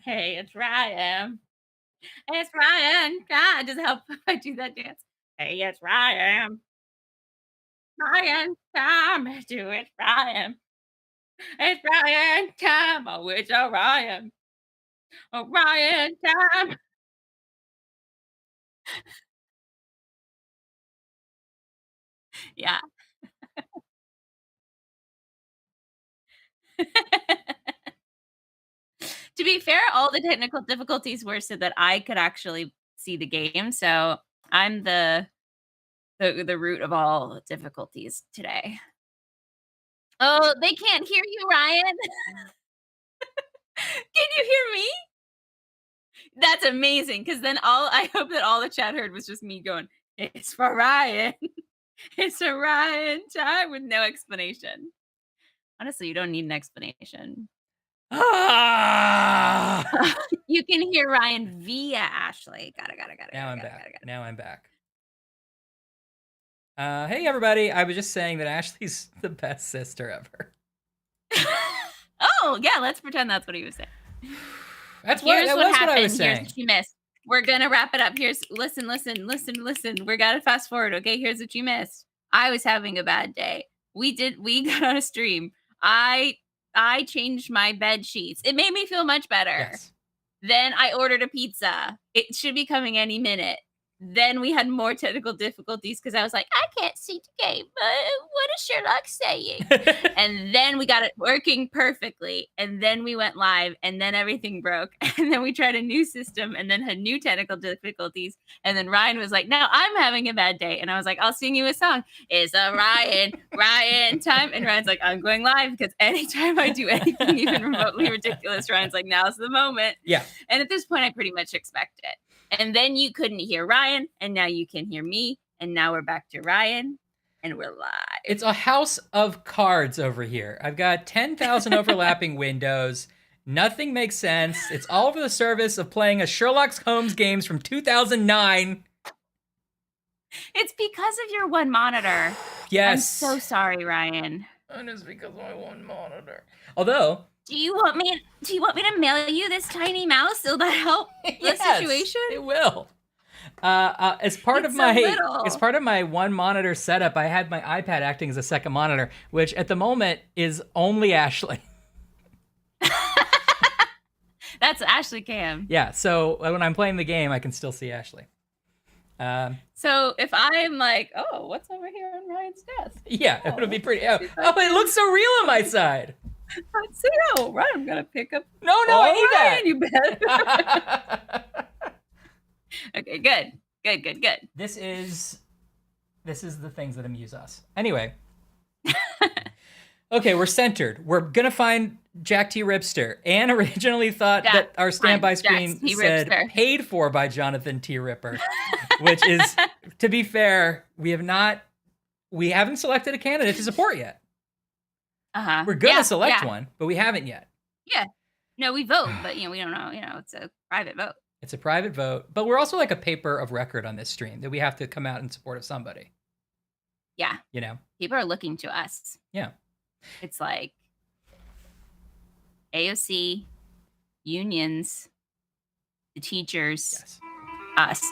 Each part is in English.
Hey, it's Ryan. It's Ryan. God, does it help if I do that dance? Hey, it's Ryan. Ryan, time. Do it, Ryan. It's Ryan time. Oh, it's Ryan. Ryan time. Yeah. To be fair, all the technical difficulties were so that I could actually see the game. So I'm the root of all difficulties today. Oh, they can't hear you, Ryan. Can you hear me? That's amazing, because then all I hope that all the chat heard was just me going, "It's for Ryan. It's a Ryan time," with no explanation. Honestly, you don't need an explanation. Ah! You can hear Ryan via Ashley. Got it, Now I'm got it, back. got it, got it. Now I'm back. Hey everybody! I was just saying that Ashley's the best sister ever. Oh, yeah, let's pretend that's what he was saying. That was What what I happened. was Here's saying. what you missed. We're gonna wrap it up. Listen. We gotta fast forward. Okay, here's what you missed. I was having a bad day. We got on a stream. I I changed my bed sheets. It made me feel much better. Yes. Then I ordered a pizza. It should be coming any minute. Then we had more technical difficulties because I was like, "I can't see the game. What is Sherlock saying?" And then we got it working perfectly, and then we went live, and then everything broke, and then we tried a new system, and then had new technical difficulties, and then Ryan was like, "No, I'm having a bad day," and I was like, "I'll sing you a song. It's a Ryan time," and Ryan's like, "I'm going live," because anytime I do anything even remotely ridiculous, Ryan's like, "Now's the moment." Yeah. And at this point, I pretty much expect it. And then you couldn't hear Ryan, and now you can hear me, and now we're back to Ryan, and we're live. It's a house of cards over here. I've got 10,000 overlapping windows. Nothing makes sense. It's all for the service of playing a Sherlock Holmes games from 2009. It's because of your one monitor. Yes. I'm so sorry, Ryan. And it's because of my one monitor. Although, Do you want me to mail you this tiny mouse? Will that help the situation? It will. As part It's of so my little. as part of my one monitor setup, I had my iPad acting as a second monitor, which at the moment is only Ashley. That's Ashley Cam. Yeah, so when I'm playing the game, I can still see Ashley. So if I'm like, oh, what's over here on Ryan's desk? Yeah, it would be pretty. Oh, it looks so real on my side. Let's see. Oh, right. I'm gonna pick up. No, I need Ryan, that. You bet. Okay, good. This is the things that amuse us. Anyway. Okay, we're centered. We're gonna find Jack T. Ripster. Anne originally thought that our standby screen said paid for by Jonathan T. Ripper, which is, to be fair, we haven't selected a candidate to support yet. We're gonna select one, but we haven't yet. Yeah. No, we vote, but we don't know. It's a private vote. It's a private vote, but we're also like a paper of record on this stream that we have to come out in support of somebody. Yeah. People are looking to us. Yeah. It's like AOC, unions, the teachers, us.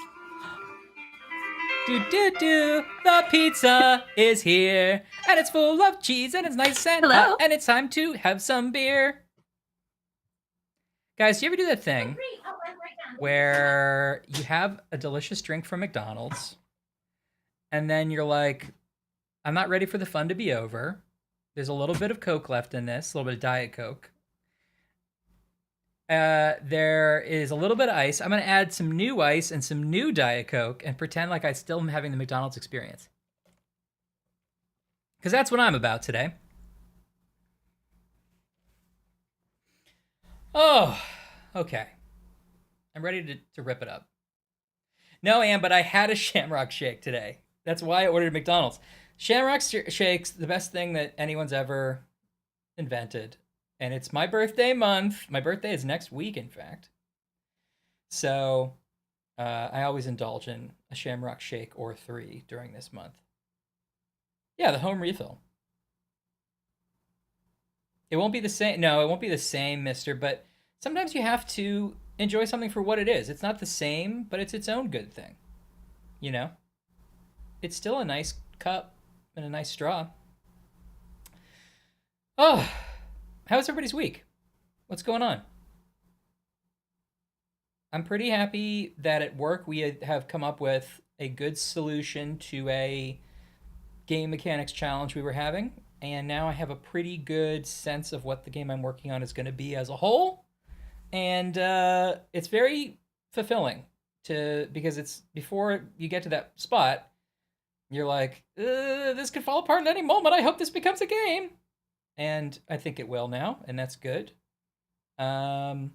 The pizza is here, and it's full of cheese, and it's nice and hot, and it's time to have some beer. Guys, do you ever do that thing where you have a delicious drink from McDonald's, and then you're like, I'm not ready for the fun to be over. There's a little bit of Coke left in this, a little bit of Diet Coke. There is a little bit of ice. I'm going to add some new ice and some new Diet Coke and pretend like I still am having the McDonald's experience. Because that's what I'm about today. Oh, okay. I'm ready to rip it up. No, Ann, but I had a Shamrock Shake today. That's why I ordered McDonald's. Shamrock Shake's the best thing that anyone's ever invented. And it's my birthday month. My birthday is next week, in fact. So I always indulge in a Shamrock Shake or 3 during this month. Yeah, the home refill. It won't be the same. No, it won't be the same, mister. But sometimes you have to enjoy something for what it is. It's not the same, but it's its own good thing. You know, it's still a nice cup and a nice straw. Oh, how's everybody's week? What's going on? I'm pretty happy that at work we have come up with a good solution to a game mechanics challenge we were having, and now I have a pretty good sense of what the game I'm working on is going to be as a whole, and it's very fulfilling to because it's before you get to that spot, you're like, this could fall apart at any moment. I hope this becomes a game, and I think it will now, and that's good. Um,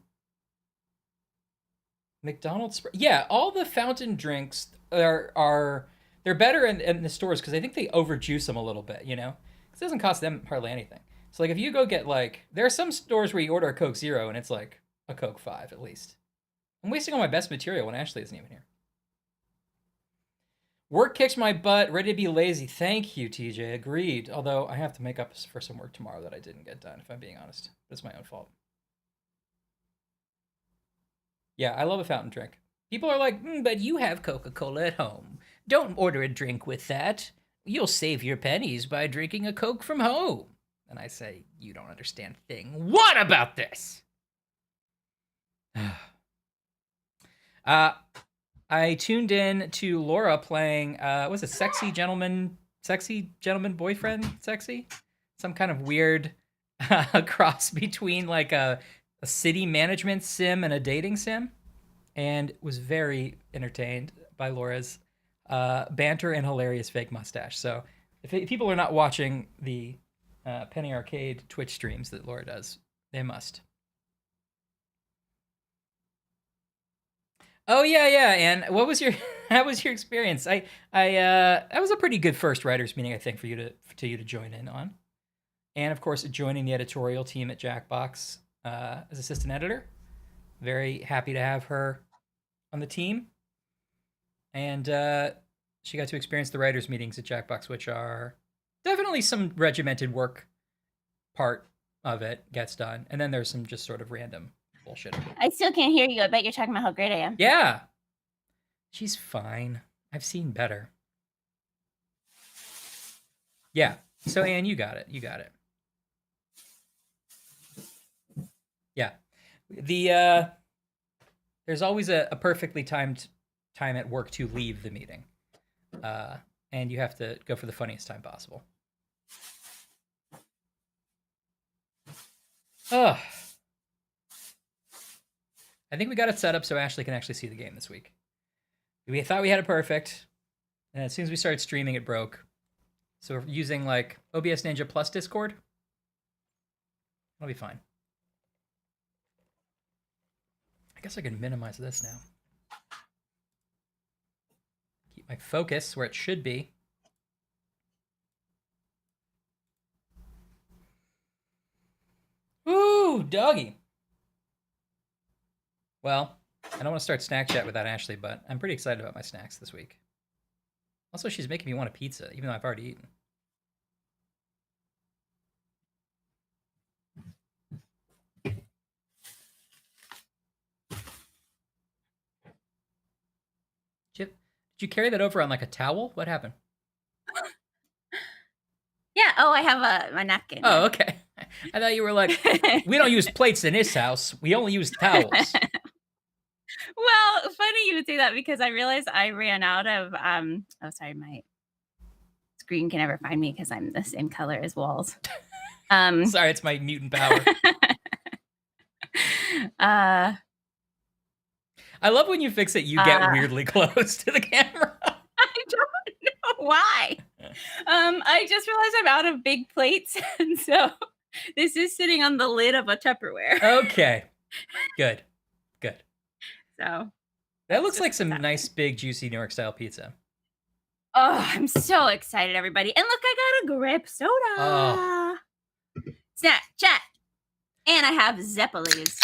McDonald's, yeah, all the fountain drinks are they're better in the stores because I think they overjuice them a little bit, you know, because it doesn't cost them hardly anything. So like if you go get like there are some stores where you order a Coke Zero and it's like a Coke 5 at least. I'm wasting all my best material when Ashley isn't even here. Work kicks my butt, ready to be lazy. Thank you, TJ. Agreed. Although I have to make up for some work tomorrow that I didn't get done, if I'm being honest. But it's my own fault. Yeah, I love a fountain drink. People are like, but you have Coca-Cola at home. Don't order a drink with that. You'll save your pennies by drinking a Coke from home. And I say, you don't understand a thing. What about this? I tuned in to Laura playing, was it Sexy Gentleman Boyfriend Sexy? Some kind of weird cross between like a city management sim and a dating sim, and was very entertained by Laura's banter and hilarious fake mustache. So if people are not watching the Penny Arcade Twitch streams that Laura does, they must. Oh yeah. And what was your how was your experience? I that was a pretty good first writers meeting, I think, for you to join in on, and of course joining the editorial team at Jackbox as assistant editor. Very happy to have her on the team, and she got to experience the writers meetings at Jackbox, which are definitely some regimented work. Part of it gets done, and then there's some just sort of random bullshit. I still can't hear you. I bet you're talking about how great I am. Yeah, she's fine. I've seen better. Yeah. So Anne, you got it. Yeah. The there's always a perfectly timed time at work to leave the meeting, and you have to go for the funniest time possible. Oh, I think we got it set up so Ashley can actually see the game this week. We thought we had it perfect, and as soon as we started streaming, it broke. So we're using like OBS Ninja plus Discord. It'll be fine. I guess I can minimize this now. Keep my focus where it should be. Ooh, doggy. Well, I don't want to start snack chat without Ashley, but I'm pretty excited about my snacks this week. Also, she's making me want a pizza, even though I've already eaten. Did you carry that over on like a towel? What happened? Yeah. Oh, I have a napkin. Oh, okay. I thought you were like, we don't use plates in this house. We only use towels. Well, funny you would say that because I realized I ran out of oh sorry, my screen can never find me because I'm the same color as walls. Sorry, it's my mutant power. I love when you fix it, you get weirdly close to the camera. I don't know why. I just realized I'm out of big plates, and so this is sitting on the lid of a Tupperware. Okay. Good. So that looks like some nice, big, juicy New York style pizza. Oh, I'm so excited, everybody. And look, I got a grape soda. Oh. Snack, chat. And I have Zeppelis.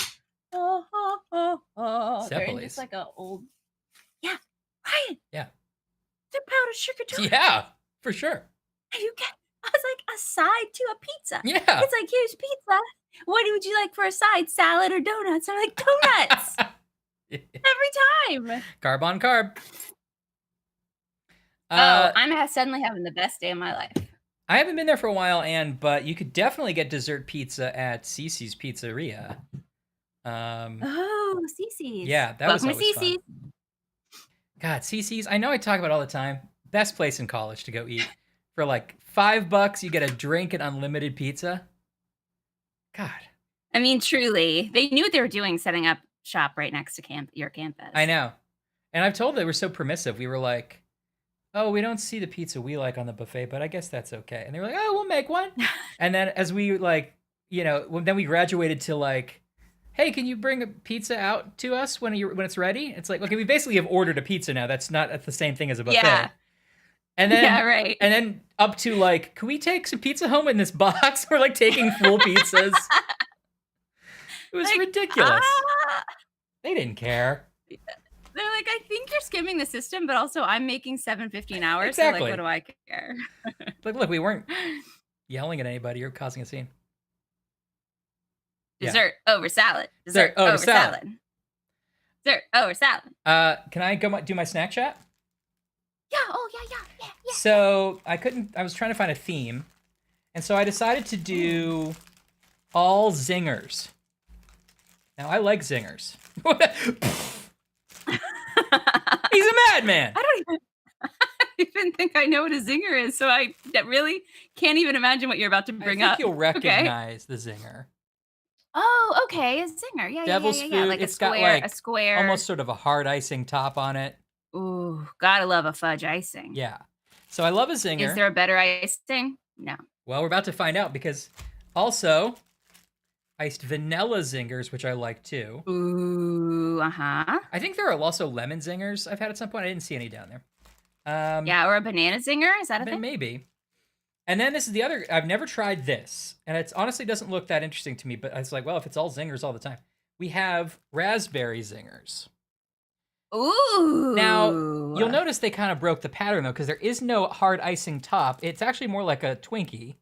Zeppelis? They're in just like a old... Yeah, Ryan. Yeah. They're powdered sugar donuts. Yeah, for sure. And you get... I was like a side to a pizza. Yeah. It's like, here's pizza. What would you like for a side, salad or donuts? I'm like, donuts every time. Carb on carb. I'm suddenly having the best day of my life. I haven't been there for a while, but you could definitely get dessert pizza at Cece's Pizzeria. Oh, Cece's. Yeah, that Welcome was to always fun. Cece's. God, Cece's, I know I talk about it all the time. Best place in college to go eat. For like $5, you get a drink and unlimited pizza. God. I mean, truly, they knew what they were doing setting up shop right next to your campus. I know. And I've told they were so permissive. We were like, oh, we don't see the pizza we like on the buffet, but I guess that's okay. And they were like, oh, we'll make one. And then as we then we graduated to like, hey, can you bring a pizza out to us when it's ready? It's like, okay, we basically have ordered a pizza now. That's not the same thing as a buffet. Yeah. And then, yeah, right. And then up to like, can we take some pizza home in this box? We're like taking full pizzas. It was like, ridiculous. They didn't care. They're like, I think you're skimming the system, but also I'm making $7.50 an hour. Exactly. So like, what do I care? Like, look, we weren't yelling at anybody or causing a scene. Dessert over salad. Dessert over salad. Dessert over salad. Can I go do my snack chat? Yeah. Oh, yeah. So I was trying to find a theme. And so I decided to do all zingers. Now, I like zingers. He's a madman. I don't even think I know what a zinger is, so I really can't even imagine what you're about to bring up. You'll recognize the zinger. Oh, okay, a zinger. Yeah, Devil's food. Like it's got like a square, almost sort of a hard icing top on it. Ooh, gotta love a fudge icing. Yeah. So I love a zinger. Is there a better icing? No. Well, we're about to find out because also iced vanilla zingers, which I like too. Ooh, I think there are also lemon zingers I've had at some point. I didn't see any down there. Yeah, or a banana zinger. Is that a thing? Maybe. And then this is the other. I've never tried this, and it honestly doesn't look that interesting to me. But I was like, well, if it's all zingers all the time, we have raspberry zingers. Ooh. Now you'll notice they kind of broke the pattern though, because there is no hard icing top. It's actually more like a Twinkie.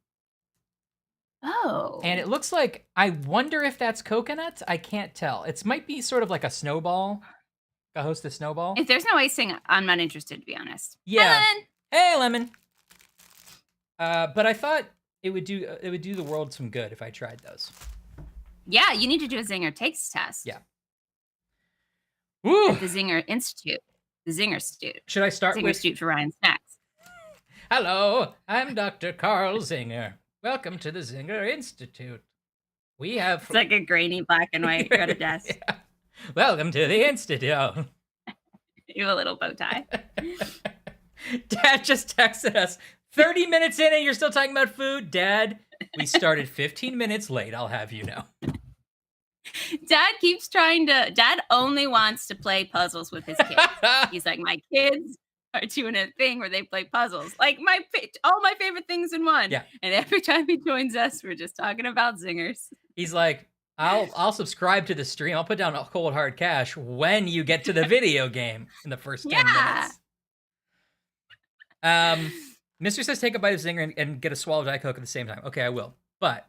Oh. And it looks like, I wonder if that's coconut. I can't tell. It might be sort of like a snowball. A host of snowball. If there's no icing, I'm not interested, to be honest. Yeah. Hi, Lemon. Hey, Lemon. But I thought it would do the world some good if I tried those. Yeah, you need to do a zinger taste test. Yeah. Woo. At the Zinger Institute. The Zinger Institute. Should I start Zinger with Institute for Ryan Snacks? Hello, I'm Dr. Carl Zinger. Welcome to the Zinger Institute. We have... It's like a grainy black and white Greta desk. Yeah. Welcome to the Institute. You have a little bow tie. Dad just texted us 30 minutes in and you're still talking about food? Dad, we started 15 minutes late, I'll have you know. Dad only wants to play puzzles with his kids. He's like, my kids are doing a thing where they play puzzles. Like all my favorite things in one. Yeah. And every time he joins us, we're just talking about zingers. He's like, I'll subscribe to the stream. I'll put down a cold hard cash when you get to the video game in the first 10 minutes. Mr. says take a bite of Zinger and get a swallow of Diet Coke at the same time. Okay, I will. But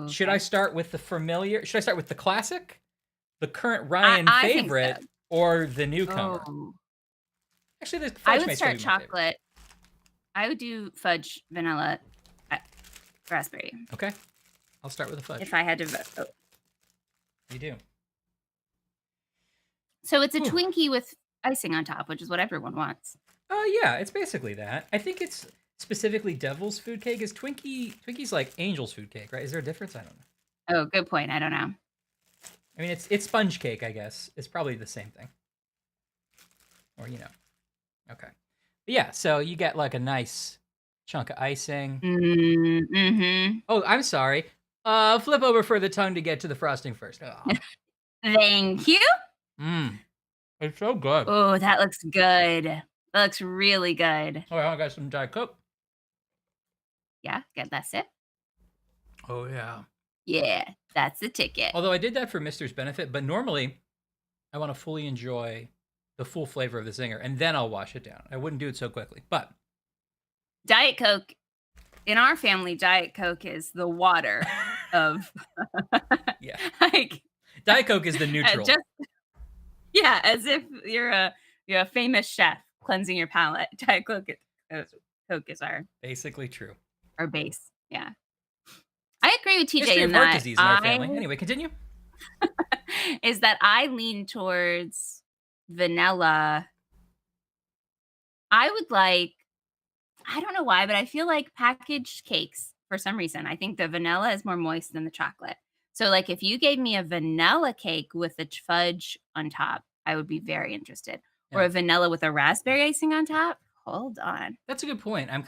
should I start with the familiar? Should I start with the classic, the current Ryan favorite, or the newcomer? Oh. Actually, the I would start chocolate. I would do fudge, vanilla, raspberry. Okay, I'll start with the fudge. If I had to vote. Oh. You do. So it's a Twinkie with icing on top, which is what everyone wants. Oh yeah, it's basically that. I think it's specifically Devil's food cake. Is Twinkie's like Angel's food cake, right? Is there a difference? I don't know. Oh, good point. I don't know. I mean, it's sponge cake, I guess. It's probably the same thing. Or, you know. Okay. But yeah, so you get like a nice chunk of icing. Mm-hmm. Oh, I'm sorry. Flip over for the tongue to get to the frosting first. Oh. Thank you. It's so good. Oh, that looks good. That looks really good. Oh, I got some Diet Coke. Yeah, get that sip. Oh, yeah. Yeah, that's the ticket. Although I did that for Mister's benefit, but normally I want to fully enjoy the full flavor of the Zinger, and then I'll wash it down. I wouldn't do it so quickly, but... Diet Coke, in our family, Diet Coke is the water. of Yeah. like Diet Coke is the neutral. just as if you're a famous chef cleansing your palate. Diet Coke is Basically true. our base. Yeah. I agree with TJ History in of heart that disease in our family. Anyway, continue. is that I lean towards vanilla. I would like I don't know why, but I feel like packaged cakes for some reason. I think the vanilla is more moist than the chocolate. So, like, if you gave me a vanilla cake with a fudge on top, I would be very interested. Or Yeah. a vanilla with a raspberry icing on top. Hold on. That's a good point. I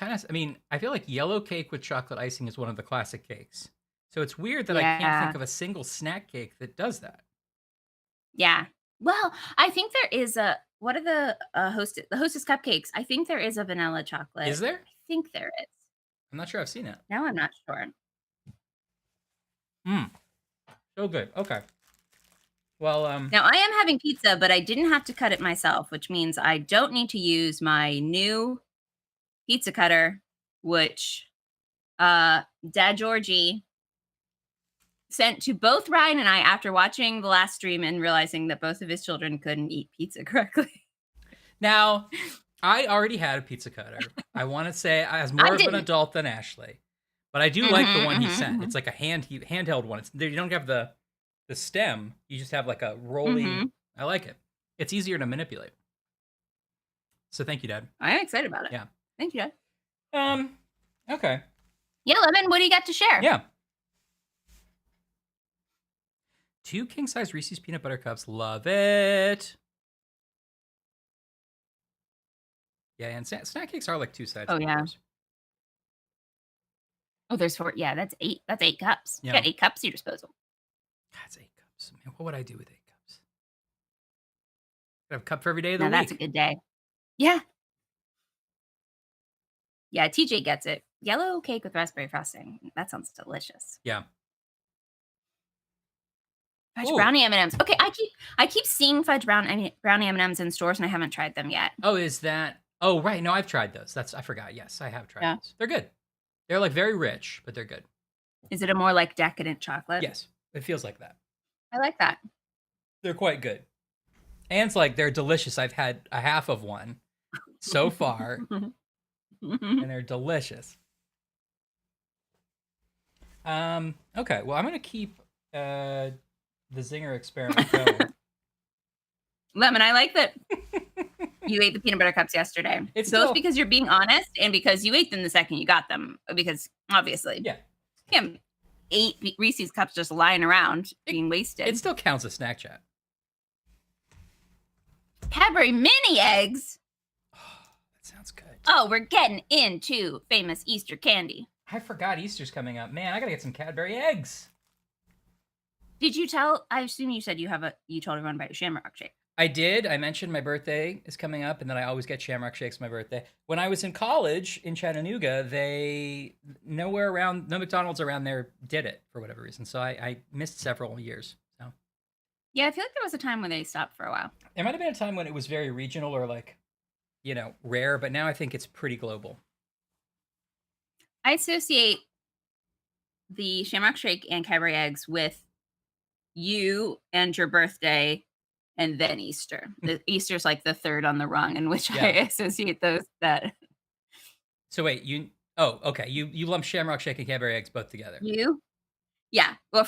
feel like yellow cake with chocolate icing is one of the classic cakes. So it's weird that I can't think Yeah. of a single snack cake that does that. Yeah. Well, I think there is a what are the hostess cupcakes? I think there is a vanilla chocolate. Is there? I think there is. I'm not sure I've seen it. Now I'm not sure. So good. Okay. Well, Now I am having pizza, but I didn't have to cut it myself, which means I don't need to use my new pizza cutter, which Dad Georgie sent to both Ryan and I after watching the last stream and realizing that both of his children couldn't eat pizza correctly. now, I already had a pizza cutter. I want to say I was more of an adult than Ashley, but I do like the one he sent. It's like a handheld one. You don't have the stem. You just have like a rolling. I like it. It's easier to manipulate. So thank you, Dad. I am excited about it. Yeah. Thank you, Dad. Okay. Yeah, Lemon, what do you got to share? Yeah. 2 king-size Reese's peanut butter cups. Love it. Yeah, and snack cakes are like 2 sides. Oh, yeah. Oh, there's 4. Yeah, that's 8. That's 8 cups. Yeah. You got 8 cups at your disposal. That's 8 cups. Man, what would I do with 8 cups? I'd have a cup for every day of the Now, week. that's a good day. Yeah. Yeah, TJ gets it. Yellow cake with raspberry frosting. That sounds delicious. Yeah. Fudge brownie M&Ms. Okay, I keep seeing fudge brownie M&Ms in stores, and I haven't tried them yet. Oh, is that? Oh, right. No, I've tried those. I forgot. Yes, I have tried those. They're good. They're like very rich, but they're good. Is it a more like decadent chocolate? Yes, it feels like that. I like that. They're quite good. And it's like they're delicious. I've had a half of one so far, and they're delicious. Okay, well, I'm going to keep the Zinger experiment going. Lemon, I like that you ate the peanut butter cups yesterday. It's both because you're being honest and because you ate them the second you got them. Because obviously, yeah, you have 8 Reese's cups just lying around being wasted. It still counts as snack chat. Cadbury mini eggs. Oh, that sounds good. Oh, we're getting into famous Easter candy. I forgot Easter's coming up. Man, I gotta get some Cadbury eggs. Did you tell? I assume you said you told everyone about your Shamrock shake. I did. I mentioned my birthday is coming up, and then I always get Shamrock shakes for my birthday. When I was in college in Chattanooga, no McDonald's around there did it for whatever reason. So I missed several years. So yeah, I feel like there was a time when they stopped for a while. There might have been a time when it was very regional or like, rare, but now I think it's pretty global. I associate the Shamrock shake and Cadbury eggs with you and your birthday. And then Easter. Easter's like the third on the rung in which I associate those. So wait, okay. You lump Shamrock Shake and Cadbury eggs both together. Yeah. Well,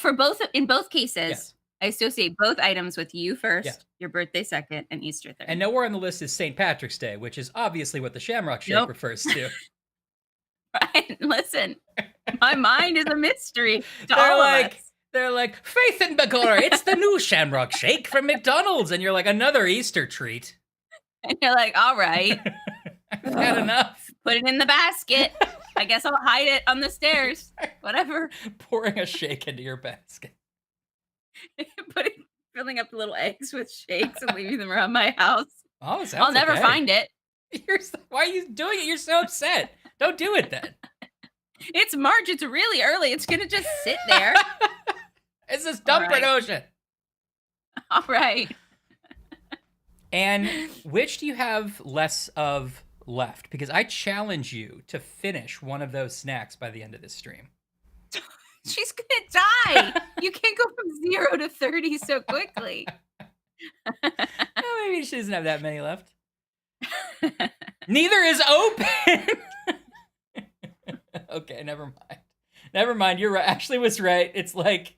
in both cases, I associate both items with you first, your birthday second, and Easter third. And nowhere on the list is St. Patrick's Day, which is obviously what the Shamrock Shake refers to. Right. Listen, my mind is a mystery to all of us. They're like, Faith and Begor, it's the new Shamrock Shake from McDonald's. And you're like, another Easter treat. And you're like, all right. I've had enough. Put it in the basket. I guess I'll hide it on the stairs. Whatever. Pouring a shake into your basket. Filling up the little eggs with shakes and leaving them around my house. Oh, I'll never find it. Why are you doing it? You're so upset. Don't do it then. It's March. It's really early. It's going to just sit there. It's this dumb promotion. All right. And which do you have less of left? Because I challenge you to finish one of those snacks by the end of this stream. She's gonna die. You can't go from 0 to 30 so quickly. Oh, maybe she doesn't have that many left. Neither is open. Okay, never mind. Never mind. You're right. Ashley was right. It's like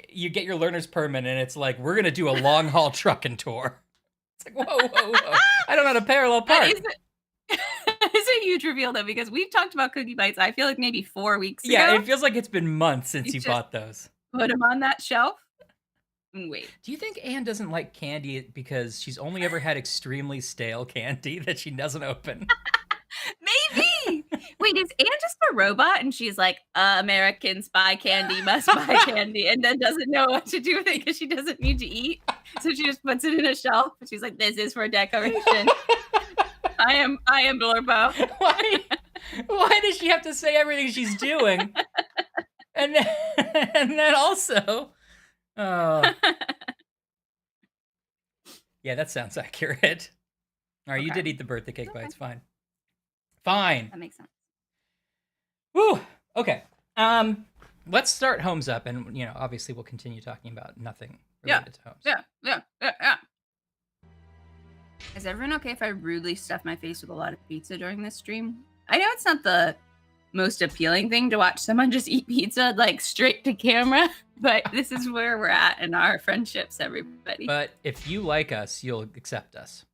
you get your learner's permit, and it's like, we're gonna do a long haul trucking tour. It's like, whoa. I don't know how to parallel park. It's a huge reveal though, because we've talked about cookie bites. I feel like maybe 4 weeks ago. Yeah, it feels like it's been months since you bought those. Put them on that shelf. And wait. Do you think Anne doesn't like candy because she's only ever had extremely stale candy that she doesn't open? Maybe. Wait, is Anne just a robot and she's like, Americans buy candy, must buy candy, and then doesn't know what to do with it because she doesn't need to eat? So she just puts it in a shelf and she's like, this is for decoration. I am Blorbo. Why does she have to say everything she's doing? And then also, yeah, that sounds accurate. All right, okay. You did eat the birthday cake bites. Fine. That makes sense. Woo. Okay. Let's start Holmes up, and obviously we'll continue talking about nothing related to Holmes. Yeah. Is everyone okay if I rudely stuff my face with a lot of pizza during this stream? I know it's not the most appealing thing to watch someone just eat pizza like straight to camera, but this is where we're at in our friendships, everybody. But if you like us, you'll accept us.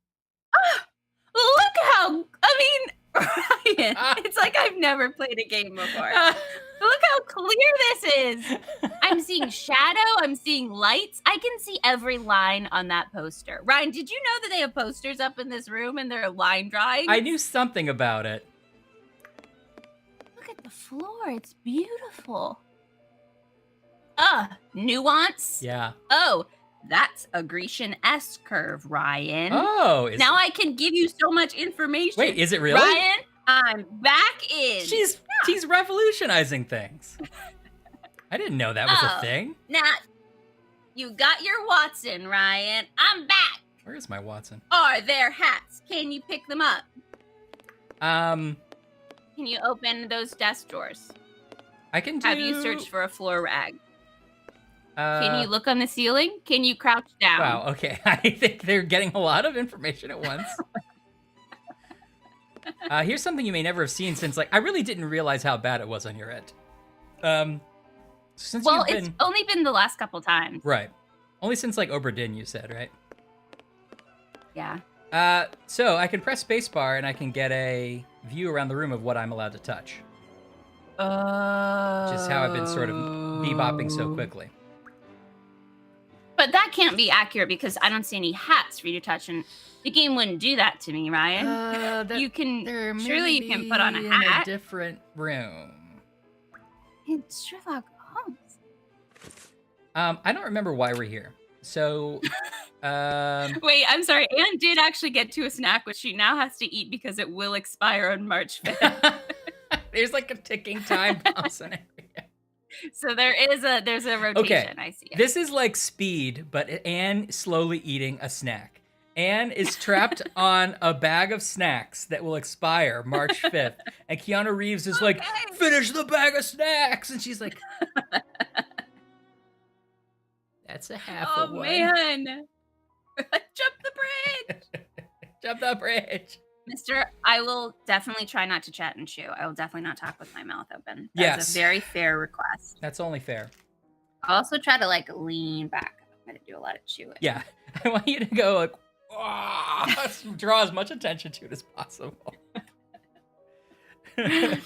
Look how, Ryan, it's like I've never played a game before. Look how clear this is. I'm seeing shadow. I'm seeing lights. I can see every line on that poster. Ryan, did you know that they have posters up in this room and they're line drawings? I knew something about it. Look at the floor. It's beautiful. Nuance. Yeah. Oh, that's a Grecian S curve, Ryan. Oh. Now I can give you so much information. Wait, is it really? Ryan, I'm back in. She's revolutionizing things. I didn't know that was a thing. Now, you got your Watson, Ryan. I'm back. Where is my Watson? Are there hats? Can you pick them up? Can you open those desk drawers? I can do... Have you searched for a floor rag? Can you look on the ceiling? Can you crouch down? Wow, okay. I think they're getting a lot of information at once. Here's something you may never have seen since, I really didn't realize how bad it was on your end. It's only been the last couple times. Right. Only since, Oberdin, you said, right? Yeah. So I can press spacebar and I can get a view around the room of what I'm allowed to touch. Which is how I've been sort of bebopping so quickly. But that can't be accurate because I don't see any hats for you to touch, and the game wouldn't do that to me, Ryan. You can put on a hat. In a different room. It's Sherlock Holmes. I don't remember why we're here. So, wait, I'm sorry. Anne did actually get to a snack, which she now has to eat because it will expire on March 5th. There's a ticking time bomb scenario. So there's a rotation. Okay. I see it. This is like Speed, but Anne slowly eating a snack. Anne is trapped on a bag of snacks that will expire March 5th. And Keanu Reeves is like, finish the bag of snacks. And she's like, that's a half of one. Oh, man. Jump the bridge. Jump the bridge. Mister, I will definitely try not to chat and chew. I will definitely not talk with my mouth open. That's a very fair request. That's only fair. I'll also try to lean back. I'm going to do a lot of chewing. Yeah. I want you to go draw as much attention to it as possible. I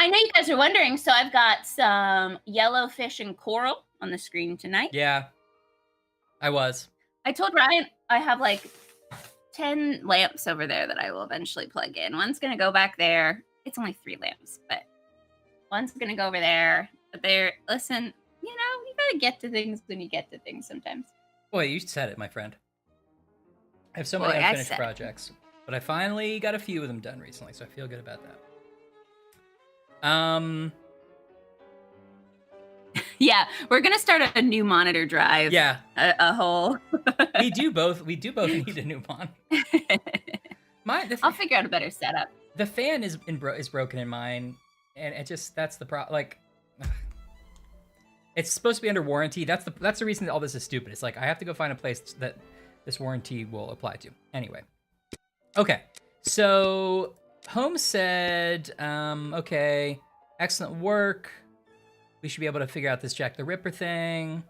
know you guys are wondering, so I've got some yellow fish and coral on the screen tonight. Yeah. I told Ryan I have 10 lamps over there that I will eventually plug in. One's going to go back there. It's only 3 lamps, but one's going to go over there. But listen, you got to get to things when you get to things sometimes. Boy, you said it, my friend. I have so many unfinished projects, but I finally got a few of them done recently, so I feel good about that. Yeah, we're gonna start a new monitor drive. Yeah, a whole. we do both need a new monitor. I'll figure out a better setup. The fan is broken in mine, and it just that's the problem. Like, it's supposed to be under warranty. That's the reason that all this is stupid. It's like I have to go find a place that this warranty will apply to. Anyway, okay. So Holmes said, okay, excellent work. We should be able to figure out this Jack the Ripper thing.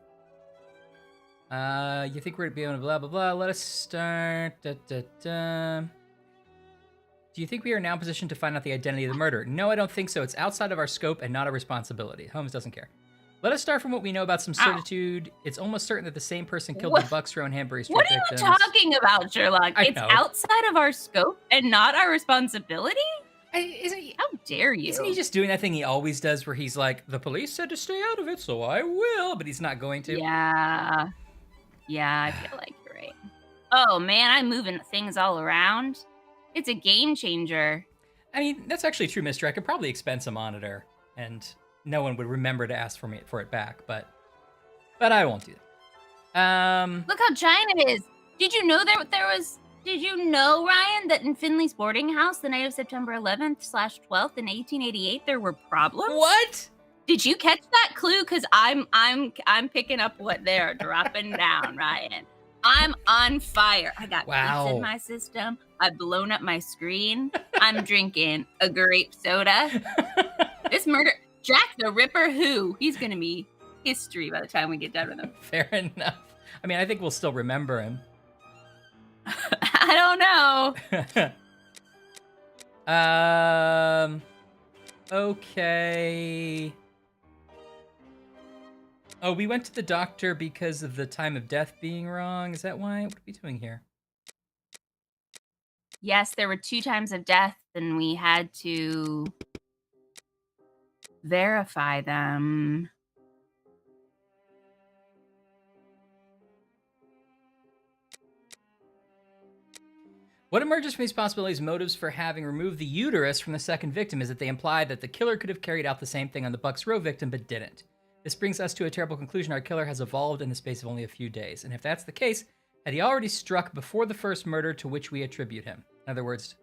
You think we're gonna be able to blah blah blah? Let us start. Da, da, da. Do you think we are now in position to find out the identity of the murderer? No, I don't think so. It's outside of our scope and not our responsibility. Holmes doesn't care. Let us start from what we know about some certitude. It's almost certain that the same person killed the Bucks Row and Hanbury Street What are victims. you talking about, Sherlock? It's outside of our scope and not our responsibility? How dare you? Isn't he just doing that thing he always does where he's like, the police said to stay out of it, so I will, but he's not going to? Yeah. Yeah, I feel like you're right. Oh, man, I'm moving things all around. It's a game changer. I mean, that's actually true, mister. I could probably expense a monitor, and no one would remember to ask for it back, but I won't do that. Look how giant it is. Did you know did you know, Ryan, that in Finley Sporting House, the night of September 11th/12th in 1888, there were problems? What? Did you catch that clue? Because I'm picking up what they're dropping down, Ryan. I'm on fire. I got pizza in my system. I've blown up my screen. I'm drinking a grape soda. This murder, Jack the Ripper, who? He's gonna be history by the time we get done with him. Fair enough. I mean, I think we'll still remember him. I don't know. Okay. Oh, we went to the doctor because of the time of death being wrong. Is that why? What are we doing here? Yes, there were 2 times of death, and we had to verify them. What emerges from these possibilities motives for having removed the uterus from the second victim is that they imply that the killer could have carried out the same thing on the Bucks Row victim, but didn't. This brings us to a terrible conclusion. Our killer has evolved in the space of only a few days. And if that's the case, had he already struck before the first murder to which we attribute him? In other words,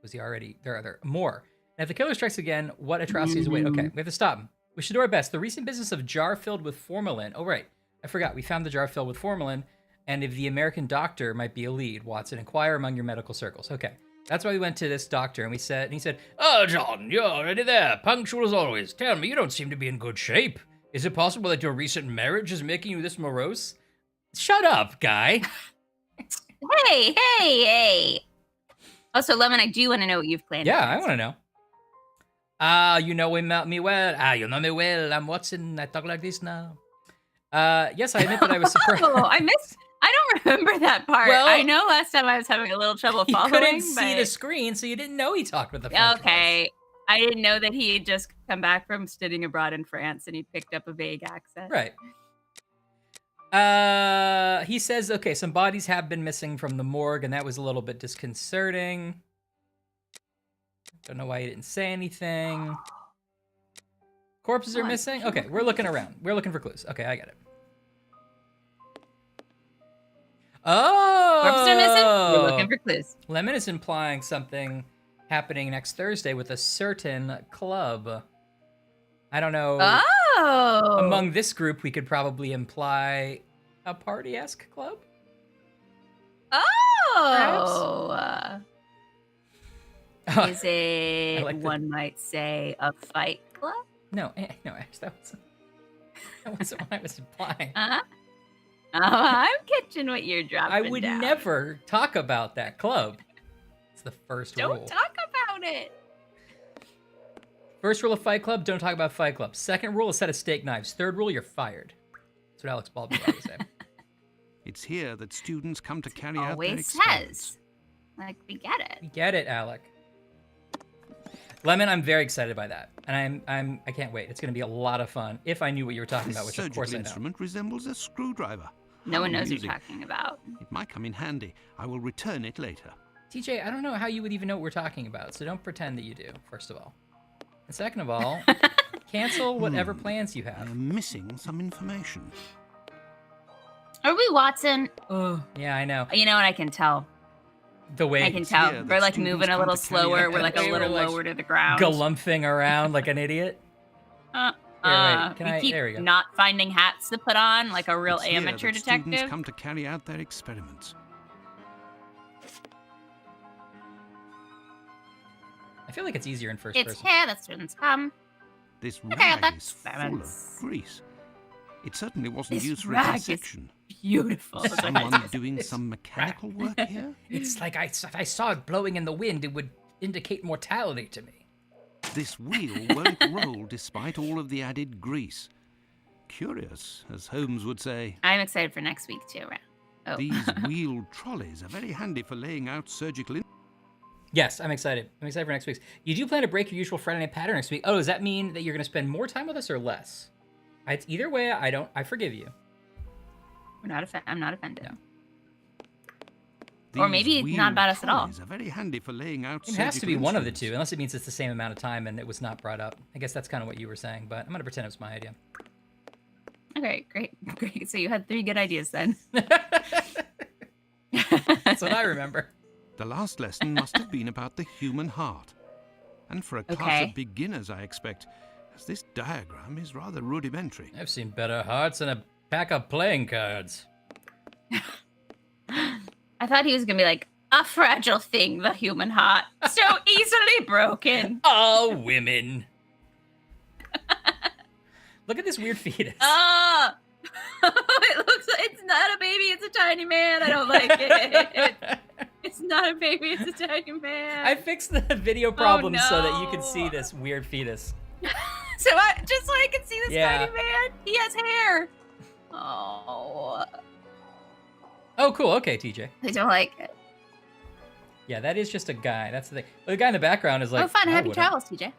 was he already... There are more. And if the killer strikes again, what atrocities await? Okay, we have to stop him. We should do our best. The recent business of jar filled with formalin. Oh, right. I forgot. We found the jar filled with formalin. And if the American doctor might be a lead, Watson, inquire among your medical circles. Okay. That's why we went to this doctor, and he said, "Oh, John, you're already there. Punctual as always. Tell me, you don't seem to be in good shape. Is it possible that your recent marriage is making you this morose?" Shut up, guy. Hey. Also, Lemon, I do want to know what you've planned. Yeah, I want to know. You know me well. You know me well. I'm Watson. I talk like this now. Yes, I admit that I was surprised. Oh, I don't remember that part. Well, I know last time I was having a little trouble following. You couldn't see the screen, so you didn't know he talked with the French voice. I didn't know that he had just come back from studying abroad in France and he picked up a vague accent. Right. He says, okay, some bodies have been missing from the morgue, and that was a little bit disconcerting. Don't know why he didn't say anything. Corpses are missing? Okay, we're looking around. We're looking for clues. Okay, I got it. Oh! Corpses are missing? We're looking for clues. Lemon is implying something happening next Thursday with a certain club. I don't know. Oh! Among this group, we could probably imply a party-esque club? Oh! Is it, like one might say, a fight club? No, Ash, that wasn't what I was implying. Oh, I'm catching what you're dropping I would down. never talk about that club. It's the first rule. Don't talk about it. First rule of Fight Club, don't talk about Fight Club. Second rule, a set of steak knives. Third rule, you're fired. That's what Alex Baldwin always said. It's here that students come to carry out their always experiments. says. Like, we get it. We get it, Alec. Lemon, I'm very excited by that, and I can't wait. It's going to be a lot of fun. If I knew what you were talking about, which of course I don't. This surgical instrument resembles a screwdriver. No one knows what you're talking about. It might come in handy. I will return it later. TJ, I don't know how you would even know what we're talking about, so don't pretend that you do. First of all, and second of all, cancel whatever plans you have. I'm missing some information. Are we Watson? Oh, yeah, I know. You know what? I can tell. The way I can tell. here that We're like students moving a come little to carry slower. out We're like a their little experiments. lower to the ground. galumphing around like an idiot. Here, wait, can we I- keep there we go. not finding hats to put on, like a real It's here amateur that students detective. come to carry out their experiments. I feel like it's easier in first It's person. here that students come. This Okay, rag that's is full of experiments. grease. It certainly wasn't This used for a rag is dissection. Beautiful. Is someone doing This some mechanical work here? It's like if I saw it blowing in the wind, it would indicate mortality to me. This wheel won't roll despite all of the added grease. Curious, as Holmes would say. I'm excited for next week too. Oh. These wheeled trolleys are very handy for laying out surgical. Yes, I'm excited. I'm excited for next week's. You do plan to break your usual Friday night pattern next week. Oh, does that mean that you're going to spend more time with us or less? It's either way. I forgive you. I'm not offended. These Or maybe it's not wheeled about us at all. trolleys are very handy for laying out. It has to be surgical one of the instruments. two, unless it means it's the same amount of time and it was not brought up. I guess that's kind of what you were saying, but I'm going to pretend it was my idea. Okay, great. So you had 3 good ideas then. That's what I remember. The last lesson must have been about the human heart. And for a class Okay. of beginners, I expect, as this diagram is rather rudimentary. I've seen better hearts than a pack of playing cards. I thought he was gonna be like a fragile thing, the human heart, so easily broken. Oh, women. Look at this weird fetus. Ah, it looks like it's not a baby; it's a tiny man. I don't like it. It's not a baby; it's a tiny man. I fixed the video problem so that you no. can see this weird fetus. So just so I can see this Yeah. tiny man. He has hair. Oh, Oh, cool. Okay, TJ. I don't like it. Yeah, that is just a guy. That's the thing. The guy in the background is like, oh, fun! I Happy wouldn't. travels, TJ.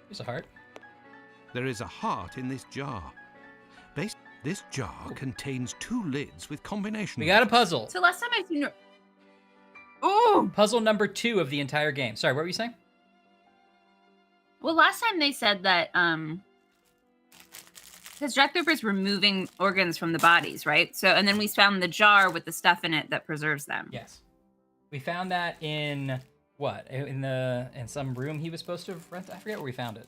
Here's a heart. There is a heart in this jar. This jar contains 2 lids with combination. We got a locks. puzzle. So last time I seen her. Ooh. Puzzle number 2 of the entire game. Sorry, what were you saying? Well, last time they said that because Jack the Ripper's removing organs from the bodies, right? So, and then we found the jar with the stuff in it that preserves them. Yes. We found that in what? In some room he was supposed to rent. I forget where we found it.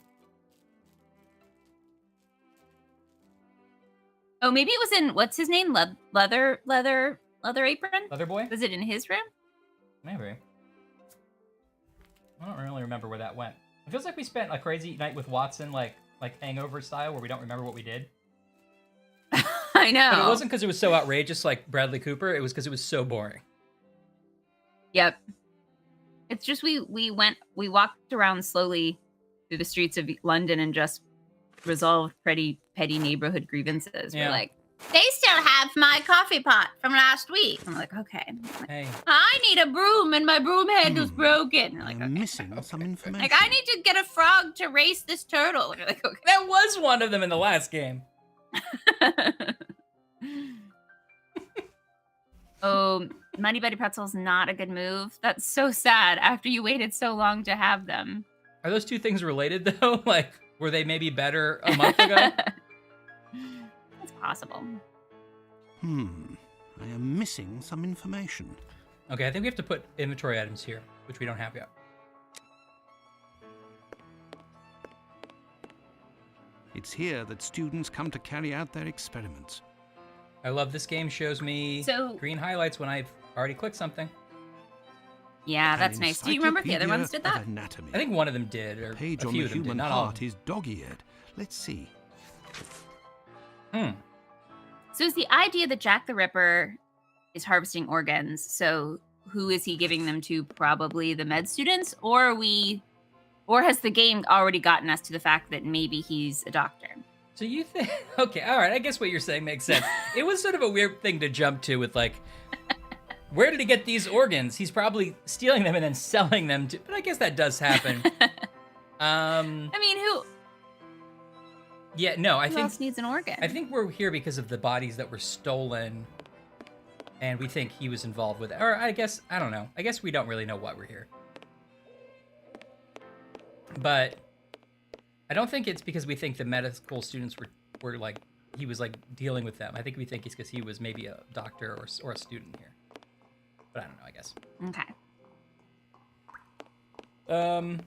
Oh, maybe it was in what's his name? Leather apron. Leather boy? Was it in his room? Maybe. I don't really remember where that went. It feels like we spent a crazy night with Watson, like Hangover style, where we don't remember what we did. I know. But it wasn't because it was so outrageous, like Bradley Cooper. It was because it was so boring. Yep. It's just we walked around slowly through the streets of London and just resolved petty neighborhood grievances. Yeah. We're like, they still have my coffee pot from last week. I'm like, okay. I'm like, Hey, I need a broom and my broom handle's broken. They're like, I'm okay. missing some information. Like, I need to get a frog to race this turtle. You're like, okay. that was one of them in the last game. Oh, Muddy Buddy Pretzel's not a good move. That's so sad after you waited so long to have them. Are those two things related though? Like, were they maybe better a month ago? It's possible. I am missing some information. Okay, I think we have to put inventory items here, which we don't have yet. It's here that students come to carry out their experiments. I love this game. Shows me So- green highlights when I've already clicked something. Yeah, An that's nice. Do you remember if the other ones did encyclopedia that? of Anatomy. I think one of them did, or The page a on few the of them did, human not all. heart is dog-eared. Let's see. So is the idea that Jack the Ripper is harvesting organs? So who is he giving them to? Probably the med students, or has the game already gotten us to the fact that maybe he's a doctor? So you think? Okay, all right. I guess what you're saying makes sense. It was sort of a weird thing to jump to with like, where did he get these organs? He's probably stealing them and then selling them to. But I guess that does happen. I mean, who Yeah, no, I think else needs an organ? I think we're here because of the bodies that were stolen, and we think he was involved with it. Or I guess I don't know. I guess we don't really know why we're here. But I don't think it's because we think the medical students were like he was like dealing with them. I think we think it's because he was maybe a doctor or a student here. But I don't know, I guess. Okay.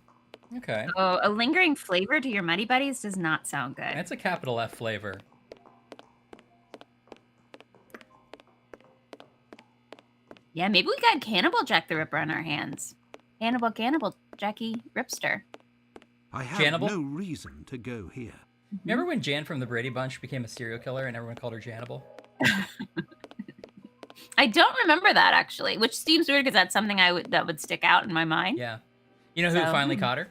Okay. Oh, a lingering flavor to your Muddy Buddies does not sound good. That's a capital F flavor. Yeah, maybe we got Cannibal Jack the Ripper on our hands. Cannibal, Jackie Ripster. I have Jannibal? no reason to go here. Remember when Jan from the Brady Bunch became a serial killer and everyone called her Jannibal? I don't remember that actually, which seems weird because that's something that would stick out in my mind. Yeah. You know who So, finally caught her?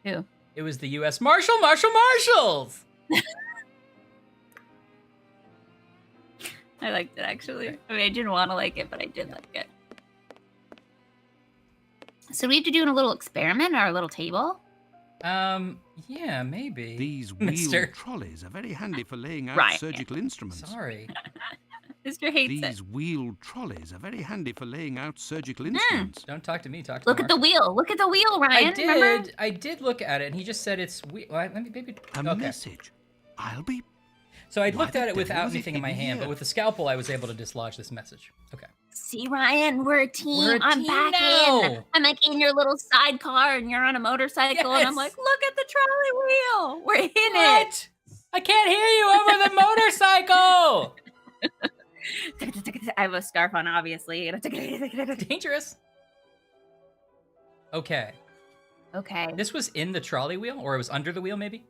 Who? It was the U.S. Marshals! I liked it actually. I mean, I didn't want to like it, but I did like it. So we have to do a little experiment or a little table. Yeah, maybe. These Mister. wheeled trolleys are very handy for laying out Right. surgical instruments. Sorry. Mr. hates These it. wheeled trolleys are very handy for laying out surgical instruments. Don't talk to me. Talk to Look at the Marshall. wheel. Look at the wheel, Ryan. Remember? I did look at it, and he just said it's. Let me maybe. A Okay. message. I'll be... So I Why looked the at it without devil is it anything in my in hand, but here? with the scalpel, I was able to dislodge this message. Okay. See, Ryan, we're a team. We're a I'm team back now. in. I'm like in your little sidecar, and you're on a motorcycle, and I'm Yes. like, look at the trolley wheel. We're in it. What? I can't hear you over the motorcycle. I have a scarf on, obviously. Dangerous. Okay. Okay. This was in the trolley wheel, or it was under the wheel, maybe?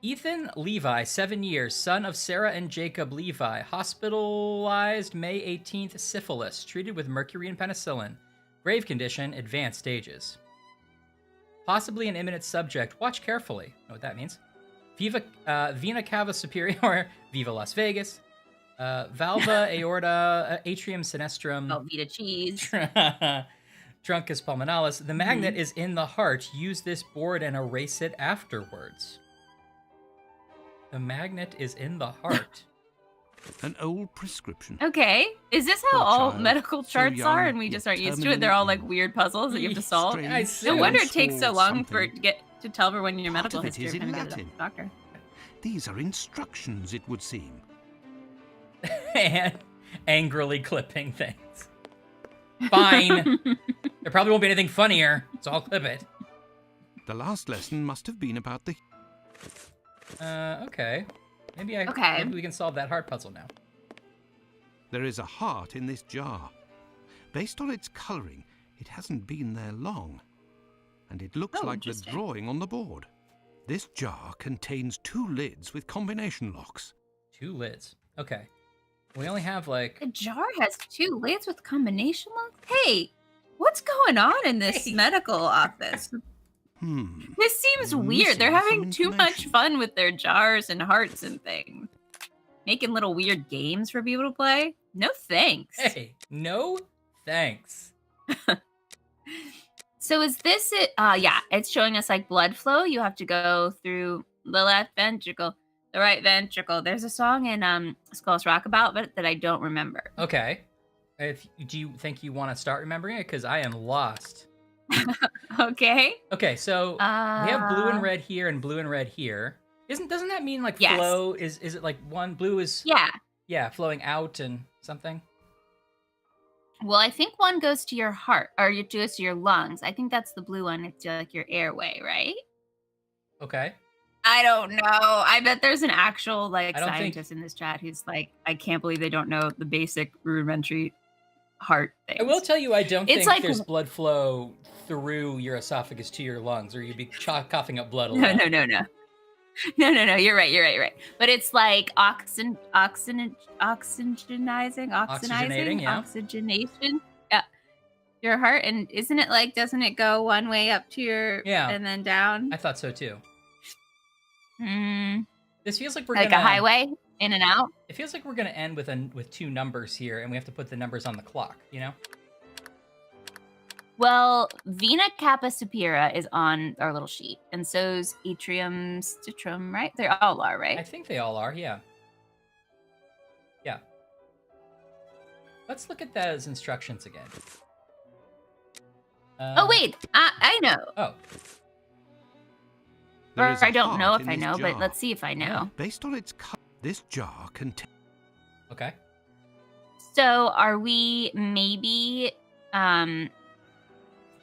Ethan Levi, 7 years, son of Sarah and Jacob Levi, hospitalized May 18th, syphilis, treated with mercury and penicillin. Grave condition, advanced stages. Possibly an imminent subject. Watch carefully. Know what that means. Vena cava superior, Viva Las Vegas. Valva aorta, atrium sinistrum. Velveeta cheese. Truncus pulmonalis. The magnet is in the heart. Use this board and erase it afterwards. The magnet is in the heart. An old prescription. Okay. Is this how Poor all child. medical So charts are, young, and we yet just aren't used to it? They're all like weird puzzles that you have to solve. Strange, I No see. wonder it strange takes so small long for something. to tell everyone your Part medical of it history. is if in you're gonna go to the Latin. doctor. These are instructions, it would seem. And angrily clipping things. Fine. There probably won't be anything funnier, so I'll clip it. The last lesson must have been about the... Okay. Maybe Okay. maybe we can solve that heart puzzle now. There is a heart in this jar. Based on its colouring, it hasn't been there long. And it looks Oh, like the interesting. drawing on the board. This jar contains 2 lids with combination locks. 2 lids. Okay. We only have like The jar has 2 lids with combination locks. Hey, what's going on in this Hey. medical office? This seems I'm weird. They're missing having some too much information. fun with their jars and hearts and things. Making little weird games for people to play. No thanks. Hey, no thanks. So is this it? Yeah, it's showing us like blood flow. You have to go through the left ventricle, the right ventricle. There's a song in Skulls Rock about it that I don't remember. Okay. Do you think you want to start remembering it? Because I am lost. Okay. Okay, so we have blue and Uh, red here and blue and red here. Doesn't that mean like Yes. flow is it like one blue is Yeah. flowing out and something? Well, I think one goes to your heart or it goes to your lungs. I think that's the blue one. It's like your airway, right? Okay. I don't know. I bet there's an actual like I don't think- scientist in this chat who's like, I can't believe they don't know the basic rudimentary heart things. I will tell you I don't It's think like- there's blood flow through your esophagus to your lungs or you'd be coughing up blood a No, lot. no, no, no. No, no, no. You're right. You're right. You're right. But it's like oxygenizing, Oxygenating, yeah. oxygenation. Yeah. Your heart, and isn't it like? Doesn't it go one way up to your? Yeah. And then down. I thought so too. Mm, This feels like we're like gonna a highway, in and out. It feels like we're gonna end with 2 numbers here, and we have to put the numbers on the clock. You know? Well, vena cava superior is on our little sheet, and so's atrium stitchum, right? They all are, right? I think they all are. Yeah. Yeah. Let's look at those instructions again. Oh wait, I know. Oh, There Or is a I don't know heart if in I this know, but jar. let's see if I know. Based on its this jar contains... okay. So are we maybe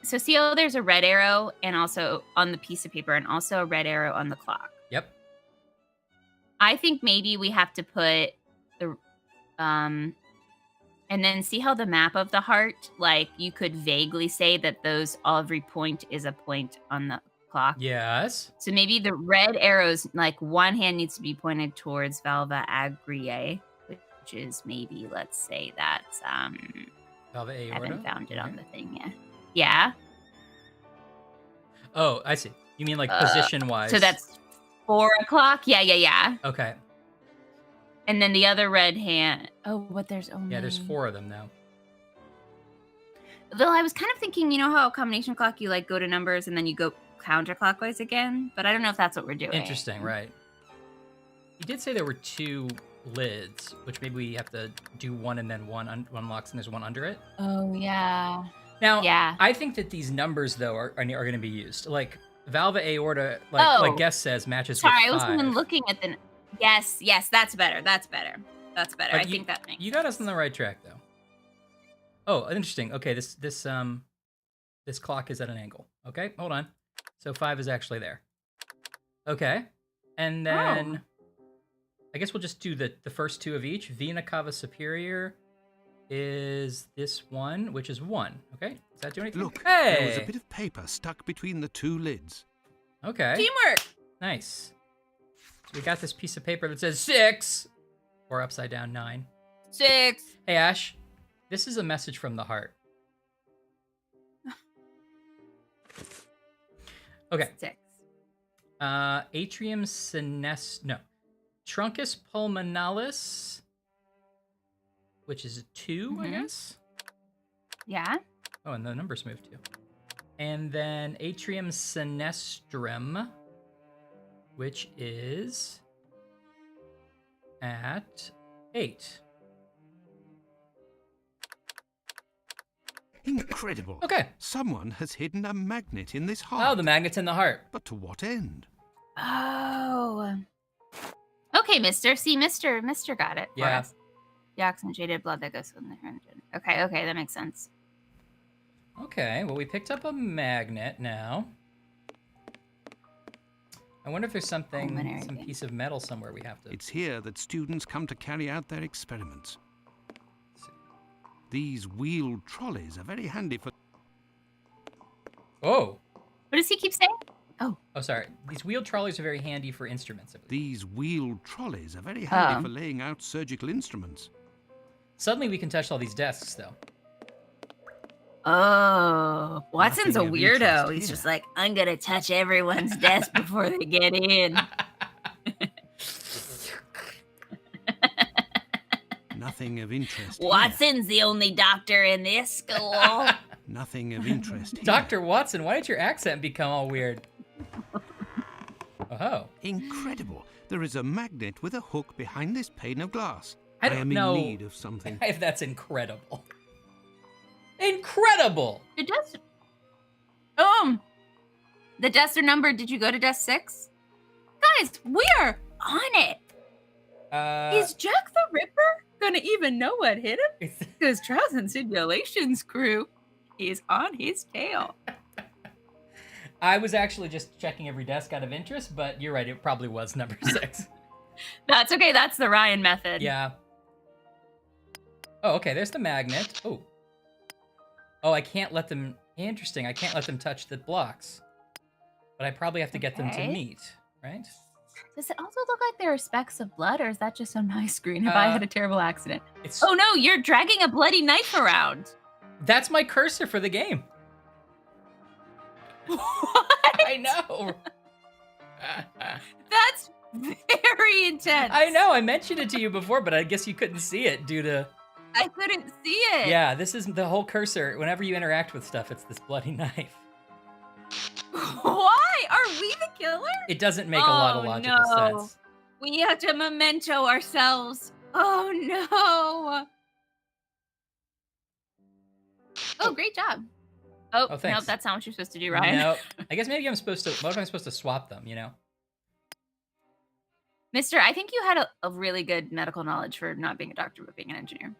so see how there's a red arrow and also on the piece of paper and also a red arrow on the clock. Yep. I think maybe we have to put the and then see how the map of the heart, like you could vaguely say that those every point is a point on the clock. Yes. So maybe the red arrows, like one hand needs to be pointed towards Valva Agriae, which is maybe, let's say that's Valva I aorta. haven't found it on Okay. the thing yet. Yeah. Oh, I see. You mean like position-wise? So that's 4 o'clock. Yeah. Okay. And then the other red hand. Oh, what there's only. Yeah, there's 4 of them now. Though I was kind of thinking, you know how a combination clock you like go to numbers and then you go counterclockwise again, but I don't know if that's what we're doing. Interesting, right? You did say there were 2 lids, which maybe we have to do one and then one unlocks and there's one under it. Oh yeah. Now, Yeah. I think that these numbers though are going to be used. Like Valva aorta, like Guess says, matches Sorry, with I wasn't 5. looking at the. Yes, that's better. That's better. I think that makes. You got us on the right track though. Oh, interesting. Okay, this clock is at an angle. Okay, hold on. So 5 is actually there. Okay, and then I guess we'll just do the first 2 of each. Vena cava superior is this one, which is 1. Okay, does that do anything? Look, hey! there was a bit of paper stuck between the 2 lids. Okay. Teamwork. Nice. So we got this piece of paper that says 6, or upside down 9. 6. Hey, Ash, this is a message from the heart. Okay. 6. Atrium Truncus pulmonalis, which is a 2, I guess. Yeah. Oh, and the numbers moved too. And then atrium sinestrum, which is at 8. Incredible. Okay. Someone has hidden a magnet in this Oh, heart. the magnet's in the heart. But to what end? Oh. Okay, Mister. See, Mister got it. For Yeah. us. The oxygenated blood that goes from the engine. Okay, that makes sense. Okay, well, we picked up a magnet now. I wonder if there's some piece of metal somewhere we have to... It's here that students come to carry out their experiments. These wheeled trolleys are very handy for... Oh! What does he keep saying? Oh, sorry. These wheeled trolleys are very handy for instruments, I believe. These wheeled trolleys are very handy for laying out surgical instruments. Suddenly we can touch all these desks, though. Oh, Watson's a Nothing of weirdo. interest He's here. just like, I'm going to touch everyone's desk before they get in. Nothing of interest here. Watson's the only doctor in this school. Nothing of interest here. Dr. Watson, why did your accent become all weird? Oh. Incredible. There is a magnet with a hook behind this pane of glass. I don't am know in need of something. if that's incredible. Incredible! The desk. The desks are numbered. Did you go to desk 6? Guys, we are on it. Is Jack the Ripper gonna even know what hit him? Because Trials and Simulations crew is on his tail. I was actually just checking every desk out of interest, but you're right, it probably was number 6. That's okay. That's the Ryan method. Yeah. Oh, okay, there's the magnet. Oh, I can't let them... Interesting, I can't let them touch the blocks. But I probably have to get them to Okay. meet, right? Does it also look like there are specks of blood, or is that just on my screen? Have I had a terrible accident? It's Oh no, you're dragging a bloody knife around. That's my cursor for the game. What? I know. That's very intense. I know, I mentioned it to you before, but I guess you couldn't see it due to... I couldn't see it. Yeah, this is the whole cursor. Whenever you interact with stuff, it's this bloody knife. Why? Are we the killer? It doesn't make a lot of Oh, logical no. sense. We have to memento ourselves. Oh no. Oh, great job. Oh, thanks. nope, that's not what you're supposed to do, Ryan. No, I guess maybe I'm supposed to... What if I'm supposed to swap them, you know? Mister, I think you had a really good medical knowledge for not being a doctor but being an engineer.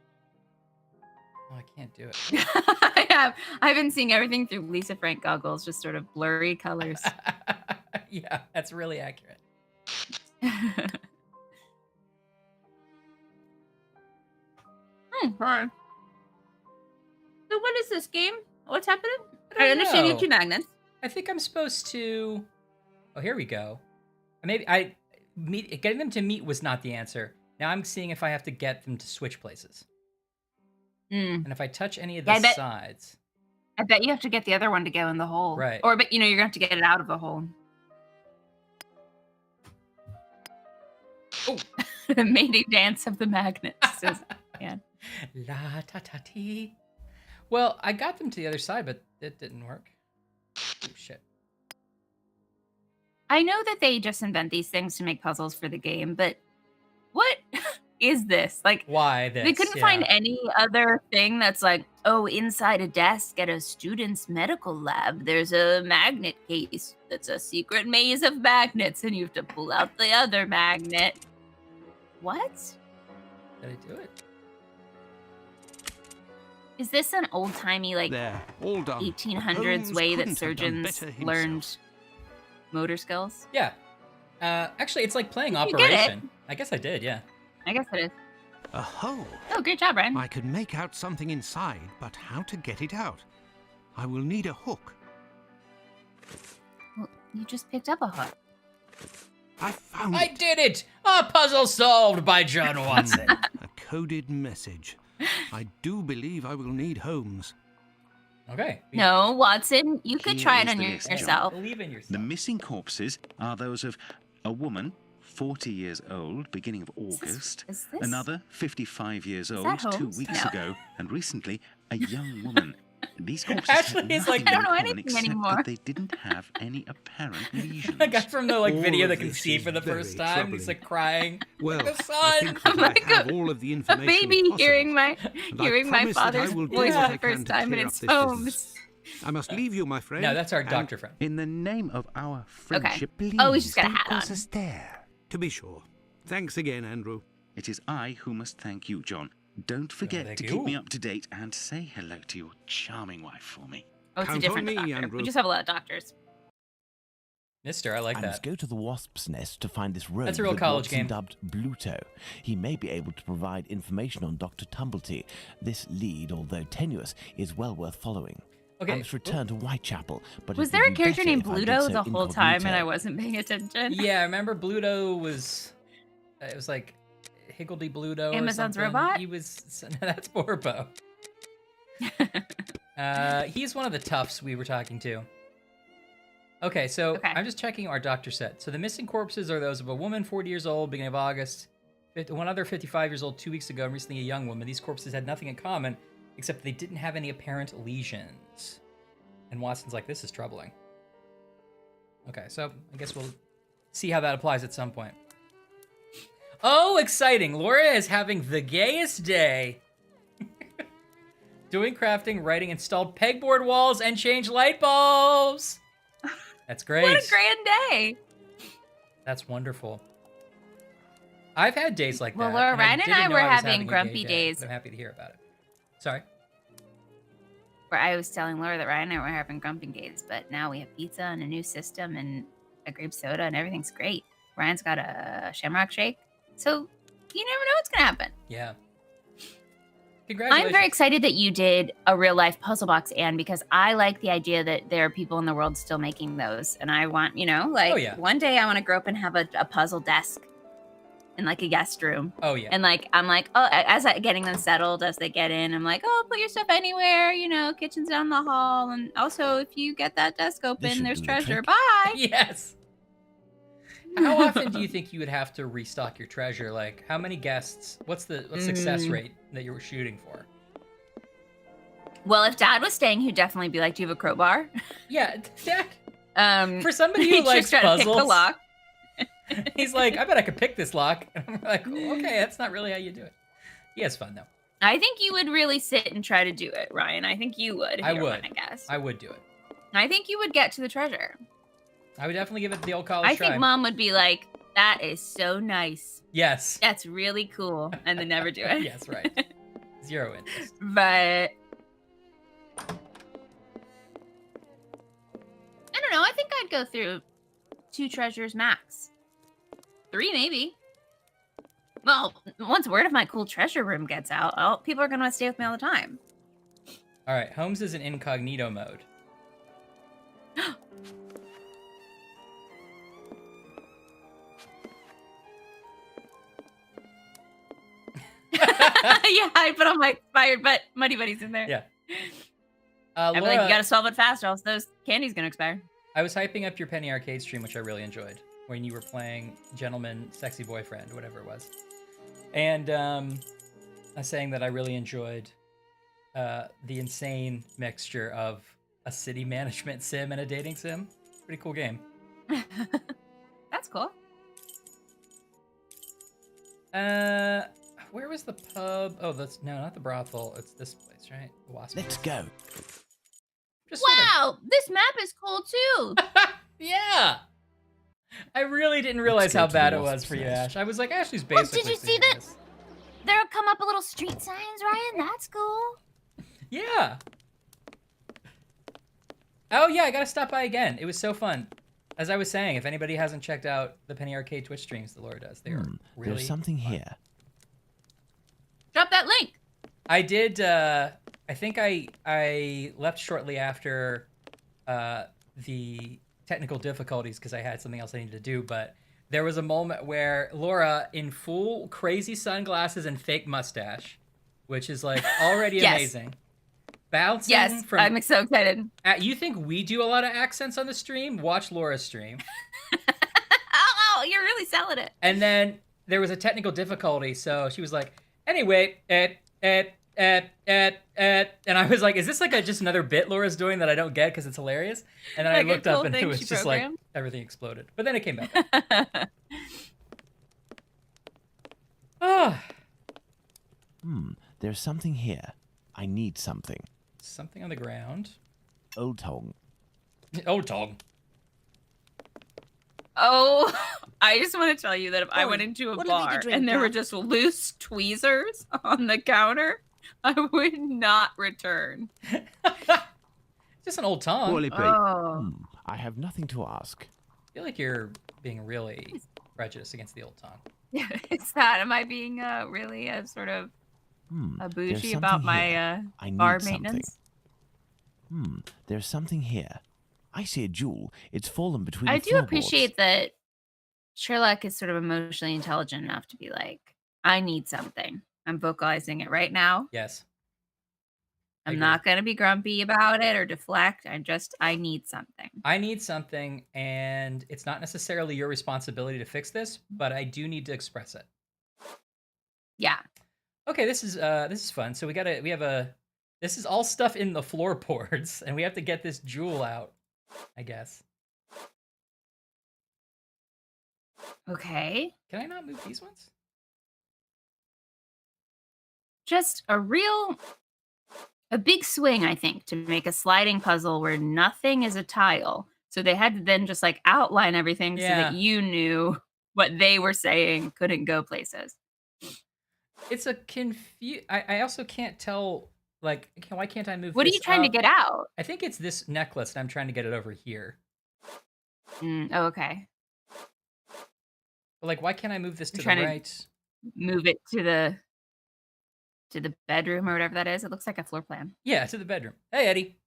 Oh, I can't do it. I've been seeing everything through Lisa Frank goggles, just sort of blurry colors. Yeah, that's really accurate. Fine. So what is this game? What's happening? I don't understand you know. have 2 magnets. I think I'm supposed to. Oh, here we go. Getting them to meet was not the answer. Now I'm seeing if I have to get them to switch places. And if I touch any of the sides. I bet you have to get the other one to go in the hole. Right. Or but you're gonna have to get it out of the hole. Oh. The mating dance of the magnets. Says, yeah. La ta ta ti. Well, I got them to the other side, but it didn't work. Oh shit. I know that they just invent these things to make puzzles for the game, but what is this? Like, why this? they couldn't find any other thing that's like, oh, inside a desk at a student's medical lab, there's a magnet case that's a secret maze of magnets, and you have to pull out the other magnet. What? Did I do it? Is this an old-timey, like, There, all done. 1800s Holmes way that couldn't have done surgeons better himself. learned motor skills? Yeah. Actually, it's like playing Did you get it? Operation. I guess I did, yeah. I guess it is. A hole. Oh, great job, Ryan. I could make out something inside, but how to get it out? I will need a hook. Well, you just picked up a hook. I found I it. did it! A puzzle solved by John Watson. A coded message. I do believe I will need Holmes. Okay. No, Watson, you could Here try it is on the list, John. yourself. Believe in yourself. The missing corpses are those of a woman, 40 years old, beginning of August, Is this? another 55 years old, that 2 Holmes? weeks No. ago, and recently a young woman. These corpses Actually, had it's like- nothing I don't know in common anything except anymore. that they didn't have any apparent lesions. The guy from the All video of that can this see is for the very first time. He's like crying. Well, the I sun. think that Like I have a- all of the A information baby possible. hearing my And I hearing my promise that I father's will do voice what for I the can first to time, and clear it's up this Holmes. business. I must leave you, my friend. No, that's our and doctor friend. In the name of our friendship, please Oh, he's just got a don't hat cause on. us there. To be sure. Thanks again, Andrew. It is I who must thank you, John. Don't forget thank to you. keep me up to date and say hello to your charming wife for me. Oh, it's a Count on different me, doctor. Andrew. We just have a lot of doctors. Mister, I like I must that. go to the wasp's nest to find this rogue That's a real that college Watson game. dubbed Bluto. He may be able to provide information on Dr. Tumblety. This lead, although tenuous, is well worth following. Okay. I must return to Whitechapel, but Was it there would a be character better named if I did Bluto so the whole time and I incognito. wasn't paying attention? Yeah, I remember Bluto was. It was like Higgledy Bluto. Amazon's or something. robot? He was. No, that's Borbo. He's one of the toughs we were talking to. Okay, so Okay. I'm just checking our doctor set. So the missing corpses are those of a woman, 40 years old, beginning of August, one other 55 years old 2 weeks ago, and recently a young woman. These corpses had nothing in common, except they didn't have any apparent lesions. And Watson's like, this is troubling. Okay, so I guess we'll see how that applies at some point. Oh, exciting! Laura is having the gayest day. Doing crafting, writing, installed pegboard walls, and changed light bulbs. That's great. What a grand day! That's wonderful. I've had days like Well, that. Laura, Ryan and didn't I know were was having a gay grumpy day, days. but I'm happy to hear about it. Sorry. Where I was telling Laura that Ryan and I were having grumpy days, but now we have pizza and a new system and a grape soda and everything's great. Ryan's got a shamrock shake, so you never know what's gonna happen. Yeah. Congratulations. I'm very excited that you did a real life puzzle box, Anne, because I like the idea that there are people in the world still making those. And I want, like, Oh, yeah. one day I want to grow up and have a puzzle desk in like a guest room. Oh, yeah. And like, I'm like, oh, as I getting them settled, as they get in, I'm like, oh, put your stuff anywhere, kitchen's down the hall. And also, if you get that desk open, should there's do the treasure. trick. Bye. Yes. How often do you think you would have to restock your treasure? Like, how many guests? What's the success rate that you were shooting for? Well, if Dad was staying, he'd definitely be like, do you have a crowbar? Yeah, Dak. Um, For somebody who he'd likes just try to pick the puzzles, lock. he's like, I bet I could pick this lock. And I'm like, okay, that's not really how you do it. He has fun though. I think you would really sit and try to do it, Ryan. I think you would. If I you would. I guess. I would do it. I think you would get to the treasure. I would definitely give it the old college I try. think Mom would be like, "That is so nice. Yes. That's really cool," and then never do it. Yes, right. Zero interest. But I don't know. I think I'd go through 2 treasures max. 3 maybe. Well, once word of my cool treasure room gets out, people are going to want to stay with me all the time. All right, Holmes is in incognito mode. Yeah, I put all my expired Muddy Buddies in there. Yeah. I'm Laura, like, you gotta solve it fast, or else those candy's gonna expire. I was hyping up your Penny Arcade stream, which I really enjoyed, when you were playing Gentleman Sexy Boyfriend, whatever it was. And I was saying that I really enjoyed the insane mixture of a city management sim and a dating sim. Pretty cool game. That's cool. Where was the pub? Oh, that's no, not the brothel. It's this place, right? The Wasp. Let's go. Just sort of- Wow, this map is cool too. Yeah. I really didn't realize go how to the bad it Wasp's was for you, nest. Ash. I was like, Ashley's Well, basically. did you see seeing that? this. There'll come up a little street signs, Ryan. That's cool. Yeah. Oh yeah, I gotta stop by again. It was so fun. As I was saying, if anybody hasn't checked out the Penny Arcade Twitch streams that Laura does, they are really There's something fun. here. Drop that link. I did. I think I left shortly after the technical difficulties because I had something else I needed to do. But there was a moment where Laura, in full crazy sunglasses and fake mustache, which is like already Yes. amazing, bouncing Yes, from. I'm so excited. You think we do a lot of accents on the stream? Watch Laura's stream. Oh, you're really selling it. And then there was a technical difficulty, so she was like, anyway, and I was like, is this like just another bit Laura's doing that I don't get because it's hilarious? And then Like I a looked up cool and it thing was she just like programmed? everything exploded. But then it came back. Oh, There's something here. I need something. something on the ground. Old Tong. Oh, Tom. Oh, I just want to tell you that if I went into a what'll I need to bar drink, and there were Doc? just loose tweezers on the counter, I would not return. Just an old Tom. Poorly played. Oh, I have nothing to ask. I feel like you're being really prejudiced against the old Tom. yeah, it's that. Am I being really sort of There's bougie something about here. my I need bar something. maintenance? There's something here. I see a jewel. It's fallen between I the do floorboards. appreciate that Sherlock is sort of emotionally intelligent enough to be like, I need something. I'm vocalizing it right now. Yes. I I'm agree. not going to be grumpy about it or deflect. I need something. I need something, and it's not necessarily your responsibility to fix this, but I do need to express it. Yeah. Okay, this is fun. So this is all stuff in the floorboards, and we have to get this jewel out, I guess. Okay. Can I not move these ones? Just a big swing, I think, to make a sliding puzzle where nothing is a tile. So they had to then just like outline everything so Yeah. that you knew what they were saying couldn't go places. It's a I also can't tell, like, why can't I move What are this you trying to up? get out? I think it's this necklace, and I'm trying to get it over here. Oh, okay. But, like, why can't I move this You're to trying the to- right? Move it to the bedroom or whatever that is. It looks like a floor plan. Yeah, to the bedroom. Hey, Eddie.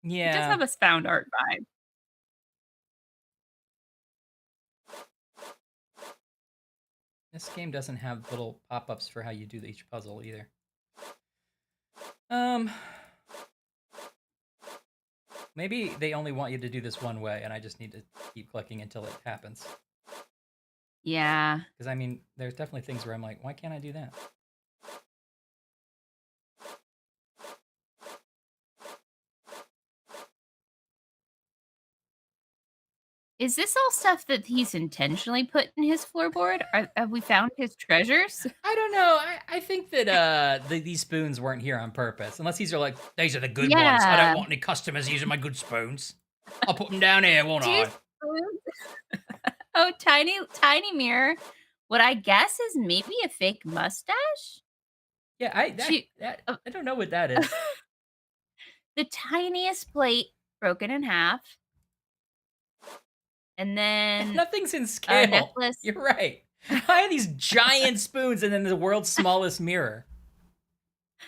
It does Yeah. have a found art vibe. This game doesn't have little pop-ups for how you do each puzzle either. Maybe they only want you to do this one way, and I just need to keep clicking until it happens. Yeah. Because, I mean, there's definitely things where I'm like, why can't I do that? Is this all stuff that he's intentionally put in his floorboard? Have we found his treasures? I don't know. I think that these spoons weren't here on purpose. Unless these are like, these are the good ones. I Yeah. don't want any customers using my good spoons. I'll put them down here, won't I? Oh, tiny mirror. what I guess is maybe a fake mustache. Yeah, I don't know what that is. The tiniest plate broken in half, and then Nothing's in a scale. necklace. You're right. Why are these giant spoons and then the world's smallest mirror? I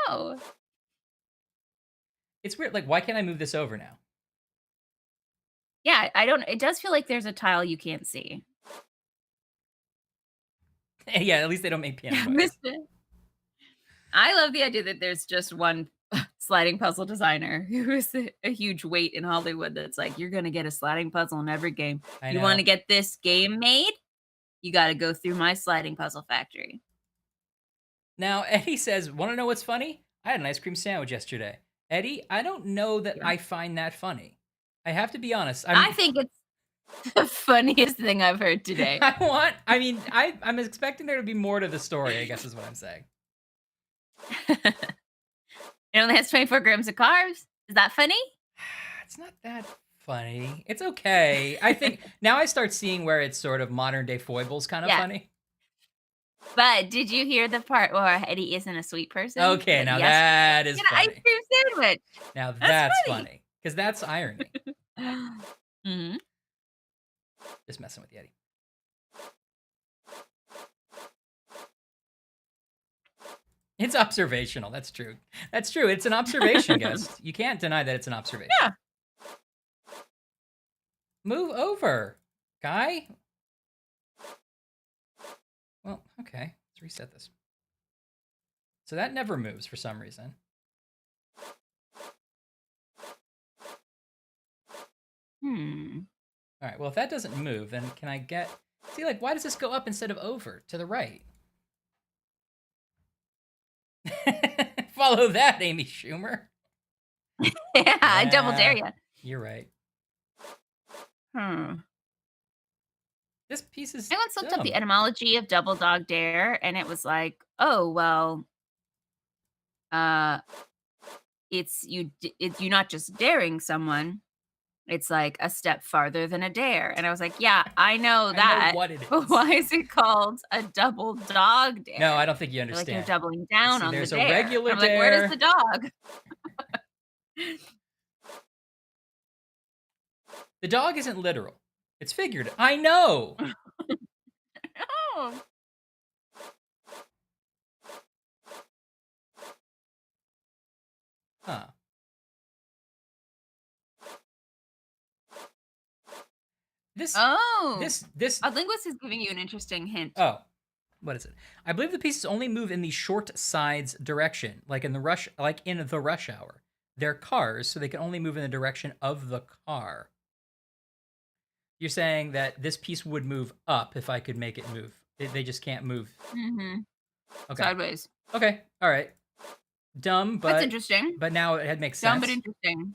don't know. It's weird. Like, why can't I move this over now? Yeah, I don't. It does feel like there's a tile you can't see. Yeah, at least they don't make piano noises. I love the idea that there's just one sliding puzzle designer who is a huge weight in Hollywood that's like, you're going to get a sliding puzzle in every game. I You know. want to get this game made? You got to go through my sliding puzzle factory. Now, Eddie says, want to know what's funny? I had an ice cream sandwich yesterday. Eddie, I don't know that I find that funny. I have to be honest. I think it's the funniest thing I've heard today. I'm expecting there to be more to the story, I guess is what I'm saying. It only has 24 grams of carbs. Is that funny? It's not that funny. It's okay. I think now I start seeing where it's sort of modern day foibles kind of funny. But did you hear the part where Eddie isn't a sweet person? Okay, now that is funny. An ice cream sandwich. Now that's funny. Because that's irony. Mm-hmm. Just messing with you, Eddie. It's observational. That's true. That's true. It's an observation, guys. You can't deny that it's an observation. Yeah. Move over, guy. Well, okay. Let's reset this. So that never moves for some reason. All right. Well, if that doesn't move, then can I get... See, like, why does this go up instead of over to the right? Follow that, Amy Schumer. Yeah, I double dare you. You're right. This piece is I once looked up the etymology of double dog dare, and it was like, oh, well, it's you're not just daring someone. It's like a step farther than a dare. And I was like, yeah, I know that. I know what it is. But why is it called a double dog dare? No, I don't think you Like understand. you're doubling down on the dare. There's a regular I'm like, dare. where does the dog? The dog isn't literal. It's figurative. I know. Oh. Huh. This. A linguist is giving you an interesting hint. Oh, what is it? I believe the pieces only move in the short sides direction, like in the rush hour. They're cars, so they can only move in the direction of the car. You're saying that this piece would move up if I could make it move. They just can't move. Mm-hmm. Okay. Sideways. Okay. All right. Dumb, but that's interesting. But now it makes sense. Dumb but interesting.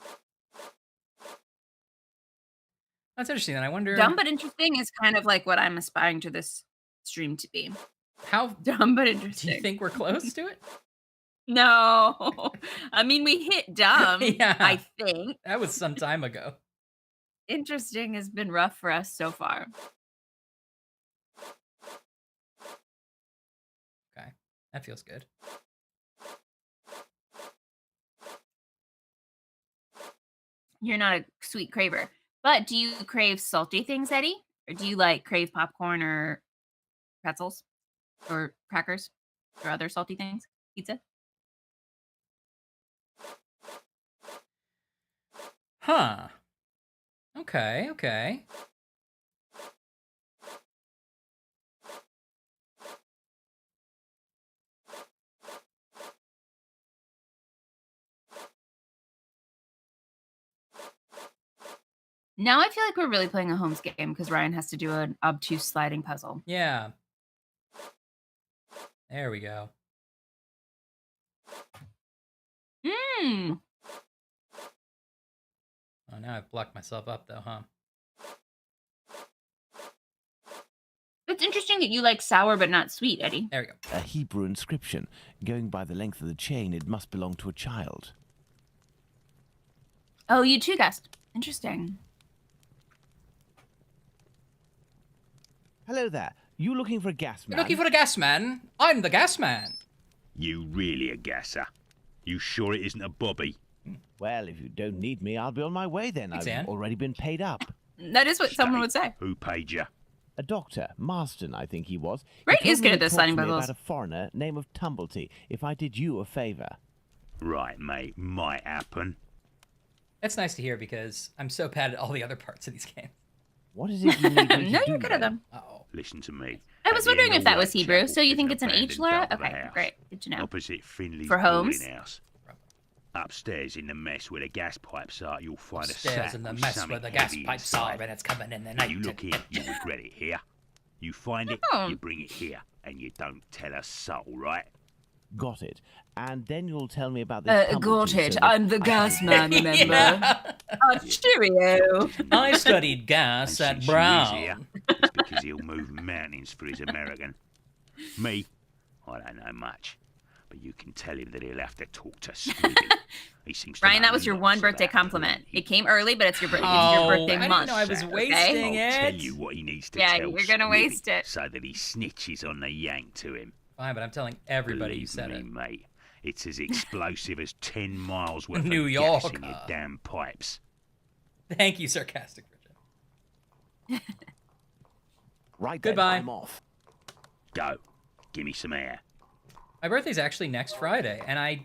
That's interesting. And I wonder. Dumb but interesting is kind of like what I'm aspiring to this stream to be. How dumb but interesting? Do you think we're close to it? No. I mean, we hit dumb. Yeah. I think that was some time ago. Interesting has been rough for us so far. Okay, that feels good. You're not a sweet craver, but do you crave salty things, Eddie? Or do you like crave popcorn or pretzels or crackers or other salty things? Pizza? Huh. Okay. Now I feel like we're really playing a Holmes game because Ryan has to do an obtuse sliding puzzle. Yeah. There we go. Oh, now I've blocked myself up, though, huh? It's interesting that you like sour but not sweet, Eddie. There we go. A Hebrew inscription. Going by the length of the chain, it must belong to a child. Oh, you too guessed. Interesting. Hello there. You looking for a gas You're man? looking for a gas man? I'm the gas man. You really a gasser? You sure it isn't a bobby? Well, if you don't need me, I'll be on my way then. Thanks, I've Anne. already been paid up. That is what someone would say. Who paid you? A doctor, Marston, I think he was. Ray He told is me good at to this talk signing to me puzzles. about a foreigner name of Tumblety, if I did you a favour. Right, mate. Might happen. That's nice to hear because I'm so bad at all the other parts of these games. What is it you need me to No, do you're good at then? them. Uh-oh. Listen to me. I was At the wondering end if that of was Hebrew. Whitechapel, So you think there's it's an an H, abandoned Laura? double Okay, house great. Good to know. Opposite Finley's For Holmes? boarding house. Upstairs in the mess where the gas pipes are, you'll find a Upstairs sack in the with mess something where the gas heavy pipes inside. are and it's coming in the night. You look in, you regret it here. You find it, Oh. you bring it here, and you don't tell a soul, right? Got it. And then you'll tell me about this Tumblety Got it. so that I'm the I gas can- man, remember? Yeah. Cheerio. I studied gas And at since you is here, Brown. it's because he'll move mountains for his American. Me, I don't know much, but you can tell him that he'll have to talk to Squibby. He seems to Ryan, know that was your lots one birthday about compliment. police. It came early, but it's your, it's Oh, your birthday I didn't month. know I was okay? wasting I'll tell it. you what he needs to Yeah, tell you're gonna Squibby waste it. so that he snitches on the yank to him. Fine, but I'm telling everybody you Believe said me, it. mate, it's as explosive as 10 miles worth New of gas in Yorker. your damn pipes. Thank you, sarcastic Richard. Right Goodbye. then, I'm off. Go, give me some air. My birthday's actually next Friday, and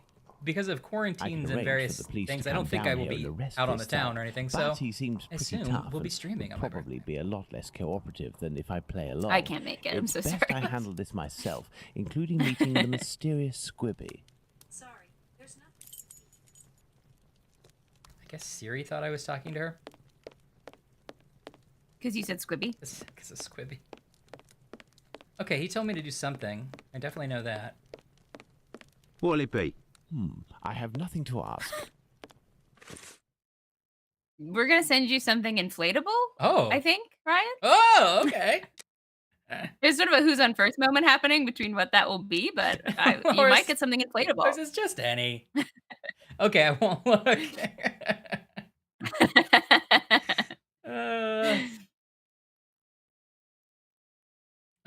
because of quarantines and arrange various for the police to things, I don't come think down I will here be and arrest out on the this town guy. or anything, But so he seems I pretty assume tough we'll be and streaming will on my probably be a lot less cooperative than if I play along. I can't make it. I'm It's so best sorry. I handle this myself, including meeting the mysterious Squibby. Sorry, there's nothing. I guess Siri thought I was talking to her. Because you said Squibby. Because of Squibby. Okay, he told me to do something. I definitely know that. What'll it be? I have nothing to ask. We're gonna send you something inflatable. Oh. I think, Ryan. Oh, okay. There's sort of a who's on first moment happening between what that will be, but you Or might is- get something inflatable. Or is this just any? Okay, I won't look.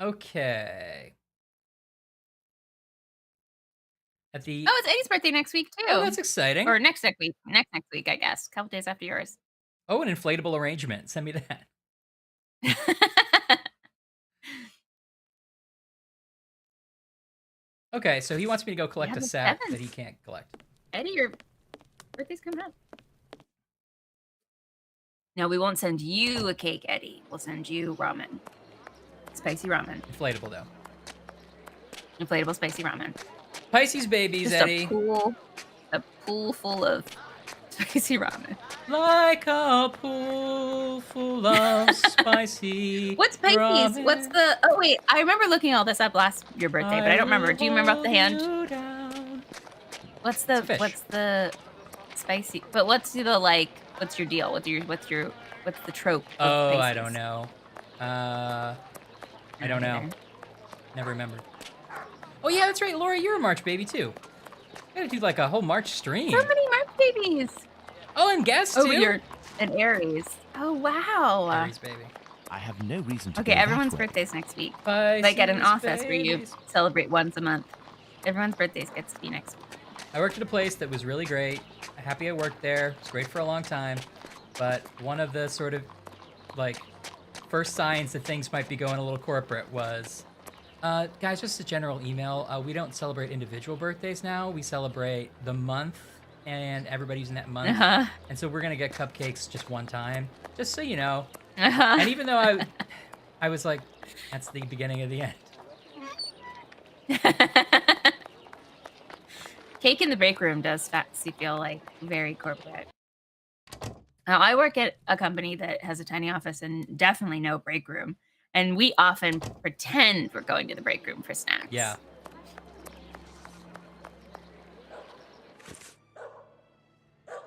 Okay. At the Oh, it's Eddie's birthday next week too. Oh, that's exciting. Or next week. Next week, I guess. A couple days after yours. Oh, an inflatable arrangement. Send me that. Okay, so he wants me to go collect Yeah, a the sack that seventh. he can't collect. Eddie, your birthday's coming up. No, we won't send you a cake, Eddie. We'll send you ramen. Spicy ramen. Inflatable though. Inflatable spicy ramen. Pisces babies, Just Eddie. a pool full of spicy ramen. Like a pool full of spicy. What's Pisces? ramen. What's the? Oh wait, I remember looking all this up last your birthday, but I don't remember. Do you remember off the hand? What's It's a the? fish. What's the spicy? But what's the like? What's your deal? What's the trope? of Oh, I Pisces? don't know. I don't know. Never remembered. Oh yeah, that's right, Laura. You're a March baby too. Gotta do like a whole March stream. So many March babies. Oh, and guests Oh, too. you're an Aries. Oh wow. Aries baby. I have no reason to Okay, go that everyone's way. birthday's next week. Pisces Like at an office where you babies. celebrate once a month. Everyone's birthdays gets to be next week. I worked at a place that was really great. I'm happy I worked there. It's great for a long time. But one of the sort of like first signs that things might be going a little corporate was, guys, just a general email. We don't celebrate individual birthdays now. We celebrate the month and everybody's in that month. Uh-huh. And so we're gonna get cupcakes just one time, just so you know. Uh-huh. And even though I was like, that's the beginning of the end. Cake in the break room does feel like very corporate. Now, I work at a company that has a tiny office and definitely no break room. And we often pretend we're going to the break room for snacks. Yeah.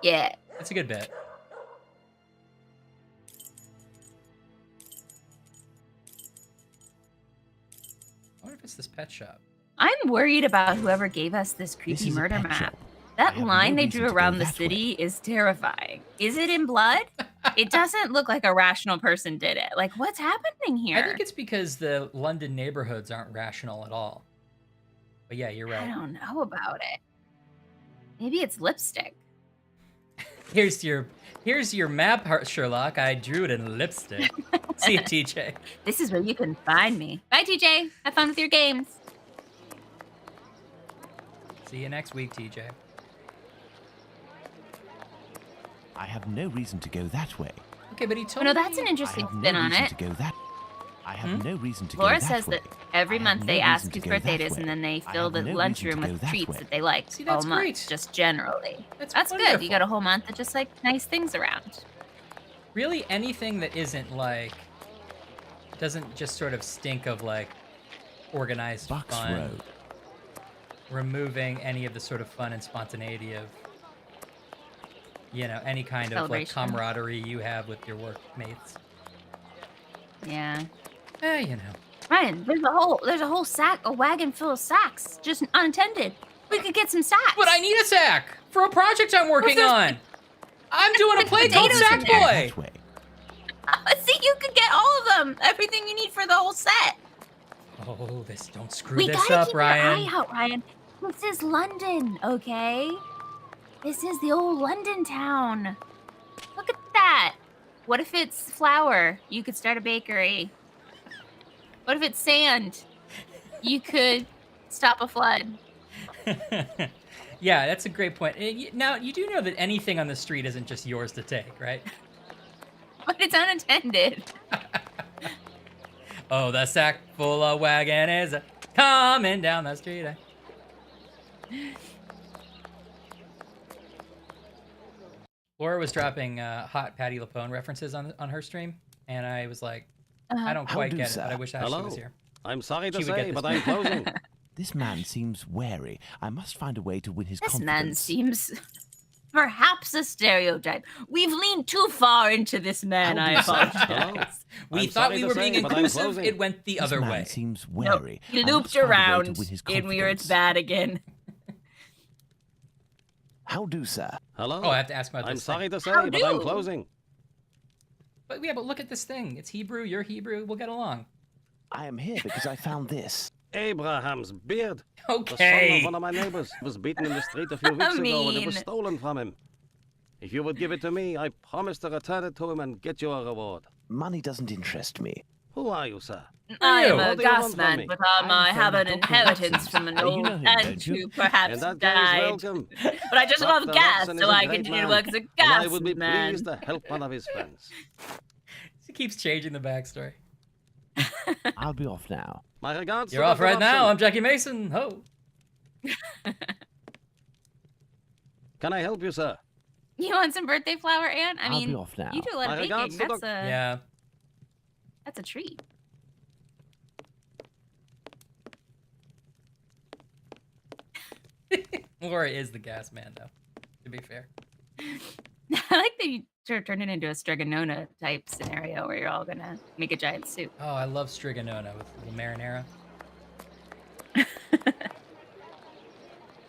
Yeah. That's a good bit. I wonder if it's this pet shop. I'm worried about whoever gave us this This creepy is a murder pet map. shop. I That have no line they reason drew to go around the that city is terrifying. Is it in blood? It doesn't look like a rational person did it. Like, what's happening here? I think it's because the London neighborhoods aren't rational at all. But yeah, you're I right. don't know about it. Maybe it's lipstick. Here's your map, Sherlock. I drew it in lipstick. See you, TJ. This is where you can find me. Bye, TJ. Have fun with your games. See you next week, TJ. I have no reason to go that way. Okay, but he told No, me. that's an I interesting have spin no on reason it. to go that. I have no reason to Laura go that says way. that every I have month no they reason ask to whose go birthday it that is, way. and then they I fill have the no reason lunchroom to go with that treats way. that they like See, all that's month, great. just generally. That's That's good. You wonderful. got a whole month of just like nice things around. Really, anything that isn't like doesn't just sort of stink of like organized Bucks fun. Road. Removing any of the sort of fun and spontaneity of, you know, any kind of like Celebration. camaraderie you have with your workmates. Yeah. You know. Ryan, there's a whole wagon full of sacks, just unattended. We could get some sacks. But I need a sack for a project I'm working there's- on. I'm doing a play called potatoes in Sack there. Boy. That way. See, you could get all of them. Everything you need for the whole set. Oh, don't screw We this gotta up, keep Ryan. your eye out, Ryan. This is London, okay? This is the old London town. Look at that. What if it's flour? You could start a bakery. What if it's sand? You could stop a flood. Yeah, that's a great point. Now, you do know that anything on the street isn't just yours to take, right? But it's unattended. Oh, the sack full of wagon is coming down the street. Laura was dropping hot Patty LaPone references on her stream, and I was like, I don't How quite do, get it, sir? but I wish Ashley was here. I'm sorry to She would get say, this but I'm closing. This man seems wary. I must find a way to win his This confidence. man seems perhaps a stereotype. We've leaned too far into this man, I apologize. We I'm thought sorry we to were say, being but I'm inclusive. closing. It went the This other man way. seems Nope. wary. He I must looped find a way to around, win his and we were confidence. bad again. How do, sir? Hello? Oh, I have to ask about I'm this sorry thing. to say, How but I'm do? closing. But yeah, but look at this thing. It's Hebrew. You're Hebrew. We'll get along. I am here because I found this. Abraham's beard. The son Okay. of one of my neighbors was beaten in the street a few weeks ago and it was Mean. stolen from him. If you would give it to me, I promise to return it to him and get you a reward. Money doesn't interest me. Who are you, sir? I am What a do you want gas from man, me? but I'm I from have an Dr. inheritance Watson's. from an You old know him, aunt don't you? who perhaps In that case, died. welcome. But I just Dr. love gas, Watson so is a I great continue to man, work as a and gas I would be man. pleased to help one of his friends. He keeps changing the backstory. I'll be off now. My regards to You're off Dr. right now. Watson. I'm Jackie Mason. Ho. Can I help you, sir? You want some birthday flour, Anne? I I'll mean, be off now. you do a lot of My baking. regards to That's a Yeah. that's a treat. Laura is the gas man, though. To be fair. I like that you turned it into a Strigonona type scenario where you're all gonna make a giant soup. Oh, I love Strigonona with a little marinara.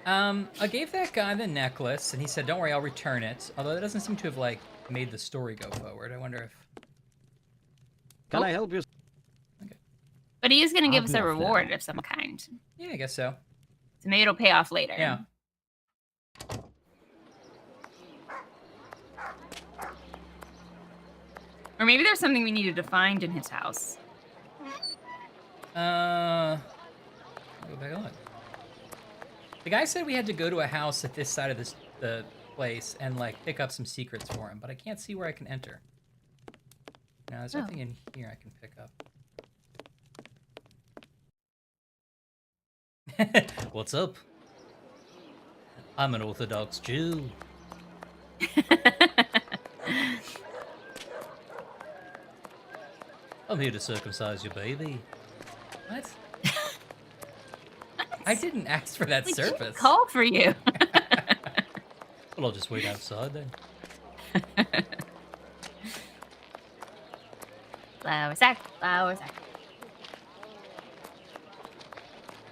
I gave that guy the necklace, and he said, "Don't worry, I'll return it." Although that doesn't seem to have like made the story go forward. I wonder if. Can I help you? But he is gonna give I'll us be a off reward now. of some kind. Yeah, I guess so. So maybe it'll pay off later. Yeah. Or maybe there's something we needed to find in his house. I'll go back and look. The guy said we had to go to a house at this side of the place and like pick up some secrets for him, but I can't see where I can enter. Now, there's nothing in here I can pick up. What's up? I'm an Orthodox Jew. I'm here to circumcise your baby. What? I didn't ask for that We didn't service. call for you. Well, I'll just wait outside then. Flour sack, flour sack.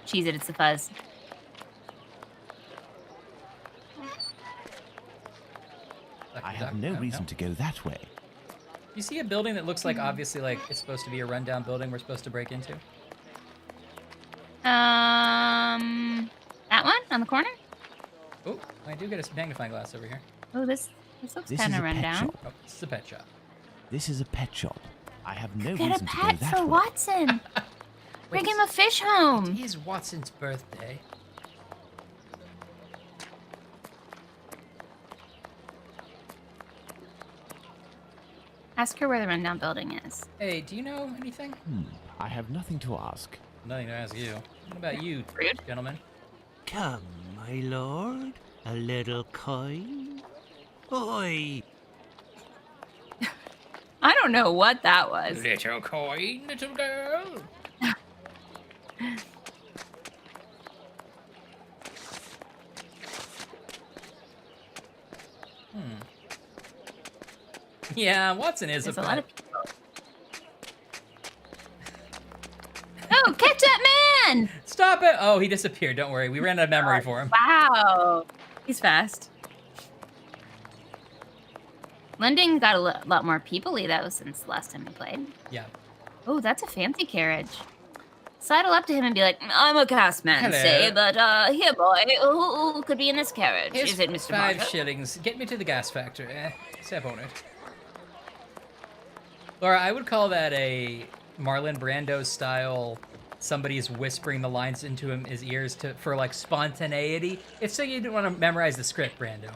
Cheese it, it's the fuzz. I have no reason to go that way. You see a building that looks like obviously like it's supposed to be a rundown building we're supposed to break into? That one on the corner. Oh, I do get a magnifying glass over here. Oh, this looks This kind is of a run pet down. shop. Oh, this is a pet shop. This is a pet shop. I have no Get a reason to go pet that for way. Watson. Bring Wait, him a fish home. It is Watson's birthday. Ask her where the rundown building is. Hey, do you know anything? I have nothing to ask. Nothing to ask you. What about you, Rude. gentlemen? Come, my lord, a little coin. Oi! I don't know what that was. Little coin, little girl. Yeah, Watson is There's a a pet. lot of people. Oh, catch that man! Stop it! Oh, he disappeared. Don't worry. We ran out of memory for him. Wow. He's fast. London got a lot more people-y, though, since the last time we played. Yeah. Oh, that's a fancy carriage. Sidle up to him and be like, I'm a cast man, Hello. say, but here, boy, who could be in this carriage? Here's Is it Mr. 5 Marshall? shillings. Get me to the gas factory. Step on it. Laura, I would call that a Marlon Brando style. Somebody's whispering the lines into his ears for like spontaneity. It's so you didn't want to memorize the script, Brando.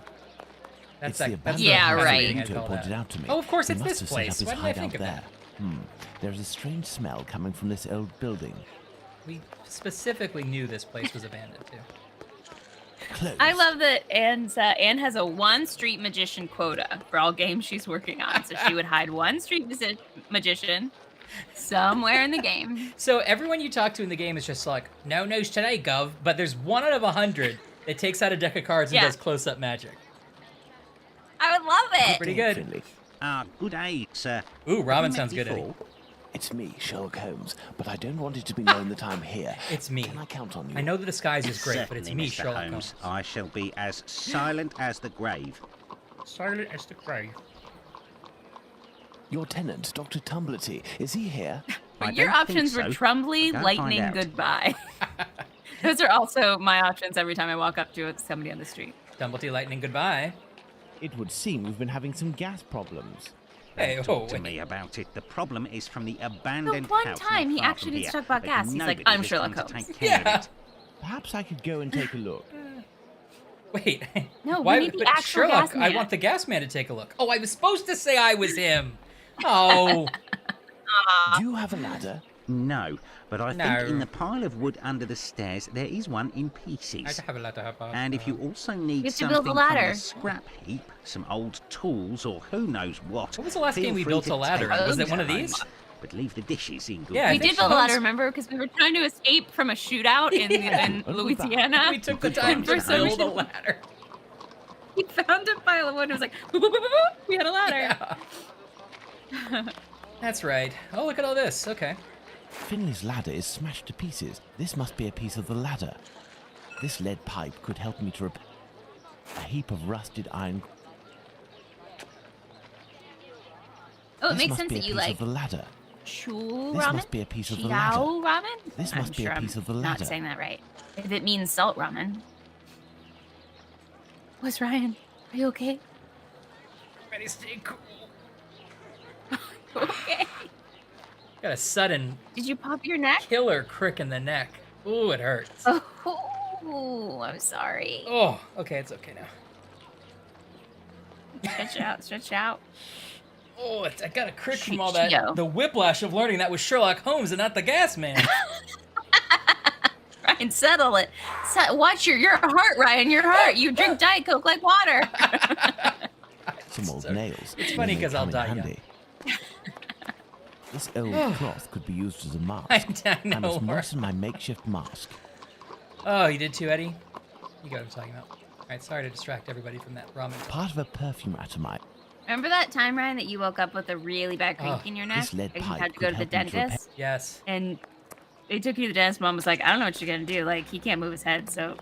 It's That's the that's Yeah, the right. reading I'd to call pointed that. out to me. Oh, of course, He it's must this have set up place. his Why didn't I hideout think of there. that? There's a strange smell coming from this old building. We specifically knew this place was abandoned too. Close. I love that Anne has a one street magician quota for all games she's working on. So she would hide one street magician somewhere in the game. So everyone you talk to in the game is just like, no news today, Gov. But there's 1 out of 100 that takes out a deck of cards and Yeah. does close-up magic. I would love it. Pretty good. Finley. Good day, sir. Ooh, Have ramen we met sounds good, Eddie. before? It's me, Sherlock Holmes, but I don't want it to be known that I'm here. It's me. Can I count on you? I know the disguise is great, but it's Certainly, me, Mr. Sherlock Holmes. Holmes. I shall be as silent as the grave. Silent as the grave. Your tenant, Dr. Tumblety, is he here? I Your don't think options were so. Trumbly, Go find Lightning, out. Goodbye. Those are also my options every time I walk up to somebody on the street. Dumbledore Lightning, goodbye. It would seem we've been having some gas problems. Hey, Talk to wait. me about it. The problem is from the abandoned The one house time not he far actually from needs to here, talk about but gas. He's like, nobody I'm has Sherlock come to Holmes. take care of Yeah. it. Perhaps I could go and take a look. Wait. No, we Why? need the But actual Sherlock, gas I man. want the gas man to take a look. Oh, I was supposed to say I was him. Oh. Do you have a ladder? No, but I No. think in the pile of wood under the stairs there is one in I pieces. have a lot to help out. And if you also need have to build a something from ladder. the scrap heap, some old tools or who knows what. What was the last feel game we free built to a ladder take in? Was them it one of home, these? But leave the dishes in good Yeah, I We think did build a Holmes- ladder, remember? Because we were trying to escape from a shootout in Louisiana. We took the Good time times, to Mr. build a Holmes. ladder. We found a pile of wood and it was like, boop, boop, boop, boop, boop. We had a ladder. Yeah. That's right. Oh, look at all this. Okay. Finley's ladder is smashed to pieces. This must be a piece of the ladder. This lead pipe could help me to repair a heap of rusted iron. Oh, it This makes must sense be a that you piece like of the ladder. shul This ramen. must be a piece of the Chiao ladder. ramen. This I'm must be a sure piece I'm of the not ladder. saying that right. If it means salt ramen. What's Ryan? Are you okay? Ready, stay cool. Okay. Got a sudden Did you pop your neck? killer crick in the neck. Ooh, it hurts. Oh, I'm sorry. Oh, okay, it's okay now. Stretch out, stretch out. Oh, I got a crick from Cheat all that. Cheeto. The whiplash of learning that was Sherlock Holmes and not the gas man. Ryan, settle it. Watch your heart, Ryan. Your heart. You drink Diet Coke like water. Some old So- nails. it's They funny may 'cause I'll come in die young. handy. This old cloth could be used as a mask. I know. I must Laura. moisten my makeshift mask. Oh, you did too, Eddie? You got what I'm talking about. All right, sorry to distract everybody from that ramen. Part of a perfume atomite. Remember that time, Ryan, that you woke up with a really bad creak Oh, in your neck? this lead and you pipe had to go to could the help me to repair- dentist? Yes. And they took you to the dentist. Mom was like, I don't know what you're going to do. Like, he can't move his head, so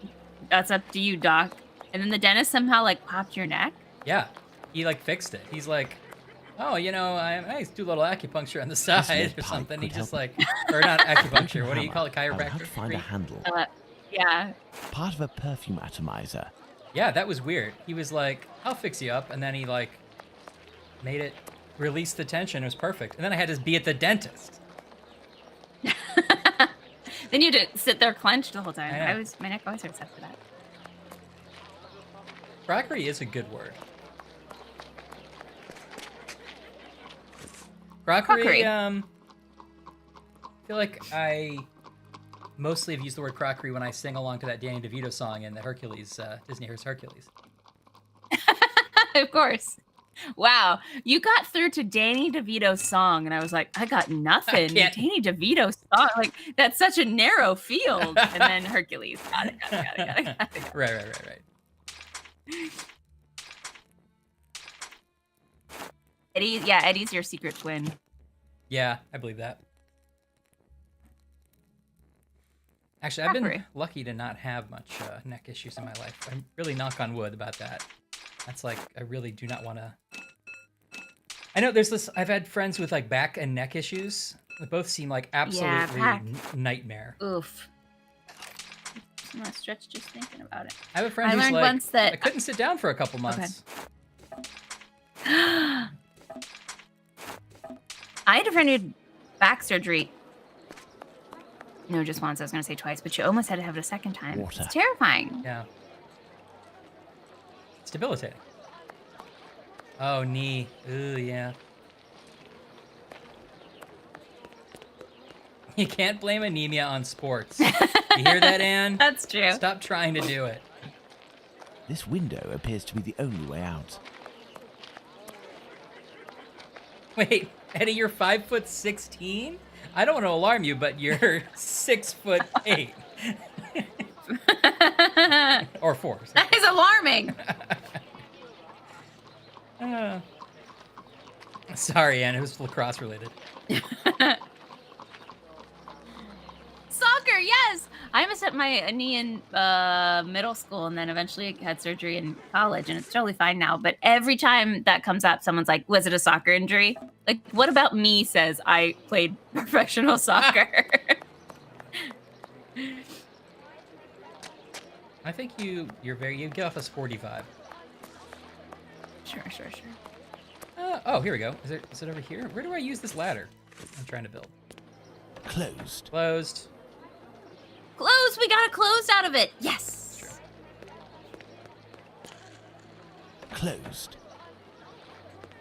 that's up to you, doc. And then the dentist somehow, like, popped your neck. Yeah. He, like, fixed it. He's like, Oh, you know, I used to do a little acupuncture on the lead side or pipe something. He could just help. like, or not acupuncture. With What do you hammer, call it? I'll have Chiropractor? to find a handle. Yeah. Part of a perfume atomizer. Yeah, that was weird. He was like, I'll fix you up. And then he like made it release the tension. It was perfect. And then I had to be at the dentist. Then you had to sit there clenched the whole time. I know. My neck always hurts after that. Crockery is a good word. Crockery, Crockery. I feel like I mostly have used the word crockery when I sing along to that Danny DeVito song in the Hercules, Disney Hercules. Of course. Wow. You got through to Danny DeVito's song, and I was like, I got nothing. can't- Danny DeVito's song. Like, that's such a narrow field. And then Hercules. Got it. Right. Eddie's your secret twin. Yeah, I believe that. Actually, I've been Crockery. lucky to not have much neck issues in my life. I really knock on wood about that. That's like, I really do not want to... I know there's this, I've had friends with like back and neck issues. They both seem like absolutely back. nightmare. Oof. I'm gonna stretch just thinking about it. I have a friend I who's learned like, once that- I couldn't sit down for a couple months. I had a friend who had back surgery. No, just once. I was going to say twice, but she almost had to have it a second time. Water. It's terrifying. Yeah. It's debilitating. Oh, knee. Ooh, yeah. You can't blame anemia on sports. You hear that, Anne? That's true. Stop trying to do it. This window appears to be the only way out. Wait, Eddie, you're 5'16"? I don't want to alarm you, but you're 6'8". Or 4. That is alarming. Sorry, Anne, it was lacrosse related. Soccer, yes. I messed up my knee in middle school and then eventually had surgery in college, and it's totally fine now. But every time that comes up, someone's like, was it a soccer injury? Like, what about me says I played professional soccer? I think you get off a sporty vibe. Sure. Oh, here we go. Is it over here? Where do I use this ladder? I'm trying to build. Closed. Closed. Close. We got a close out of it. Yes. Sure. Closed.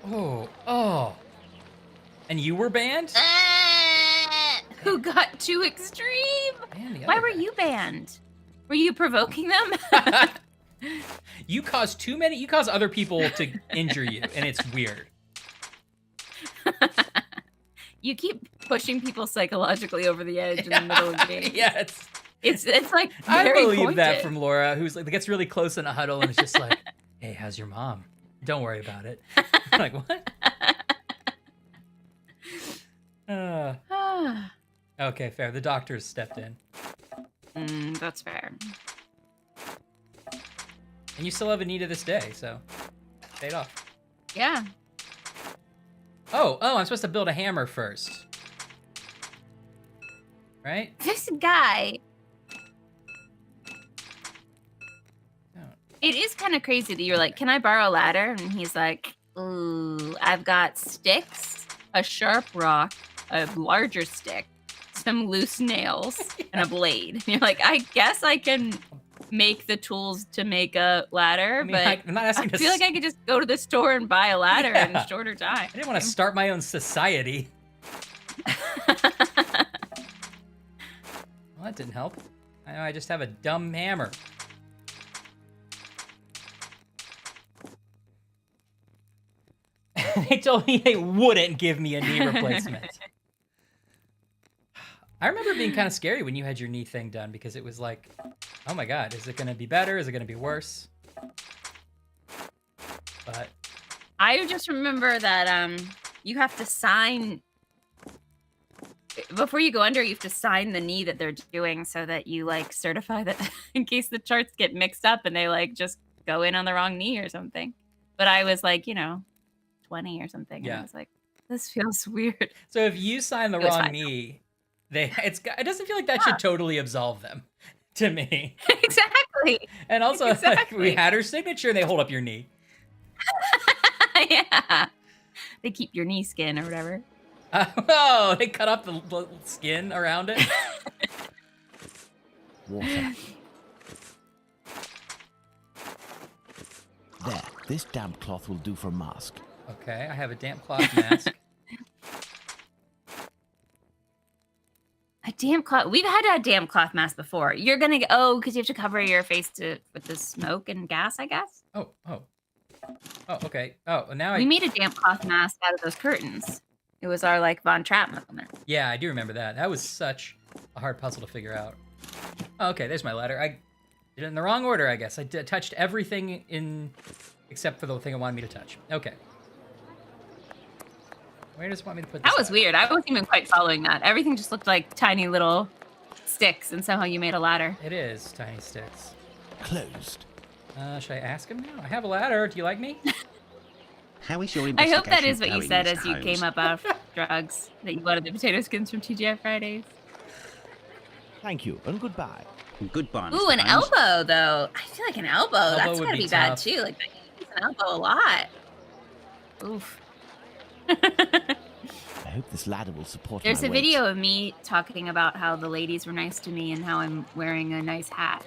Oh. And you were banned? Who got too extreme? Man, the Why other were guy. you banned? Were you provoking them? You cause other people to injure you, and it's weird. You keep pushing people psychologically over the edge in the middle of the game. Yeah, It's like I very believe that pointed. from Laura, who's like gets really close in a huddle and is just like, "Hey, how's your mom? Don't worry about it." I'm like, what? Okay, fair. The doctors stepped in, That's fair. and you still have a knee to this day, so paid off. Yeah. Oh, I'm supposed to build a hammer first, right? This guy. Oh. It is kind of crazy that you're like, can I borrow a ladder? And he's like, ooh, I've got sticks, a sharp rock, a larger stick, some loose nails, and a blade. And you're like, I guess I can make the tools to make a ladder, I mean, but I'm not asking I feel like I could just go to the store and buy a ladder in Yeah. a shorter time. I didn't want to start my own society. Well, that didn't help. I just have a dumb hammer. They told me they wouldn't give me a knee replacement. I remember it being kind of scary when you had your knee thing done because it was like, oh my God, is it going to be better? Is it going to be worse? But I just remember that you have to sign before you go under. You have to sign the knee that they're doing so that you like certify that in case the charts get mixed up and they like just go in on the wrong knee or something. But I was like, 12 20 or something. And Yeah. I was like, this feels weird. So if you sign the It was wrong fine. knee, it doesn't feel like that should totally absolve them to me. Exactly. And also, like, Exactly. we had her signature and they hold up your knee. Yeah. They keep your knee skin or whatever. Oh, they cut off the skin around it. Water. There, this damp cloth will do for a mask. Okay, I have a damp cloth mask. A damp cloth. We've had a damp cloth mask before. You're gonna because you have to cover your face with the smoke and gas, I guess. Oh, okay. Oh, now We made a damp cloth mask out of those curtains. It was our like Von Trapp moment. Yeah, I do remember that. That was such a hard puzzle to figure out. Oh, okay, there's my ladder. I did it in the wrong order, I guess. I touched everything except for the thing I wanted me to touch. Okay. Where does it want me to put this? That was weird. I wasn't even quite following that. Everything just looked like tiny little sticks, and somehow you made a ladder. It is tiny sticks. Closed. Should I ask him now? I have a ladder. Do you like me? How is your I investigation hope that is what you going, said Mr. as you Holmes? came up out of drugs, that you wanted the potato skins from TGI Fridays. Thank you, and goodbye. Goodbye, Ooh, Mr. an Holmes. elbow, though. I feel like an elbow. That's would gotta be be bad, tough. too. Like, I use an elbow a lot. Oof. I hope this ladder will support There's my a weight. video of me talking about how the ladies were nice to me and how I'm wearing a nice hat.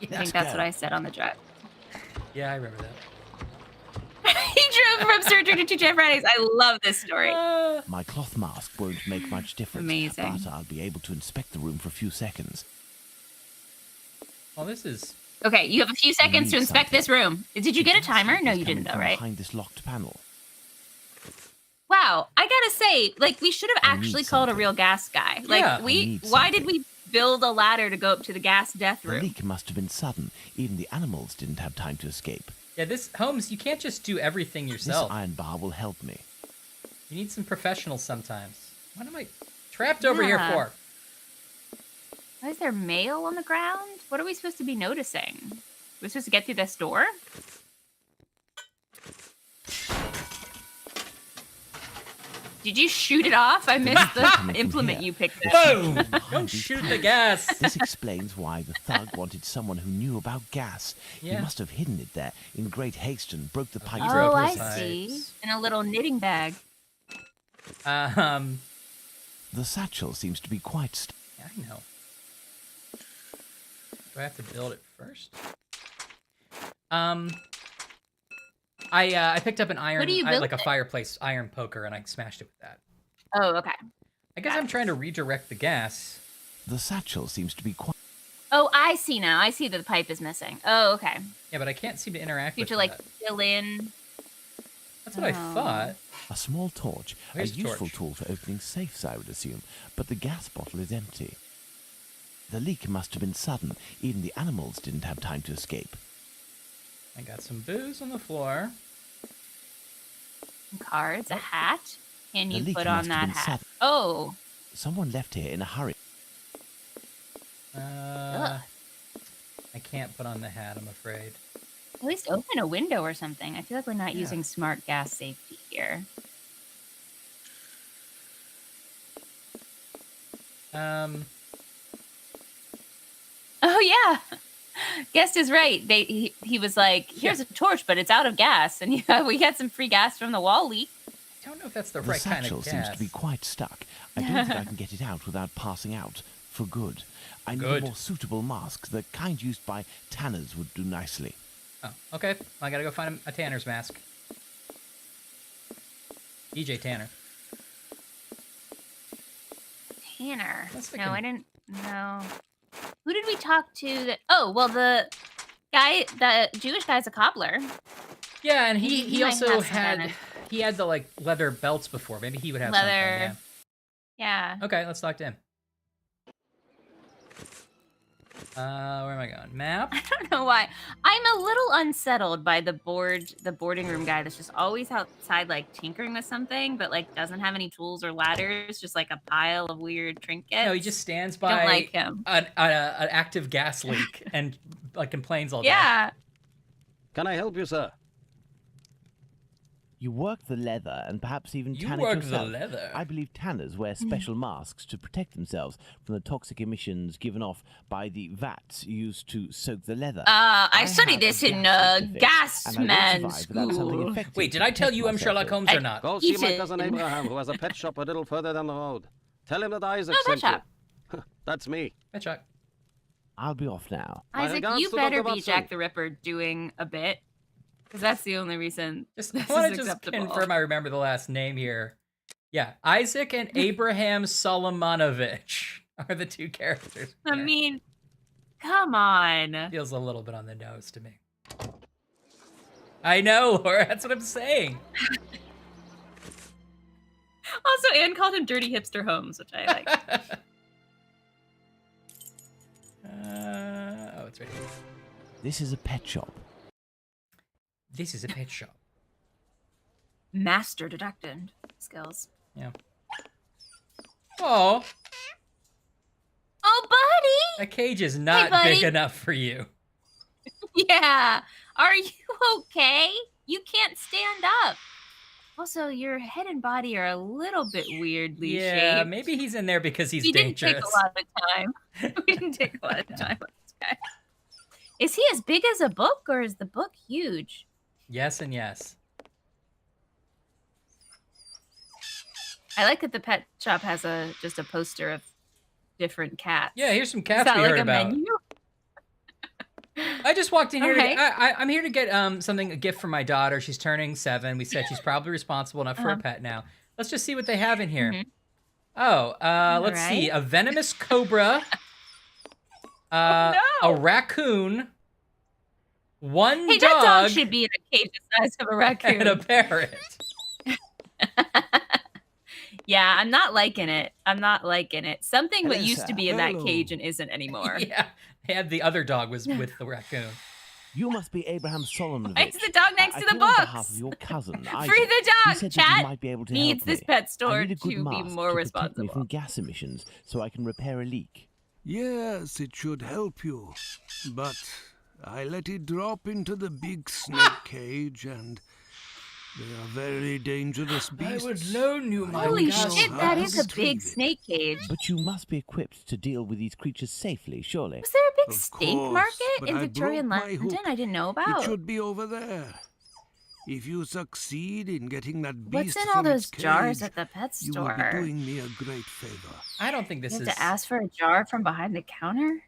I think that's what I said on the drive. Yeah, I remember that. He drove from surgery to TGI Fridays. I love this story. My cloth mask won't make much difference. Amazing. But I'll be able to inspect the room for a few seconds. Well, this is... Okay, you have a few seconds to need inspect this room. Did you get a timer? No, you Coming didn't, though, from right? Behind this locked panel. Wow, I gotta say, like, we should have I need actually called a something. real gas guy. Like, Yeah. I we, need why did something. we build a ladder to go up to the gas death The room? leak must have been sudden. Even the animals didn't have time to escape. Yeah, this... Holmes, you can't just do everything This yourself. iron bar will help me. You need some professionals sometimes. What am I trapped over here Yeah. for? Why is there mail on the ground? What are we supposed to be noticing? We're supposed to get through this door? Did you shoot it off? I missed coming the from implement here. you picked up. Boom! Behind Don't these shoot the panels. gas! This explains why the thug wanted someone who knew about gas. Yeah. He must have hidden it there in great haste and broke the pipe. He Oh, broke I his see. pipes. In a little knitting bag. Yeah, The satchel seems to be quite I know. Do I have to build it first? I picked up an iron, do you like a build it? fireplace iron poker, and I smashed it with that. Oh, okay. I guess I'm trying to redirect the gas. The satchel seems to be quite. Oh, I see now. I see that the pipe is missing. Oh, okay. Yeah, but I can't seem to interact You have with to, like, that. fill in. That's what I Oh. thought. A small torch, a Where's the useful torch? tool for opening safes, I would assume, but the gas bottle is empty. The leak must have been sudden. Even the animals didn't have time to escape. I got some booze on the floor. Some cards, a hat. Can The you leak put must on have that been hat? sudden. Oh. Someone left here in a hurry. I can't put on the hat, I'm afraid. At least open a window or something. I feel like we're not Yeah. using smart gas safety here. Oh yeah, guest is right. He was like, "Here's a torch, but it's out of gas," and we got some free gas from the wall leak. I don't know if that's the The right kind satchel of seems gas. to be quite stuck. I don't think I can get it out without passing out. For good. I need Good. a more suitable mask. The kind used by tanners would do nicely. Oh, okay. I gotta go find a Tanner's mask. DJ Tanner. Tanner. That's No, like I didn't. No. Who did we talk to? That? Oh, well, the Jewish guy's a cobbler. Yeah, and He he might also have some had kind he had the like leather belts before. Maybe he would have Leather. something. Yeah. Yeah. Okay, let's talk to him. Where am I going? Map? I don't know why. I'm a little unsettled by the boarding room guy that's just always outside, like tinkering with something, but like doesn't have any tools or ladders, just like a pile of weird trinkets. No, he just stands I by don't like him. an active gas leak and like complains all day. Yeah. Can I help you, sir? You work the leather and perhaps even You tan it work the yourself. leather. I believe tanners wear special masks to protect themselves from the toxic emissions given off by the vats used to soak the leather. I studied have a this in gas defect, gas and I man won't survive without something school. effective Wait, to did I tell protect you I'm myself Sherlock with. Holmes or not? Go see my Ethan. cousin Abraham, who has a pet shop a little further down the road. Tell him that Isaac Oh, pet sent shop. you. That's me. Pet shop. I'll be off now. My Isaac, regards you to better Dr. be Watson. Jack the Ripper doing a bit. Because that's the only reason Just this I want is to just acceptable. confirm I remember the last name here. Yeah, Isaac and Abraham Solomonovich are the two characters. I here. mean, come on. Feels a little bit on the nose to me. I know, Laura. That's what I'm saying. Also, Anne called him Dirty Hipster Holmes, which I like. Oh, it's right here. This is a pet shop. This is a pet shop. Master detective skills. Yeah. Oh, Oh, buddy! that cage is not buddy. big enough for you. Yeah. Are you okay? You can't stand up. Also, your head and body are a little bit weirdly Yeah, shaped. maybe he's in there because he's We didn't dangerous. take a lot of time. We didn't take a lot of time on this guy. Is he as big as a book, or is the book huge? Yes and yes. I like that the pet shop has just a poster of different cats. Yeah, here's some Is cats that we like heard a about. menu? I just walked in here. Okay. I'm here to get a gift for my daughter. She's turning 7. We said she's probably responsible enough for a pet now. Let's just see what they have in here. Mhm. Oh, let's see. A venomous cobra. no. A raccoon. One Hey, dog. that dog should be in a cage the size of a raccoon. And a parrot. Yeah, I'm not liking it. I'm not liking it. Something Hello, that used to sir. be in that Hello. cage and isn't anymore. Yeah. And the other dog was with the raccoon. You must be Abraham Solomonovich. Why is the dog next I to the call on behalf books? of your cousin, Free Isaac. the He dog. said that you Chat might be able to needs help this me. pet I store need a good to be mask more to protect me responsible. from gas emissions so I can repair a leak. Yes, it should help you. But I let it drop into the big snake cage, and they are very dangerous beasts. loan you my Holy God, shit, how that to is a retrieve big it. snake cage. But you must be equipped to deal with these creatures safely, surely. Was there a big Of steak course, market but in I Victorian broke my London hook. I didn't know It about? should be over there. If you succeed in getting that What's beast in all from its those jars cage, at the pet you will be store? doing me a great favor. I don't think this You have is. to ask for a jar from behind the counter?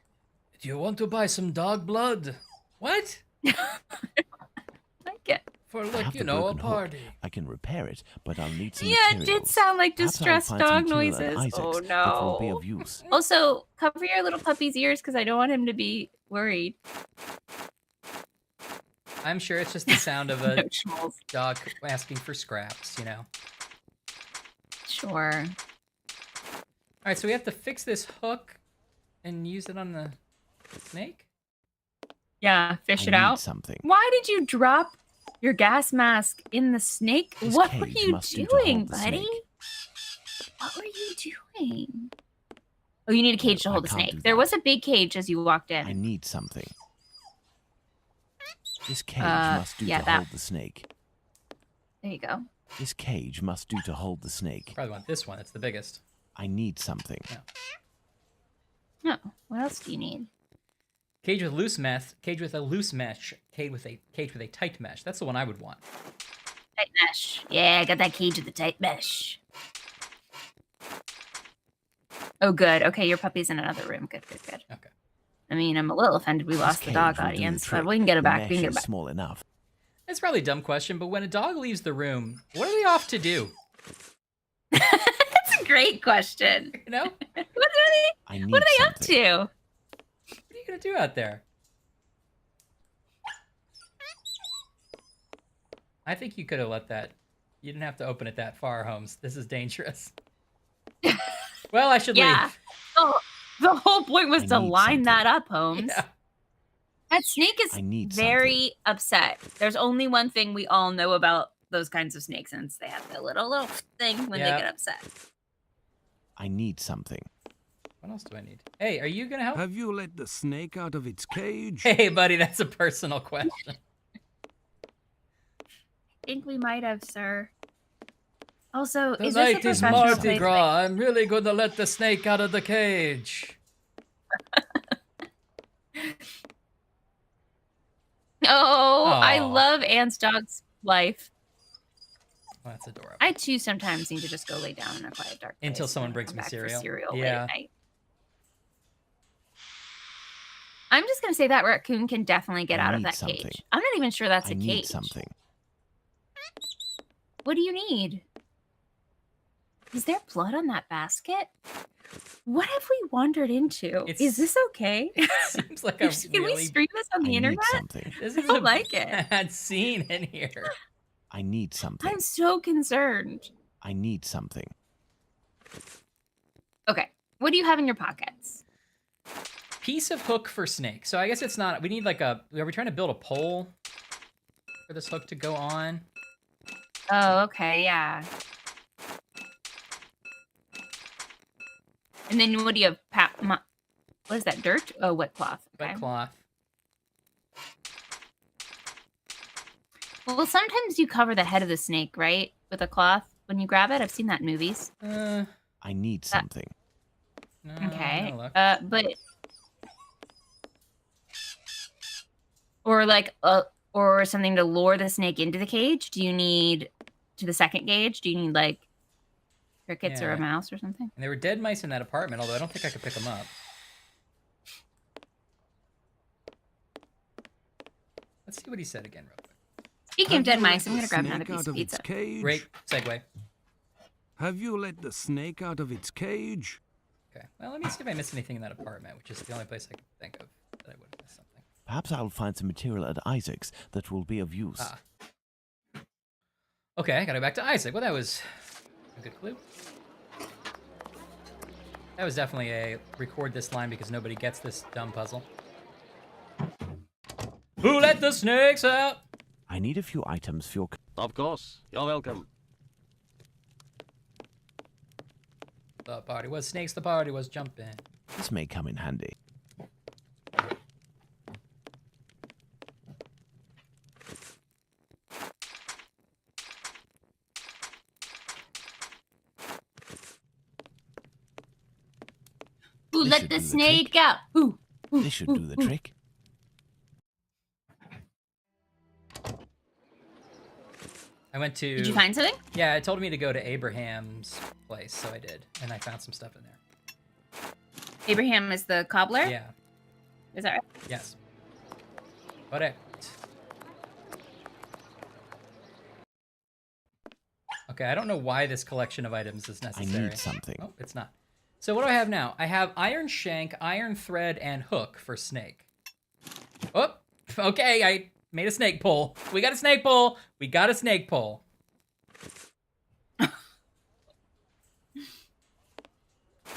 Do you want to buy some dog blood? What? Like it. For I like, have you the know, a broken hook. party. I can repair it, but I'll need some Yeah, it materials. did sound like Perhaps I'll distressed find some dog material at noises. Isaac's Oh that will be no. of use. Also, cover your little puppy's ears because I don't want him to be worried. I'm sure it's just the sound of No a schmaltz. dog asking for scraps, you know. Sure. All right, so we have to fix this hook and use it on the snake? Yeah, fish I it need out. something. Why did you drop your gas mask in the snake? This What were cage you must do to hold doing, the buddy? snake. What were you doing? Oh, you need a cage to No, I hold the can't do snake. There that. was a big cage as you walked I in. need something. This cage Uh, must do yeah, to that- hold the snake. There you go. This cage must do to hold the snake. Probably want this one. It's the biggest. I need something. No. What else do you need? Cage with loose mesh. Cage with a loose mesh. Cage with a tight mesh. That's the one I would want. Tight mesh. Yeah, I got that cage with the tight mesh. Oh, good. Okay, your puppy's in another room. Good, good, good. Okay. I mean, I'm a little offended we This lost the cage dog will do the audience, trick. but we can get it The back. mesh We can get is it back. small enough. It's probably a dumb question, but when a dog leaves the room, what are they off to do? That's a great question. You know? I need What are they up something. to? What are you gonna do out there? I think you could have let that. You didn't have to open it that far, Holmes. This is dangerous. Well, I should Yeah. leave. Oh, the whole point was I to need line something. that up, Holmes. Yeah. That snake is I need very upset. There's only one thing we all know about those kinds of snakes, and it's they have the little thing when Yeah. they get upset. I need something. What else do I need? Hey, are you gonna help? Have you let the snake out of its cage? Hey, buddy, that's a personal question. think we might have, sir. Also, is this a Tonight is professional Mardi place? Gras. I'm really gonna let the snake out of the cage. Oh, I Aw. love Anne's dog's life. Oh, that's adorable. I too sometimes need to just go lay down in a quiet, dark place. Until and someone then brings come me back for cereal. cereal late Yeah. at night. I'm just gonna say that raccoon can definitely get I out of need that something. cage. I'm not even sure that's I a need cage. something. What do you need? Is there blood on that basket? What have we wandered into? It's- Is this okay? Seems like a Can we really stream this on I the need internet? something. this I is don't a like it. bad scene in here. I need something. I'm so concerned. I need something. Okay, what do you have in your pockets? Piece of hook for snake. So I guess it's not. We need like a. Are we trying to build a pole for this hook to go on? Oh, okay, yeah. And then what do you have? What is that? Dirt? Oh, wet cloth. Okay. Wet cloth. Well, sometimes you cover the head of the snake, right, with a cloth when you grab it. I've seen that in movies. No, I need something. Okay. no luck. But or like or something to lure the snake into the cage. Do you need to the second cage? Do you need like crickets or a Yeah. mouse or something? And there were dead mice in that apartment, although I don't think I could pick them up. Let's see what he said again, real quick. Speaking of Have dead you mice, let I'm gonna the grab another snake piece out of of its pizza. cage? Great segue. Have you let the snake out of its cage? Okay. Well, let me see if I missed anything in that apartment, which is the only place I can think of that I would have missed something. Perhaps I'll find some material at Isaac's that will be of use. Ah. Okay, I gotta go back to Isaac. Well, that was a good clue. That was definitely a record this line because nobody gets this dumb puzzle. Who let the snakes out? I need a few items for your... Of course. You're welcome. The party was snakes, the party was jumping. This may come in handy. Who This let should the do the snake trick. out? Ooh. This should do the trick. I went to... Did you find something? Yeah, it told me to go to Abraham's place, so I did. And I found some stuff in there. Abraham is the cobbler? Yeah, Is that right? yes. Correct. Okay, I don't know why this collection of items is I necessary. need something. Oh, it's not. So what do I have now? I have iron shank, iron thread, and hook for snake. Oh, okay, I made a snake pole. We got a snake pole. We got a snake pole.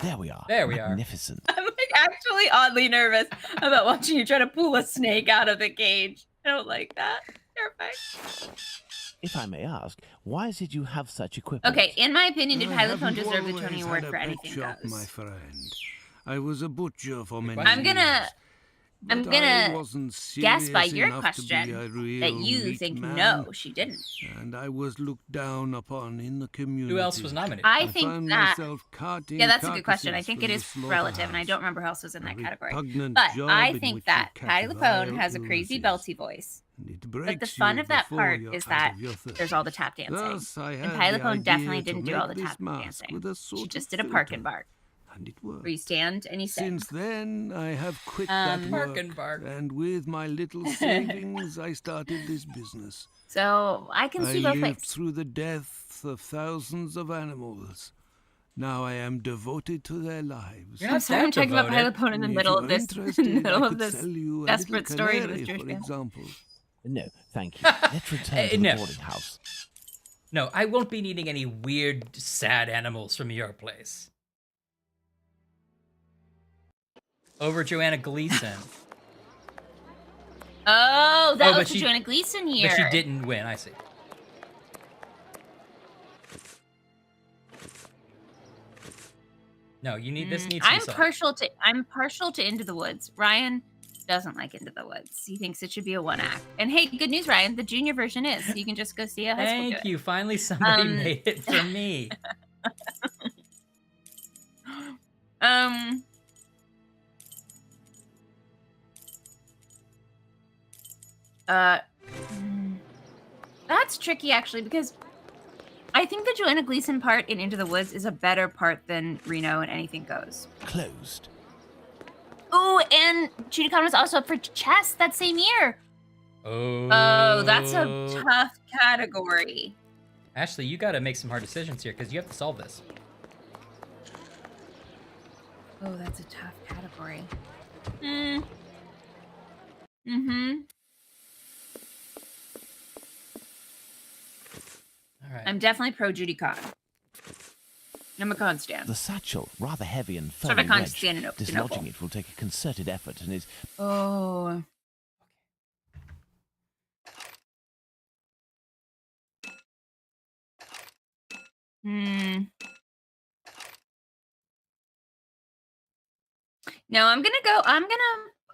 There we are. There we are. Magnificent. I'm like actually oddly nervous about watching you try to pull a snake out of the cage. I don't like that. Terrifying. If I may ask, why did you have such equipment? Okay, in my opinion, did I Pilotphone haven't deserve the always Tony had Award a for pet anything shop, goes? my friend. I was a butcher for many I'm I'm gonna years, I'm but gonna I wasn't guess by serious your enough to be question a real that you meat think man, no, she didn't. and I was looked down upon in the community. Who else was nominated? I found think that myself carting yeah, that's a good question. I carcasses think from it the is relative, and I slaughterhouse. don't remember who else was in A that category. repugnant But job I in think which that you Patty catch LaPone vile has a crazy illnesses, belty voice. and it But the breaks fun you of that before part you're is out that of your thirst. there's all the tap dancing. Thus, I And had Patty the LaPone definitely idea to didn't do all the make tap this mask dancing. with a She sort just of did a park and filter, bark, and it worked. where you stand and you sing. Since then, I have quit that Um, Bark work, and bark. and with my little savings, I started this business. So I can I see both lived ways. through the deaths of thousands of animals. Now I am devoted to their lives. You're I'm not sorry, I'm that talking about devoted. Pilotphone in the If middle you're of this, in interested, the middle I of could this sell you a desperate little story to canary, this Jewish for family. example. No, thank you. Let's return to the no. boarding house. No, I won't be needing any weird, sad animals from your place. Over Joanna Gleason. Oh, that but was the Joanna Gleason year. But she didn't win, I see. No, you need this needs to be I'm solved. partial to Into the Woods. Ryan doesn't like Into the Woods. He thinks it should be a one act. And hey, good news, Ryan. The junior version is. So you can just go see a high school. Thank you. Finally, somebody made it for me. That's tricky actually, because I think the Joanna Gleason part in Into the Woods is a better part than Reno and Anything Goes. Closed. Oh, and Judy Conn was also up for chess that same year. Oh, that's a tough category. Ashley, you got to make some hard decisions here because you have to solve this. Oh, that's a tough category. All right. I'm definitely pro Judy Conn. I'm a Conn stan. The satchel, rather heavy and Sort of firmly a Conn wedged. stan in Dislodging it will take a concerted effort and is... Oh. No,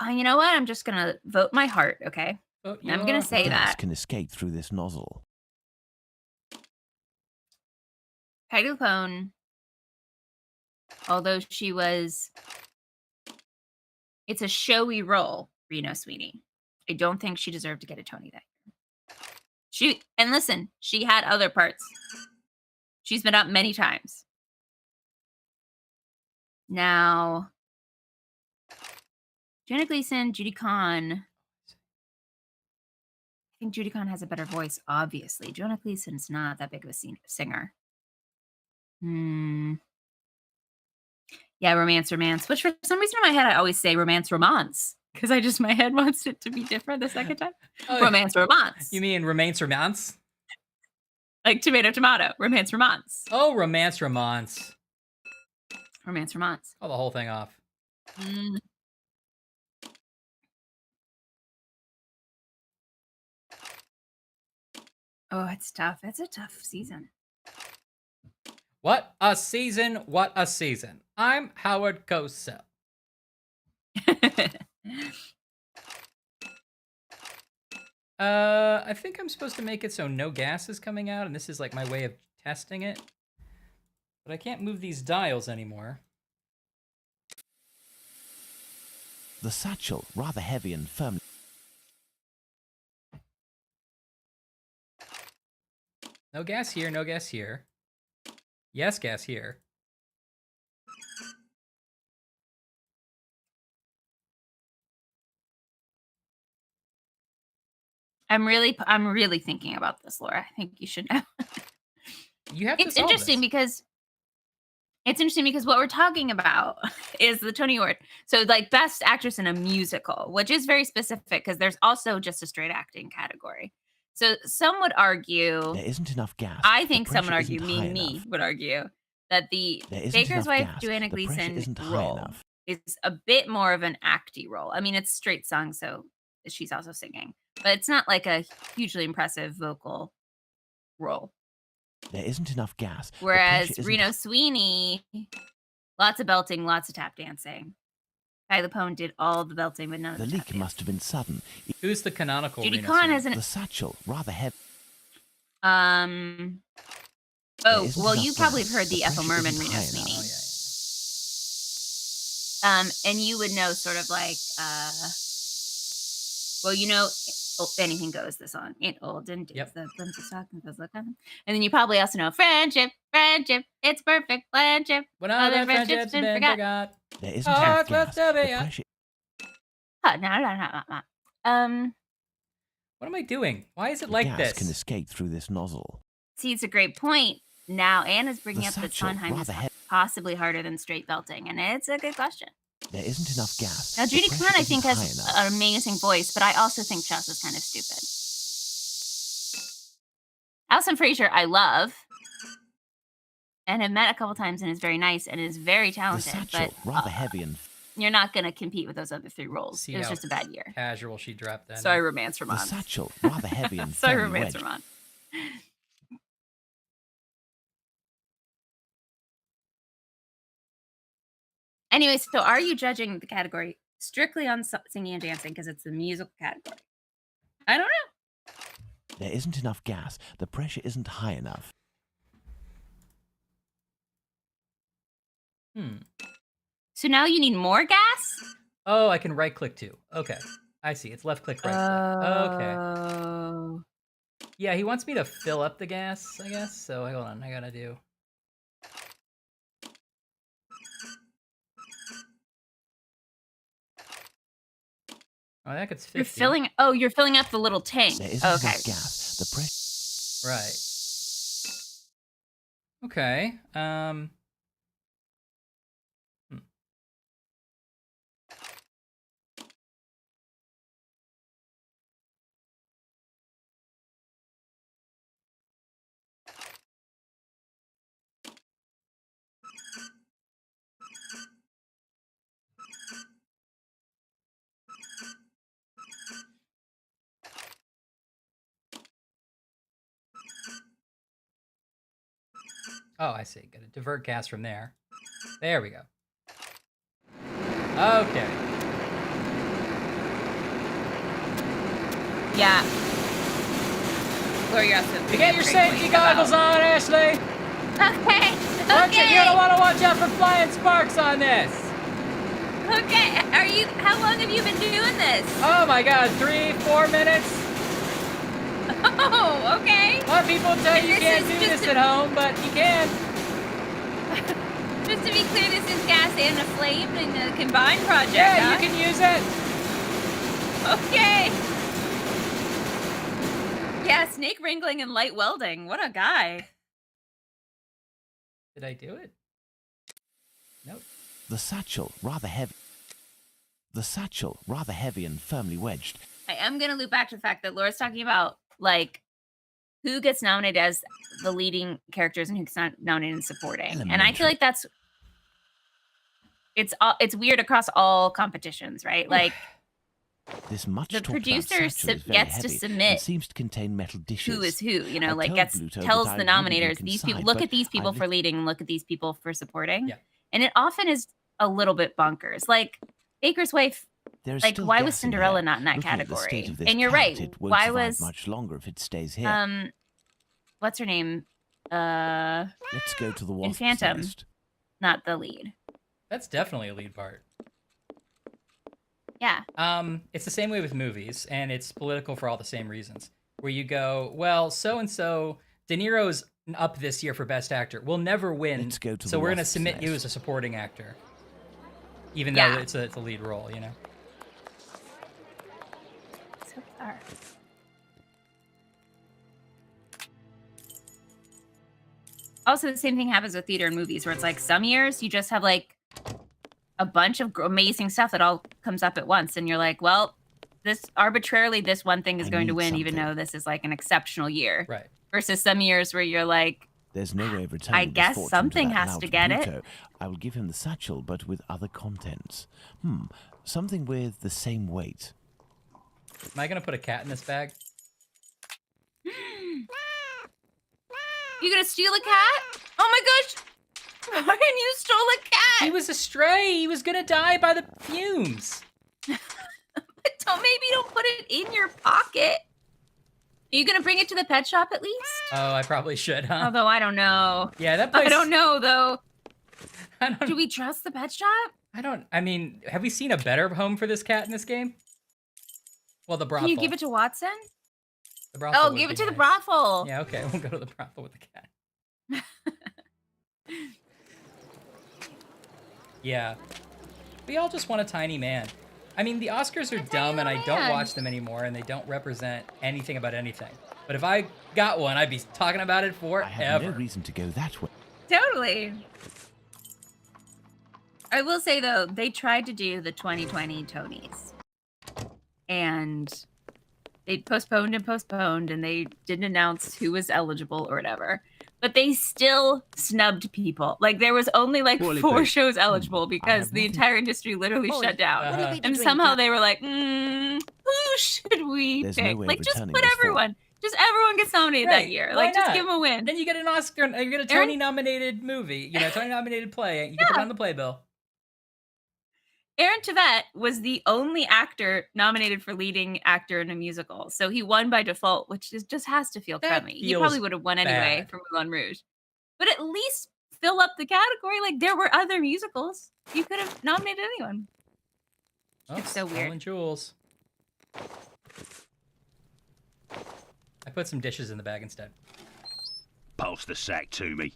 you know what? I'm just gonna vote my heart, okay? I'm gonna say gas that. can escape through this nozzle. Peggy Lapone, although it's a showy role, Reno Sweeney. I don't think she deserved to get a Tony that year. And listen, she had other parts. She's been up many times. Now, Joanna Gleason, Judy Conn. I think Judy Conn has a better voice, obviously. Joanna Gleason's not that big of a singer. Yeah, romance, which for some reason in my head I always say romance, because my head wants it to be different the second time. Oh, romance. You mean romance? Like tomato, romance. Oh, romance. Romance. Call the whole thing off. Oh, it's tough. It's a tough season. What a season. I'm Howard Cosell. I think I'm supposed to make it so no gas is coming out, and this is like my way of testing it. But I can't move these dials anymore. The satchel, rather heavy and firm. No gas here, no gas here. Yes, gas here. I'm really thinking about this, Laura. I think you should know. You have to It's interesting because what we're talking about is the Tony Award. So like best actress in a musical, which is very specific because there's also just a straight acting category. So some would argue there isn't enough gas. I think some would argue, me would argue, that the Baker's Wife Joanna Gleason role is a bit more of an acty role. I mean, it's straight song, so she's also singing, but it's not like a hugely impressive vocal role. There isn't enough gas. Whereas Reno Sweeney, lots of belting, lots of tap dancing. Peggy Lapone did all the belting, but none of the leak must have been sudden. Who's the canonical Judy Conn has the satchel, rather heavy. Oh, well, you probably have heard the Ethel Merman Reno Sweeney. And you would know sort of like, well, you know, Anything Goes, the song. Ain't old and it's the princess talking goes look on. And then you probably also know Friendship, it's perfect friendship. When other friendships been forgot. There isn't enough gas. What am I doing? Why is it like gas this? Can escape through this nozzle. See, it's a great point. Now Anna's bringing up that Sondheim is possibly harder than straight belting, and it's a good question. There isn't enough gas. Now, Judy Conn, I think, has an amazing voice, but I also think Chess is kind of stupid. Alison Fraser, I love, and have met a couple times, and is very nice and is very talented. The satchel, but rather heavy and you're not going to compete with those other three roles. See it was how just a bad year. Casual she dropped that. Sorry, Romance the Romance. satchel, rather heavy and Sorry, firmly Romance wedged. Romance. Anyway, so are you judging the category strictly on singing and dancing because it's the musical category. I don't know. There isn't enough gas. The pressure isn't high enough. So now you need more gas? Oh, I can right click too. Okay. I see. It's left click, right click. Okay. Oh. Yeah, he wants me to fill up the gas, I guess. So hold on, I gotta do. Oh, that gets 50. You're filling. Oh, you're filling up the little tank. There isn't Okay. enough gas. The pressure. Right. Okay. Oh, I see. Gotta divert gas from there. There we go. Okay. Yeah. Laura, you're absolutely. You get your safety goggles on, Ashley. Okay. You're gonna want to watch out for flying sparks on this. Okay. How long have you been doing this? Oh my God, 3-4 minutes. Oh, okay. A lot of people tell you can't do this at home, but you can. Just to be clear, this is gas and a flame in a combined project. Yeah, huh? you can use it. Okay. Yeah, snake wrangling and light welding. What a guy. Did I do it? Nope. The satchel, rather heavy. The satchel, rather heavy and firmly wedged. I am going to loop back to the fact that Laura's talking about, like, who gets nominated as the leading characters and who gets nominated in supporting. And I feel like it's weird across all competitions, right? Like, this much the talked about producer satchel is very gets to heavy and submit seems to contain metal dishes. who is who, you know, I like told Bluto tells that the I wouldn't nominators, look these people, inside, look but at these people I for leading and look at these people for supporting. Yeah. And it often is a little bit bonkers. Like, Baker's Wife, There's like, still why gas was in Cinderella here. not in that Looking at the state category? of this And you're cat, right. It won't Why survive was much longer if it stays here. what's her name? Let's go to the in wasps Phantom, nest. not the lead. That's definitely a lead part. Yeah. It's the same way with movies, and it's political for all the same reasons. Where you go, well, so and so, De Niro's up this year for Best Actor. We'll never win, Let's go to so the we're gonna wasps submit you nest. as a supporting actor, even Yeah. though it's a lead role, you know. So bizarre. Also, the same thing happens with theater and movies, where it's like some years you just have like a bunch of amazing stuff that all comes up at once, and you're like, well, this one thing is I going to need win, even something. though this is like an exceptional year. Right. Versus some years where you're like, There's no way of returning I this guess fortune something to that has to lout get it. Pluto. I will give him the satchel, but with other contents. Something with the same weight. Am I gonna put a cat in this bag? you gonna steal a cat? Oh my gosh! Ryan, you stole a cat! He was a stray. He was gonna die by the fumes. But maybe don't put it in your pocket. Are you gonna bring it to the pet shop at least? Oh, I probably should, huh? Although I don't know. Yeah, that place. I don't know though. I don't. Do we trust the pet shop? I mean, have we seen a better home for this cat in this game? Well, the brothel. Can you give it to Watson? The brothel Oh, would give be it to the nice. brothel. Yeah, okay, we'll go to the brothel with the cat. Yeah. We all just want a tiny man. I mean, the Oscars are dumb and I don't man. watch them anymore and they don't represent anything about anything. But if I got one, I'd be talking about it I have no forever. reason to go that way. Totally. I will say though, they tried to do the 2020 Tonys. And they postponed and they didn't announce who was eligible or whatever. But they still snubbed people. Like there was only like Poorly 4 paid. shows eligible because have the nothing- entire industry literally Molly, shut down. Uh-huh. be And doing somehow that? they were like, who should we There's no pick? way of Like just returning put this form. everyone. Just everyone gets nominated Right. that year. Why Like just not? give them a win. Then you get an Oscar, you get a Aaron? Tony nominated movie, Tony nominated play. You can put it Yeah. on the playbill. Aaron Tveit was the only actor nominated for leading actor in a musical. So he won by default, which just has to feel That crummy. He probably feels would have won anyway bad. for Moulin Rouge. But at least fill up the category. Like, there were other musicals. You could have nominated anyone. Oh, It's so weird. stolen jewels. I put some dishes in the bag instead. Pass the sack to me.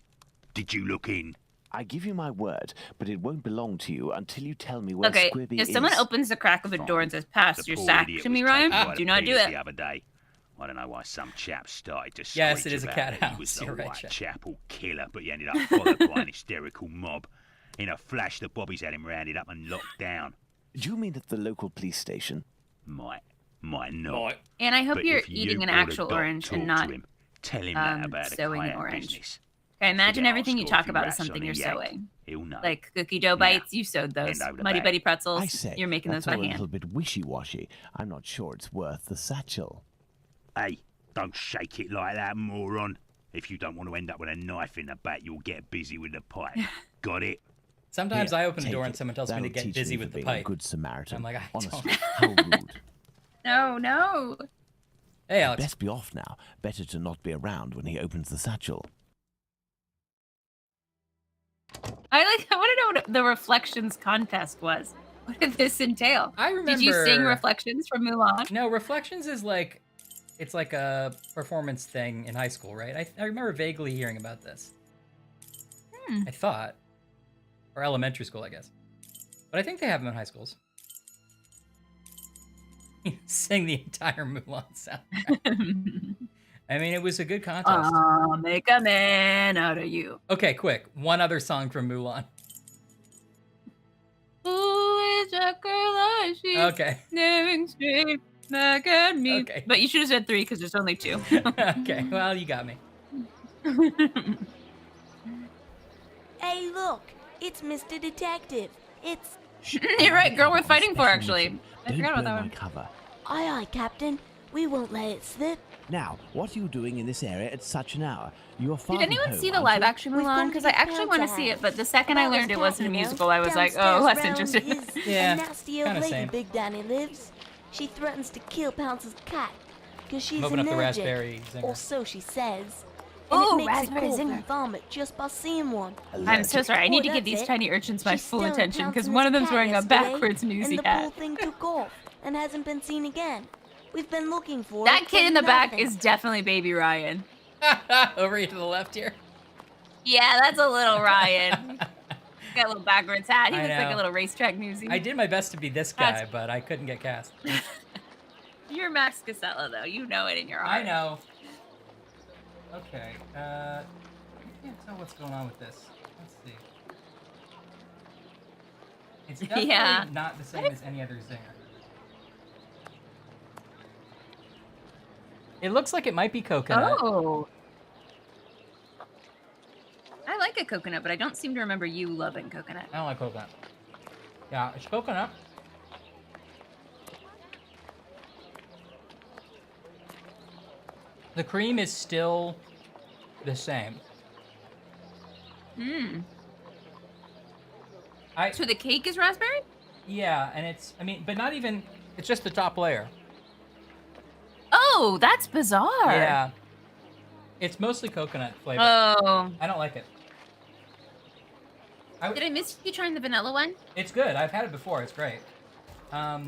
Did you look in? I give you my word, but it won't belong to you until you tell me where Okay, Squibby if is. someone opens the crack of a door and says, pass The your poor sack idiot to was me, taken Ryan, by do the not do police it. The other day. I don't know why some chap started to Yes, screech it is a about cat that he was house. the You're right, white Jack. chapel killer, but he ended up followed by an hysterical mob. In a flash, the bobbies had him rounded up and locked down. Do you mean at the local police station? Might not. And I hope But you're if eating you an or the actual doc orange talk and not to him, tell him that about the sewing an cayenne orange. business. Okay, imagine Forget everything you Oscar talk if he about is raps on something the you're yak. sewing. He'll know. Like cookie dough bites, you sewed those. hand over the Muddy bag. Buddy pretzels, I say, you're making those that's by all a hand. little bit wishy-washy. I'm not sure it's worth the satchel. Hey, don't shake it like that, moron. If you don't want to end up with a knife in the back, you'll get busy with the pipe. Got it? Sometimes Here, I open the take door and it. someone tells me to That'll get teach busy me with for the being a pipe. good Samaritan. I'm like, I don't. Honestly, how rude. No. Hey, Alex. Best be off now. Better to not be around when he opens the satchel. I want to know what the Reflections contest was. What did this entail? I remember. Did you sing Reflections from Mulan? No, Reflections is like, it's like a performance thing in high school, right? I remember vaguely hearing about this. I thought. Or elementary school, I guess. But I think they have them in high schools. Sing the entire Mulan soundtrack. I mean, it was a good contest. I'll make a man out of you. Okay, quick. One other song from Mulan. Who is a girl like she? Okay. Staring straight back at me. Okay. But you should have said 3 because there's only 2. Okay, well, you got me. Hey, look! It's Mr. Detective. It's... You're right, girl. We're fighting for Special actually. mission. I Don't forgot about blow that my one. cover. Aye, aye, Captain. We won't let it slip. Now, what are you doing in this area at such an hour? You are far Did from anyone home, see the aren't live you? action We've Mulan? got Because to I get actually want to down see to it, but the second I About learned this it wasn't a cat, you know, musical, I was like, downstairs oh, less round interested. is Yeah, a nasty old kinda lady same. Big Danny lives. She threatens to kill Pounce's cat because she's I'm opening up the allergic. raspberry zinger. Or so she says. And Ooh, it makes raspberry it cough zinger. and vomit just by seeing one. I'm so sorry. I need to Oh, give that's these it. tiny urchins my She full stoned attention Pounce because and one his of them's cat wearing a yesterday, backwards newsy and the poor hat. thing took off and hasn't been seen again. We've been looking for That it, kid but in the back nothing. is definitely baby Ryan. Over here to the left here. Yeah, that's a little Ryan. Got a little backwards hat. He I looks like know. a little racetrack newsie. I did my best to be this guy, That's- but I couldn't get cast. You're Max Casella, though. You know it in your heart. I know. Okay. I can't tell what's going on with this. Let's see. It's definitely Yeah. not the same as any other zinger. It looks like it might be coconut. Oh. I like a coconut, but I don't seem to remember you loving coconut. I don't like coconut. Yeah, it's coconut. The cream is still the same. So the cake is raspberry? Yeah, and it's, I mean, but not even, it's just the top layer. Oh, that's bizarre. Yeah. It's mostly coconut flavor. Oh. I don't like it. Did I miss you trying the vanilla one? It's good. I've had it before. It's great. Oh,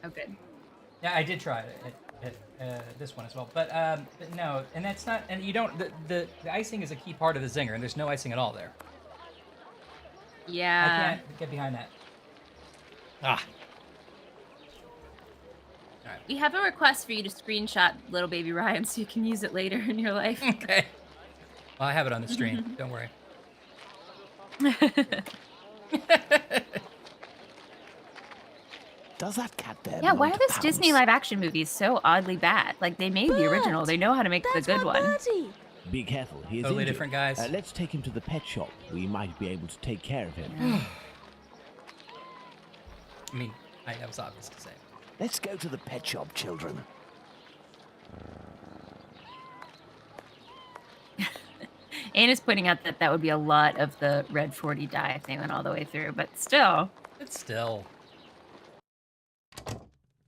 good. Yeah, I did try it. This one as well. But no, and that's not, and you don't, the icing is a key part of the zinger, and there's no icing at all there. I Yeah. can't get behind that. Ah. We have a request for you to screenshot little baby Ryan so you can use it later in your life. Okay. Well, I have it on the stream. Don't worry. Does that cat there Yeah, why belong are to those Disney Pounce? live action movies so oddly bad? Like, they made the original. Bert! They know how to make the That's good my one. Bertie. Be careful, he is Totally injured. different guys. Let's take him to the pet shop. We might be able to take care of him. I mean, that was obvious to say. Let's go to the pet shop, children. Anna's pointing out that that would be a lot of the red 40 dye if they went all the way through, but still, It's still.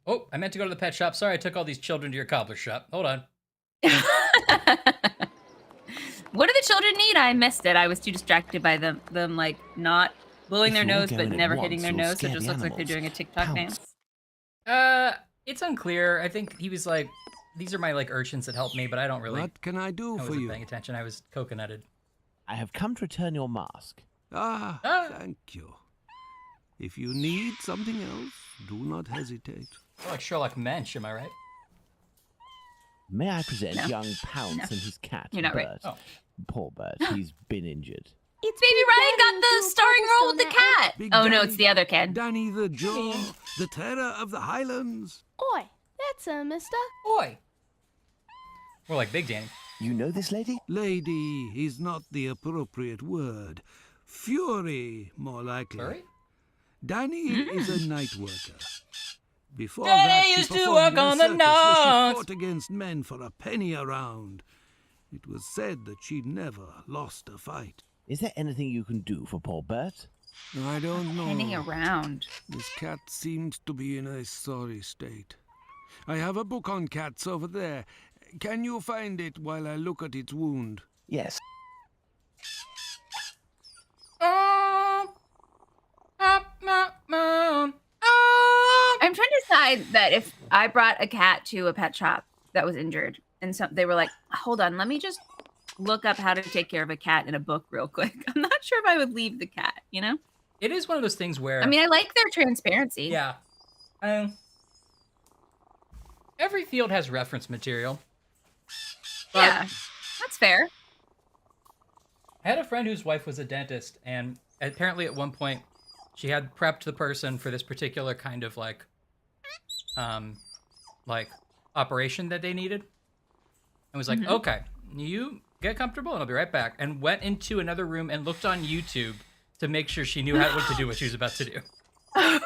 Oh, I meant to go to the pet shop. Sorry, I took all these children to your cobbler shop. Hold on. What do the children need? I missed it. I was too distracted by them like not blowing If their you all nose go but in at never once, hitting their you'll nose, so it scare just the looks like they're animals. doing a TikTok Pounce. dance. It's unclear. I think he was like, these are my like urchins that help me, but I don't really. What can I do I for wasn't you? paying attention. I was coconutted. I have come to return your mask. Ah, Ah. thank you. If you need something else, do not hesitate. I like Sherlock Mensch, am I right? May I present No. young Pounce and his cat, You're not Bert? right. Oh. Poor Bert, he's been injured. It's Baby Big Ryan got Daddy the who starring focused role on with the that cat. Big Oh no, Daddy. it's the other kid. Danny the Jaw, the terror of the Highlands. Oi, that's a mister. Boy. More like Big Danny. You know this lady? Lady is not the appropriate word. Fury, more likely. Sorry? Danny is a night worker. Before Danny that, she used to performed work in a on the circus where she knocks. fought against men for a penny a round. It was said that she never lost a fight. Is there anything you can do for poor Bert? I don't Hanging know. around. This cat seems to be in a sorry state. I have a book on cats over there. Can you find it while I look at its wound? Yes. I'm trying to decide that if I brought a cat to a pet shop that was injured, and they were like, "Hold on, let me just look up how to take care of a cat in a book real quick." I'm not sure if I would leave the cat. You know? It is one of those things where I mean, I like their transparency. yeah. Every field has reference material. But Yeah, that's fair. I had a friend whose wife was a dentist, and apparently at one point she had prepped the person for this particular kind of like operation that they needed. And was like, okay, you get comfortable and I'll be right back. And went into another room and looked on YouTube to make sure she knew what to do, what she was about to do. Oh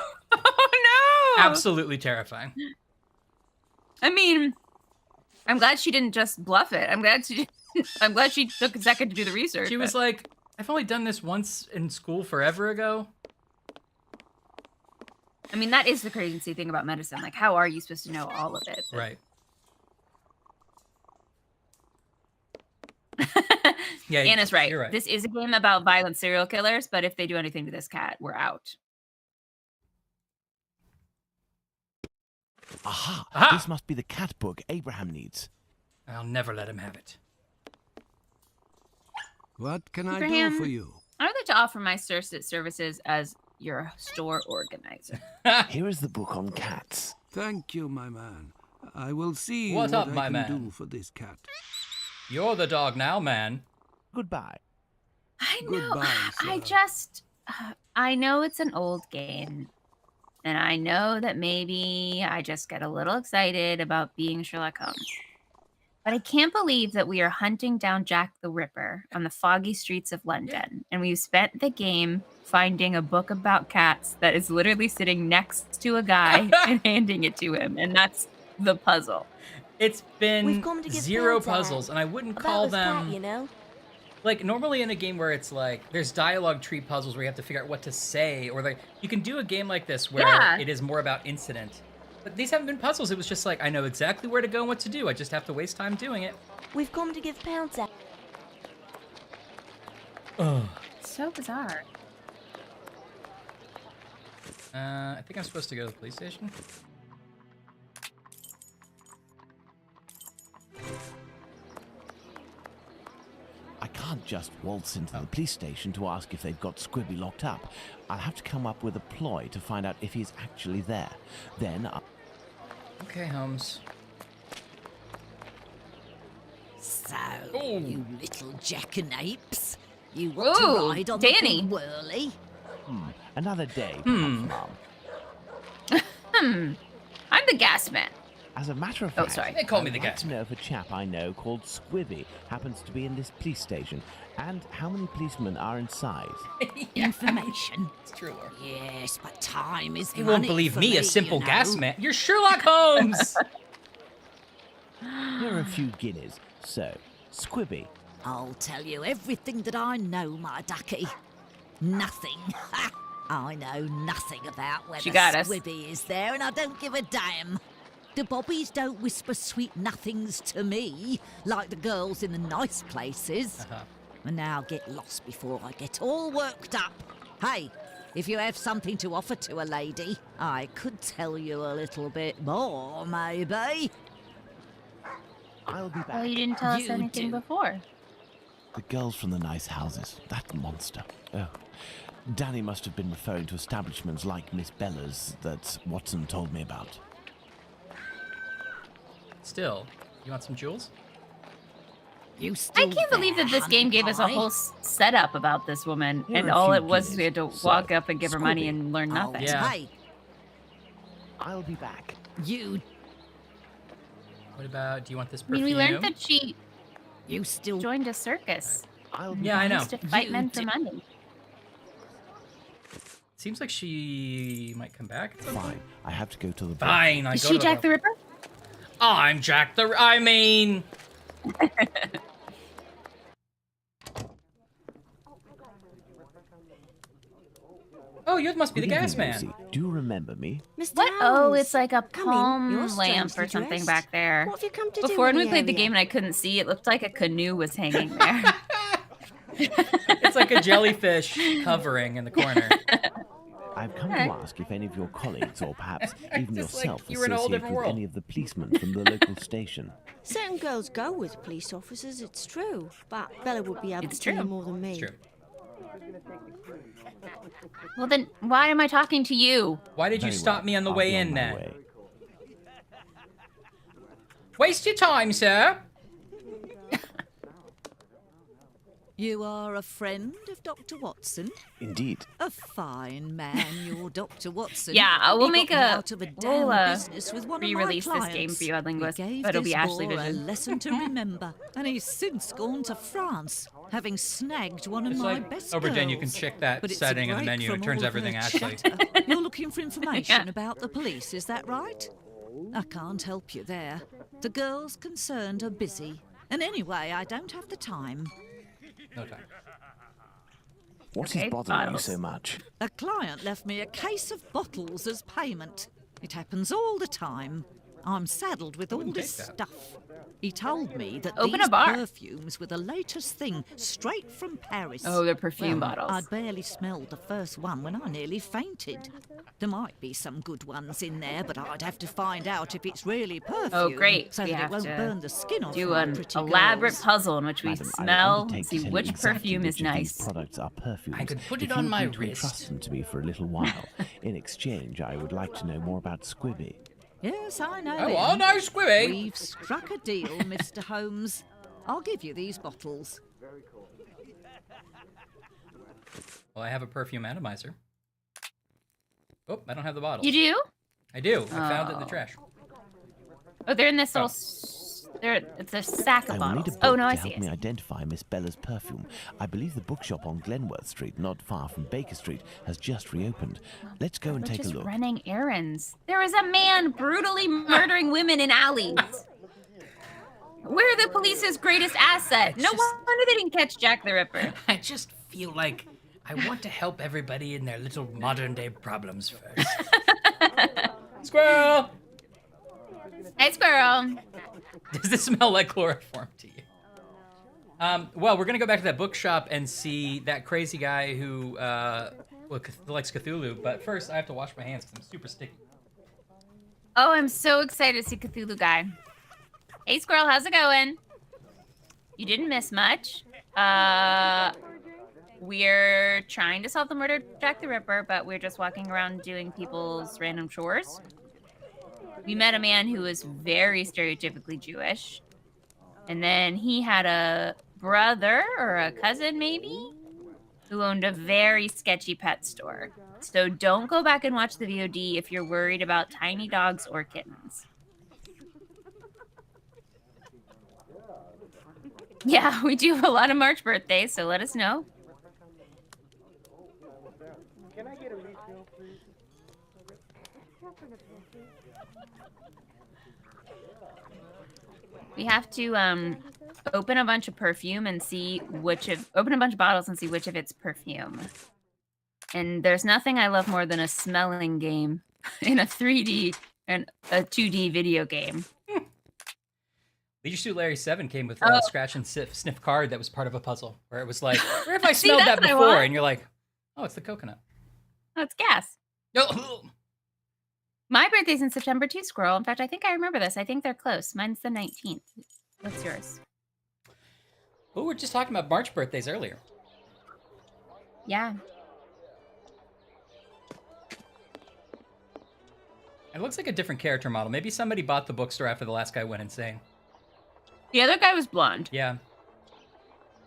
no! Absolutely terrifying. I mean, I'm glad she didn't just bluff it. I'm glad she took a second to do the research. She was like, I've only done this once in school forever ago. I mean, that is the crazy thing about medicine. Like, how are you supposed to know all of it? Right. Yeah, Anna's right. You're right. This is a game about violent serial killers, but if they do anything to this cat, we're out. Aha! Aha! This must be the cat book Abraham needs. I'll never let him have it. What can I do Abraham. for you? I would like to offer my services as your store organizer. Here is the book on cats. Thank you, my man. I will see What's what up, I my can man? do for this cat. You're the dog now, man. Goodbye. I know. Goodbye, I sir. just, I know it's an old game. And I know that maybe I just get a little excited about being Sherlock Holmes. But I can't believe that we are hunting down Jack the Ripper on the foggy streets of London. And we've spent the game finding a book about cats that is literally sitting next to a guy and handing it to him. And that's the puzzle. It's been We've come to give 0 Pounce a hand. puzzles, and I wouldn't About call this them cat, you know? like normally in a game where it's like there's dialogue tree puzzles where you have to figure out what to say, or like you can do a game like this where Yeah. it is more about incident. But these haven't been puzzles. It was just like I know exactly where to go and what to do. I just have to waste time doing it. We've come to give Pounce a... So bizarre. I think I'm supposed to go to the police station. I can't just waltz into the police station to ask if they've got Squibby locked up. I'll have to come up with a ploy to find out if he's actually there. Then Okay, Holmes. So, Ooh. you little jackanapes, you want Ooh, to ride on Danny. the big whirly? another day, perhaps, Mum. I'm the gas man. As a matter of Oh, fact, sorry. They call me I'd the like gas to know if a chap I know called Squibby happens to be in this police station, and how many policemen are inside. Information? It's true, Laura. Yes, but time is You money won't believe for me, a you simple know. gas man. You're Sherlock Holmes! Here are a few guineas. So, Squibby, I'll tell you everything that I know, my ducky. Nothing. I know nothing about whether She got us. Squibby is there, and I don't give a damn. The bobbies don't whisper sweet nothings to me, like the girls in the nice places. And now get lost before I get all worked up. Hey, if you have something to offer to a lady, I could tell you a little bit more, maybe. I'll be back. Well, you didn't tell us You anything do. before. The girls from the nice houses. That monster. Oh. Danny must have been referring to establishments like Miss Bella's that Watson told me about. Still, you want some jewels? You I still can't believe that this game gave us a whole setup about this woman, Here and are a all few it was we had to guineas. walk So, up and give her money Squibby. and learn nothing. Yeah. Hey, I'll be back. you What about, do you want this I mean, perfume? we learned that she still joined a circus. I'll be Yeah, I know. Used to fight You men for do- money. Seems like she might come back. at some point. fine. I have to go to the Fine, I Is go she to Jack the Ripper? I'm Jack the... I mean... Oh, you must be the Good gas evening, man. Lucy. Do you remember me? Mr. What? Oh, Holmes, it's like a come in. palm You're lamp or strangely something dressed. back there. What have you come to do Before when in we the played the area? game and I couldn't see, it looked like a canoe was hanging there. It's like a jellyfish hovering in the corner. I've come to ask if any of your colleagues, or perhaps even Just like yourself, you were in a whole associate different with world. any of the policemen from the local station. Certain girls go with police officers, it's true. But Bella would be able It's to tell you true. more than me. It's true. Well, then why am I talking to you? Why did you Very stop well. me on the I'll way be in on my then? way. Waste your time, sir. You are a friend of Dr. Watson? Indeed. A fine man, you're Dr. Watson. Yeah, we'll He make got me a- out of a we'll, damn business with one of my re-release this clients. game for you on Linguist, He gave but it'll be this Ashley boy Vision. a lesson to remember, and he's since gone to France, having snagged one of It's my like best Aubergine, you can girls. check that But it's setting a in the break menu. It from turns all of everything her Ashley. chatter. You're looking for information Yeah. about the police, is that right? I can't help you there. The girls concerned are busy, and anyway, I don't have the time. No time. What Okay, is bothering bottles. you so much? A client left me a case of bottles as payment. It happens all the time. I'm saddled with all wouldn't this take that. stuff. He told me that Open these a bar. perfumes were the latest thing, straight from Paris. Oh, they're perfume Well, bottles. I'd barely smelled the first one when I nearly fainted. There might be some good ones in there, but I'd have to find out if it's really perfume. Oh, great. So We that it have won't to burn the skin off Do my an pretty elaborate girls. puzzle in which we Madam, I smell, undertake to see tell you which exactly perfume is which of these nice. products are perfumes. I could put If it on you my agree to wrist. entrust them to me for a little while. In exchange, I would like to know more about Squibby. Yes, I know. Oh, him. I know Squibby. We've struck a deal, Mr. Holmes. I'll give you these bottles. Well, I have a perfume atomizer. Oh, I don't have the bottle. You do? I do. I found it in the Oh. trash. Oh, they're in this little. It's a sack I of will need a bottles. book Oh no, I to see help me it. identify Miss Bella's perfume. I believe the bookshop on Glenworth Street, not far from Baker Street, has just reopened. Let's go and We're take a just look. running errands. There is a man brutally murdering women in alleys. We're the police's greatest asset. No wonder they didn't catch Jack the Ripper. I just feel like I want to help everybody in their little modern day problems first. Squirrel! Hey, squirrel. Does this smell like chloroform to you? Well, we're gonna go back to that bookshop and see that crazy guy who likes Cthulhu. But first, I have to wash my hands because I'm super sticky. Oh, I'm so excited to see Cthulhu guy. Hey, squirrel, how's it going? You didn't miss much. We're trying to solve the murder of Jack the Ripper, but we're just walking around doing people's random chores. We met a man who was very stereotypically Jewish. And then he had a brother or a cousin, maybe, who owned a very sketchy pet store. So don't go back and watch the VOD if you're worried about tiny dogs or kittens. Yeah, we do have a lot of March birthdays, so let us know. Can I get a refill, please? We have to open a bunch of perfume and see open a bunch of bottles and see which of it's perfume. And there's nothing I love more than a smelling game in a 3D and a 2D video game. Leisure Suit Larry 7 came with Oh. a scratch and sniff card that was part of a puzzle, where it was like, where have I See, smelled that's that what I before? want. And you're like, oh, it's the coconut. Oh, it's gas. Oh, My birthday's in September too, Squirrel. In fact, I think I remember this. I think they're close. Mine's the 19th. What's yours? we were just talking about March birthdays earlier. Yeah. It looks like a different character model. Maybe somebody bought the bookstore after the last guy went insane. The other guy was blonde. Yeah.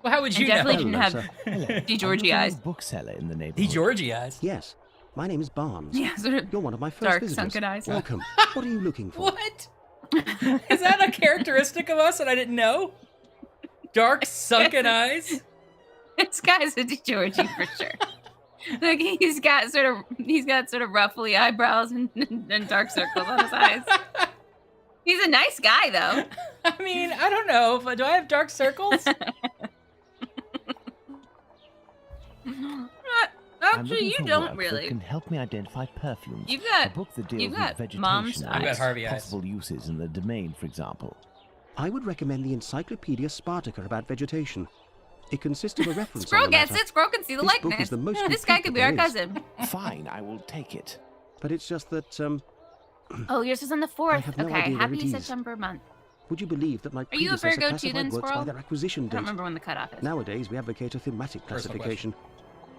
Well, how would And you definitely know? didn't have DeGeorgie eyes. Bookseller in the neighborhood. DeGeorgie eyes? Yes. My name is Barnes. Yeah, sort of You're one of my first dark, visitors. sunken eyes. Welcome. What are you looking for? What? Is that a characteristic of us that I didn't know? Dark, sunken eyes? This guy's a DeGeorgie for sure. Like he's got sort of ruffly eyebrows and dark circles on his eyes. He's a nice guy though. I mean, I don't know. But do I have dark circles? Actually, you don't That really. can help me identify perfumes. You've got- a book that deals you've with got vegetation mom's and eyes. I've got Harvey eyes. possible uses in the domain, for example. I would recommend the Encyclopedia Spartacus about vegetation. It consists of a reference Squirrel on the gets matter. it. Squirrel can see the This book likeness. is the most This guy complete could be our there is. cousin. Fine, I will take it. But it's just that, Oh, yours is on the I 4th. have no Okay, idea where it happy is. September month. would you believe that my Are you a predecessor Virgo too classified then, works by Squirrel? their acquisition I date? don't remember when the cutoff is. Nowadays, we advocate a thematic Personal classification.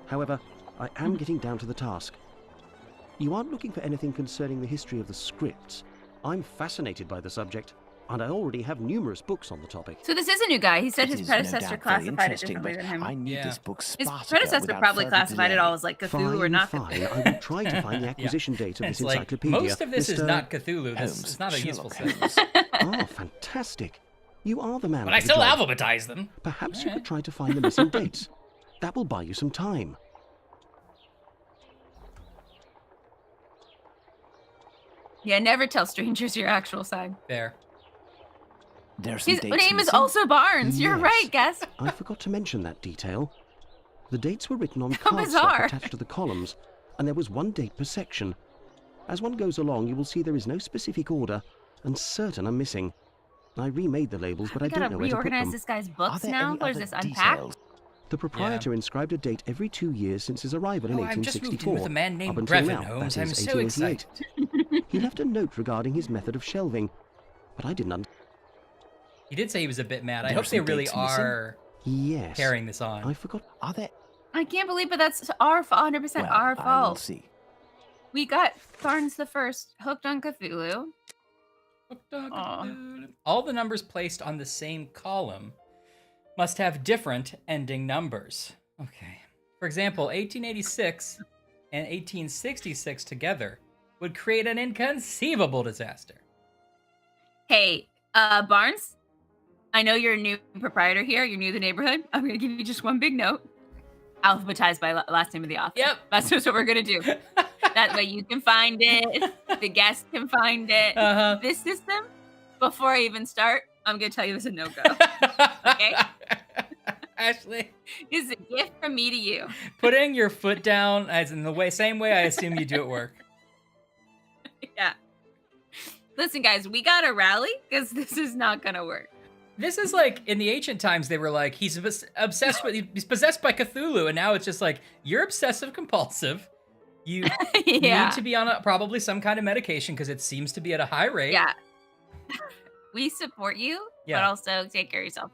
However, I am getting down to the task. You aren't looking for anything concerning the history of the scripts. I'm fascinated by the subject, and I already have numerous books on the topic. So this is a new guy. He said It his is no predecessor doubt very classified it interesting, differently but than him. I need Yeah. this book His Spartacus predecessor without probably further classified it delay. all as like Cthulhu or not Fine, Cthulhu. I will try to find the acquisition date of It's this like, encyclopedia. most of this is Mr. not Cthulhu. This Holmes, it's not a useful Sherlock sentence. Holmes. Ah, fantastic. You are the man But for I the still job. alphabetize them. Perhaps you Alright. could try to find the missing dates. That will buy you some time. Yeah, never tell strangers your actual sign. There. There are some His dates name is missing. also Barnes. You're Yes. right, Gus. I forgot to mention that detail. The dates were written on How cardstock bizarre. attached to the columns, and there was one date per section. As one goes along, you will see there is no specific order, and certain are missing. I remade the labels, but We I don't gotta know where to put reorganize them. this guy's Are books there now. any What is other this, unpacked? details? The proprietor inscribed a date every 2 years since his arrival in Oh, I've just moved in 1864. with a man named up until Brevin, now, Holmes. that I'm is so 1888. He left a note regarding his method of shelving, but I didn't understand. He did say he was a bit mad. I There hope are they some really dates missing. are Yes. carrying this on. I forgot. Are there? I can't believe, but that's our 100% Well, our I will fault. see. We got Barnes the First hooked on Cthulhu. Aw. All the numbers placed on the same column must have different ending numbers. Okay. For example, 1886 and 1866 together would create an inconceivable disaster. Hey, Barnes, I know you're a new proprietor here. You're new to the neighborhood. I'm going to give you just one big note. Alphabetized by last name of the author. Yep. That's just what we're going to do. That way you can find it. The guest can find it. Uh-huh. This system, before I even start, I'm going to tell you this is a no-go. Okay? Ashley, It's a gift from me to you. putting your foot down as in the same way I assume you do at work. Yeah. Listen, guys, we got to rally because this is not going to work. This is like in the ancient times they were like he's obsessed with he's possessed by Cthulhu, and now it's just like you're obsessive compulsive. You Yeah. need to be on probably some kind of medication because it seems to be at a high rate. Yeah. We support you, but Yeah. also take care of yourself.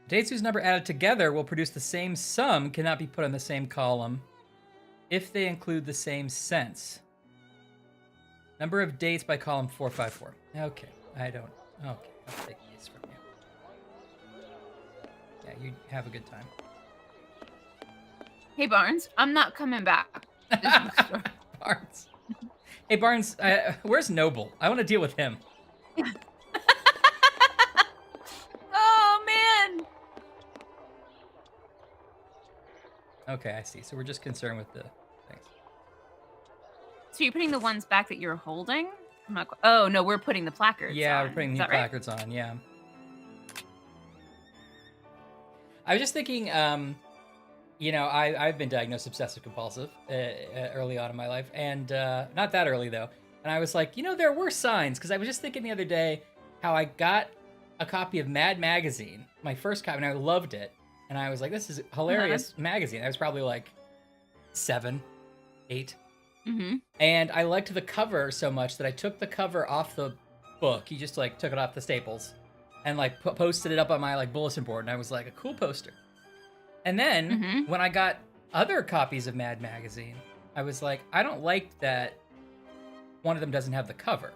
Dates whose number added together will produce the same sum cannot be put on the same column if they include the same sense. Number of dates by column 454. Okay, I don't. Okay, I'll take these from you. Yeah, you have a good time. Hey, Barnes, I'm not coming back. to this bookstore. Barnes. Hey, Barnes, where's Noble? I want to deal with him. Oh, man. Okay, I see. So we're just concerned with the things. So you're putting the ones back that you're holding? I'm not. Oh no, we're putting the placards. Yeah, on. we're putting Is new that right? placards on. Yeah. I was just thinking, I've been diagnosed obsessive compulsive early on in my life, and not that early though. And I was like, there were signs, because I was just thinking the other day how I got a copy of Mad Magazine, my first copy, and I loved it. And I was like, this is a hilarious magazine. I was probably like 7, 8. Mm-hmm. And I liked the cover so much that I took the cover off the book. He just like took it off the staples and like posted it up on my like bulletin board. And I was like, a cool poster. And then when I got other copies of Mad Magazine, I was like, I don't like that one of them doesn't have the cover.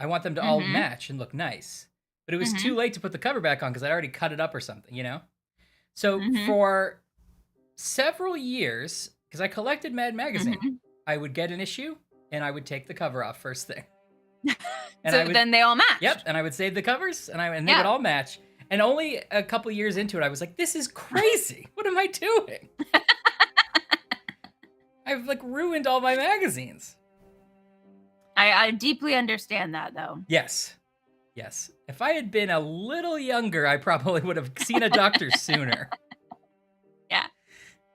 I want them to all match and look nice. But it was too late to put the cover back on because I already cut it up or something, So for several years, because I collected Mad Magazine, I would get an issue and I would take the cover off first thing. And then they all match. Yep, and I would save the covers and they would all match. And only a couple years into it, I was like, this is crazy. What am I doing? I've like ruined all my magazines. I deeply understand that though. Yes. If I had been a little younger, I probably would have seen a doctor sooner. Yeah.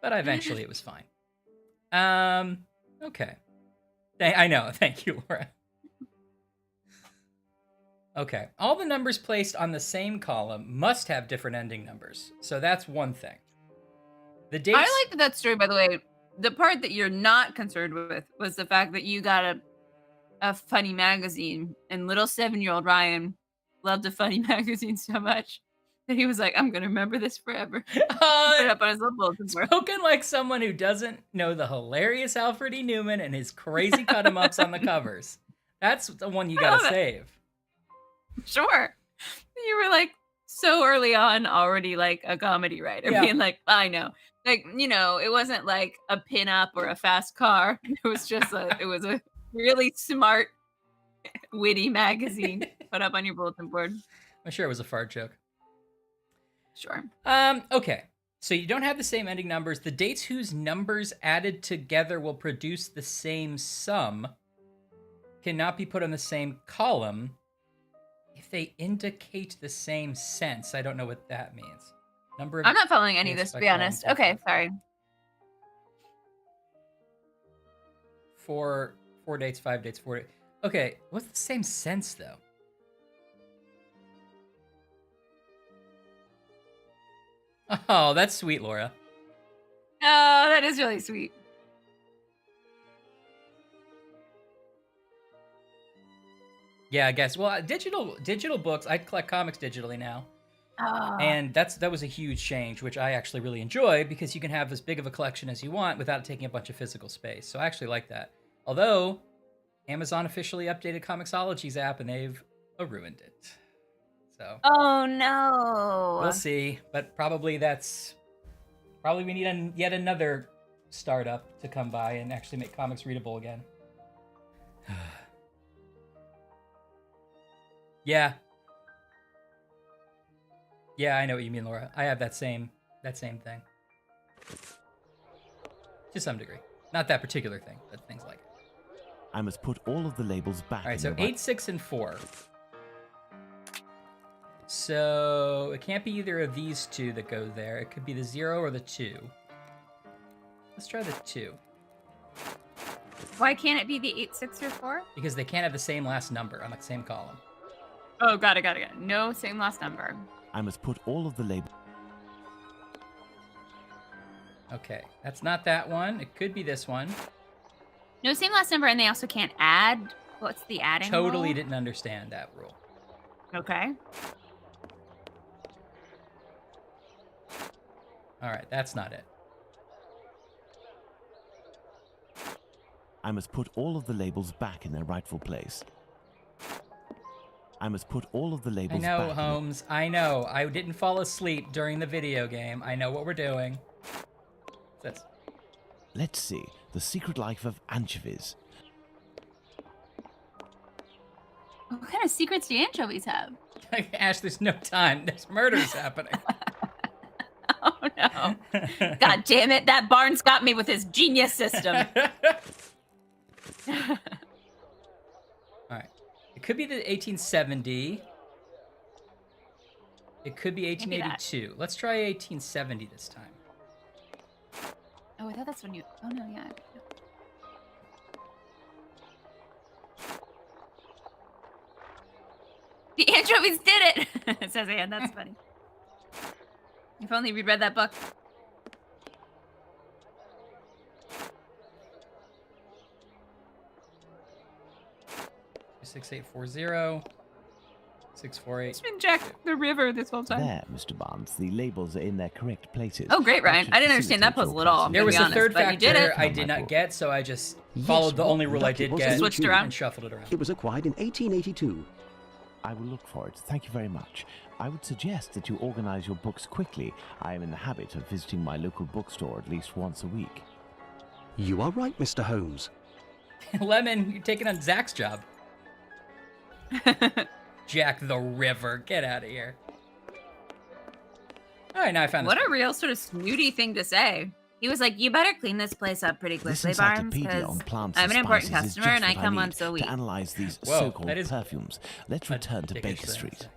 But eventually it was fine. Okay. I know. Thank you, Laura. Okay. All the numbers placed on the same column must have different ending numbers. So that's one thing. The dates... I liked that story, by the way. The part that you're not concerned with was the fact that you got a funny magazine, and little 7-year-old Ryan loved a funny magazine so much that he was like, I'm going to remember this forever. Put it up on his little bulletin board. Spoken like someone who doesn't know the hilarious Alfred E. Newman and his crazy cut-em-ups on the covers. That's the one you got to save. Sure. You were like so early on already like a comedy writer, being like, I know. Like, it wasn't like a pin-up or a fast car. It was just it was a really smart, witty magazine put up on your bulletin board. I'm sure it was a fart joke. Sure. Okay. So you don't have the same ending numbers. The dates whose numbers added together will produce the same sum cannot be put on the same column if they indicate the same sense. I don't know what that means. Number of I'm not following any of this, to be honest. Okay, sorry. 4 dates, 5 dates, 4 dates. Okay, what's the same sense, though? Oh, that's sweet, Laura. Oh, that is really sweet. Yeah, I guess. Well, digital books. I collect comics digitally now, Oh. and that was a huge change, which I actually really enjoy because you can have as big of a collection as you want without taking a bunch of physical space. So I actually like that. Although Amazon officially updated Comixology's app and they've ruined it. So. Oh no. We'll see, but probably we need yet another startup to come by and actually make comics readable again. Yeah, I know what you mean, Laura. I have that same thing. To some degree. Not that particular thing, but things like it. I must put all of the labels back. All right, so 8, 6, and 4. So it can't be either of these two that go there. It could be the 0 or the 2. Let's try the 2. Why can't it be the 8, 6, or 4? Because they can't have the same last number on the same column. Oh, got it. No same last number. I must put all of the labels. Okay, that's not that one. It could be this one. No same last number, and they also can't add. What's the adding Totally rule? didn't understand that rule. Okay. All right, that's not it. I must put all of the labels back in their rightful place. I must put all of the labels back. I know, Holmes. I know. I didn't fall asleep during the video game. I know what we're doing. That's... Let's see. The Secret Life of Anchovies. What kind of secrets do anchovies have? Ash, there's no time. There's murders happening. Oh, no. God damn it. That Barnes got me with his genius system. All right. It could be the 1870. It could be 1882. Let's try 1870 this time. Oh, I thought that's when you. Oh no, yeah. The anchovies did it, says Anne. That's funny. If only we'd read that book. 6840 648. It's been Jack the River this whole time. There, Mr. Barnes. The labels are in their correct places. Oh, great, Ryan. I didn't understand that puzzle at all. There was a third but you did factor it. I did not get, so I just Yes, followed the what only rule I luck it did was get Switched around. and shuffled it around. It was acquired in 1882. I will look for it. Thank you very much. I would suggest that you organize your books quickly. I am in the habit of visiting my local bookstore at least once a week. You are right, Mr. Holmes. Lemon, you're taking on Zach's job. Jack the River, get out of here. All right, now I found this. What a real sort of snooty thing to say. He was like, "You better clean this place up pretty This quickly, Barnes, encyclopedia on because plants I'm and an important spices is customer and just I what come need once a week." to analyze these Whoa, so-called that is perfumes. Let's a return to dickish Baker thing. Street.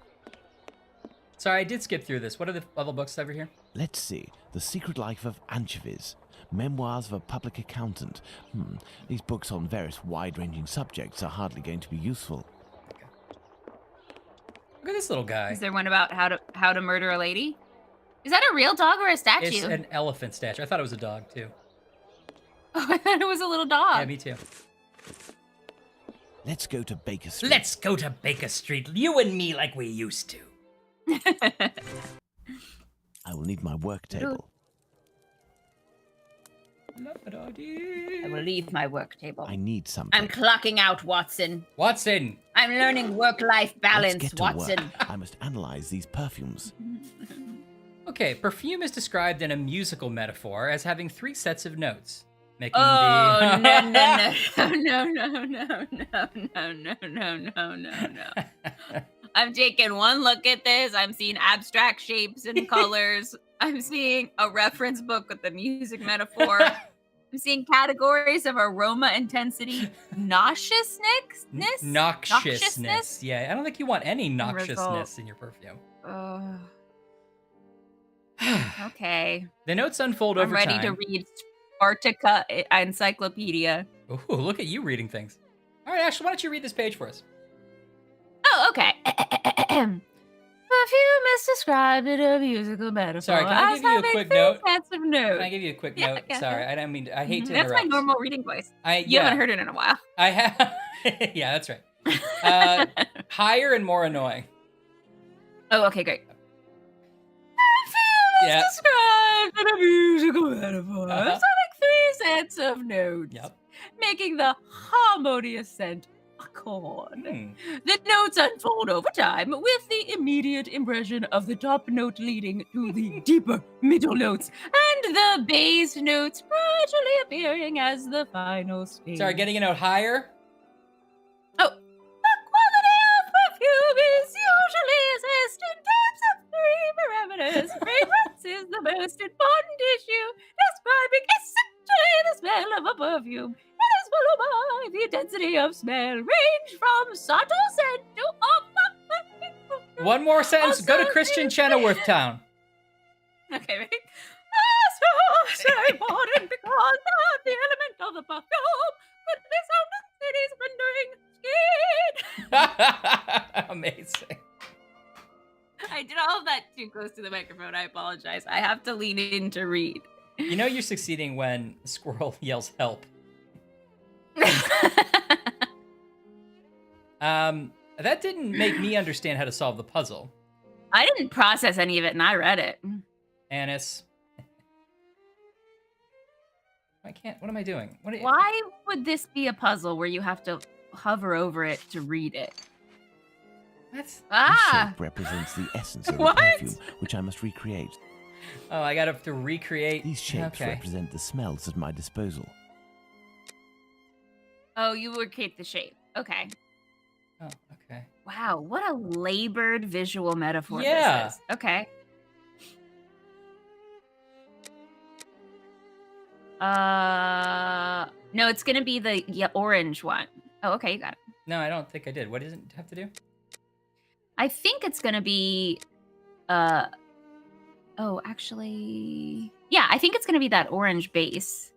Sorry, I did skip through this. What are the other books over here? Let's see. The Secret Life of Anchovies. Memoirs of a Public Accountant. These books on various wide-ranging subjects are hardly going to be useful. Look at this little guy. Is there one about how to murder a lady? Is that a real dog or a statue? It's an elephant statue. I thought it was a dog, too. Oh, I thought it was a little dog. Yeah, me too. Let's go to Baker Street. Let's go to Baker Street, you and me like we used to. I will need my work table. I will leave my work table. I need something. I'm clocking out, Watson. Watson! I'm learning work-life Let's balance, get to Watson. work. I must analyze these perfumes. Okay, perfume is described in a musical metaphor as having 3 sets of notes. Making Oh, the... no. I'm taking one look at this. I'm seeing abstract shapes and colors. I'm seeing a reference book with the music metaphor. I'm seeing categories of aroma intensity, noxiousness. Noxiousness. Yeah, I don't think you want any noxiousness Result. in your perfume. Okay. The notes unfold I'm over ready time. to read Spartacus Encyclopedia. Ooh, look at you reading things. All right, Ashley, why don't you read this page for us? Oh, okay. Perfume is described in a musical metaphor. Sorry, can I as give you a having quick 3 note? sets of notes. Can I give you a quick Yeah, note? yeah, Sorry, yeah. I don't mean. I hate to That's interrupt. my normal reading voice. You Yeah, haven't heard it in a while. I have. Yeah, that's right. Higher and more annoying. Oh, okay, great. Yeah. Perfume is described in a musical metaphor as having 3 sets of notes. Yep. Making the harmonious scent a chord. Hmm. The notes unfold over time with the immediate impression of the top note leading to the deeper middle notes and the bass notes gradually appearing as the final stage. Sorry, getting a note higher. Oh, the quality of perfume is usually assessed in terms of 3 parameters. Fragrance is the most important issue, describing essentially the smell of a perfume. It is followed by the intensity of smell, range from subtle scent to One more sentence. Go to Christian Chenoweth Town. Okay, ready? That's so important because the element of the perfume could be sound in cities rendering skin. Amazing. I did all of that too close to the microphone. I apologize. I have to lean in to read. You know you're succeeding when the squirrel yells help. That didn't make me understand how to solve the puzzle. I didn't process any of it, and I read it. Anise. I can't. What am I doing? Why would this be a puzzle where you have to hover over it to read it? That's This shape represents the essence of the What? perfume, which I must recreate. Oh, I gotta have to recreate. These shapes Okay. represent the smells at my disposal. Oh, you locate the shape. Okay. Oh, okay. Wow, what a labored visual metaphor Yeah. this is. Okay. No, it's gonna be the orange one. Oh, okay, you got it. No, I don't think I did. What does it have to do? I think it's gonna be Oh, actually, yeah, I think it's going to be that orange base.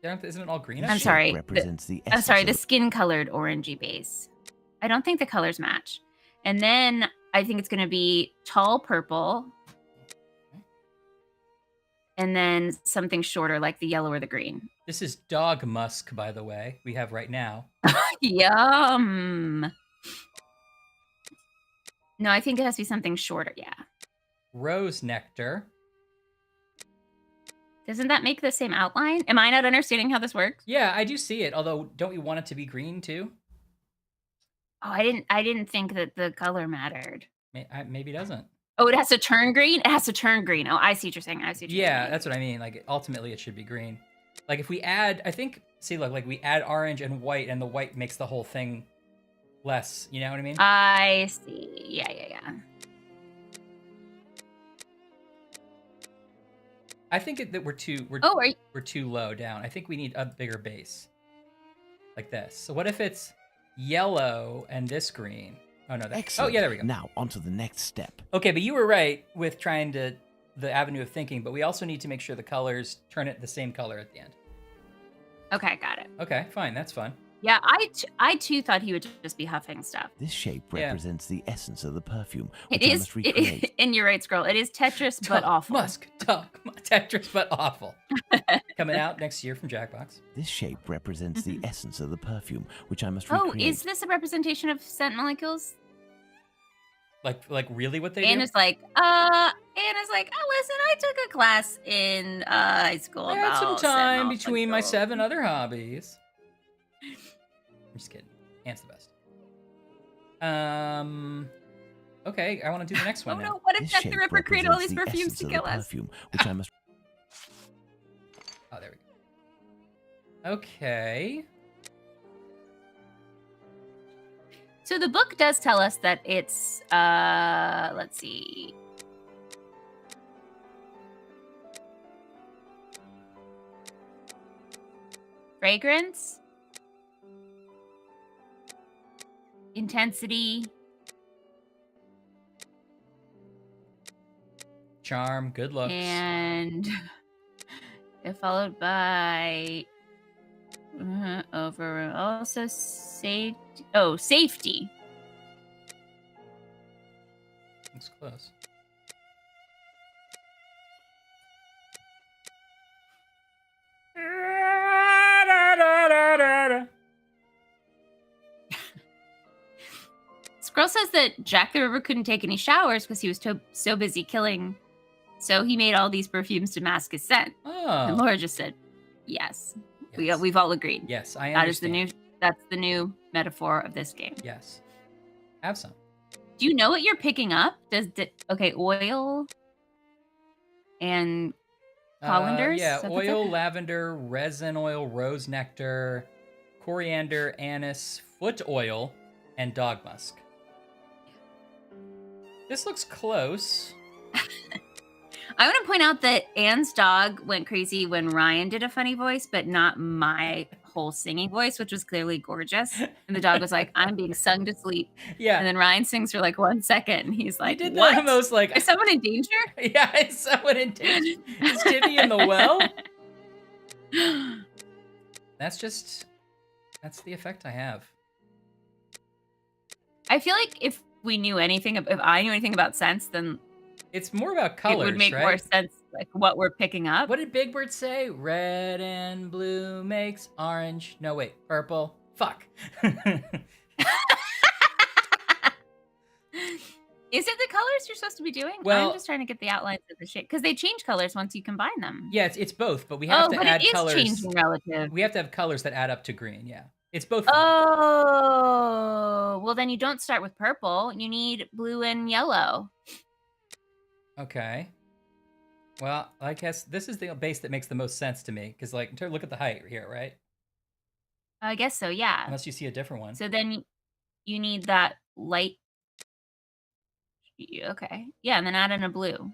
Isn't it all green? This I'm shape sorry. represents the I'm essence sorry, of the skin-colored orangey base. I don't think the colors match. And then I think it's going to be tall purple. And then something shorter, like the yellow or the green. This is dog musk, by the way, we have right now. Yum. No, I think it has to be something shorter, yeah. Rose nectar. Doesn't that make the same outline? Am I not understanding how this works? Yeah, I do see it, although don't you want it to be green too? Oh, I didn't think that the color mattered. Maybe it doesn't. Oh, it has to turn green? It has to turn green. Oh, I see what you're saying. Yeah, that's what I mean. Like, ultimately, it should be green. Like, if we add, I think, see, look, like, we add orange and the white makes the whole thing less. You know what I mean? I see. Yeah. I think that we're too low down. I think we need a bigger base. Like this. So what if it's yellow and this green? Oh, no. Excellent. Oh, yeah, there we go. Now, on to the next step. Okay, but you were right with trying the avenue of thinking, but we also need to make sure the colors turn it the same color at the end. Okay, got it. Okay, fine. That's fun. Yeah, I too thought he would just be huffing stuff. This shape represents the essence of the perfume, It which I is, must recreate. and you're right, Scroll. It is Tetris, but awful. Musk, Tetris, but awful. Coming out next year from Jackbox. This shape represents the essence of the perfume, which I must Oh, recreate. is this a representation of scent molecules? Like really what they do? Anna's like, oh, listen, I took a class in high school I had about some scent time between my molecules." 7 other hobbies. I'm just kidding. Ant's the best. Okay, I want to do the next one Oh now. no, what if This Jack the shape Ripper created all these represents the perfumes essence to of kill the us? perfume, which I must. Oh, there we go. Okay. So the book does tell us that it's, let's see. Fragrance. Intensity. Charm, good looks. And followed by over also safety. Oh, safety. Looks close. Squirrel says that Jack the Ripper couldn't take any showers because he was so busy killing. So he made all these perfumes to mask his scent. Oh. And Laura just said, yes. We've all agreed. Yes, I understand. That's the new metaphor of this game. Yes. Have some. Do you know what you're picking up? Okay, oil and colanders? Yeah, Is that what's oil, it? lavender, resin oil, rose nectar, coriander, anise, foot oil, and dog musk. This looks close. I want to point out that Anne's dog went crazy when Ryan did a funny voice, but not my whole singing voice, which was clearly gorgeous. And the dog was like, I'm being sung to sleep. Yeah. And then Ryan sings for like 1 second. And he's like, He did what? the most like... Is someone in danger? Yeah, is someone in danger? Is Timmy in the well? That's the effect I have. I feel like if I knew anything about scents, then it's more about colors, it would make right? more sense, like what we're picking up. What did Big Bird say? Red and blue makes orange. No, wait, purple. Fuck. Is it the colors you're supposed to be doing? Well, I'm just trying to get the outlines of the shape because they change colors once you combine them. Yeah, it's both, but we have to add colors. It is changing relative. We have to have colors that add up to green. Yeah, it's both. Oh, well then you don't start with purple. You need blue and yellow. Okay. Well, I guess this is the base that makes the most sense to me because, like, look at the height here, right? I guess so. Yeah. Unless you see a different one. So then you need that light. Okay. Yeah, and then add in a blue.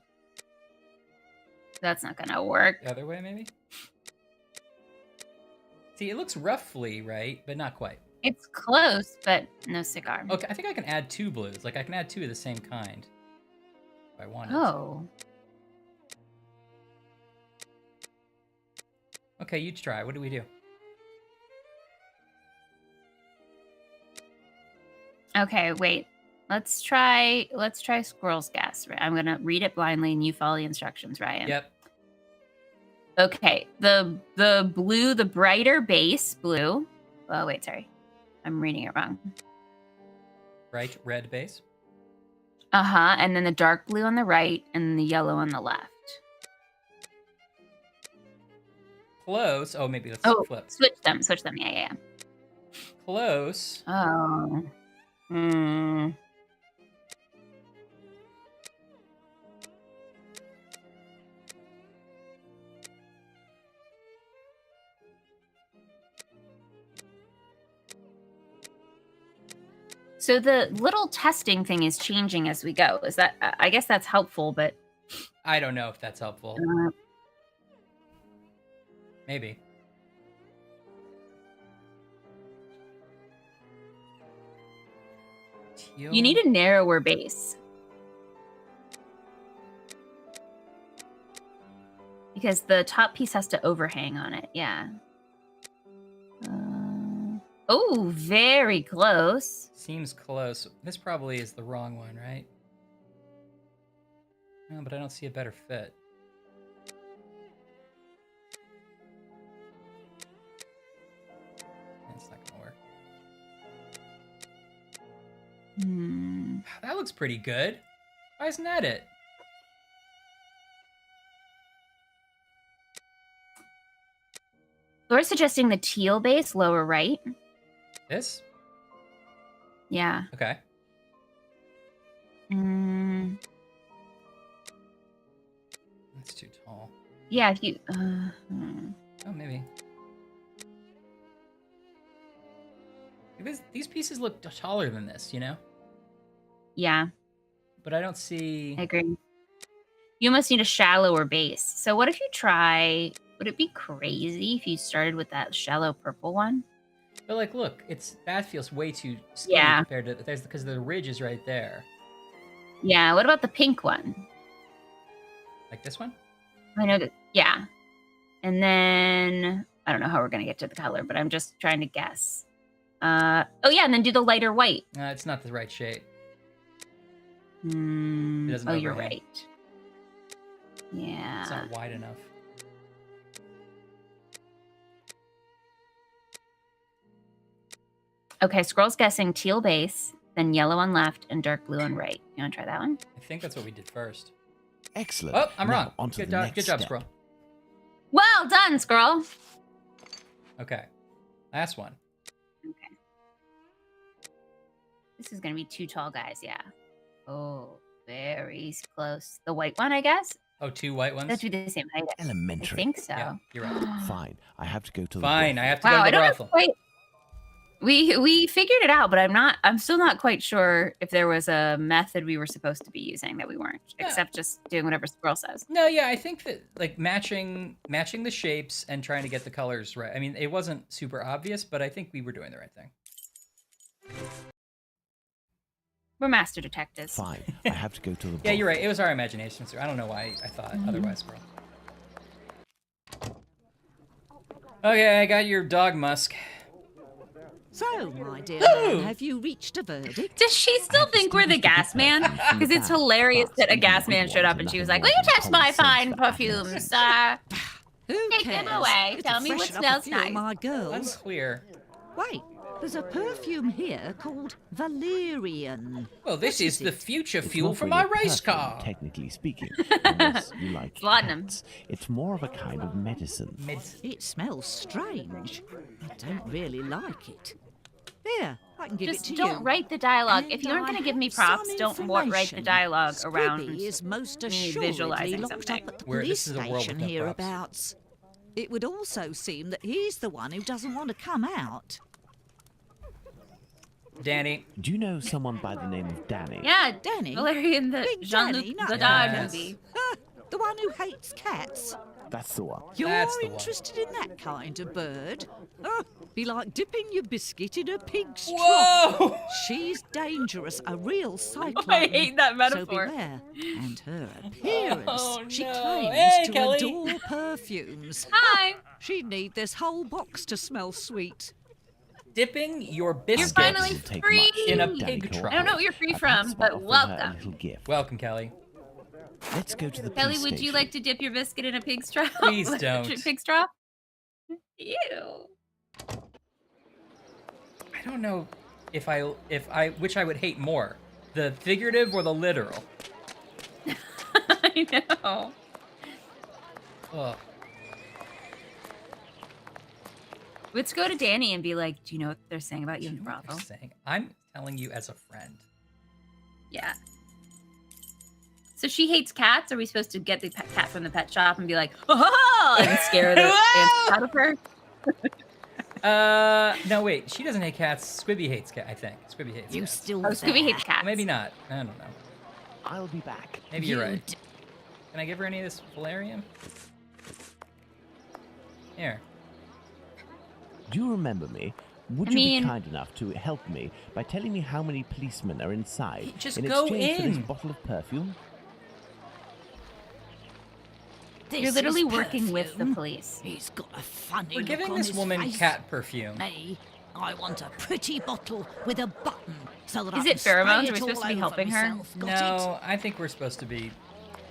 That's not gonna work. The other way, maybe? See, it looks roughly right, but not quite. It's close, but no cigar. Okay, I think I can add 2 blues. Like, I can add 2 of the same kind if I wanted. Oh. Okay, you try. What do we do? Okay, wait. Let's try squirrel's guess. Right? I'm gonna read it blindly and you follow the instructions, Ryan. Yep. Okay. The blue, the brighter base blue. Oh wait, sorry. I'm reading it wrong. Bright red base. Uh-huh. And then the dark blue on the right and the yellow on the left. Close. Oh, maybe let's flip. Switch them. Yeah. Close. Oh. Hmm. So the little testing thing is changing as we go. Is that? I guess that's helpful, but I don't know if that's helpful. Maybe. Teal. You need a narrower base. Because the top piece has to overhang on it. Yeah. Oh, very close. Seems close. This probably is the wrong one, right? No, but I don't see a better fit. That's not gonna work. That looks pretty good. Why isn't that it? Laura's suggesting the teal base, lower right. This? Yeah. Okay. That's too tall. Yeah, if you... Oh, maybe. These pieces look taller than this, you know? Yeah. But I don't see... I agree. You almost need a shallower base. So what if you try... Would it be crazy if you started with that shallow purple one? But like, look, that feels way too skinny compared to... Because the ridge is right there. Yeah, what about the pink one? Like this one? I know that... Yeah. And then... I don't know how we're going to get to the color, but I'm just trying to guess. Oh yeah, and then do the lighter white. It's not the right shade. Oh, you're right. Yeah. It's not wide enough. Okay, Squirrel's guessing teal base, then yellow on left, and dark blue on right. You want to try that one? I think that's what we did first. Excellent. Oh, I'm Now, wrong. on to Good the next job, step. Squirrel. Well done, Squirrel. Okay. Last one. Okay. This is going to be two tall guys, yeah. Oh, very close. The white one, I guess? Oh, two white ones? That's the same height. Elementary. I think so. Yeah, you're right. Fine. I have to go to the Fine, brothel. I have to go to the brothel. We figured it out, but I'm still not quite sure if there was a method we were supposed to be using that we weren't, except just doing whatever Squirrel says. No, yeah, I think that like matching the shapes and trying to get the colors right. I mean, it wasn't super obvious, but I think we were doing the right thing. We're master detectives. Fine. I have to go to the Yeah, you're right. It was our imagination, sir. I don't know why I thought otherwise, Squirrel. Okay, I got your dog musk. So, my dear man, have you reached a verdict? Does she still think we're the gas man? Because it's hilarious that a gas man showed up and she was like, "Will you test my fine perfumes, sir? Who Take cares? them away. It's Tell to me what freshen up a smells few of nice." my girls. Unclear. Wait, there's a perfume here called Valerian. Well, this What is the it? future It's fuel not for really my a race perfume, car. Technically speaking, unless you like Laudanum. cats. It's more of a kind of medicine. It smells strange. I don't really like it. Here, I can give it Just to you. don't write the dialogue. If And you aren't I going to give me have props, some don't write the information. dialogue around Squibby is most me assuredly visualizing locked something. up at the Where police this is a world station with no props. hereabouts. It would also seem that he's the one who doesn't want to come out. Danny. Do you know someone by the name of Danny? Yeah, Danny? Valerian, the Big Jean-Luc Danny, not Godard Yes. movie. The one who hates cats. That's the one. You're That's the one. interested in that kind of bird? Oh, be like dipping your biscuit in a pig's Whoa! trough. She's dangerous, a real cyclone. I hate that So metaphor. beware. And her appearance. Oh, She no. claims Hey, to Kelly. adore perfumes. Hi. She'd need this whole box to smell sweet. Dipping your You're biscuits finally Doesn't take free. much, in a Danny pig Cole. trough. I don't know what you're free I've from, had but offered her a welcome. little gift. Welcome, Kelly. Let's go to the Kelly, police would you station. like to dip your biscuit in a pig straw? Please don't. Pig straw? Ew. I don't know if I which I would hate more, the figurative or the literal. I know. Ugh. Let's go to Danny and be like, do you know what they're saying about you in You know what Bravo? they're saying? I'm telling you as a friend. Yeah. So she hates cats. Are we supposed to get the cat from the pet shop and be like, oh, and scare the ants out of her? No, wait. She doesn't hate cats. Squibby hates cat. I think Squibby hates You cats. still Oh, Scooby there? hates cats. Maybe not. I don't know. I'll be back. Maybe you're You right. Can I give her any of this valerian? Here. Do you remember me? Would I you mean- be kind enough to help me by telling me how many policemen are inside Just in go exchange for in. this bottle of perfume? You're This literally is working with the perfume. police. He's got a funny We're look giving on this his woman face. cat perfume. Me, I want a pretty bottle with a button so that Is I it can spray pheromones? it Are we supposed to all be over helping her? myself. Got No, I think we're supposed to be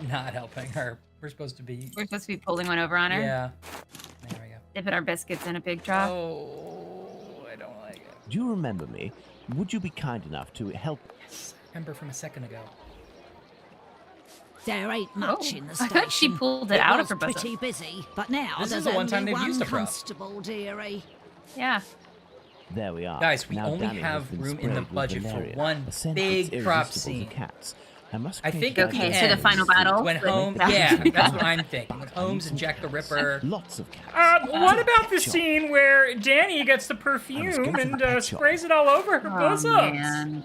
not helping her. We're supposed to be. We're supposed to be pulling one over on her. Yeah. There we go. Dipping our biscuits in a pig trough. Oh, I don't like it. Do you remember me? Would you be kind enough to help? Remember from a second ago. it. There ain't much Oh, in the I station. thought she pulled it out of was her bosom. pretty busy, but now This is there's the one time only they've used one a prop. constable, dearie. Yeah. There we are. Guys, we Now only Danny have has been room in the sprayed with budget for valerian, one a scent big that's prop irresistible scene. to cats. I must I create think that at the Okay, end, so the final battle when with Holmes, Jack- yeah, that's what I'm thinking. When Holmes and Jack the Ripper. Lots of cats. What about the Pet shop. scene where Danny gets the I must perfume go to the and pet shop. sprays it all over her Oh, bosoms? man.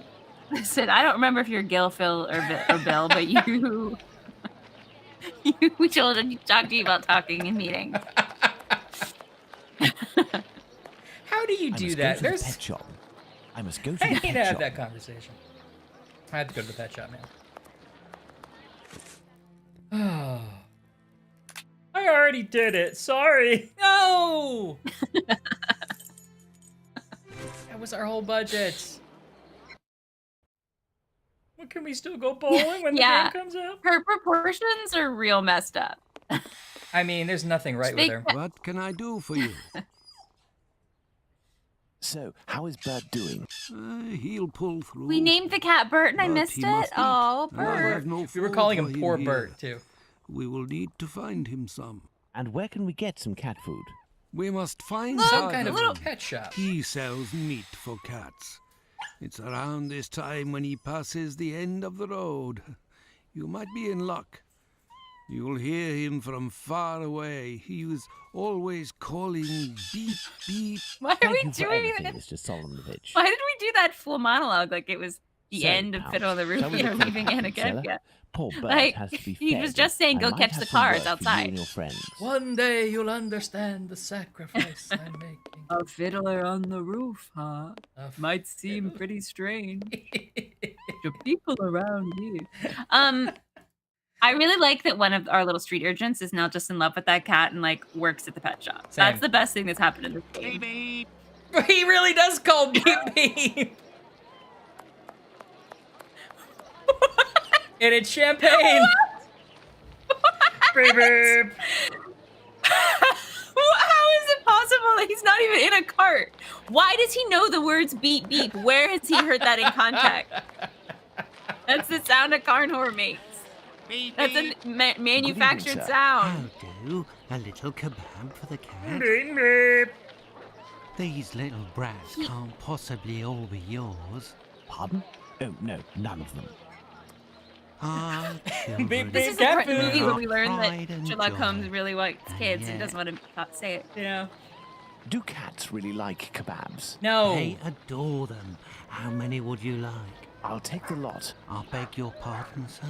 Listen, I don't remember if you're Gil, Phil, or Bill, but you... we told him to talk to you about talking in meetings. How do you I do must that? Go to the There's. pet shop. I must go to I the need to pet have shop. that conversation. I have to go to the pet shop now. Oh. I already did it. Sorry. No! That was our whole budget. Well, can we still go bowling when the Yeah. game comes out? Her proportions are real messed up. I mean, there's nothing right with Big her. What can I do for you? So, how is Bert doing? He'll pull through. We named the cat Bert and I But missed he it. must eat, Oh, and I Bert. have no We were food calling for him Poor here. Bert, too. We will need to find him some. And where can we get some cat food? We must find Some kind of Adam. pet shop. He sells meat for cats. It's around this time when he passes the end of the road. You might be in luck. You'll hear him from far away. He was always calling beep, beep. Why are Thank we you for doing everything, this? Mr. Solomonovich. Why did we do that full monologue like it was the So, end of pals, Fiddle on the Roof shall we and look for the leaving Anna package seller? Gedga? Poor Bert Like, has to be he fed. was just saying, I go might catch have the some cars work for you outside. and your friends. One day you'll understand the sacrifice I'm making. A fiddler on the roof, huh? A Might seem fiddle. pretty strange. The people around here. I really like that one of our little street urchins is now just in love with that cat and like works at the pet shop. Same. That's the best thing that's happened in this game. He really does call beep beep. And it's champagne. Beep, beep. How is it possible that he's not even in a cart? Why does he know the words beep beep? Where has he heard that in context? That's the sound a carnivore makes. That's a manufactured sir. sound. Do a little kebab for the cat. Beep, beep. These little brats can't possibly all be yours. Pardon? Oh, no, none of them. Ah, Beep, children. This is the Cat movie food. where we learn Pride that and Sherlock joy. Holmes really likes kids and yeah. doesn't want to say it. Yeah. Do cats really like kebabs? No. They adore them. How many would you like? I'll take the lot. I beg your pardon, sir?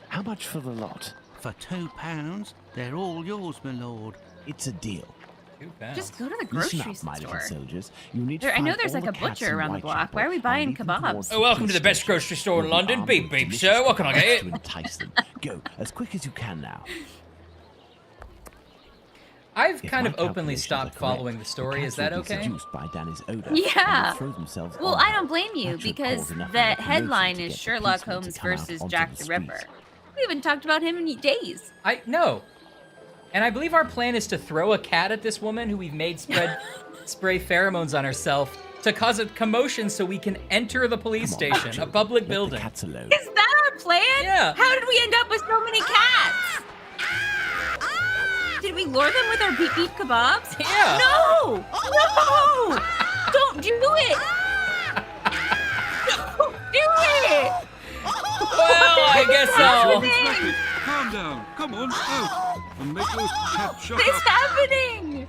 How much for the lot? For £2, they're all yours, my lord. It's a deal. £2. Just go to the Listen grocery up, my little store. soldiers. You need to I find know there's all like a the cats butcher in around the block. Whitechapel Why are we and buying lead them kebabs? towards Oh, welcome to the police best station. grocery store in You'll be London. armed Beep, with beep, delicious sir. What can I kebabs get? to entice them. Go as quick as you can now. I've If kind my of openly calculations stopped are correct, following the story. Is cats will that be okay? seduced by Danny's odor Yeah. and will throw themselves Well, on I her. don't blame you That should because cause enough of the a commotion headline to is get the Sherlock policemen to Holmes come out versus onto Jack the the Ripper. street. We haven't talked about him in days. I know. And I believe our plan is to throw a cat at this woman who we've made spray pheromones on herself to cause a commotion so we can enter the police Come on, station, a children, public let the building. cats alone. Is that our plan? Yeah. How did we end up with so many cats? Did we lure them with our beep beep kebabs? Yeah. No! No! Don't do it! Don't do it! Well, I guess so. Calm down. Come on, out. And make those cats shut What is up. happening?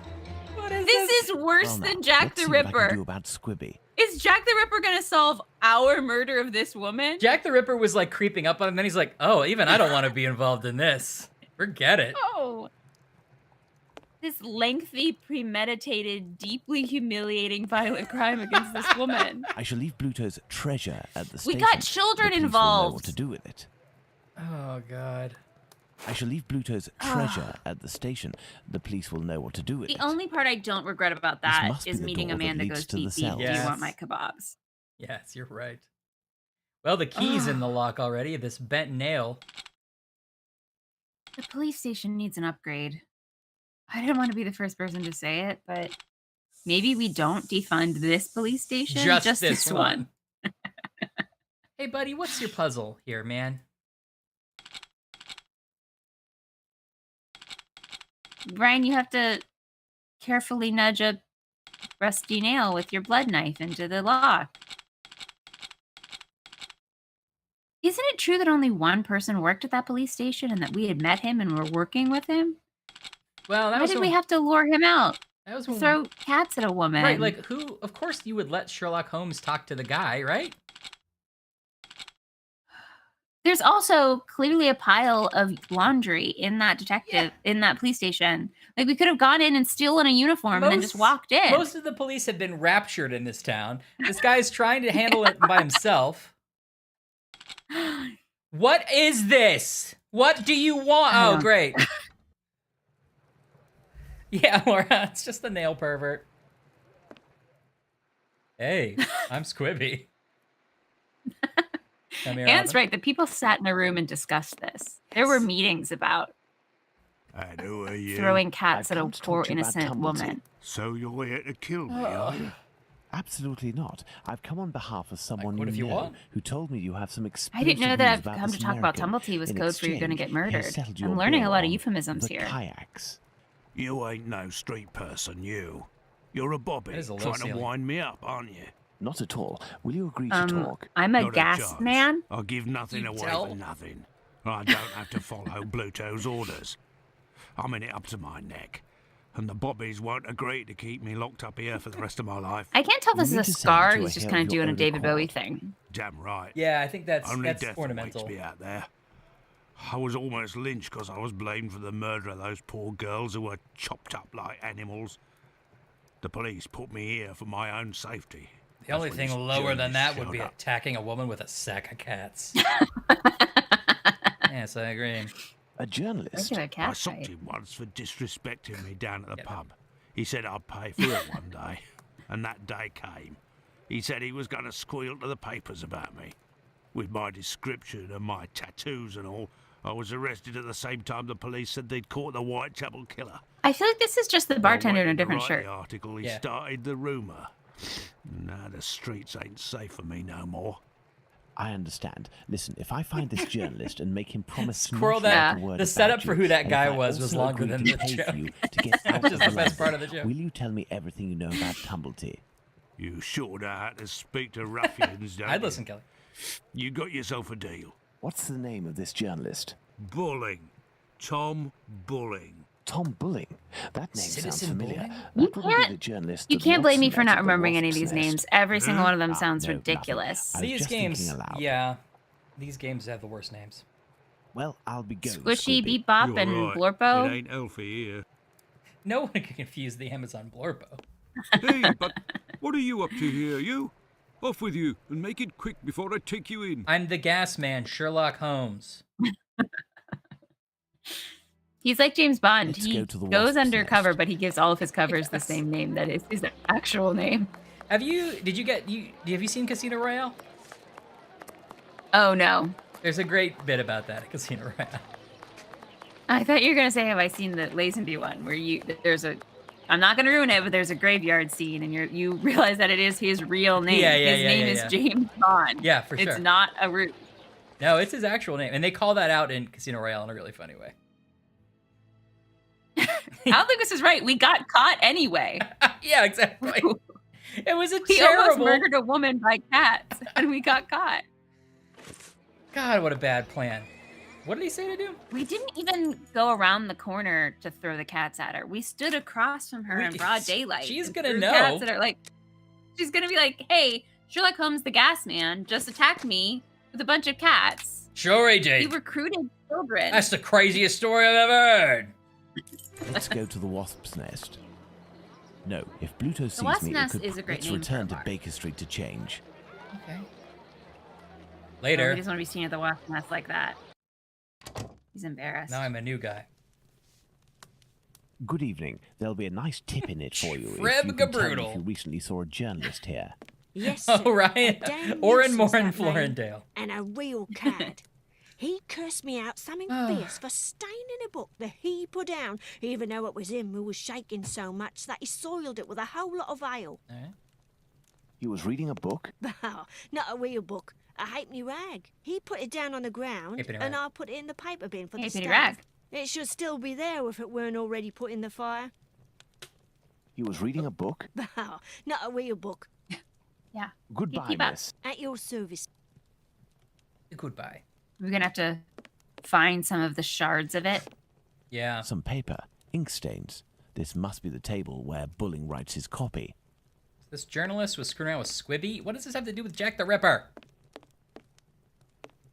What is This is worse Well, now, than Jack let's the see what I can do Ripper. about Squibby. Is Jack the Ripper gonna solve our murder of this woman? Jack the Ripper was like creeping up on him, and then he's like, oh, even I don't want to be involved in this. Forget it. Oh. This lengthy, premeditated, deeply humiliating violent crime against this woman. I shall leave Bluto's treasure at the We station. got children The police will know involved. what to do with it. Oh, God. I shall leave Bluto's treasure at the station. The police will know what to do with The it. only part I don't regret about that must be is the meeting door that Amanda leads goes, to the beep, beep, cells. do you Yes. want my kebabs? Yes, you're right. Well, the key's in the lock already, this bent nail. The police station needs an upgrade. I didn't want to be the first person to say it, but maybe we don't defund this police station. Just this one. Hey, buddy, what's your puzzle here, man? Brian, you have to carefully nudge a rusty nail with your blood knife into the lock. Isn't it true that only one person worked at that police station and that we had met him and were working with him? Well, that Why was did when- we have to lure him out? That was when Throw cats at a woman. Right, like who? Of course, you would let Sherlock Holmes talk to the guy, right? There's also clearly a pile of laundry in that in that police station. Like we could have gone in and stolen a uniform and then just walked in. Most of the police have been raptured in this town. This guy's trying to handle it by himself. What is this? What do you want? Oh, great. Yeah, Laura, it's just the nail pervert. Hey, I'm Squibby. Come here, Anne's Alvin. right. The people sat in a room and discussed this. There were meetings about And who are you? throwing cats I've at a come to talk poor to you about innocent Tumblety. woman. So you're here to kill me, are you? Absolutely not. I've come on behalf of someone what if you know want? who told me you have some I explosive didn't know that news I've about come this to talk about American. Tumblety was In code for you're going to exchange, get he has murdered. settled your I'm learning a bill lot of on euphemisms the here. kayaks. You ain't no street person, you. You're a bobby, That is a low trying to ceiling. wind me up, aren't you? Not at all. Will you agree to talk? I'm a Not gas chance. man. I'll give nothing You away tell. for nothing. I don't have to follow Bluto's orders. I'm in it up to my neck. And the bobbies won't agree to keep me locked up here for the rest of my life. I can't tell if this You is need a to send scar. it to He's a just hill kind of of your doing a own David Bowie accord. thing. Damn right. Yeah, I think that's Only death ornamental. awaits me out there. I was almost lynched because I was blamed for the murder of those poor girls who were chopped up like animals. The police put me here for my own safety. The only That's when thing this lower than that journalist would be showed up. attacking a woman with a sack of cats. Yes, I agree. A journalist? Regular I cat socked fight. him once for disrespecting me down at the pub. He said I'd pay for it one day, and that day came. He said he was going to squeal to the papers about me. With my description and my tattoos and all, I was arrested at the same time the police said they'd caught the Whitechapel killer. I feel like this is just the bartender in a While waiting to different write shirt. The article, he Yeah. started the rumour. Now the streets ain't safe for me no more. I understand. Listen, if I find this journalist and make him promise Squirrel not to that- write a word the about setup for you, who that and guy if I was also longer agree than to the pay for joke. you to get out Which of is the best London, part of the joke. will you tell me everything you know about Tumblety? You sure know how to speak to ruffians, don't I'd you? listen, Kelly. You got yourself a deal. What's the name of this journalist? Bulling. Tom Bulling. Tom Bulling. That name sounds Citizen familiar. Bulling? That You wouldn't be can't- the journalist You that can't blame me Watson for met not at the remembering any of Wasp's these Nest. names. Every single one of them Ah, sounds no, nothing. ridiculous. I was These just games, thinking aloud. yeah. These games have the worst names. Well, I'll be going. Squishy, Squippy. Bebop, You're and right. Blorpo. It ain't healthy here. No one can confuse the Amazon Blorbo. Hey, but what are you up to here, you? Off with you, and make it quick before I take you in. I'm the gas man, Sherlock Holmes. He's like James Bond. Let's He go to the goes wasp's undercover, nest. but he gives all of his covers the same name that is his actual name. Have you seen Casino Royale? Oh no. There's a great bit about that at Casino Royale. I thought you were gonna say, have I seen the Lazenby one where I'm not gonna ruin it, but there's a graveyard scene and you realize that it is his real name. His name is James Bond. Yeah, for sure. It's not a ruse. No, it's his actual name. And they call that out in Casino Royale in a really funny way. Al Lucas is right. We got caught anyway. Yeah, exactly. It was He almost murdered a woman by cats, and we got caught. God, what a bad plan. What did he say to do? We didn't even go around the corner to throw the cats at her. We stood across from her in broad daylight. She's and gonna threw know. Cats at her. Like, she's gonna be like, "Hey, Sherlock Holmes, the gas man, just attacked me with a bunch of cats. Sure, AJ. He recruited children." That's the craziest story I've ever heard. Let's go to the wasp's nest. No, if Bluto sees wasp's me, nest it could... is a great Let's name return for to a bar. Baker Street to change. Okay. Oh, Later. he doesn't want to be seen at the wasp nest like that. He's embarrassed. Now I'm a new guy. Good evening. There'll be a nice tip in it for you if Freb you can tell me Gabrudel. if you recently saw a journalist here. Yes, Oh, sir. Ryan. Dan Oren Nelson's Morin that name, Florendale. and a real cad. He cursed me out something fierce for staining a book that he put down, even though it was him who was shaking so much that he soiled it with a whole lot of ale. He was reading a book? Oh, not a real book, a halfpenny rag. He put it down on the ground, Halfpenny and rag. I put it in the paper bin for the Halfpenny stove. rag. It should still be there if it weren't already put in the fire. He was reading a book? Oh, not a real book. Yeah. Goodbye, Keep up. miss. At your service. Goodbye. We're gonna have to find some of the shards of it. Yeah. Some paper, ink stains. This must be the table where Bulling writes his copy. This journalist was screwing around with Squibby. What does this have to do with Jack the Ripper? Do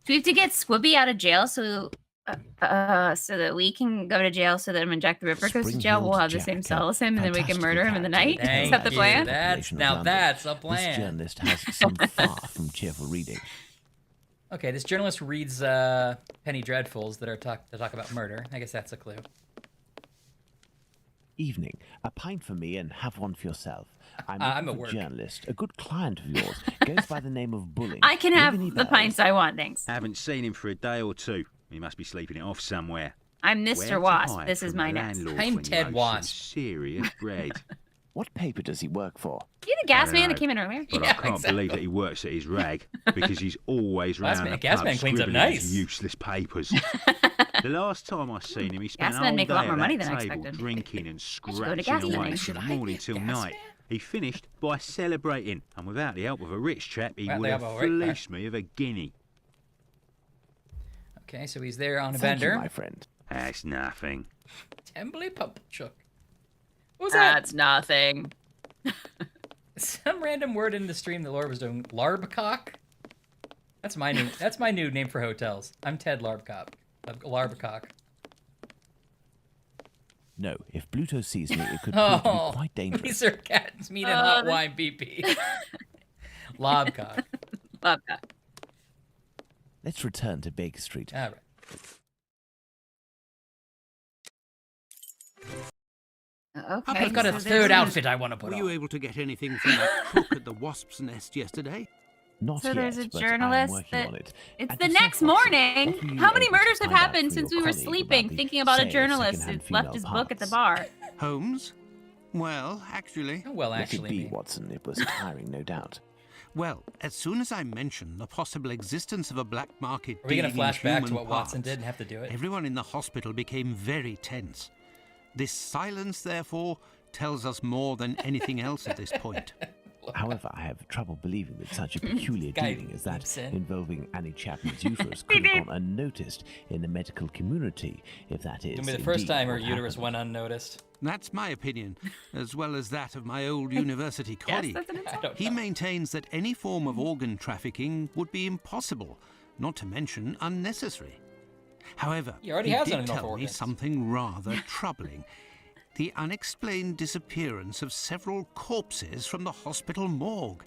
we have to get Squibby out of jail so that we can go to jail so that when Jack the Ripper goes to jail, we'll have the same cell as him and then we can murder him in the night? Is that the plan? That's a This plan. journalist has some far from cheerful reading. Okay, this journalist reads Penny Dreadfuls that talk about murder. I guess that's a clue. Evening. A pint for me and have one for yourself. I'm I'm a at work. journalist, a good client of yours. Goes by the name of Bulling. I can have Ring any the bells? pints I want, thanks. Haven't seen him for a day or two. He must be sleeping it off somewhere. I'm Where Mr. to Wasp. hide This is from my the nest. landlord I'm when you Ted owe some Wasp. Serious bread. What paper does he work for? You the gas I man don't that know, came in earlier? But I can't believe that he works at his rag because he's always Gas round man- the gas pub man cleans up scribbling his nice. useless papers. The last time I seen him, he spent Gas a men whole make a day lot more at money that than I table expected. drinking and go to scratching gas away man. from morning till gas night. man? He finished by celebrating, and without the help of a rich chap, he Without would the have help of a rich- fleeced me of a guinea. Okay, so he's there on a Thank bender. you, my friend. That's nothing. Tembly Pumpchuck. What was that? That's nothing. Some random word in the stream the Lord was doing. Larbcock? That's my new name for hotels. I'm Ted Larbcock. Larbcock. No, if Bluto sees me, it could prove to be quite dangerous. These are cats meat and hot wine BP. Lobcock. Lobcock. Let's return to Baker Street. All right. Okay. I've got a so third there's- outfit I want to put Were on. you able to get anything from that cook at the wasp's nest yesterday? Not So yet, there's a but journalist I'm working that- on it. It's And the yourself, next Watson, morning. what were you How many able to murders have find out happened from since your we were colleague sleeping, about the thinking about a sale of journalist who second-hand left female his book at the parts? bar? Holmes? Well, actually. Oh, well, Let it actually, be, me. Watson. It was tiring, no doubt. Well, as soon as I mentioned the possible existence of a black market Are we going to dealing in flash back to human what Watson parts, did and have to do it? everyone in the hospital became very tense. This silence, therefore, tells us more than anything else at this point. However, I have trouble believing that such a peculiar Guy dealing as that leaps in. involving Annie Chapman's uterus could have gone unnoticed in the medical community, if that is It's going to be the first indeed time her what uterus happened. went unnoticed. That's my opinion, as well as that of my old university colleague. Yes, that's an I insult. don't He know. maintains that any form of organ trafficking would be impossible, not to mention unnecessary. However, He already he has did enough tell me organs. something rather troubling. the unexplained disappearance of several corpses from the hospital morgue.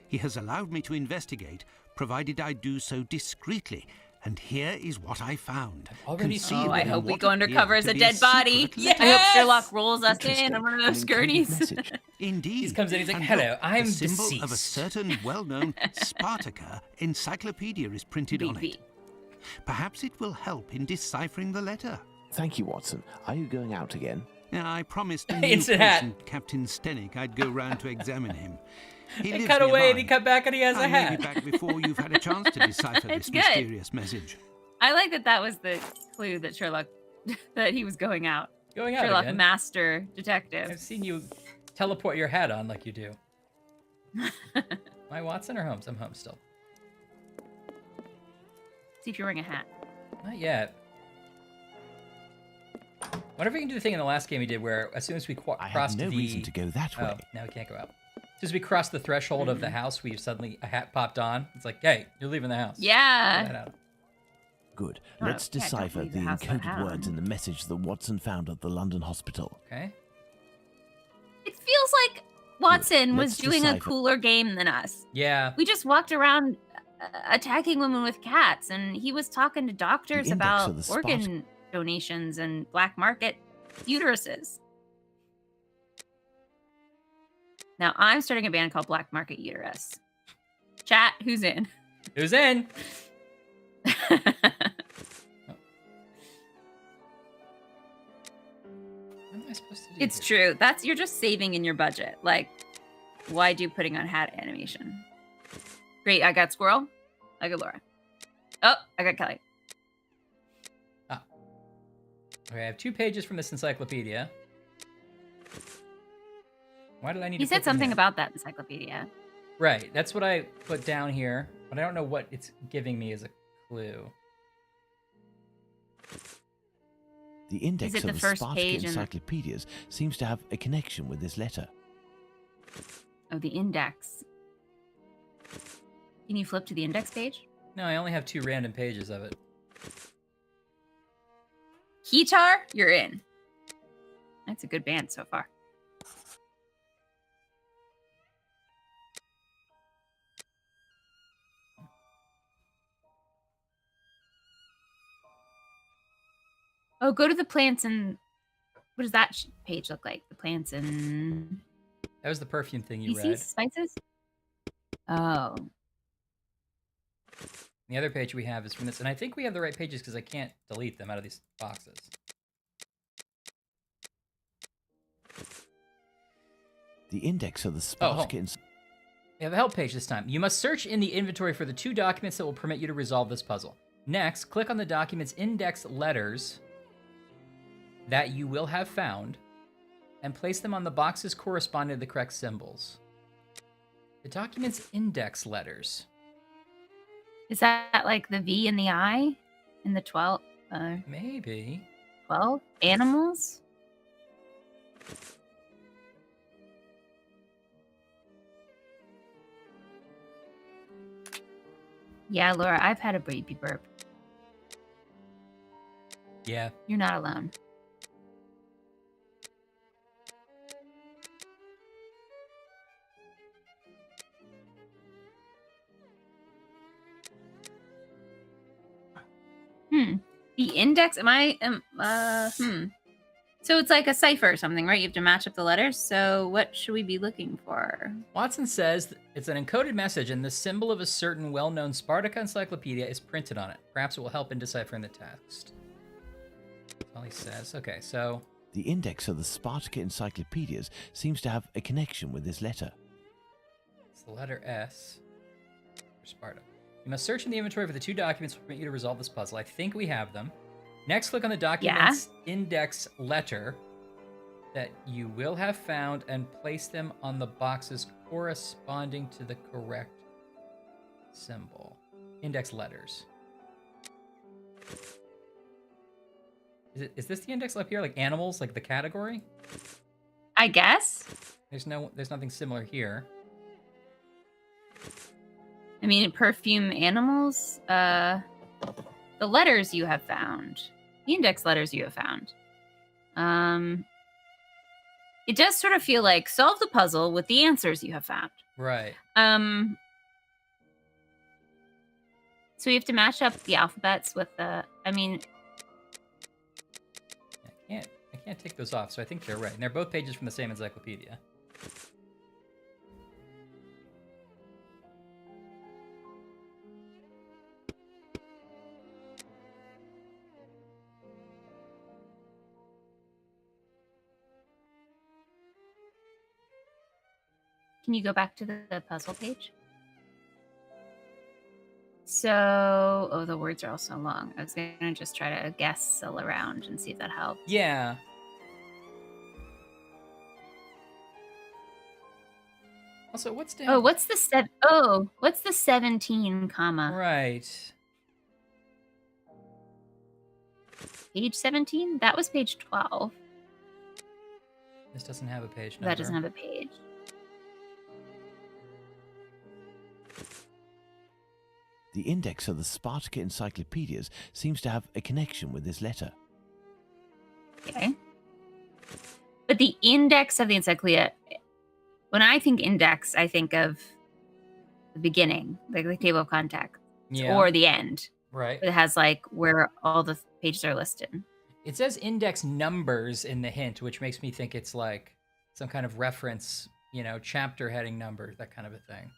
He has allowed me to investigate, provided I do so discreetly. And here is what I found. Oh, I hope we go undercover as a dead body. I hope Sherlock rolls us in on one of those gurneys. Indeed. He comes in, he's like, And hello, look, I'm the symbol deceased. of a certain well-known Spartaca encyclopedia is printed on it. Perhaps it will help in deciphering the letter. Thank you, Watson. Are you going out again? I promised a new Instant hat. patient, Captain Stenick, I'd go round to examine him. He He lives cut away and nearby. he cut back and he has a I may hat. be back before you've had a chance to decipher It's this good. mysterious message. I like that that was the clue that Sherlock, that he was going out. Going out Sherlock, again. master detective. I've seen you teleport your hat on like you do. Am I Watson or Holmes? I'm Holmes still. See if you're wearing a hat. Not yet. Wonder if we can do the thing in the last game we did where as soon as we crossed no the... reason to go that way. Oh, now we can't go out. As soon as we crossed the threshold of the house, we suddenly, a hat popped on. It's like, hey, you're leaving the house. Yeah. Get out. Good. Oh, Let's yeah, don't decipher leave the the house without encoded words in the message that Watson found at the London hospital. Okay. It feels like Watson was Let's doing a decipher. cooler game than us. Yeah. We just walked around attacking women with cats, and he was talking to doctors The index about of the organ donations and black market uteruses. Now I'm starting a band called Black Market Uterus. Chat, who's in? Who's in? What am I supposed to do? It's true. You're just saving in your budget. Like, why do putting on hat animation? Great, I got Squirrel. I got Laura. Oh, I got Kelly. Okay, I have 2 pages from this encyclopedia. Why did I need He to said put them something here? about that encyclopedia. Right, that's what I put down here, but I don't know what it's giving me as a clue. The index it of the the first Spartacus page in- encyclopedias seems to have a connection with this letter. Oh, the index. Can you flip to the index page? No, I only have 2 random pages of it. Keytar, you're in. That's a good band so far. Oh, go to the plants and... What does that page look like? The plants and... That was the perfume thing you species? read. Spices? Oh. The other page we have is from this, and I think we have the right pages because I can't delete them out of these boxes. The index of the Oh, hold Spartacus... We have a help page this time. You must search in the inventory for the 2 documents that will permit you to resolve this puzzle. Next, click on the document's index letters that you will have found and place them on the boxes corresponding to the correct symbols. The document's index letters. Is that like the V and the I in the 12? Maybe. 12 animals? Yeah, Laura, I've had a baby burp. Yeah. You're not alone. The index, So it's like a cipher or something, right? You have to match up the letters. So what should we be looking for? Watson says it's an encoded message and the symbol of a certain well-known Spartacus encyclopedia is printed on it. Perhaps it will help in deciphering the text. That's all he says. Okay, so... The index of the Spartacus encyclopedias seems to have a connection with this letter. It's the letter S for Sparta. You must search in the inventory for the 2 documents that permit you to resolve this puzzle. I think we have them. Next, click on the document's index letter that you will have found and place them on the boxes corresponding to the correct symbol. Index letters. Is this the index up here, like animals, like the category? I guess. There's nothing similar here. I mean, perfume animals. The letters you have found. The index letters you have found. It does sort of feel like solve the puzzle with the answers you have found. Right. So we have to match up the alphabets with the. I mean, I can't take those off, so I think they're right. And they're both pages from the same encyclopedia. can you go back to the puzzle page? So, oh, the words are all so long. I was gonna just try to guess around and see if that helps. Yeah. Also, what's down? Oh, what's the 17 comma? Right. Page 17? That was page 12. This doesn't have a page number. That doesn't have a page. The index of the Spartacus encyclopedias seems to have a connection with this letter. Okay. But the index of the encyclopedia, when I think index, I think of the beginning, like the table of contents, or the end. Right. It has like where all the pages are listed. It says index numbers in the hint, which makes me think it's like some kind of reference, chapter heading number, that kind of a thing.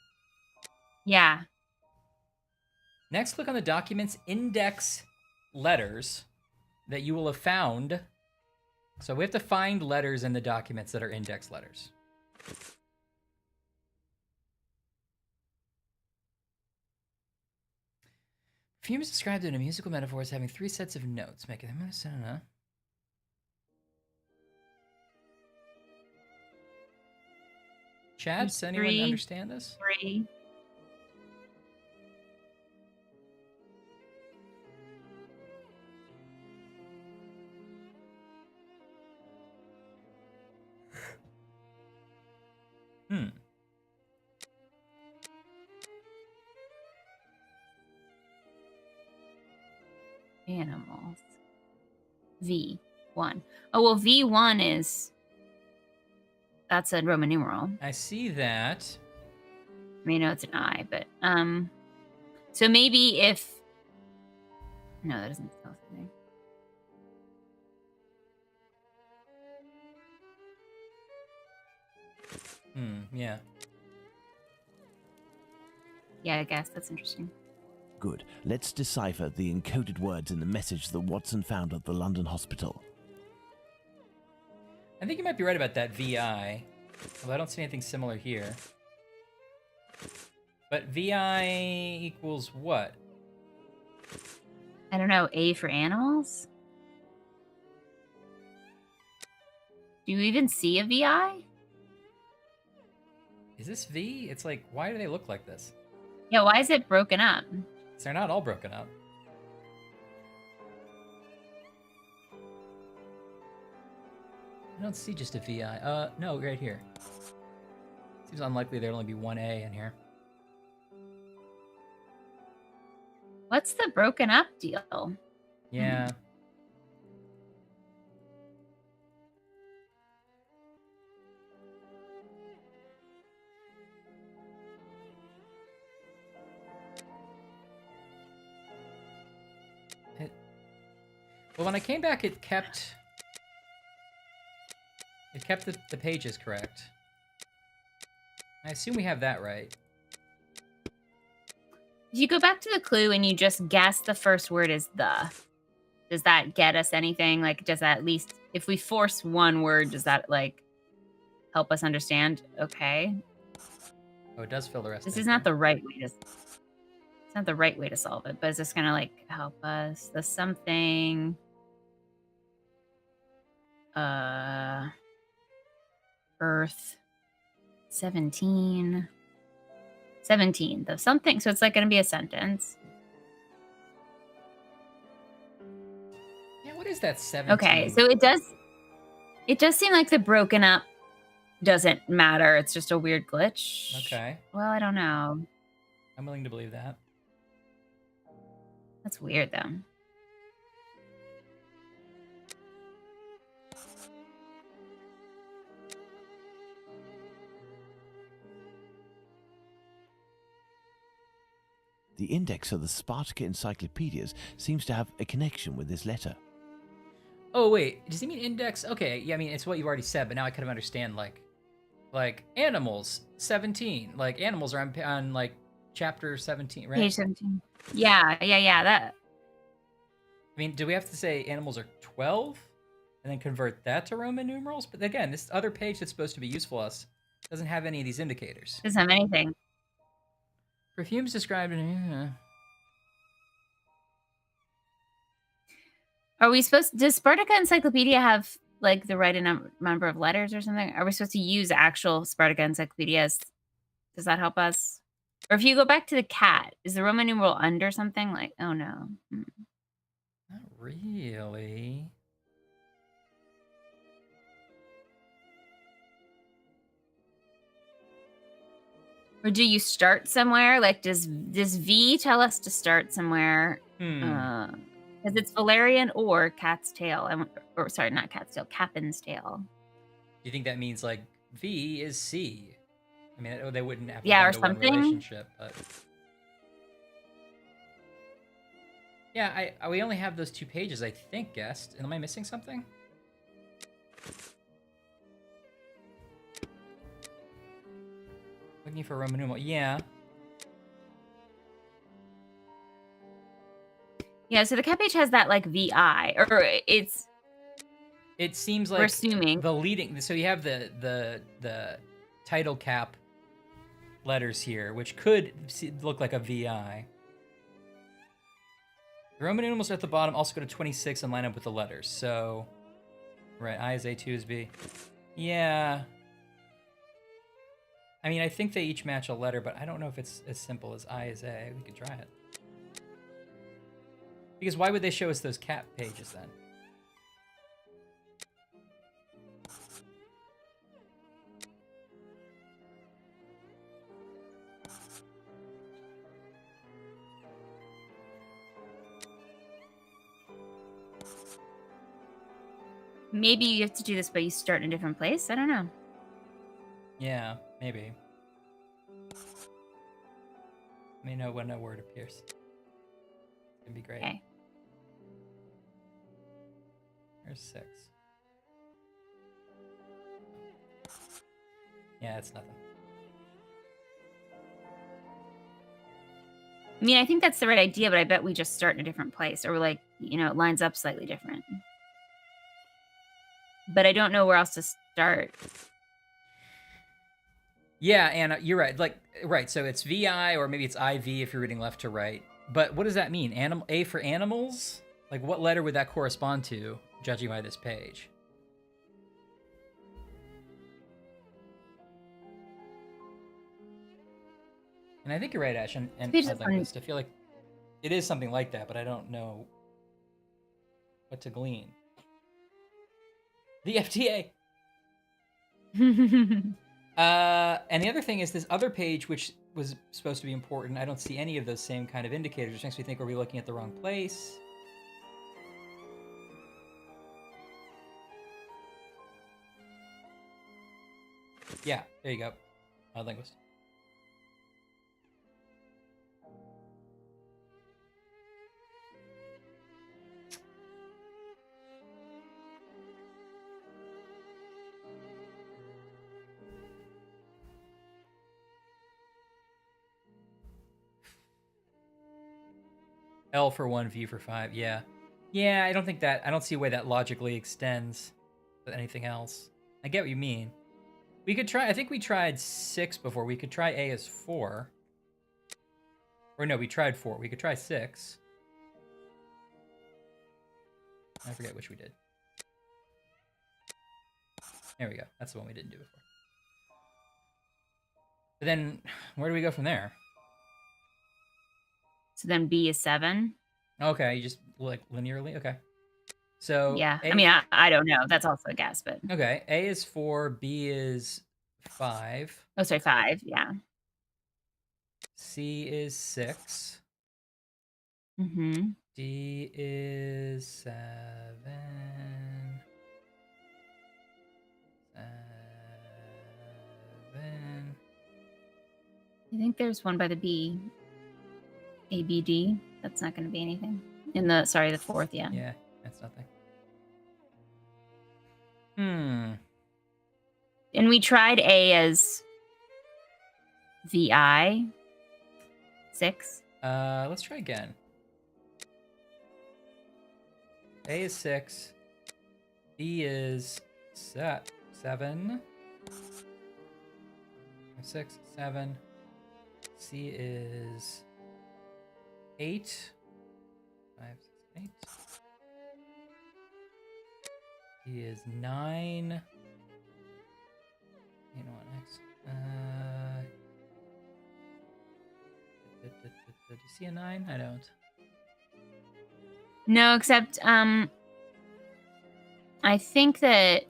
Yeah. Next, click on the document's index letters that you will have found. So we have to find letters in the documents that are index letters. Perfume is described in a musical metaphor as having 3 sets of notes, making them... Chad, does anyone understand this? 3. Animals. V1. Oh, well, V1 is... That's a Roman numeral. I see that. I mean, no, it's an I, but... So maybe if... No, that doesn't spell something. Yeah. Yeah, I guess. That's interesting. Good. Let's decipher the encoded words in the message that Watson found at the London hospital. I think you might be right about that VI, although I don't see anything similar here. But VI equals what? I don't know. A for animals? Do you even see a VI? Is this V? It's like, why do they look like this? Yeah, why is it broken up? They're not all broken up. I don't see just a VI. No, right here. Seems unlikely there'd only be one A in here. What's the broken up deal? Yeah. Well, when I came back, it kept the pages correct. I assume we have that right. If you go back to the clue and you just guess the first word is the, does that get us anything? Like, does that at least, if we force one word, does that like help us understand? Okay. Oh, it does fill the rest. This is not the right way to. It's not the right way to solve it, but is this gonna like help us? The something. Earth. 17. 17. The something. So it's like gonna be a sentence. Yeah, what is that 17? Okay, so it does seem like the broken up doesn't matter. It's just a weird glitch. Okay. Well, I don't know. I'm willing to believe that. That's weird, though. The index of the Spartacus encyclopedias seems to have a connection with this letter. Oh wait, does he mean index? Okay, yeah, I mean it's what you already said, but now I kind of understand like animals 17. Like animals are on like chapter 17, right? Page 17. Yeah. That. I mean, do we have to say animals are 12 and then convert that to Roman numerals? But again, this other page that's supposed to be useful to us doesn't have any of these indicators. Doesn't have anything. Perfumes described in. Are we supposed? Does Spartacus Encyclopedia have like the right number of letters or something? Are we supposed to use actual Spartacus Encyclopedias? Does that help us? Or if you go back to the cat, is the Roman numeral under something? Like, oh no. Not really. Or do you start somewhere? Like, does V tell us to start somewhere? Because it's Valerian or cat's tail. Or sorry, not cat's tail, Captain's tail. Do you think that means like V is C? I mean, they wouldn't have or one something relationship, but yeah, we only have those 2 pages, I think, guest. Am I missing something? Looking for Roman numeral. Yeah. Yeah, so the cat page has that like VI, or it's. It seems like we're assuming the leading. So you have the title cap letters here, which could look like a VI. The Roman numerals at the bottom also go to 26 and line up with the letters. So, right, I is A, 2 is B. Yeah. I mean, I think they each match a letter, but I don't know if it's as simple as I is A. We could try it. Because why would they show us those cat pages then? maybe you have to do this, but you start in a different place. I don't know. Yeah, maybe. Let me know when a word appears. It's gonna be great. Okay. There's 6. Yeah, it's nothing. I mean, I think that's the right idea, but I bet we just start in a different place, or like, it lines up slightly different. But I don't know where else to start. Yeah, Anna, you're right. Right, so it's VI, or maybe it's IV if you're reading left to right. But what does that mean? A for animals? Like, what letter would that correspond to, judging by this page? And I think you're right, Ash, and Linguist. I feel like it is something like that, but I don't know what to glean. The FDA. And the other thing is this other page, which was supposed to be important. I don't see any of those same kind of indicators, which makes me think, are we looking at the wrong place? Yeah, there you go. Linguist. L for 1, V for 5, yeah. Yeah, I don't see a way that logically extends to anything else. I get what you mean. We could try, I think we tried 6 before. We could try A as 4. Or no, we tried 4. We could try 6. I forget which we did. There we go. That's the one we didn't do before. But then, where do we go from there? So then B is 7. Okay, you just like linearly? Okay. So yeah, A, I mean, I don't know. That's also a guess, but okay. A is 4, B is 5. Oh, sorry, 5, yeah. C is 6. Mm-hmm. D is 7. 7. I think there's one by the B. ABD. That's not going to be anything. In the the fourth, yeah. Yeah, that's nothing. Hmm. And we tried A as VI 6. Let's try again. A is 6. B is 7. 6, 7. C is 8. 5, 6, 8. D is 9. You know what next? Do you see a 9? I don't. No, except I think that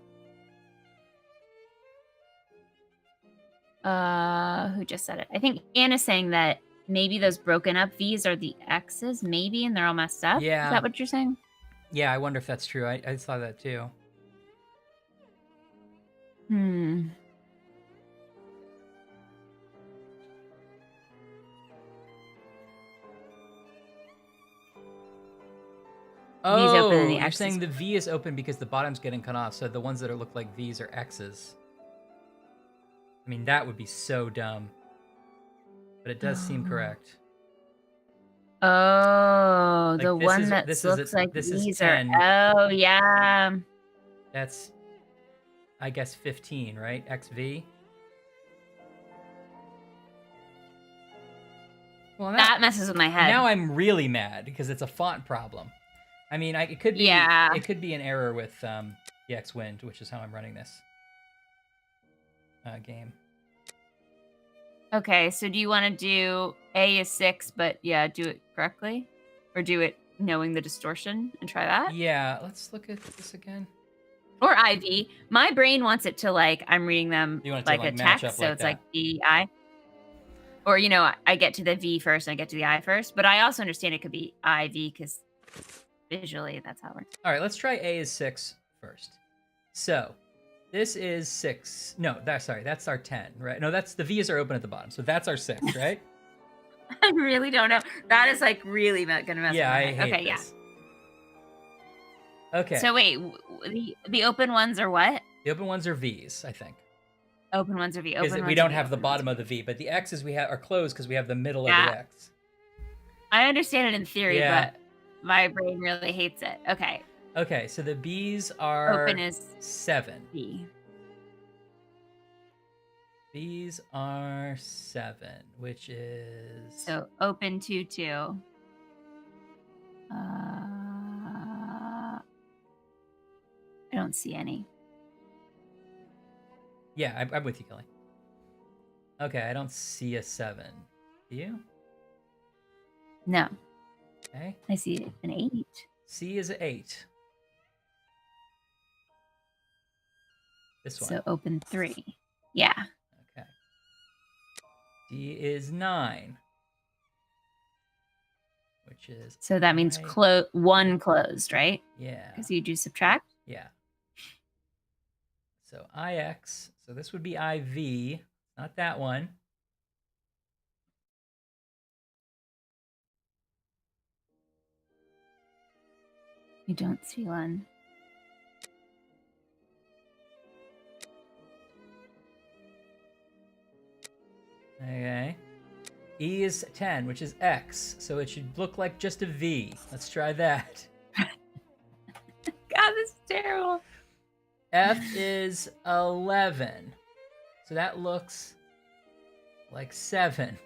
who just said it? I think Anna's saying that maybe those broken up V's are the X's, maybe, and they're all messed up. Yeah. Is that what you're saying? Yeah, I wonder if that's true. I saw that too. Hmm. Oh, V's open and the you're X saying is- the V is open because the bottom's getting cut off, so the ones that look like V's are X's. I mean, that would be so dumb. But it does seem correct. Oh, Like, the this one is- that this is looks a- like this is these 10. are. Oh, yeah. That's, I guess, 15, right? XV? Well, That messes with my head. Now I'm really mad because it's a font problem. I mean, it could be Yeah. it could be an error with the Xwind, which is how I'm running this game. Okay, so do you want to do A is 6, but yeah, do it correctly? Or do it knowing the distortion and try that? Yeah, let's look at this again. Or IV. My brain wants it to like, I'm reading them You want it to, like a like, match text, up so like it's that. like VI. Or, you know, I get to the V first and I get to the I first, but I also understand it could be IV because visually that's how it works. All right, let's try A is 6 first. So, this is 6. No, that's our 10, right? No, that's the V's are open at the bottom, so that's our 6, right? I really don't know. That is like really gonna mess Yeah, with I my head. hate Okay, this. Okay. So wait, the open ones are what? The open ones are V's, I think. Open ones are V. Because Open we ones don't are have V, the open bottom ones of the V, but the X's we have are closed because we have the middle Yeah. of the X. I understand it in theory, Yeah. but my brain really hates it. Okay. Okay, so the B's are Open is 7. B. B's are 7, which is So open 2, 2. I don't see any. yeah, I'm with you, Kelly. Okay, I don't see a 7. Do you? No. Okay. I see an 8. C is 8. This one. So open 3. Yeah. Okay. D is 9. Which is So that means I. 1 closed, right? Yeah. Because you do subtract. Yeah. So IX. So this would be IV. Not that one. You don't see one. Okay. E is 10, which is X. So it should look like just a V. Let's try that. God, this is terrible. F is 11. So that looks like 7.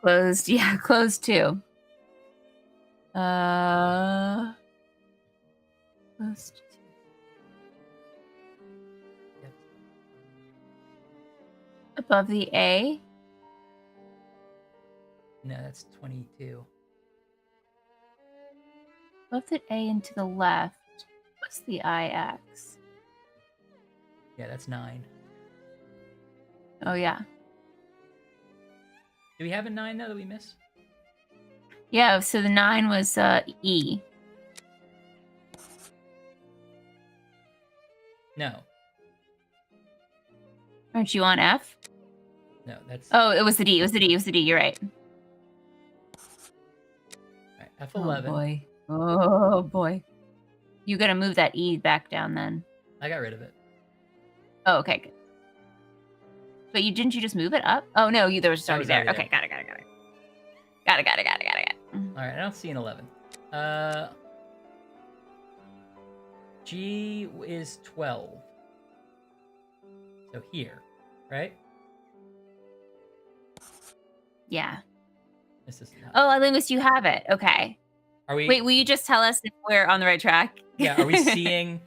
Closed. Yeah, closed 2. Closed 2. Above the A. No, that's 22. Above the A and to the left. What's the IX? Yeah, that's 9. Oh, yeah. Do we have a 9 though that we missed? Yeah, so the 9 was E. No. Aren't you on F? No, that's Oh, it was the D. It was the D. It was the D. You're right. F11. Oh boy. Oh boy. You gotta move that E back down then. I got rid of it. Oh, okay, good. But didn't you just move it up? Oh no, there was just already there. already Okay, got it. Got it. All right, I don't see an 11. G is 12. So here, right? Yeah. This is not. Oh, Linguist, you have it. Okay. Are we? Wait, will you just tell us if we're on the right track? Yeah, are we seeing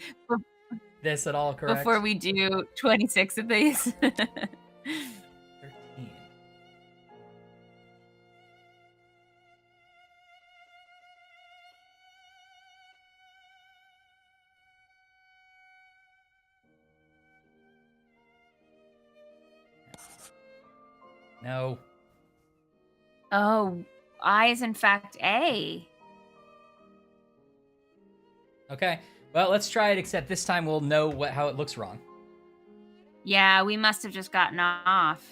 this at all correct? Before we do 26 of these. 13. No. Oh, I is in fact A. Okay. Well, let's try it, except this time we'll know how it looks wrong. Yeah, we must have just gotten off.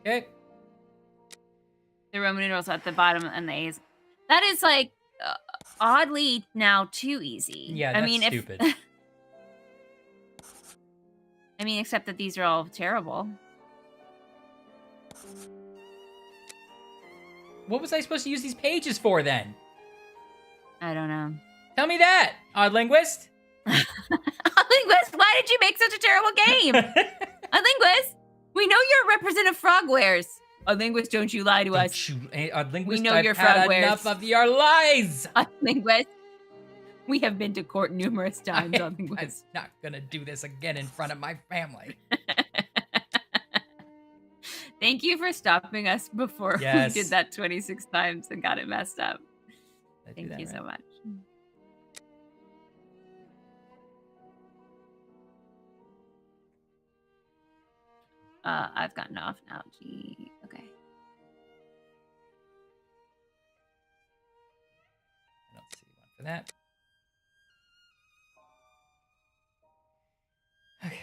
Okay. The Roman numerals at the bottom and the A's. That is like oddly now too easy. Yeah, that's stupid. I mean, except that these are all terrible. What was I supposed to use these pages for then? I don't know. Tell me that, odd linguist. Linguist, why did you make such a terrible game? Linguist, we know you're a representative frog wears. Linguist, don't you lie to us. Linguist, we know I've you're had frog wears. enough of your lies. Linguist, we have been to court numerous times on Linguist. I'm not gonna do this again in front of my family. Thank you for stopping us before we did that 26 times and got it messed up. Thank you so much. I've gotten off now. Gee, okay. I don't see one for that. Okay.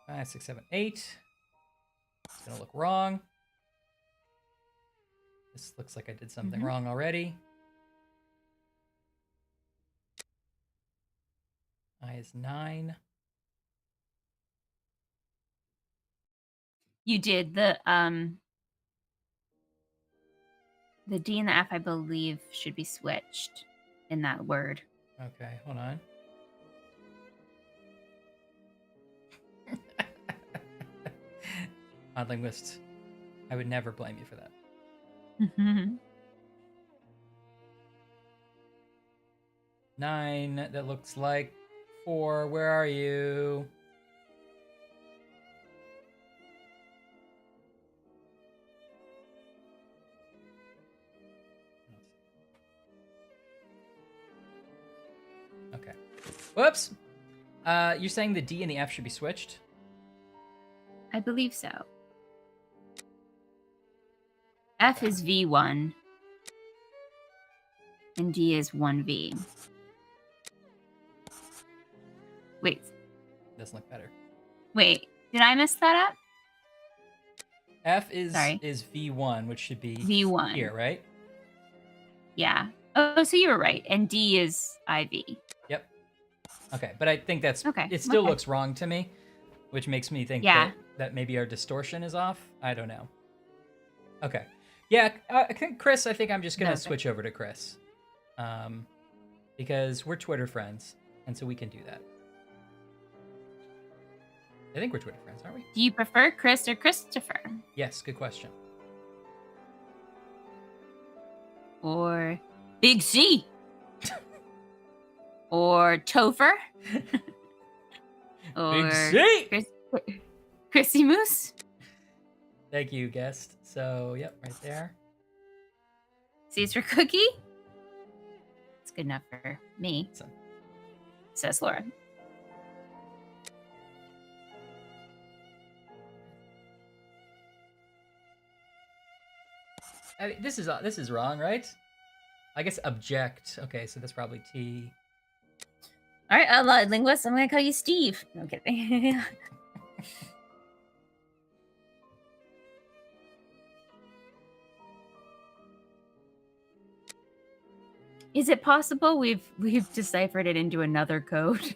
5, 6, 7, 8. It's gonna look wrong. This looks like I did something wrong already. I is 9. You did the D and the F, I believe, should be switched in that word. Okay, hold on. Odd linguist, I would never blame you for that. 9, that looks like 4. Where are you? Okay. Whoops. You're saying the D and the F should be switched? I believe so. F is V1. And D is 1V. Wait. Doesn't look better. Wait, did I mess that up? F is V1, which should be V1 here, right? Yeah. Oh, so you were right. And D is IV. Yep. Okay, but I think that's okay. It still looks wrong to me, which makes me think that maybe our distortion is off. I don't know. Okay. Yeah, I think Chris. I think I'm just gonna switch over to Chris, because we're Twitter friends, and so we can do that. I think we're Twitter friends, aren't we? Do you prefer Chris or Christopher? Yes, good question. Or Big C? Or Topher? Or Big C! Chrissy Moose? Thank you, guest. So, yep, right there. Caesar Cookie? It's good enough for me. Says Laura. I mean, this is wrong, right? I guess object. Okay, so that's probably T. All right, linguist. I'm gonna call you Steve. No kidding. Is it possible we've deciphered it into another code?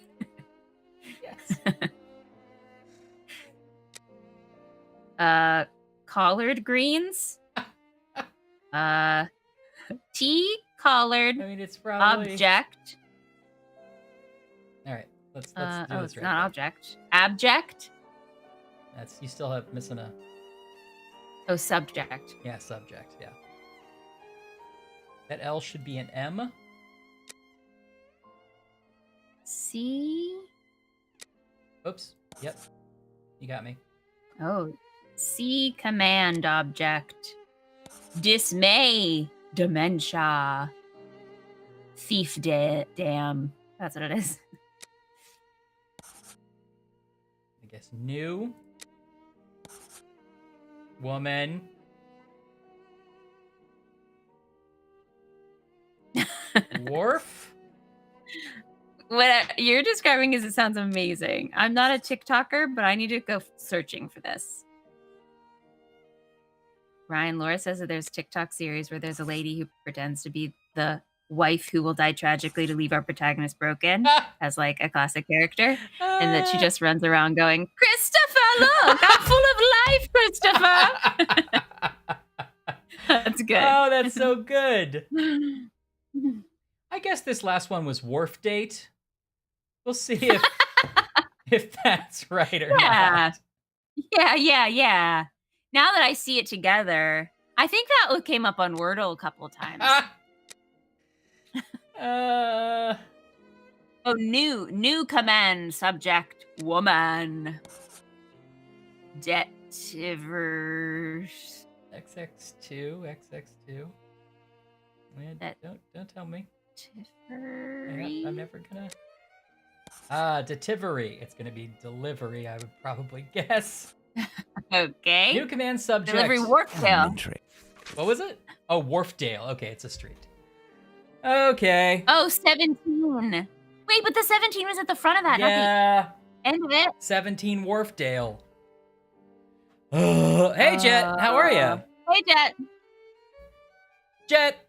Yes. Collard greens. Tea collared. I mean, it's probably object. All right, let's do oh, this it's right. not object. Abject. That's you still have missing a. Oh, subject. Yeah, subject. Yeah. That L should be an M. C. Oops. Yep. You got me. Oh, C command object. Dismay. Dementia. Thief dam. That's what it is. I guess new. Woman. Wharf. What you're describing is it sounds amazing. I'm not a TikToker, but I need to go searching for this. Ryan Laura says that there's a TikTok series where there's a lady who pretends to be the wife who will die tragically to leave our protagonist broken as like a classic character, and that she just runs around going, "Christopher, look, I'm full of life, Christopher." That's good. Oh, that's so good. I guess this last one was wharf date. We'll see if that's right or not. Yeah. Now that I see it together, I think that came up on Wordle a couple of times. Oh, new command subject woman. Detivers. XX2. Don't tell me. Detivery. I'm never gonna. Detivery. It's gonna be delivery, I would probably guess. Okay. New command subject. Delivery Wharfdale. What was it? Oh, Wharfdale. Okay, it's a street. Okay. Oh, 17. Wait, but the 17 was at the front of that, Yeah. not the end of it. 17 Wharfdale. Hey, Jet. How are you? Hey, Jet. Jet.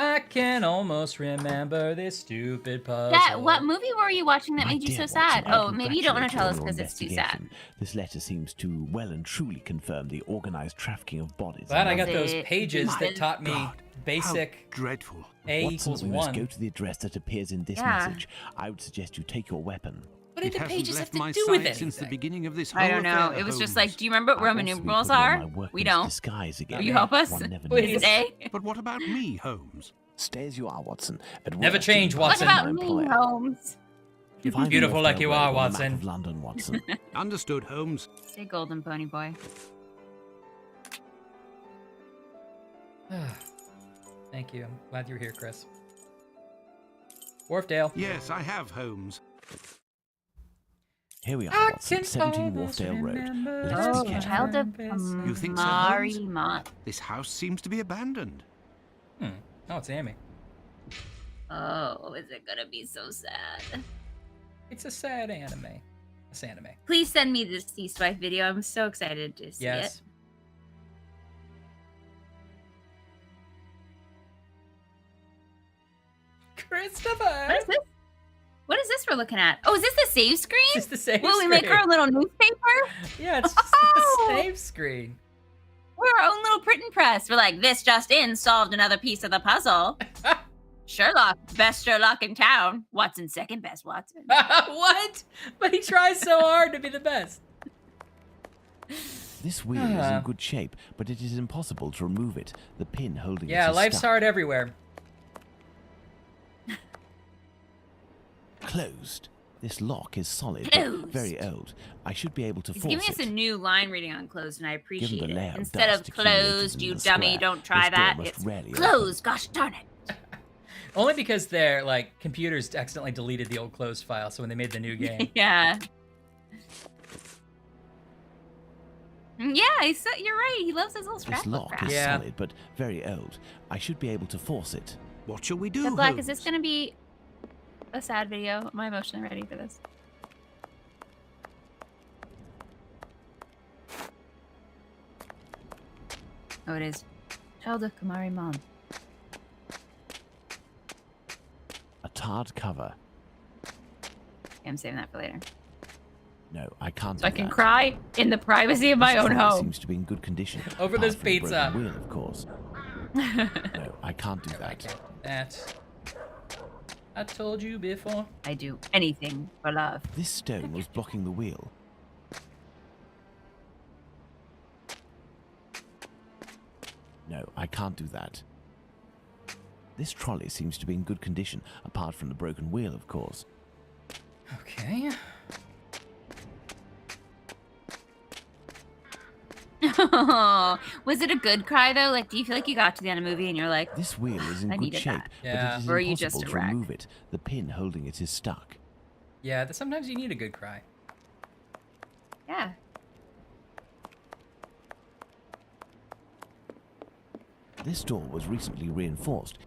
I can almost remember this stupid puzzle. Jet, what movie were you watching that made you so sad? Oh, maybe you don't want to tell us Congratulate because you on it's too your sad. investigation. This letter seems to well and truly confirm the organized trafficking of bodies. Glad I in got London. those pages that taught me basic dreadful. A Watson, equals we must 1. go to the address that appears in this Yeah. message. I would suggest you take your weapon. What did It the hasn't pages have left to my do with sight it? since the beginning of this whole I don't know. affair, It was just Holmes. like, do you remember what Roman Also, we numerals put on are? my We workman's don't. disguise again. Will you help us? One never Please. Is knows. it A? But what about me, Holmes? Stay as you are, Watson. At Never worst, change, you Watson. What are about my me, employer. Holmes? Find Beautiful the like you are, Wharfdale road on the map Watson. of London, Watson. Understood, Holmes. Stay golden, pony boy. Thank you. I'm glad you're here, Chris. Wharfdale. Yes, I have, Holmes. Here we are, I Watson. can 17 almost Wharfdale Road. remember Let's Oh, begin. child of You think so, Holmes? Marimont. This house seems to be abandoned. Oh, it's Amy. Oh, is it gonna be so sad? It's a sad anime. It's anime. Please send me this East Wife video. I'm so excited to see Yes. it. Christopher. What is this? What is this we're looking at? Oh, is this the save screen? It's the save Will we screen. make our own little newspaper? Yeah, it's just Oh! the save screen. We're our own little print and press. We're like, this just in solved another piece of the puzzle. Sherlock, best Sherlock in town. Watson, second best Watson. What? But he tries so hard to be the best. This wheel is in good shape, but it is impossible to remove it. The pin holding it Yeah, is life's stuck. hard everywhere. Closed. This lock is solid, Closed. but very old. I should be able to He's force giving us it. a new line reading on closed, and I appreciate Given the layer it. of Instead of dust accumulated closed, in you the dummy, square, don't try this door that. must It's rarely closed. Gosh darn it. Only because their computers accidentally deleted the old closed file, so when they made the new game. Yeah. Yeah, you're right. He loves his little This scrapbook lock crap. is Yeah. solid, but very old. I should be able to force it. What shall we do, Jet Black, Holmes? is this going to be a sad video? Am I emotionally ready for this? Oh, it is. Child of Kamari Mom. tarred cover. I'm saving that for later. No, I can't So I do can that. cry in the privacy of my This own trolley home. seems to be in good condition. Over apart this from the broken pizza. wheel, of course. No, I can't do that. That. I told you before. I do anything for love. This stone was blocking the wheel. No, I can't do that. This trolley seems to be in good condition, apart from the broken wheel, of course. Okay. Was it a good cry though? Like, do you feel like you got to the end of the movie and you're like, This wheel is in I good needed shape, that. Yeah. but it is Or are you just impossible a to wreck? remove it. The pin holding it is stuck. Yeah, sometimes you need a good cry. yeah. This door was recently reinforced.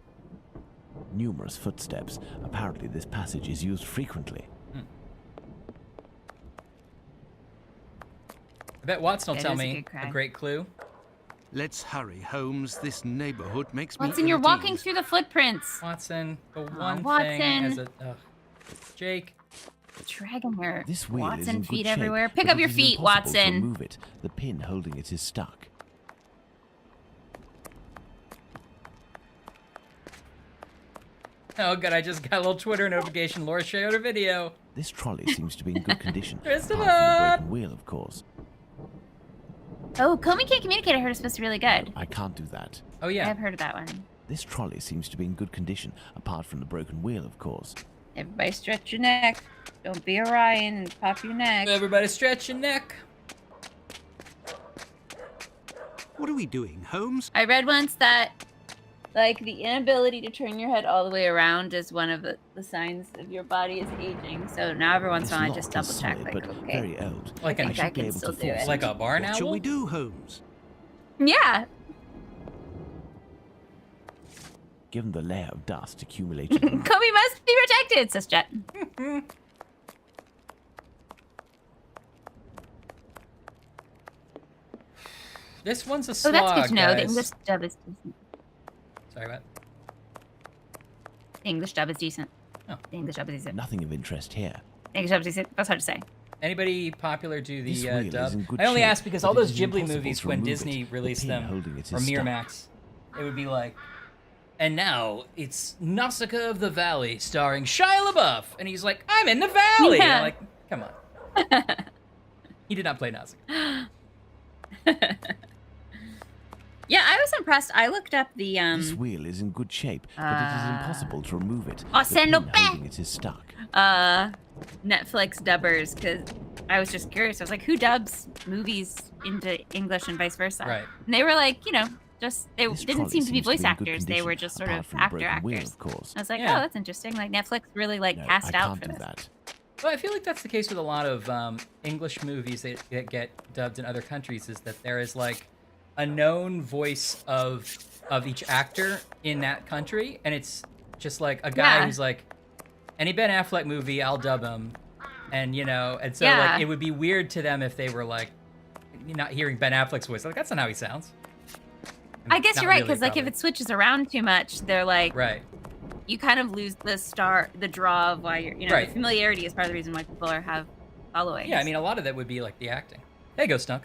Numerous footsteps. Apparently this passage is used frequently. I bet Watson will It tell is a me good cry. a great clue. Let's hurry, Holmes. This neighborhood makes me Watson, you're ill at walking ease. through the footprints. Watson, the Aw, one thing Watson. as a Jake. Dragging her. This wheel is Watson, in good feet shape, everywhere. Pick but up it your is feet, impossible to Watson. remove it. The pin holding it is stuck. Oh god, I just got a little Twitter notification. Laura shared a video. This trolley seems to be in good condition. Christopher! Apart from the broken wheel, of course. Oh, Comey Can't Communicate. I heard it's supposed to be really good. I can't do that. Oh yeah. I've heard of that one. This trolley seems to be in good condition, apart from the broken wheel, of course. Everybody stretch your neck. Don't be Orion and pop your neck. Everybody stretch your neck. What are we doing, Holmes? I read once that, like, the inability to turn your head all the way around is one of the signs of your body is aging. So now every once in a while I just lock double is check, solid, like, but okay. very old. Like I an think I should be can able still to do force it. like a barn What shall owl. we do, Holmes? Yeah. Given the layer of dust accumulated. Comey must be protected, says Jet. This one's a Oh, slog, that's good to know. The guys. English dub is decent. Sorry, what? The English dub is decent. Oh. The English dub is decent. Nothing of interest here. The English dub is decent. That's hard to say. Anybody popular do This the wheel is dub? in good I only shape, asked because but all it those is Ghibli impossible movies, to when remove Disney it. The released pin them, holding it or is stuck. Miramax, it would be like, and now it's Nausicaa of the Valley, starring Shia LaBeouf, and he's like, I'm in the valley. Yeah. I'm like, come on. He did not play Nausicaa. Yeah, I was impressed. I looked up the This wheel is in good shape, but it is impossible to remove it. The Arsène pin Lupin! holding it is stuck. Netflix dubbers, because I was just curious. I was like, who dubs movies into English and vice versa? Right. And they were like, you know, just they This didn't trolley seem to be seems to voice be in good actors. They condition, were just sort apart of from the actor broken wheel, actors. of course. I was like, Yeah. oh, that's interesting. Like Netflix really like No, cast I out can't for do this. that. Well, I feel like that's the case with a lot of English movies that get dubbed in other countries, is that there is like a known voice of each actor in that country, and it's just like a guy Yeah. who's like, any Ben Affleck movie, I'll dub him, and you know, and so Yeah. like it would be weird to them if they were like not hearing Ben Affleck's voice. Like that's not how he sounds. I guess Not you're right, really, because like if probably. it switches around too much, they're like, Right. you kind of lose the draw of why you're, you know, Right. the familiarity is part of the reason why people have following. Yeah, I mean, a lot of that would be like the acting. Hey, go Stunk.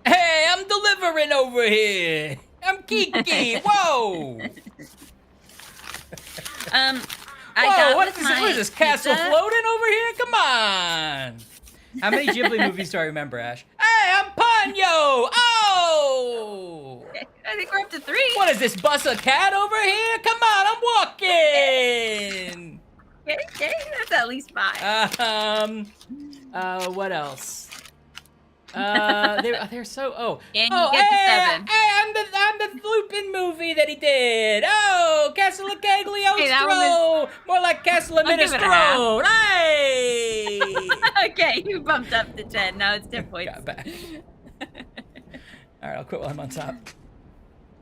Hey, I'm delivering over here. I'm Kiki. Whoa. I Whoa, got what with is, this, what my is this castle pizza. floating over here? Come on. How many Ghibli movies do I remember, Ash? Hey, I'm Ponyo. Oh. I think we're up to 3. What is this, bus a cat over here? Come on, I'm walking. Okay, that's at least 5. What else? They're so And you get to 7. Hey, I'm the Lupin movie that he did. Oh, Castle of Cagliostro. Hey, that one More like Castle of I'll give it a half. Minestrone. Hey. Okay, you bumped up to 10. Now it's 10 points. Got back. All right, I'll quit while I'm on top.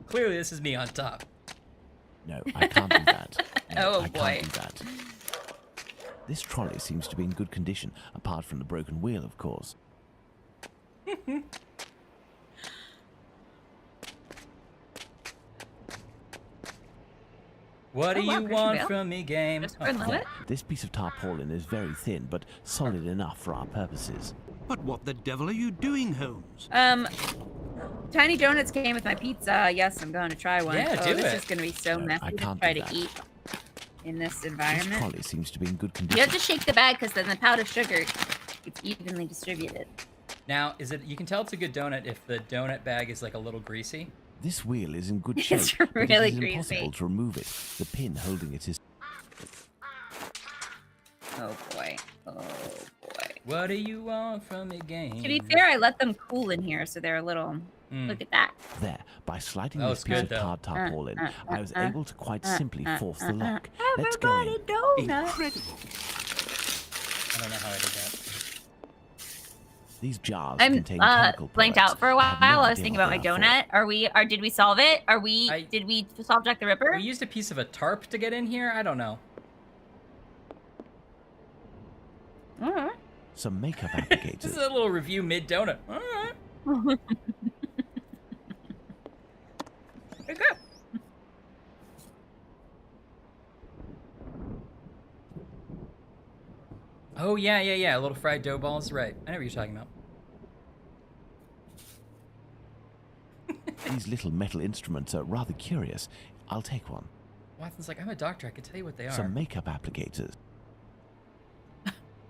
Clearly, this is me on top. No, I can't do that. No, Oh, I boy. can't do that. This trolley seems to be in good condition, apart from the broken wheel, of course. What do Oh, wow, you Christian want Bale. from me, game? Christopher Oh, Nolan. This piece of tarpaulin is very thin, but solid enough for our purposes. But what the devil are you doing, Holmes? Tiny donuts came with my pizza. Yes, I'm going to try one. Yeah, do this it. is going to be so No, messy I to can't try do to that. eat in this This environment. trolley seems to be in good You condition. have to shake the bag because then the powdered sugar gets evenly distributed. Now, you can tell it's a good donut if the donut bag is like a little greasy. This wheel is in good It's shape, but really it is greasy. impossible to remove it. The pin holding it is... Oh boy. Oh boy. What do you want from me, game? To be fair, I let them cool in here, so they're a little. Look at that. There, by sliding Oh, this it's piece good, of though. hard tarpaulin, I was able to quite simply force the lock. Let's go Everybody in. donut. Incredible. I don't know how I did that. These jars I'm contain chemical blanked products. out for a I while. have no I was idea thinking what about my they are donut. Did we solve it? Did we solve Jack the Ripper? We used a piece of a tarp to get in here. I don't know. Alright. for. Some makeup This is applicators. a little review mid donut. All right. Very good. Oh yeah. A little fried dough balls. Right. I know what you're talking about. These little metal instruments are rather curious. I'll take one. Watson's like, I'm a doctor. I can tell you what they are. Some makeup applicators.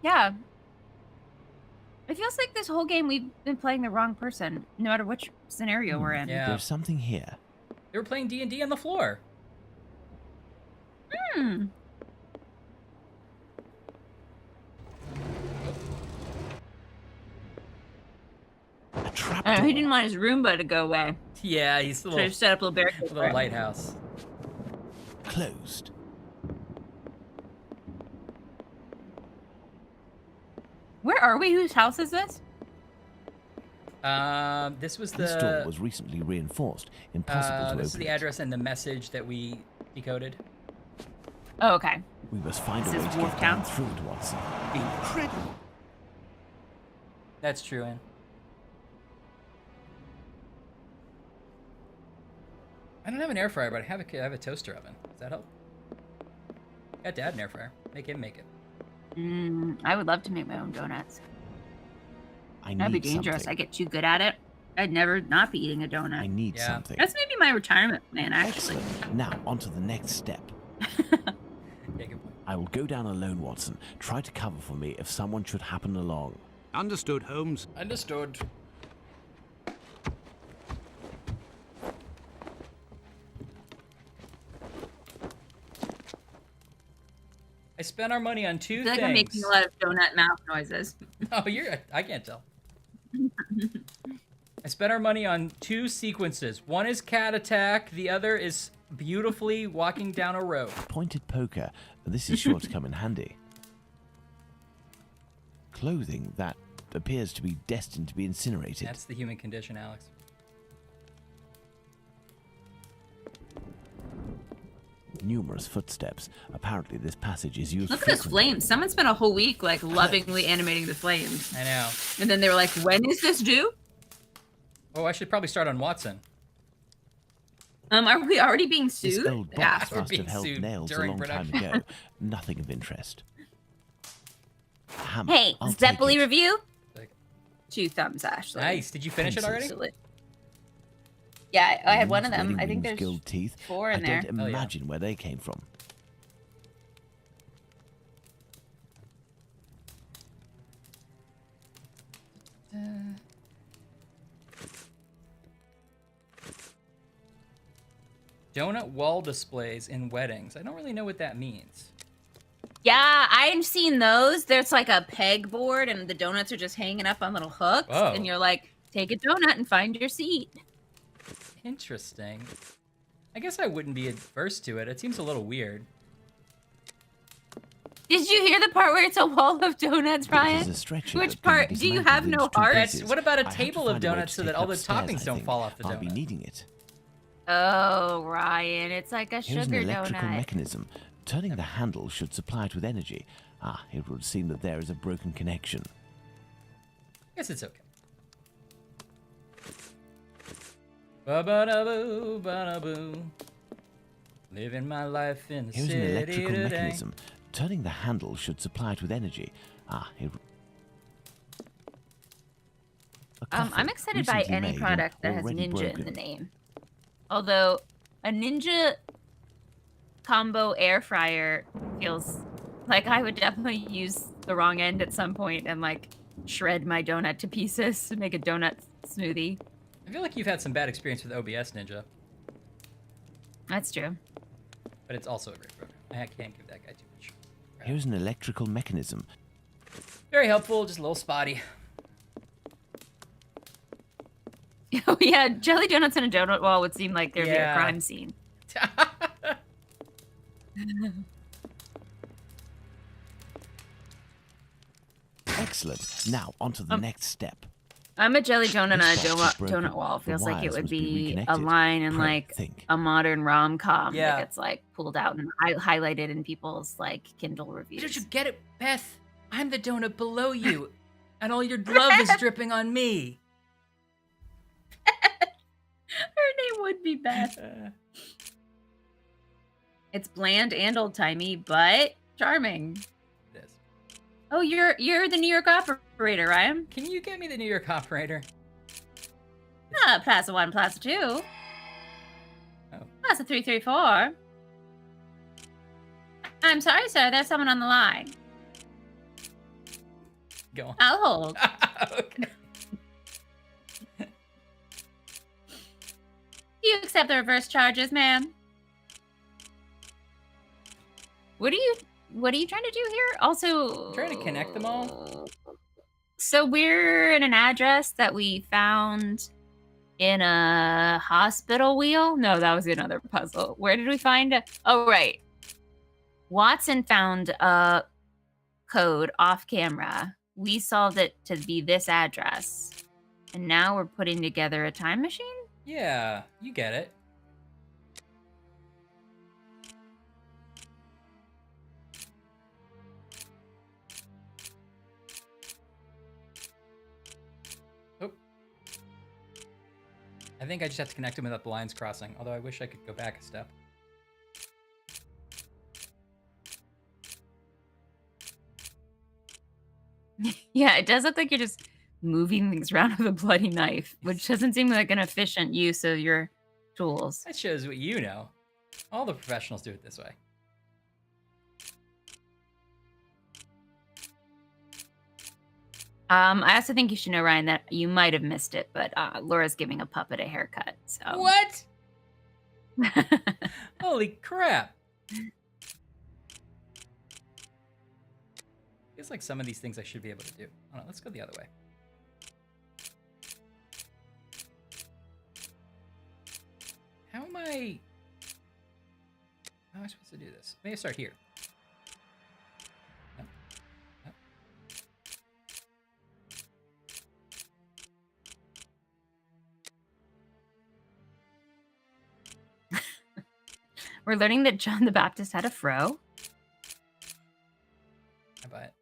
Yeah. It feels like this whole game we've been playing the wrong person, no matter which scenario we're in. Yeah. There's something here. They were playing D&D on the floor. Hmm. A trap I know, door. he didn't want his Roomba to go away. Yeah, he's a So little, he set up a little barricade. for little it. lighthouse. Closed. Where are we? Whose house is this? This was This door the was recently reinforced. Impossible to this is open the it. address and the message that we decoded. Oh, okay. We must find This a way is to get down Wolftown? through it, Watson. Incredible. That's true, Anne. I don't have an air fryer, but I have a toaster oven. Does that help? Got Dad an air fryer. Make him make it. I would love to make my own donuts. I That'd be need dangerous. something. I get too good at it. I'd never not be eating a donut. I need Yeah. something. That's maybe my retirement plan, actually. Now, on to the next step. Yeah, good point. I will go down alone, Watson. Try to cover for me if someone should happen along. Understood, Holmes. Understood. I spent our money on two I feel like things. I'm making a lot of donut mouth noises. Oh, I can't tell. I spent our money on two sequences. One is cat attack. The other is beautifully walking down a road. Pointed poker. This is sure to come in handy. Clothing that appears to be destined to be incinerated. That's the human condition, Alex. Numerous footsteps. Apparently, this passage is used. Look at those frequently. flames. Someone spent a whole week like lovingly animating the flames. I know. And then they were like, when is this due? Oh, I should probably start on Watson. Are we already being This sued? old Yeah. box We're must being have held sued nails a during long time production. ago. Nothing of interest. Hammer. Hey, I'll take Zeppeli it. review? Like- 2 thumbs, Ashley. Nice. Did you finish it already? Absolutely. Yeah, I had one of These them. I wedding think rings, there's gold teeth. 4 in I there. don't Oh, yeah. imagine where they came from. Donut wall displays in weddings. I don't really know what that means. Yeah, I've seen those. There's like a pegboard and the donuts are just hanging up on little hooks. Whoa. And you're like, take a donut and find your seat. Interesting. I guess I wouldn't be adverse to it. It seems a little weird. Did you hear the part where it's a wall of donuts, But it Ryan? is a stretcher Which that can be part? Do you dismantled have no into two heart? pieces. What about a I have to table of find a way donuts to so take that it all the upstairs, toppings I don't think. fall off the I'll be donut? needing it. Oh, Ryan, it's like a Here's sugar an electrical donut. mechanism. Turning the handle should supply it with energy. Ah, it would seem that there is a broken connection. Guess it's okay. Ba-ba-da-boo, ba-da-boo. Living my life in the Here's city an electrical today. mechanism. Turning the handle should supply it with energy. I'm excited by recently any made and product that has already ninja in broken. the name. Although a ninja combo air fryer feels like I would definitely use the wrong end at some point and like shred my donut to pieces to make a donut smoothie. I feel like you've had some bad experience with OBS Ninja, That's true. but it's also a great program. I can't give that guy too much. Here's an electrical mechanism. Very helpful, just a little spotty. Oh yeah, jelly donuts in a donut wall would seem like there'd be a Yeah. crime scene. Excellent. Now, on to the next step. I'm a jelly donut on a This box is broken. donut wall. The Feels like it wires would must be be a reconnected. line in Pray, like think. a modern rom-com Yeah. that gets like pulled out and highlighted in people's like Kindle Don't reviews. you get it, Beth? I'm the donut below you, and all your love is dripping on me. Her name would be Beth. It's bland and old-timey, but charming. It is. Oh, you're the New York operator, Ryan. Can you get me the New York operator? Plaza 1, Plaza 2. Oh. Plaza 334. I'm sorry, sir. There's someone on the line. Go on. I'll hold. Okay. Do you accept the reverse charges, ma'am? What are you trying to do here? Also, I'm trying to connect them all. So we're in an address that we found in a hospital wheel? No, that was another puzzle. Where did we find it? Oh, right. Watson found a code off camera. We solved it to be this address. And now we're putting together a time machine? Yeah, you get it. Oh. I think I just have to connect them without the lines crossing, although I wish I could go back a step. Yeah, it does look like you're just moving things around with a bloody knife, which doesn't seem like an efficient use of your tools. That shows what you know. All the professionals do it this way. I also think you should know, Ryan, that you might have missed it, but Laura's giving a puppet a haircut. So What? Holy crap. Feels like some of these things I should be able to do. Oh, no, let's go the other way. How am I supposed to do this? Maybe I start here. No. No. We're learning that John the Baptist had a fro. How about it?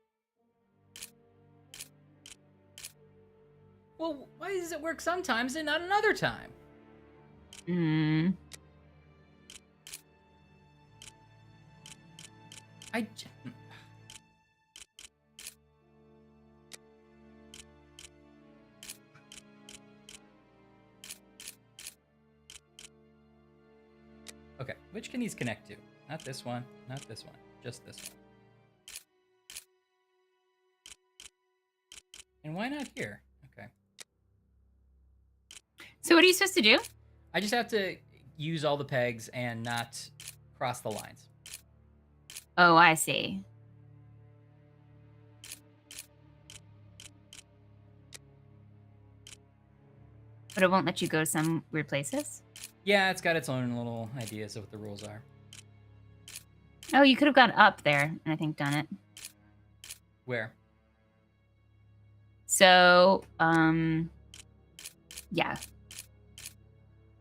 Well, why does it work sometimes and not another time? Hmm. Okay, which can these connect to? Not this one, not this one, just this one. And why not here? Okay. So what are you supposed to do? I just have to use all the pegs and not cross the lines. Oh, I see. But it won't let you go to some weird places? Yeah, it's got its own little ideas of what the rules are. Oh, you could have gone up there and I think done it. Where? So, yeah.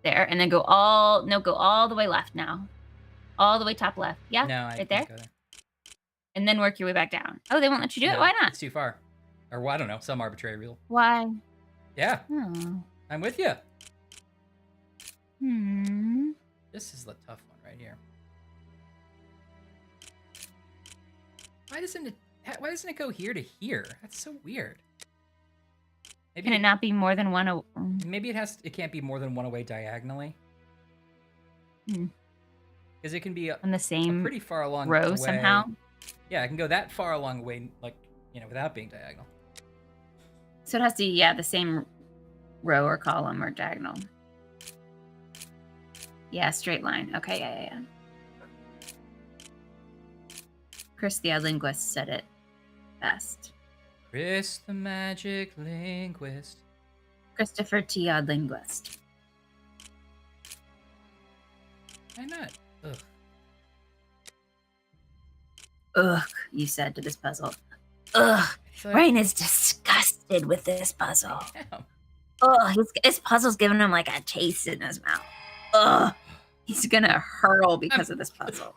There, and then go all the way left now. All the way top left. Yeah, No, I right can't there. go there. And then work your way back down. Oh, they won't let you do it? No, Why not? It's too far. Or, well, I don't know, some arbitrary rule. Why? Yeah, Oh. I'm with you. Hmm. This is the tough one right here. Why doesn't it go here to here? That's so weird. Maybe Can it not be more than one? Maybe it can't be more than one away diagonally. Because it can be on the same pretty far along row away. somehow. Yeah, I can go that far along away, like, without being diagonal. So it has to be, the same row or column or diagonal. Yeah, straight line. Okay, yeah. Chris the linguist said it best. Chris the magic linguist. Christopher T. linguist. Why not? Ugh. Ugh, you said to this puzzle. Ugh, Ryan is disgusted with this puzzle. Damn. Ugh, his puzzle's giving him like a taste in his mouth. Ugh, he's gonna hurl because of this puzzle.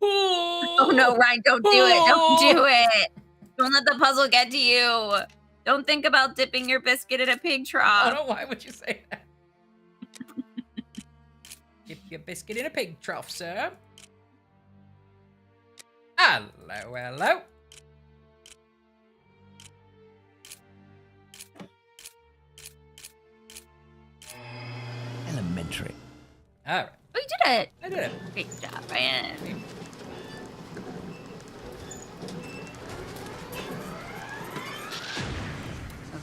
Oh no, Ryan, don't do it. Don't do it. Don't let the puzzle get to you. Don't think about dipping your biscuit in a pig trough. Oh no, why would you say that? Dip your biscuit in a pig trough, sir. Hello. Elementary. All right. Oh, you did it. I did it. Great job, Ryan.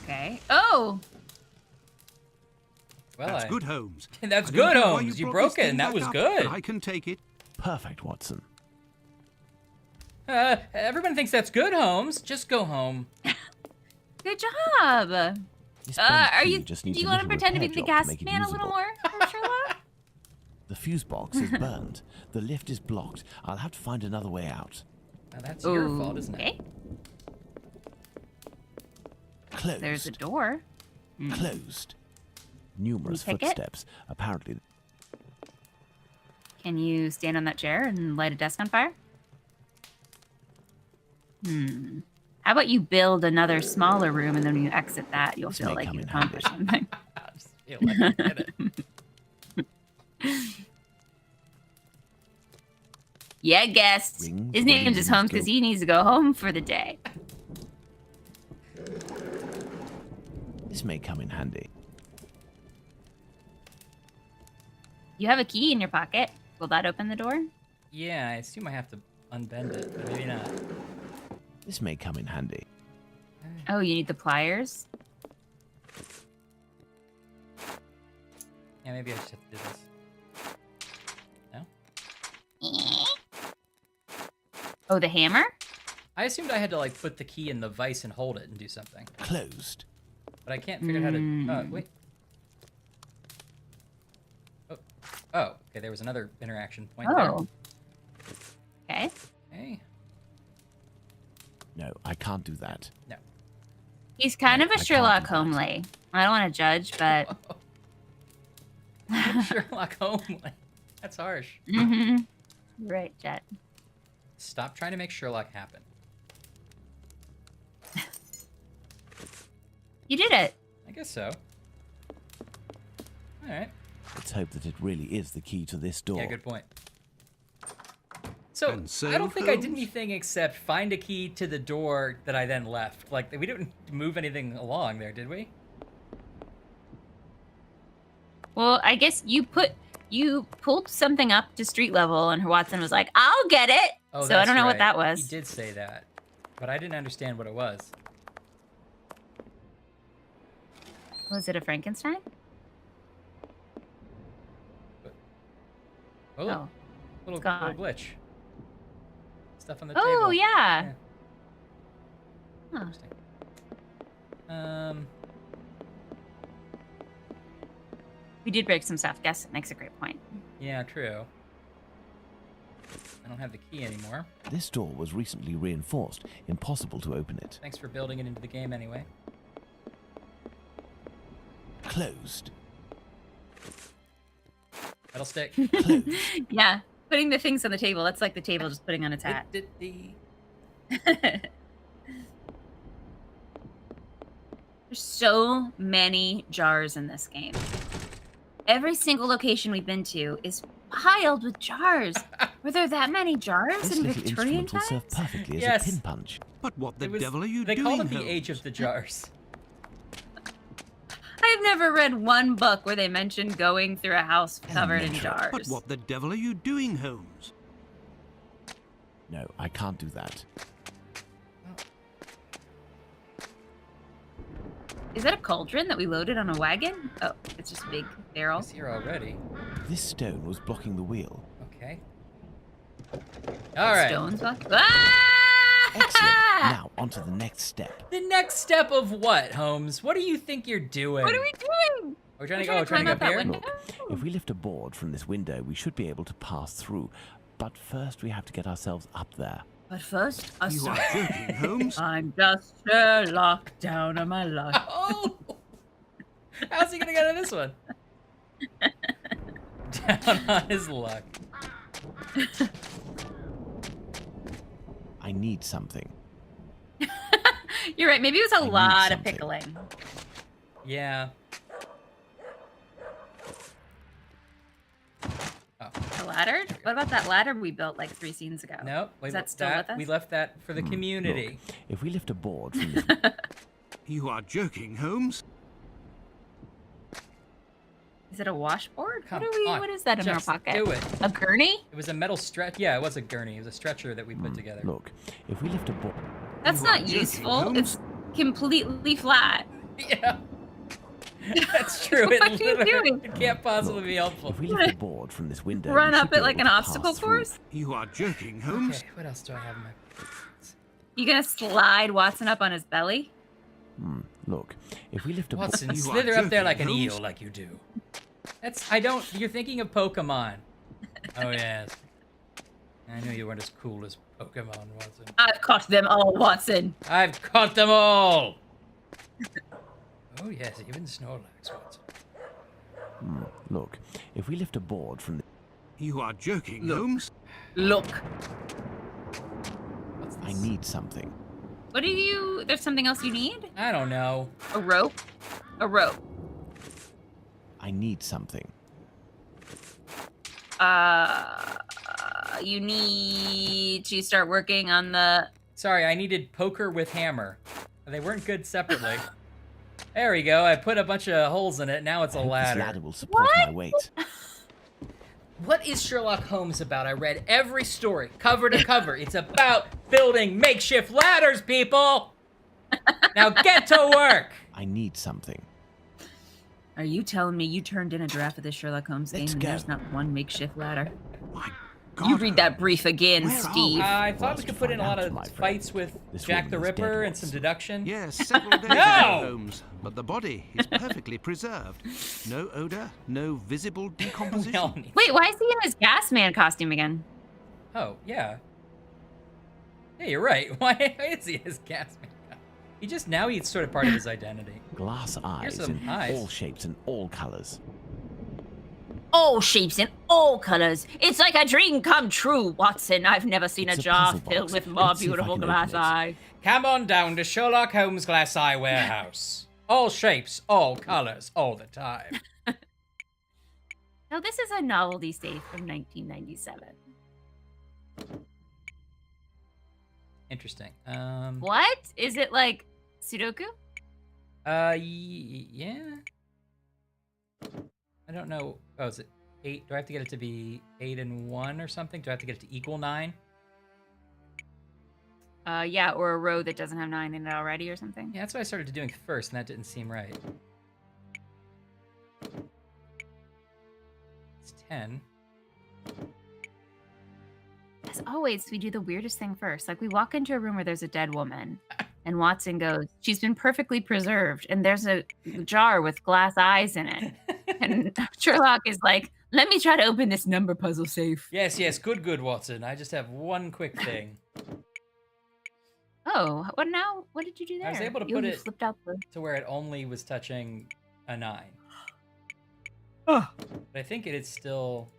Okay. Oh. Well, That's good, Holmes. That's I don't good, know why Holmes. You brought broke this it, thing and that back was up, good. but I can take it. Perfect, Watson. Everyone thinks that's good, Holmes. Just go home. Good job. Are you? just Do needs you a want to little pretend to be repair the job gas to make it man a little usable. more, Sherlock? The fuse box is burned. The lift is blocked. I'll have to find another way out. Now that's your fault, isn't it? Okay. Closed. There's a door. Closed. Numerous Can you pick it? footsteps. Apparently. Can you stand on that chair and light a desk on fire? How about you build another smaller room, and then when you exit that, you'll This feel may like come you in accomplished something. I just feel like I did it. Yeah, guest. Rings His where name's you just Holmes go. because he needs to go home for the day. This may come in handy. You have a key in your pocket. Will that open the door? Yeah, I assume I have to unbend it, but maybe not. This may come in handy. Oh, you need the pliers? Yeah, maybe I just have to do this. No? Oh, the hammer? I assumed I had to, like, put the key in the vise and hold it and do something. Closed. But I can't figure out how to... wait. Oh, okay, there was another interaction point there. Oh. Okay. Okay. No, I can't do that. No. He's kind of a I can't Sherlock do that. Homely. I don't want to judge, but... Sherlock Holmes. That's harsh. Right, Jet. Stop trying to make Sherlock happen. You did it. I guess so. All right. Let's hope that it really is the key to this door. Yeah, good point. So, And so, I don't think I did Holmes? anything except find a key to the door that I then left. Like, we didn't move anything along there, did we? Well, I guess you pulled something up to street level, and Watson was like, "I'll get it." Oh, so I that's don't know what right. that was. He did say that, but I didn't understand what it was. Was it a Frankenstein? Oh, look. Oh, little gone. glitch. Stuff on the table. Oh yeah. Huh. Interesting. We did break some stuff. Guess it makes a great point. Yeah, true. I don't have the key anymore. This door was recently reinforced. Impossible to open it. Thanks for building it into the game anyway. Closed. That'll stick. Closed. Yeah, putting the things on the table. That's like the table just putting on its hat. There's so many jars in this game. Every single location we've been to is piled with jars. Were there that many jars This in little Victorian instrument will times? serve perfectly as Yes. a pin punch. But what the It was- devil are you They doing, called it the Holmes? Age of the Jars. I've never read one book where they mentioned going through a house covered in Elementary. jars. But what the devil are you doing, Holmes? No, I can't do that. Is that a cauldron that we loaded on a wagon? Oh, it's just a big barrel. It's here already. This stone was blocking the wheel. Okay. All right. Stones. Ah! Excellent. Now, on to the next step. The next step of what, Holmes? What do you think you're doing? What are we doing? We're trying to We're go. Trying to climb go out up that here. window? Look, if we lift a board from this window, we should be able to pass through. But first, we have to get ourselves up there. But first, a You are search. joking, Holmes. I'm just Sherlock down on my luck. Oh! How's he gonna get out of this one? Down on his luck. I need something. You're right. Maybe it was a need lot of something. pickling. Yeah. Oh. A ladder? What about that ladder we built like 3 scenes ago? No. Is that still with us? We left that for the community. Look, if we lift a board from this... You are joking, Holmes. Is it a washboard? Come What are we? on, What is that in our just pocket? do it. A gurney? It was a metal stretch. Yeah, it was a gurney. It was a stretcher that we put together. Look, if we lift a board... That's You are not joking, useful. Holmes. It's completely flat. Yeah. That's true. What it are you literally- doing? It can't possibly be helpful. If we lift a board from this window... Run we up should be it like able an to obstacle pass through. course? You are joking, Holmes. Okay, what else do I have in my... You gonna slide Watson up on his belly? Look, if we lift a board... Watson, You are slither up there joking, like an Holmes. eel, like you do. That's... I don't... You're thinking of Pokemon. Oh, yes. I knew you weren't as cool as Pokemon, Watson. I've caught them all, Watson. I've caught them all! Oh, yes, even Snorlax, Watson. Look, if we lift a board from... You are joking, Holmes. Look. What's I this? need something. What do you? There's something else you need? I don't know. A rope? A rope. I need something. You need to start working on the... Sorry, I needed poker with hammer. They weren't good separately. There we go. I put a bunch of holes in it. Now it's a I hope ladder. This ladder will support my weight. What is Sherlock Holmes about? I read every story, cover to cover. It's about building makeshift ladders, people! Now get to work! I need something. Are you telling me you turned in a draft of this Sherlock Holmes game Let's and go. there's not one makeshift ladder? My God. You read that brief again, Where are Steve. we? I thought we Let's could put in a find lot out, of my friend. fights with This Jack the woman is dead Ripper and once. some deduction. Yes, several days No! ago, Holmes. But the body is perfectly preserved. No odor, no visible decomposition. We all need- Wait, why is he in his gas man costume again? Oh, yeah. Yeah, you're right. Why is he his gas man? He just now he's sort of part of his identity. Glass eyes some in eyes. all shapes and all colors. All shapes and all colors. It's like a dream come true, Watson. I've never seen It's a a jar puzzle filled box. with more Let's see if I beautiful can glass open it. eye. Come on down to Sherlock Holmes Glass Eye Warehouse. All shapes, all colors, all the time. Now, this is a novelty safe from 1997. Interesting. What? Is it like Sudoku? Yeah. I don't know. Oh, is it 8? Do I have to get it to be 8 and 1 or something? Do I have to get it to equal 9? Yeah, or a row that doesn't have 9 in it already or something. Yeah, that's what I started doing first, and that didn't seem right. It's 10. As always, we do the weirdest thing first. Like, we walk into a room where there's a dead woman, and Watson goes, "She's been perfectly preserved," and there's a jar with glass eyes in it. And Sherlock is like, "Let me try to open this number puzzle safe." Yes, yes, good, Watson. I just have one quick thing. Oh, what now? What did you do there? I was able to You put it flipped out the... to where it only was touching a 9. Oh. But I think it is still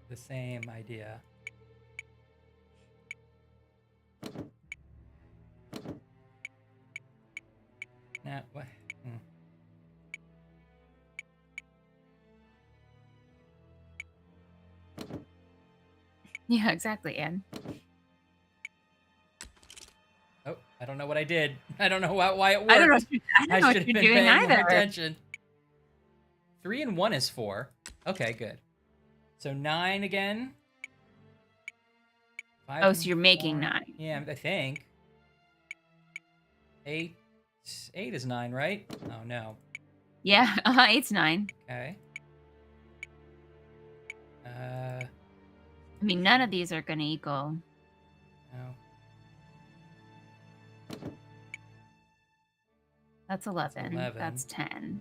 the same idea. Now, what? Yeah, exactly, Anne. Oh, I don't know what I did. I don't know why it worked. I don't know what should have you're been doing paying more either. attention. 3 and 1 is 4. Okay, good. So 9 again. 5 Oh, so you're making 4. 9. Yeah, I think. 8. 8 is 9, right? Oh, no. Yeah, 8's 9. Okay. I mean, none of these are going to equal. No. That's 11. 11. That's 10.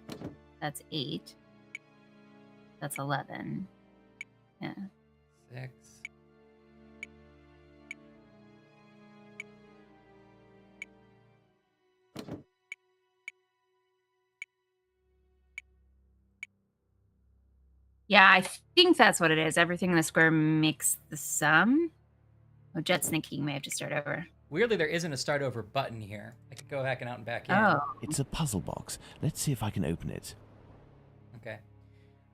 That's 8. That's 11. Yeah. 6. Yeah, I think that's what it is. Everything in the square makes the sum. Oh, jet sneaking may have to start over. Weirdly, there isn't a start over button here. I could go back and out and back in. Oh. It's a puzzle box. Let's see if I can open it. Okay.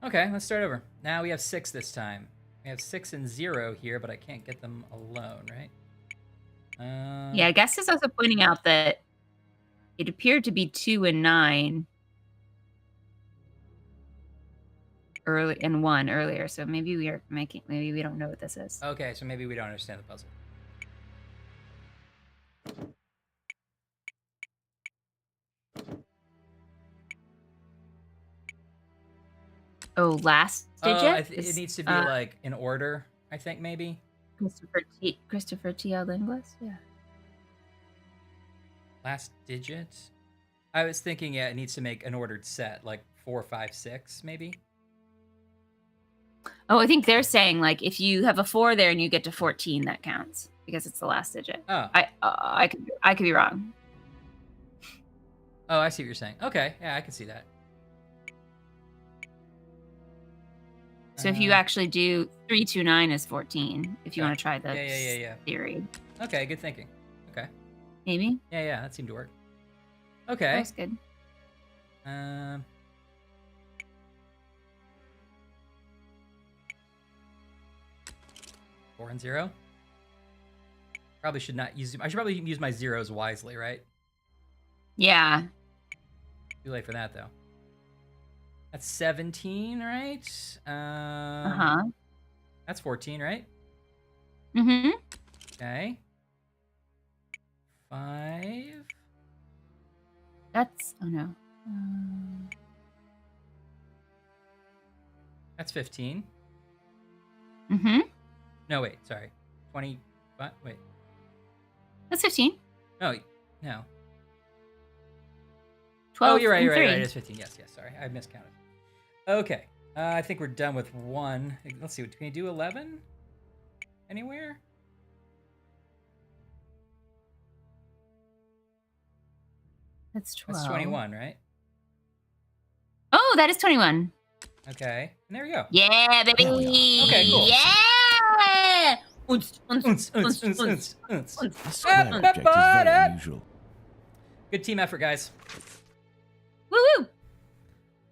Okay, let's start over. Now we have 6 this time. We have 6 and 0 here, but I can't get them alone, right? Yeah, I guess it's also pointing out that it appeared to be 2 and 9 early and 1 earlier. So maybe we don't know what this is. Okay, so maybe we don't understand the puzzle. Oh, last digit? It needs to be like in order, I think, maybe. Christopher T. L. Inglis? Yeah. Last digit? I was thinking, yeah, it needs to make an ordered set, like 4, 5, 6, maybe. Oh, I think they're saying, like, if you have a 4 there and you get to 14, that counts because it's the last digit. Oh. I could be wrong. Oh, I see what you're saying. Okay, yeah, I can see that. So if you actually do 3, 2, 9 is 14, if you want to try the Yeah. theory. Okay, good thinking. Okay. Maybe? Yeah, that seemed to work. Okay. That was good. 4 and 0. Probably should not use. I should probably use my zeros wisely, right? Yeah. Too late for that though. That's 17, right? That's 14, right? Mm-hmm. Okay. 5. That's no. That's 15. Mm-hmm. No, wait, sorry. 20. What? Wait. That's 15. No. 12. Oh, you're right. and 3. It's 15. Yes. Sorry, I miscounted. Okay. I think we're done with 1. Let's see. Can you do 11? Anywhere? That's 12. That's 21, right? Oh, that is 21. Okay. And there we go. Yeah, baby. Okay, cool. Yeah. This square object is very unusual. Good team effort, guys. Woo-woo.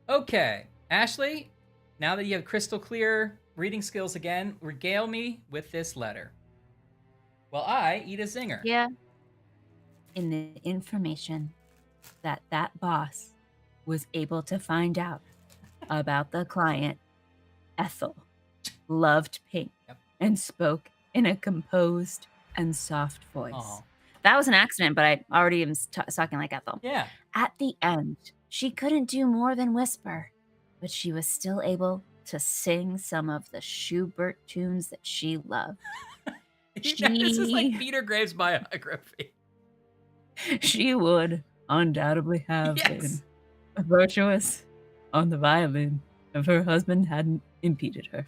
Okay. Ashley, now that you have crystal clear reading skills again, regale me with this letter. Well, I eat a zinger. Yeah. In the information that boss was able to find out about the client, Ethel loved pink and spoke in a composed and soft voice. Aw. That was an accident, but I already am talking like Ethel. Yeah. At the end, she couldn't do more than whisper, but she was still able to sing some of the Schubert tunes that she loved. This is like Peter Graves' biography. She would undoubtedly have been virtuous on the violin if her husband hadn't impeded her.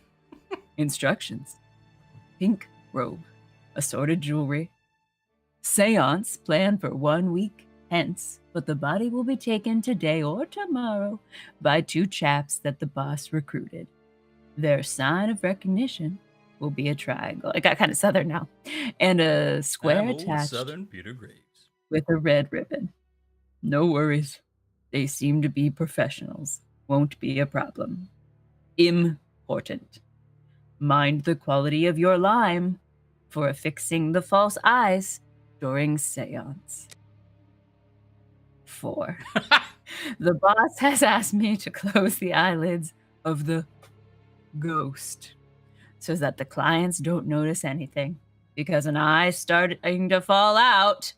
Instructions: pink robe, assorted jewelry, seance planned for 1 week hence, but the body will be taken today or tomorrow by 2 chaps that the boss recruited. Their sign of recognition will be a triangle. I got kind of southern now. And a square attached Southern Peter Graves. with a red ribbon. No worries. They seem to be professionals. Won't be a problem. Important. Mind the quality of your lime for affixing the false eyes during seance. 4. The boss has asked me to close the eyelids of the ghost so that the clients don't notice anything. Because an eye starting to fall out.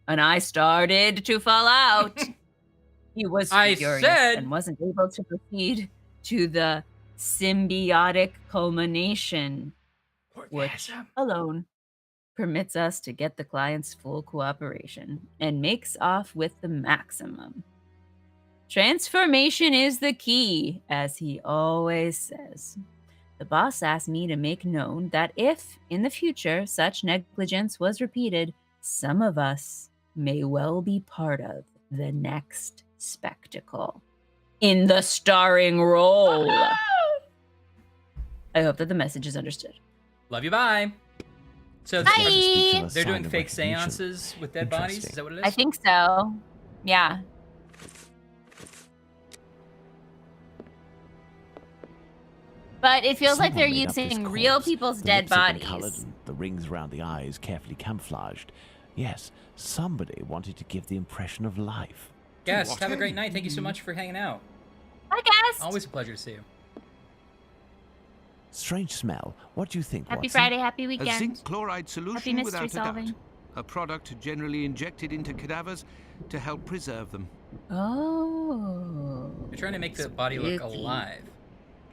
An eye started to fall out. He was furious and wasn't able to proceed to the symbiotic culmination, which alone permits us to get the client's full cooperation and makes off with the maximum. Transformation is the key, as he always says. The boss asked me to make known that if, in the future, such negligence was repeated, some of us may well be part of the next spectacle in the starring role. I hope that the message is understood. Love you, bye. So Bye. they're doing fake seances with dead bodies? Is that what it is? I think so. Yeah. But it feels like they're using real people's dead bodies. The rings around the eyes carefully camouflaged. Yes, somebody wanted to give the impression of life. Guest, have a great night. Thank you so much for hanging out. Bye, guest. Always a pleasure to see you. Strange smell. What do you think, Happy Watson? Friday, happy weekend. A zinc chloride solution Happy mystery without a solving. doubt. A product generally injected into cadavers to help preserve them. Oh. They're trying to make the body look alive.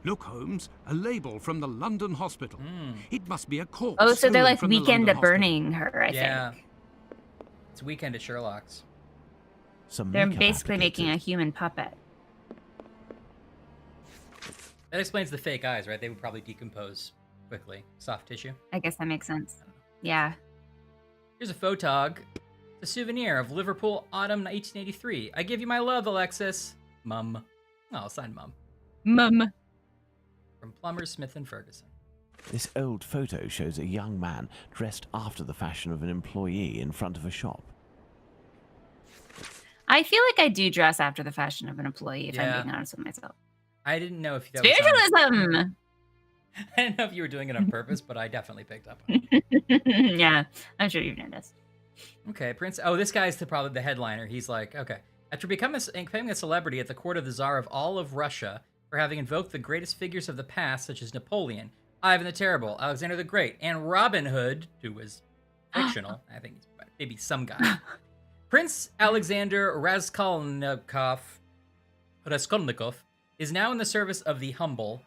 Look, Holmes, a label from the London hospital. It must be a corpse. Oh, so they're stolen like from the weekend London at burning her, I Yeah. think. It's weekend at Sherlock's. They're basically making a human puppet. That explains the fake eyes, right? They would probably decompose quickly. Soft tissue. I guess that makes sense. Yeah. Here's a photog. It's a souvenir of Liverpool, autumn 1883. I give you my love, Alexis. Mum. Oh, signed Mum. Mum. From Plumber, Smith & Ferguson. This old photo shows a young man dressed after the fashion of an employee in front of a shop. I feel like I do dress after the fashion of an employee, if Yeah. I'm being honest with myself. I didn't know if that was Spiritualism! I didn't know if you were doing it on purpose, but I definitely picked up on it. Yeah, I'm sure you've noticed. Okay, Prince. Oh, this guy's probably the headliner. He's like, okay. After becoming a celebrity at the court of the Tsar of all of Russia for having invoked the greatest figures of the past, such as Napoleon, Ivan the Terrible, Alexander the Great, and Robin Hood, who was fictional. I think he's maybe some guy. Prince Alexander Raskolnikov is now in the service of the humble.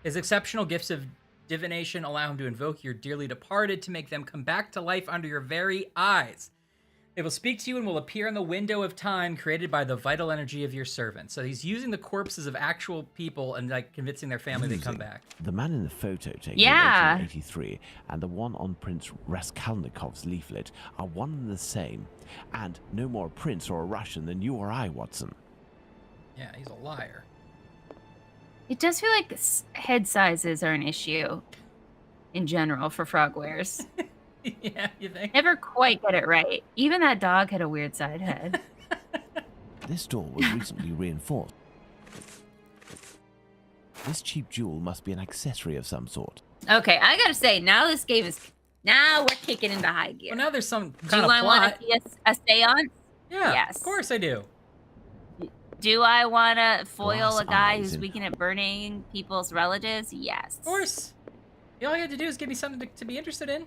His exceptional gifts of divination allow him to invoke your dearly departed to make them come back to life under your very eyes. They will speak to you and will appear in the window of time created by the vital energy of your servant. So he's using the corpses of actual people and like convincing their family they come back. The man in the photo taken Yeah. in 1883 and the one on Prince Raskolnikov's leaflet are one and the same. And no more a prince or a Russian than you or I, Watson. Yeah, he's a liar. It does feel like head sizes are an issue in general for frog wares. Yeah, you think? Never quite get it right. Even that dog had a weird side head. This door was recently reinforced. This cheap jewel must be an accessory of some sort. Okay, I gotta say, now this game is... Now we're kicking into high gear. Well, now there's some Do kind of I want plot. to see a seance? Yeah, Yes. of course I do. Do I want to foil Glass a guy eyes who's and- weekend at burning people's relatives? Yes. Of course. All you had to do is give me something to be interested in.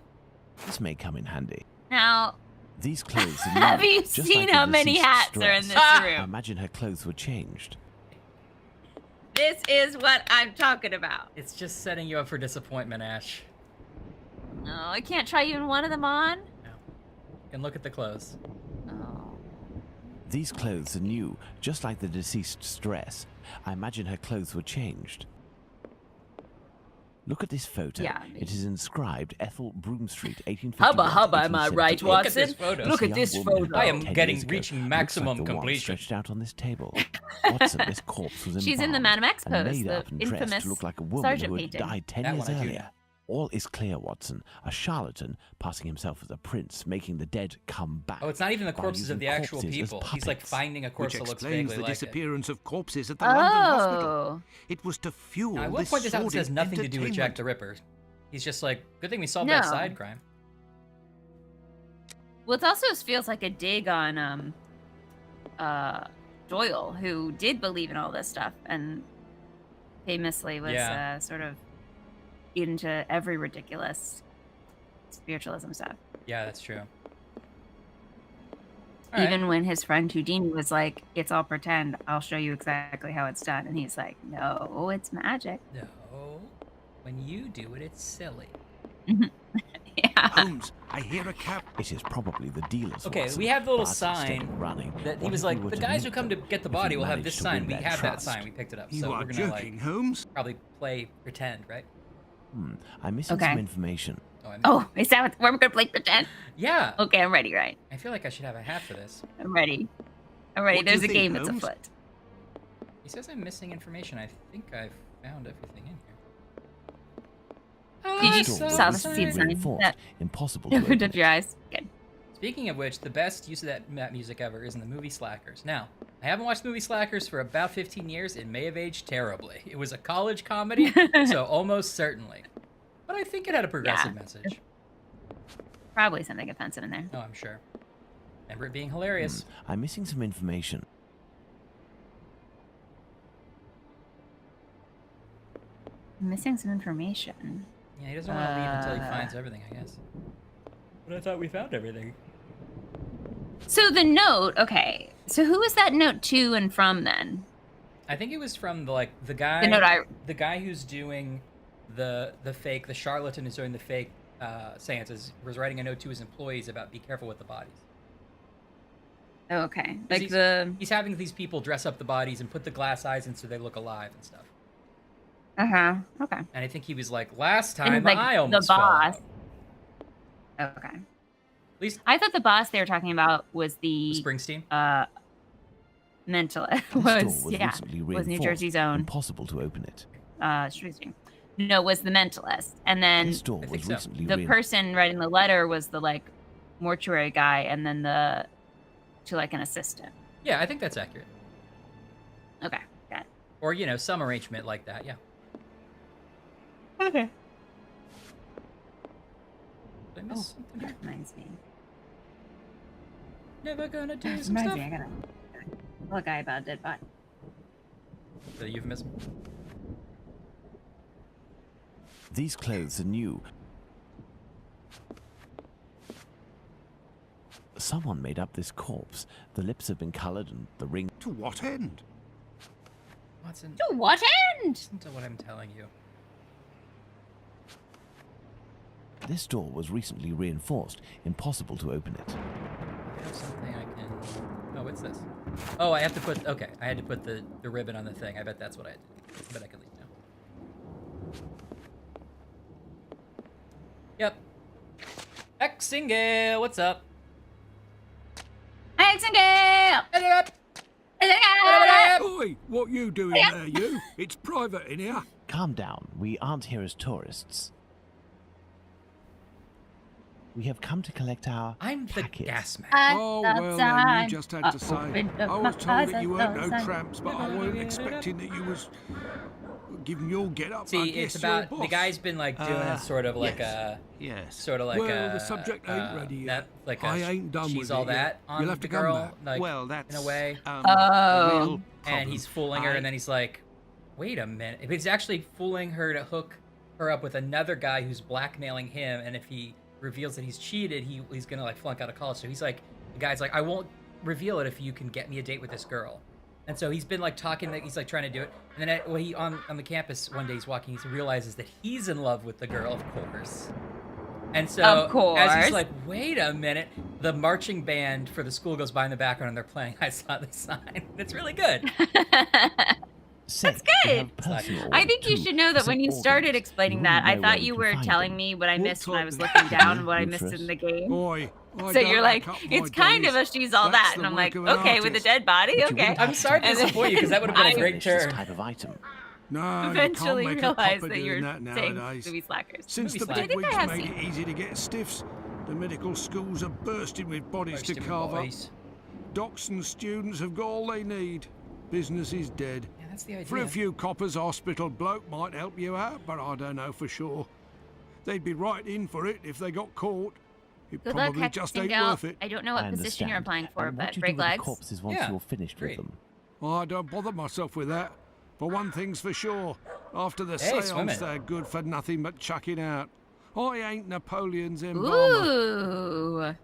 This may come in handy. Now, These clothes are have new, you just seen like the how many deceased's hats are in dress. this I room? imagine her clothes were changed. This is what I'm talking about. It's just setting you up for disappointment, Ash. No, I can't try even one of them on. You can look at the clothes. Oh. These clothes are new, just like the deceased's dress. I imagine her clothes were changed. Look at this photo. Yeah, It is inscribed Ethel Broom Street, 1851. Hubba hubba, am I right, 1878. Look at this Watson? photo. Look A at young this woman photo. I am 10 getting years ago. reaching Looks maximum like the one completion. stretched out on this table. Watson, this corpse was She's in the embalmed Madam X and pose, made the up and dressed infamous to look like a woman Sergeant who had painting. died 10 That years one I do earlier. know. All is clear, Watson. A charlatan passing himself as a prince, making the dead come back. Oh, it's not even the by corpses of using the actual corpses as people. He's like puppets. finding a corpse Which that looks explains vaguely the like it. disappearance of corpses at the London hospital. It was to fuel Now, I will this point this out. This has sordid nothing to do with Jack entertainment. the Ripper. He's just like, good thing we solved that No. side crime. Well, it also feels like a dig on Doyle, who did believe in all this stuff and famously was Yeah. sort of into every ridiculous spiritualism stuff. Yeah, that's true. All right. Even when his friend Houdini was like, "It's all pretend. I'll show you exactly how it's done," and he's like, "No, it's magic." No, when you do it, it's silly. Yeah. Holmes, I hear a cab. It is probably the dealer's. Okay, Watson, we have the little but instead sign of running, that he what was if like, we were the to guys meet who come to them? get the If body we will have managed this to sign. win We their have that trust. sign. We picked it up. You So are we're gonna joking, like Holmes. probably play pretend, right? I'm missing Okay. some information. Oh, is that what we're gonna play pretend? Yeah. Okay, I'm ready. Right, I feel like I should have a hat for this. I'm ready. I'm ready. What do you There's a think, game that's Holmes? afoot. He says I'm missing information. I think I've found everything in here. Did you Door was saw the recently see the sign? reinforced. That Impossible to opened open up your eyes. Good. Speaking of which, the best use of that music ever is in the movie Slackers. Now, I haven't watched the movie Slackers for about 15 years. It may have aged terribly. It was a college comedy, so almost certainly. But I think it had a progressive message. Probably something offensive in there. Oh, I'm sure. Remember it being hilarious. I'm missing some information. I'm missing some information. Yeah, he doesn't want to leave until he finds everything, I guess. But I thought we found everything. So the note, okay. So who was that note to and from then? I think it was from the guy. The note the guy who's doing the fake, the charlatan who's doing the fake seances was writing a note to his employees about be careful with the bodies. Oh, okay. 'Cause Like he's having these people dress up the bodies and put the glass eyes in so they look alive and stuff. Okay. And I think he was like, last And time like I the almost fell boss. out. Okay. At least I thought the boss they were talking about was the Springsteen. mental This door was was yeah recently was New reinforced. Jersey's own Impossible to open it. Springsteen. No, was the mentalist, and then This door I was think so. recently the person writing the letter was the like mortuary guy, and then to like an assistant. Yeah, I think that's accurate. Okay, got it. Or, some arrangement like that, yeah. Okay. Did I miss something That here? reminds me. Never gonna do That some reminds stuff. me. I gotta tell a guy about a dead body. The euphemism. These clothes are new. Someone made up this corpse. The lips have been colored and the ring. To what end? Watson, To what end? listen to what I'm telling you. This door was recently reinforced. Impossible to open it. I have something I can... Oh, what's this? Oh, I have to put... Okay, I had to put the ribbon on the thing. I bet that's what I did. I bet I can leave now. Yep. Exingale, what's up? Exingale! Oi, what you doing there, you? It's private in here. Calm down. We aren't here as tourists. We have come to collect our I'm the packets. gas man. Oh, well, then you just had to say. I was told that you weren't no tramps, but I wasn't expecting that you was giving your get-up. I See, guess it's you're a about... The boss. guy's been, like, doing it sort of like yes. a... Yes. Sort of like well, a... the subject ain't ready yet. Like I ain't done she's with all it that yet. on You'll have the to come girl, back. like, Well, that's in a way. a Oh. real problem. And he's fooling her, and then he's like, wait a minute. If he's actually fooling her to hook her up with another guy who's blackmailing him, and if he reveals that he's cheated, he's gonna, like, flunk out of college. So he's like, the guy's like, I won't reveal it if you can get me a date with this girl. And so he's been, like, talking, he's, like, trying to do it. And then when he, on the campus, one day he's walking, he realizes that he's in love with the girl, of course. And so, Of course. as he's like, wait a minute, the marching band for the school goes by in the background, and they're playing I Saw the Sign. It's really good. That's good. I think you should know that when you started explaining that, I thought you were telling me what I missed when I was looking down and what I missed in the game. Boy, So you're like, it's kind of a she's all that, and I'm like, okay, with a dead body, okay. I'm sorry to And then disappoint you, because that would have been a great This turn. type of item. No, eventually you can't make realize a copper that doing you're that saying nowadays. movie slackers. Since Movie the slackers. I think I bigwigs have made seen. it easy to get stiffs, the medical schools are bursting with bodies to Bursting with carve bodies. up. Docs and students have got all they need. Business is dead. Yeah, that's the idea. For a few coppers, hospital bloke might help you out, but I don't know for sure. They'd be right in for it if they got caught. It Good luck, probably just ain't Hextingal. worth it. I don't know what I position you're understand. applying for, And what but do you break do with legs. the corpses once Yeah, you're finished great. with them? I don't bother myself with that. For one thing's for sure, after the Hey, seance, swimming. they're good for nothing but chucking out. I ain't Napoleon's embalmer. Ooh.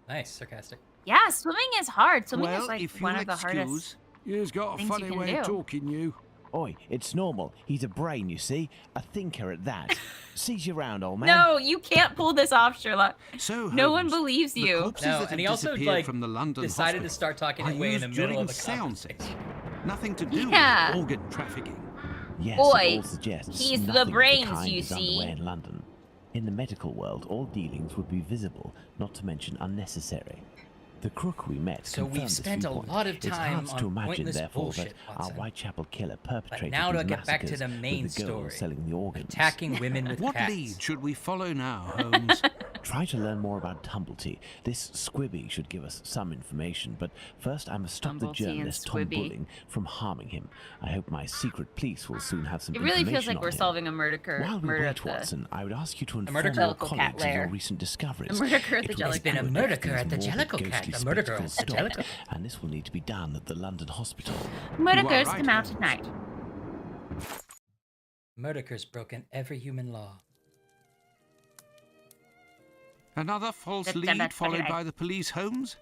Nice, sarcastic. Yeah, swimming is hard. Swimming Well, is like if one you'll of the hardest. You've got a things you funny can way of do. talking, you. Oi, it's normal. He's a brain, you see. A thinker at that. Sees you round, old man. No, you can't pull this off, Sherlock. So, No one Holmes, believes the you. corpses No, that and he have also disappeared like from the London decided to hospital start talking are way in used the middle during of the seances. conversation. Nothing to do Yeah. with organ trafficking. Yes, Boy, it all suggests he's the nothing of the brains, kind you is underway see. in London. In the medical world, all dealings would be visible, not to mention unnecessary. The crook we met So we've confirmed this spent a viewpoint. lot of It's time hard on to imagine, pointless therefore, bullshit, that our Watson. Whitechapel killer perpetrated now to these get back to massacres the main with the girls story. selling the organs. Attacking women with What cats. lead should we follow now, Holmes? Try to learn more about Tumblety. This Squibby should give us some information, but first I must stop the Tumblety and journalist Tom Squibby. Bulling from harming him. I hope my secret police will soon have some It really feels information like we're on him. solving a murder While we murder wait, at the Watson, I would ask you to murder inform your Jellicle cat colleagues of your lair. recent discoveries. The murder at the It will Jellicle be cat. good murder if these at the morbid, Jellicle cat. ghostly The murder spectacles at the stop, Jellicle. and this will need to be done at the London hospital. Murderers right, come out Holmes. at night. Murderers broken every human law. Another false That's lead about followed right. by the police, Holmes?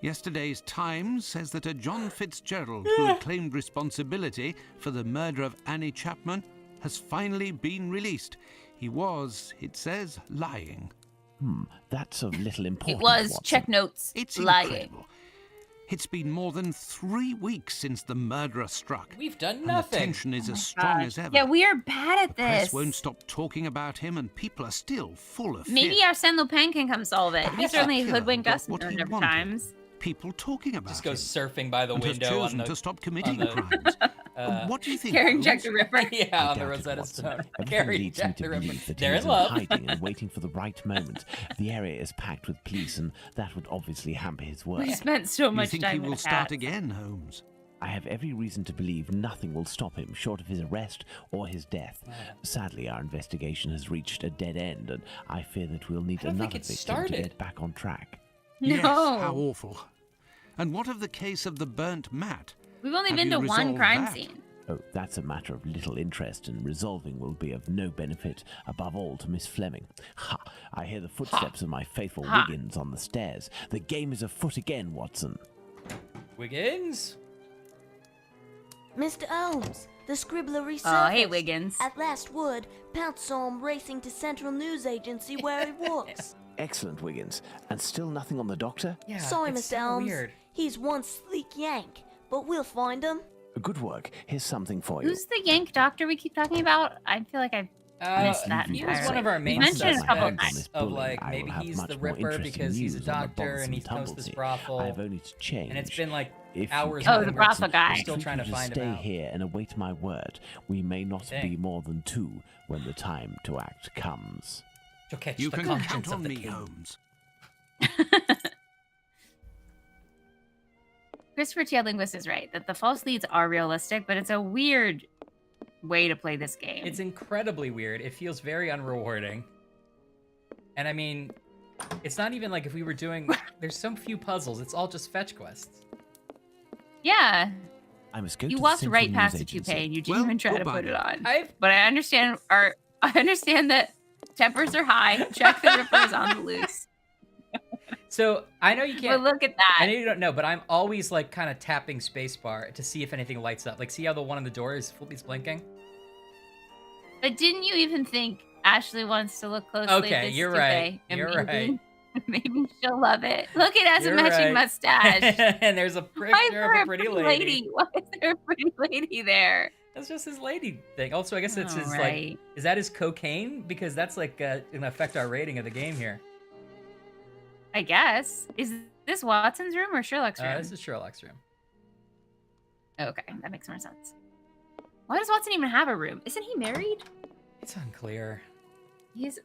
Yesterday's Times says that a John Fitzgerald, who had claimed responsibility for the murder of Annie Chapman, has finally been released. He was, it says, lying. That's of little It importance, was, Watson. check notes, It's lying. incredible. It's been more than 3 weeks since the murderer struck. We've done And nothing. the tension is as strong Gosh. as ever. Yeah, we are bad at The press this. won't stop talking about him, and people are still full of Maybe fear. Arsène Lupin can come solve it. He Perhaps certainly the killer hoodwinked got us a what he number of wanted. times. People talking about Just goes him, surfing by the and has window on chosen the to stop committing the- crimes. What do you think, Carrying Jack Holmes? the Ripper. yeah, I on the doubt it, Rosetta Watson. Stone. Everything Carrying leads me Jack to the Ripper. believe that They're he's in love. hiding and waiting for the right moment. The area is packed with police, and that would obviously hamper his work. We spent so You much think time he with will the start cat. again, Holmes? I have every reason to believe nothing will stop him short of his arrest or his death. Sadly, our investigation has reached a dead end, and I fear that we'll need I don't think another it victim started. to get back on track. Yes, No. how awful. And what of the case of the burnt mat? We've only Have been you to one resolved crime that? scene. Oh, that's a matter of little interest, and resolving will be of no benefit, above all to Miss Fleming. Ha! I hear the footsteps of my faithful Ha. Wiggins on the stairs. The game is afoot again, Watson. Wiggins? Mr. Holmes, the scribbler resurfaced. Oh, hey, Wiggins. At last word, Pounce saw him racing to Central News Agency where he works. Excellent, Wiggins. And still nothing on the doctor? Yeah, Sorry, it's Mr. so Holmes. weird. He's one sleek yank, but we'll find him. Good work. Here's something for you. Who's the Yank doctor we keep talking about? I feel like I've missed that he was entirely. one of our We main mentioned it a couple suspects times. of Bullying, like I maybe will have he's much the more Ripper interesting because he's a news on the doctor and he bothersome owns this Tumblety. brothel. I have only to change. And it's been like If you hours. can, Oh, the brothel Watson, guy. I Still think trying you to should find stay him out. here and await my word. We may not Dang. be more than two when the time to act comes. You'll catch You the can conscience count of on the me, king. Holmes. Christopher T. Linguist is right that the false leads are realistic, but it's a weird way to play this game. It's incredibly weird. It feels very unrewarding. And I mean, it's not even like if we were doing. There's so few puzzles. It's all just fetch quests. Yeah, I must go you to walked the right Central past News the toupee Agency. and you didn't Well, even try to goodbye put it then. on. But I understand that tempers are high. Jack the Ripper is on the loose. So I know you But can't. look at I know that. you don't know, but I'm always like kind of tapping spacebar to see if anything lights up. Like, see how the one on the door is blinking? But didn't you even think Ashley wants to look closely Okay, at this you're toupee? right. And You're maybe, maybe she'll love it. Look, it has You're a matching right. mustache. And there's a Why is picture there of a a pretty lady. Why is there a pretty lady there? That's just his lady thing. Also, I guess it's his Alright. like. Is that his cocaine? Because that's like gonna affect our rating of the game here. I guess. Is this Watson's room or Sherlock's room? This is Sherlock's room. Okay, that makes more sense. Why does Watson even have a room? Isn't he married? It's unclear. He's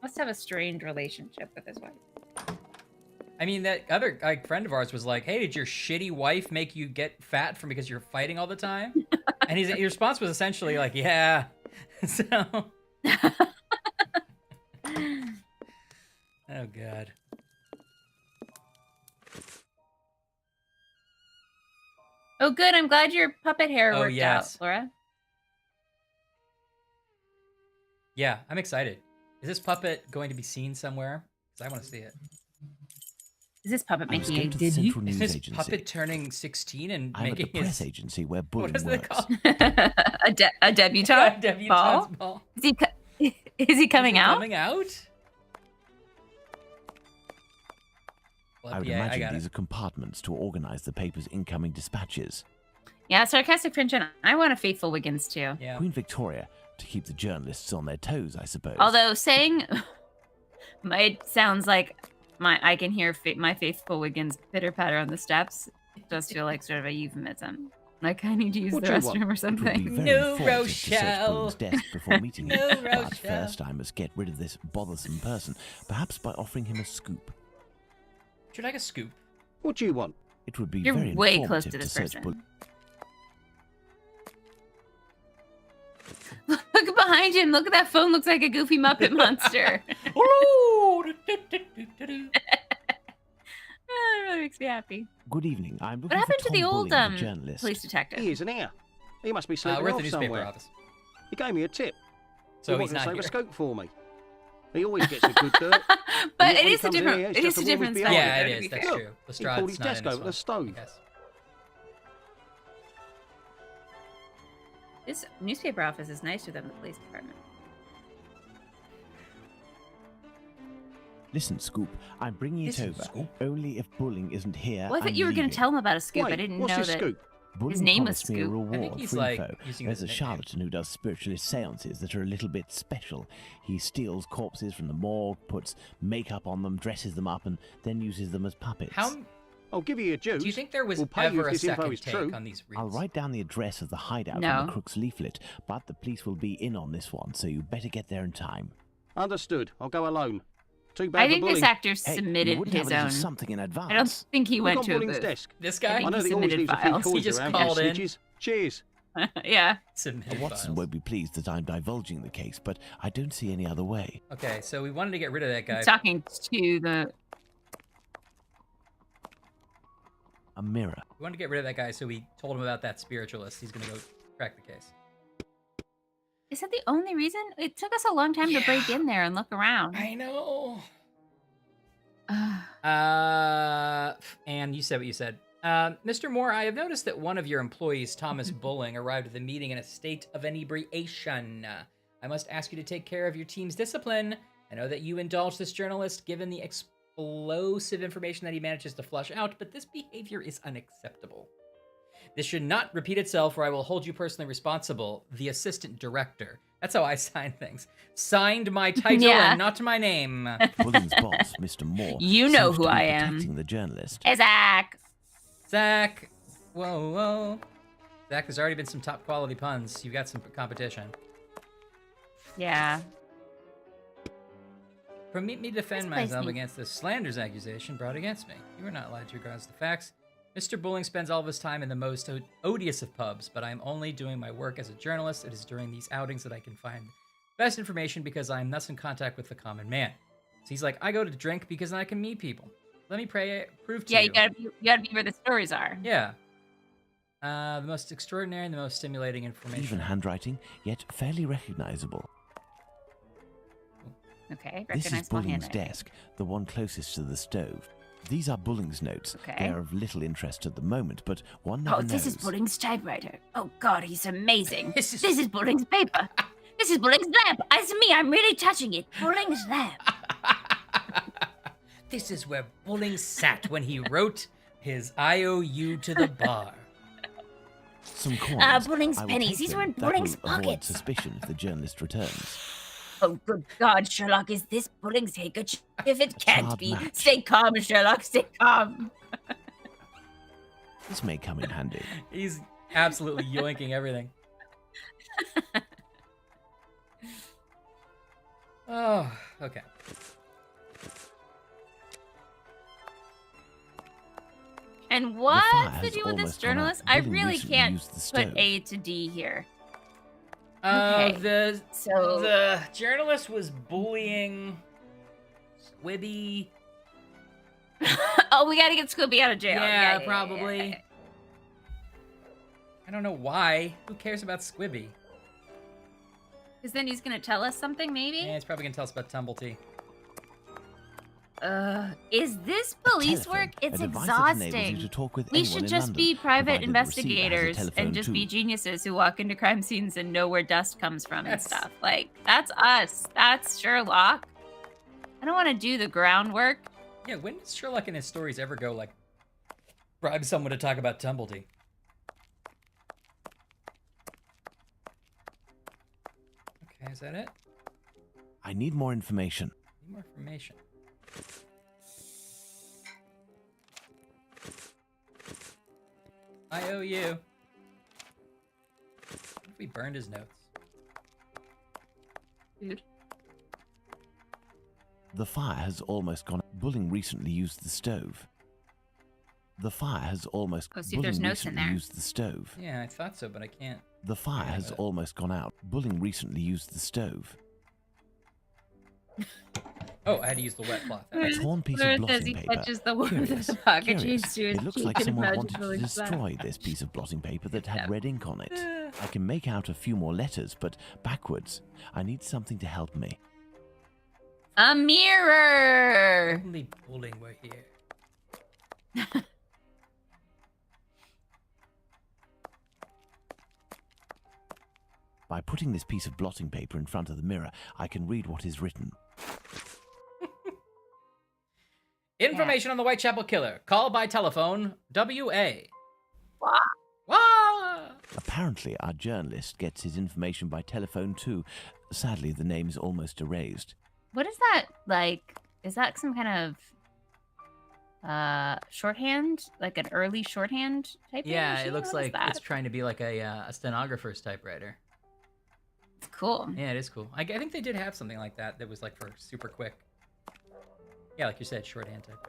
must have a strained relationship with his wife. I mean, that other friend of ours was like, "Hey, did your shitty wife make you get fat from because you're fighting all the time?" And his response was essentially like, "Yeah." So. Oh God. Oh, good. I'm glad your puppet hair worked yes. out, Laura. Yeah, I'm excited. Is this puppet going to be seen somewhere? Because I want to see it. Is this puppet making a the Central Is News this Agency. puppet turning 16 and I'm at the making press his... agency where What bullying is it works. called? a debutante? Yeah, debutante's ball. Is he coming out? Coming out? Well, I would yeah, imagine these are compartments to organize the paper's incoming dispatches. Yeah, sarcastic Finch, I want a faithful Wiggins too. Yeah. Queen Victoria, to keep the journalists on their toes, I suppose. Although saying, it sounds like I can hear my faithful Wiggins pitter patter on the steps. It does feel like sort of a euphemism. Like I need to use the restroom or something. No, To search Rochelle. Bullen's desk before meeting him. No, But Rochelle. first, I must get rid of this bothersome person, perhaps by offering him a scoop. Would you like a scoop? What do you want? It would be You're very way informative close to this search person. Bullen. Look behind him. Look at that phone. Looks like a goofy Muppet monster. Oh, It really makes me happy. Good evening. I'm What looking happened for to the Tom old Bulling, the journalist. police detective? He isn't here. He must be sleeping we're at off the newspaper somewhere. office. He gave me a tip. So he he's wanted to not save here. a scope for me. He always gets a good dirt. But And yet it when he is a comes in different. here, it's It is just a a wall different with style. behind Yeah, it. it to is. be That's fair. true. He pulled Lestrade's his not in desk this over the one, stove. I guess. This newspaper office is nicer than the police department. Listen, Scoop, I'm bringing it Listen, over. Scoop. Only if Bulling isn't here. Well, I thought I'm you were going leaving. to tell him about a scoop. I Wait, didn't what's know his that scoop? Bulling his name was promised me a Scoop. reward I think he's, for like, info. using There's his a nickname. charlatan who does spiritualist seances that are a little bit special. He steals corpses from the morgue, puts makeup on them, dresses them up, and then uses them as puppets. How I'll give you a juice. do you think there was We'll pay you ever if a this info second is take true. on these reads? I'll write down the address of the hideout No. on the crook's leaflet, but the police will be in on this one, so you better get there in time. Understood. I'll go alone. Too bad I for think this bullying. actor Hey, submitted you wouldn't his have a little own. something in advance. I don't think he Look went on to a Bulling's booth. desk. This I guy think I know he that he always submitted leaves a few files. coins He just around called for in. snitches. Cheers. Yeah. Submitted Watson files. won't be pleased that I'm divulging the case, but I don't see any other way. Okay, so we wanted to get rid of that guy. He's talking to the. A mirror. We wanted to get rid of that guy, so we told him about that spiritualist. He's gonna go crack the case. Is that the only reason? It took us a long time to break in there and look around. I know. Ugh. And you said what you said. Mr. Moore, I have noticed that one of your employees, Thomas Bulling, arrived at the meeting in a state of inebriation. I must ask you to take care of your team's discipline. I know that you indulge this journalist given the explosive information that he manages to flush out, but this behavior is unacceptable. This should not repeat itself, or I will hold you personally responsible. The assistant director. That's how I sign things. Signed my title Yeah. and not my name. Bulling's boss, Mr. Moore, You know seems who to be I am. protecting the journalist. Hey, Zach. Zach. Whoa, whoa. Zach, there's already been some top quality puns. You've got some competition. Yeah. Permit me to defend This place myself needs- against this slanders accusation brought against me. You are not lied to regards to the facts. Mr. Bulling spends all of his time in the most odious of pubs, but I am only doing my work as a journalist. It is during these outings that I can find best information because I am thus in contact with the common man. So he's like, I go to drink because then I can meet people. Let me prove to Yeah, you. you gotta be where the stories are. Yeah. The most extraordinary and the most stimulating information. Even handwriting, yet fairly recognizable. Okay, This is recognizable Bulling's handwriting. desk, the one closest to the stove. These are Bulling's notes. Okay. They are of little interest at the moment, but one never Oh, knows. this is Bulling's typewriter. Oh God, he's amazing. This is- This is Bulling's paper. This is Bulling's lamp. It's me. I'm really touching it. Bulling's lamp. This is where Bulling sat when he wrote his IOU to the bar. Some coins. Bulling's I will pennies. take These them. were in That Bulling's will avoid pockets. suspicion if the journalist returns. Oh, good God, Sherlock, is this Bulling's handkerchief? If it can't charred be, match. stay calm, Sherlock. Stay calm. This may come in handy. He's absolutely yoinking everything. Oh, okay. And fire what's the has deal with this almost gone out. journalist? I Bully really recently can't used the put stove. A to D here. The So the journalist was bullying Squibby. oh, we gotta get Squibby out of jail. Yeah, probably. I don't know why. Who cares about Squibby? Because then he's gonna tell us something, maybe? Yeah, he's probably gonna tell us about Tumblety. Is this police telephone, work? It's a device that enables you exhausting. to talk with We anyone should in just London, be private provided the receiver has a investigators telephone and just be too. geniuses who walk into crime scenes and know where dust comes from and That's- stuff. Like, that's us. That's Sherlock. I don't want to do the groundwork. Yeah, when does Sherlock in his stories ever go, like, bribe someone to talk about Tumblety? Okay, is that it? I need more information. Need more information. I owe you. What if we burned his notes? Dude. The fire has almost gone. Bulling recently used the stove. The fire has almost. Oh, see if there's Bulling notes in recently there. used the stove. Yeah, I thought so, but I can't. The fire Yeah, has but- almost gone out. Bulling recently used the stove. Oh, I had to use the wet cloth. A torn piece Where of it says blotting he paper. touches the wood Curious, with the pocket curious. cheese to his It looks cheek like and someone imagine wanted to feeling sad. destroy this piece of blotting paper that Yeah. had red ink on it. I can make out a few more letters, but backwards. I need something to help me. A mirror! Only bullying we're here. By putting this piece of blotting paper in front of the mirror, I can read what is written. Information on the Whitechapel killer. Call by telephone. WA. Wah. Wah! Apparently, our journalist gets his information by telephone too. Sadly, the name is almost erased. What is that like? Is that some kind of shorthand? Like an early shorthand typing Yeah, machine? it looks What is like that? it's trying to be like a stenographer's typewriter. It's cool. Yeah, it is cool. I think they did have something like that that was like for super quick. Yeah, like you said, shorthand type.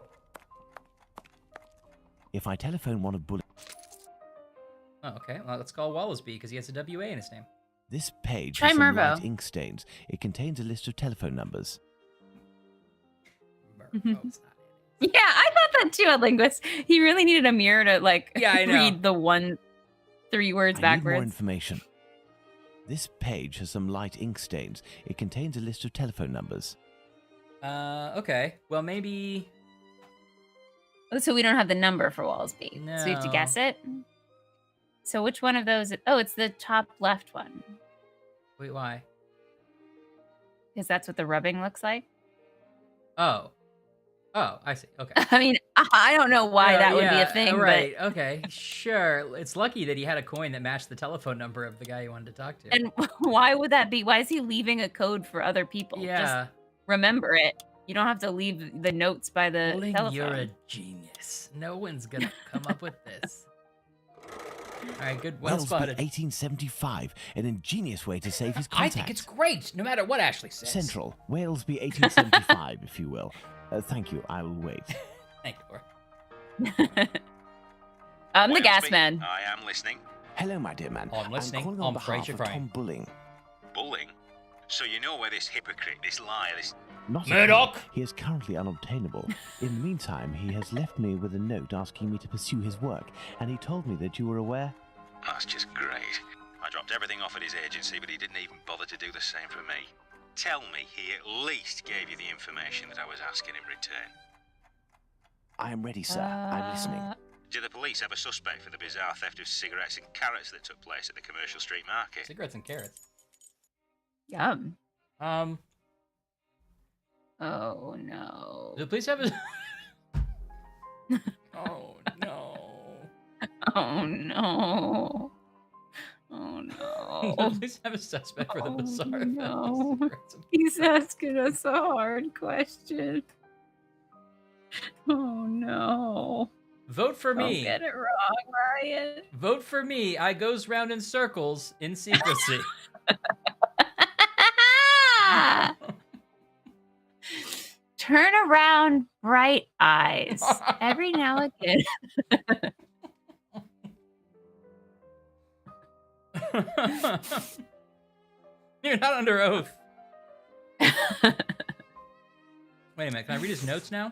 If I telephone one of Bulling, Oh, okay. Well, let's call Wallasby because he has a WA in his name. this page Try has some Mervo. light ink stains. It contains a list of telephone numbers. Mervo's not Yeah, I thought that too at Linguist. He really needed a mirror to like Yeah, I know. read the 3 words I need more backwards. information. This page has some light ink stains. It contains a list of telephone numbers. Okay. Well, maybe. Oh, so we don't have the number for Wallasby. So we have to No. guess it. So which one of those? Oh, it's the top left one. Wait, why? Because that's what the rubbing looks like. Oh. Oh, I see. Okay. I mean, I don't know why that would be a thing, Right. Okay. Sure. It's lucky that he had a coin that matched the telephone number of the guy he wanted to talk to. but and why would that be? Why is he leaving a code for other people? yeah. Just remember it. You don't have to leave the notes by the Bulling, telephone. you're a genius. No one's gonna come up with this. All right. Good. Well Wellsby, spotted. 1875. An ingenious way to save his I contacts. think it's great, no matter what Ashley says. Central, Walesby 1875, if you will. Thank you, I will wait. Thank you, Laura. I'm the gas Walesby, man. I am listening. Hello, my dear man. I'm listening. calling I'm on afraid behalf you're of crying. Tom Bulling. Bullying? So you know where this hypocrite, this liar, this... Not at Murdoch! all. He is currently unobtainable. In the meantime, he has left me with a note asking me to pursue his work, and he told me that you were aware. That's just great. I dropped everything off at his agency, but he didn't even bother to do the same for me. Tell me he at least gave you the information that I was asking in return. I am ready, sir. I'm listening. Do the police have a suspect for the bizarre theft of cigarettes and carrots that took place at the Commercial Street Market? Cigarettes and carrots. Yum. Do Oh no. the police have a? Oh no. Oh no. Oh Do no. the police have a suspect for the Oh, bizarre theft of no. cigarettes and He's asking us a hard question. Oh no. Vote for Don't me. get it wrong, Ryan. Vote for me. I goes round in circles in secrecy. Turn around, bright eyes. Every now and again. You're not under oath. Wait a minute. Can I read his notes now?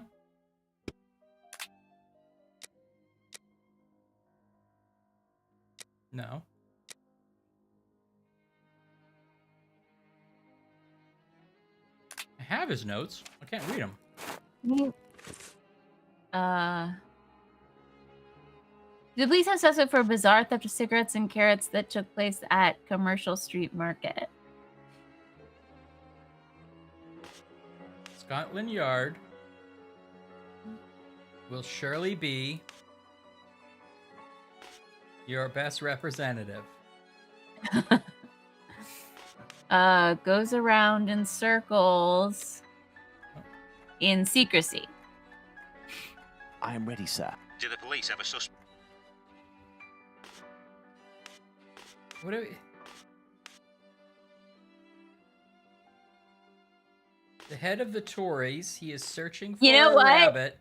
No. I have his notes. I can't read them. The police have suspect for a bizarre theft of cigarettes and carrots that took place at Commercial Street Market. Scotland Yard will surely be your best representative. Goes around in circles in secrecy. I am ready, sir. Do the police have a suspect? What do we... The head of the Tories, he is searching for a rabbit.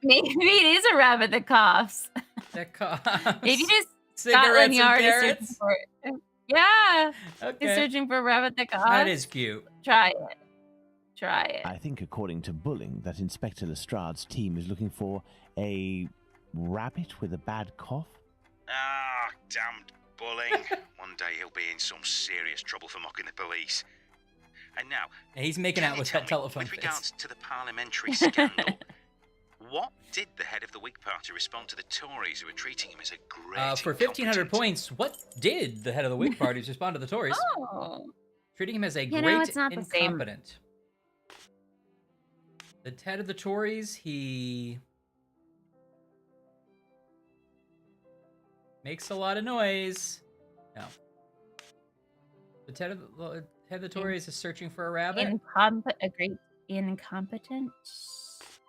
Maybe it is a rabbit that coughs. That coughs. Maybe just Cigarettes Scotland and Yard is searching carrots? for it. Yeah. Okay. He's searching for a rabbit that coughs. That is cute. Try it. Try it. I think, according to Bulling, that Inspector Lestrade's team is looking for a rabbit with a bad cough. Ah, damned Bulling. One day he'll be in some serious trouble for mocking the police. And now, he's making out with that telephone with face. regards to the parliamentary scandal, what did the head of the Whig Party respond to the Tories who were treating him as a great For 1,500 points, what did the head of the Whig Party respond to the Tories? Oh. Treating him as a You know, great it's not the same. incompetent. The head of the Tories, he makes a lot of noise. No. The head of the Tories is searching for a rabbit. A great incompetent.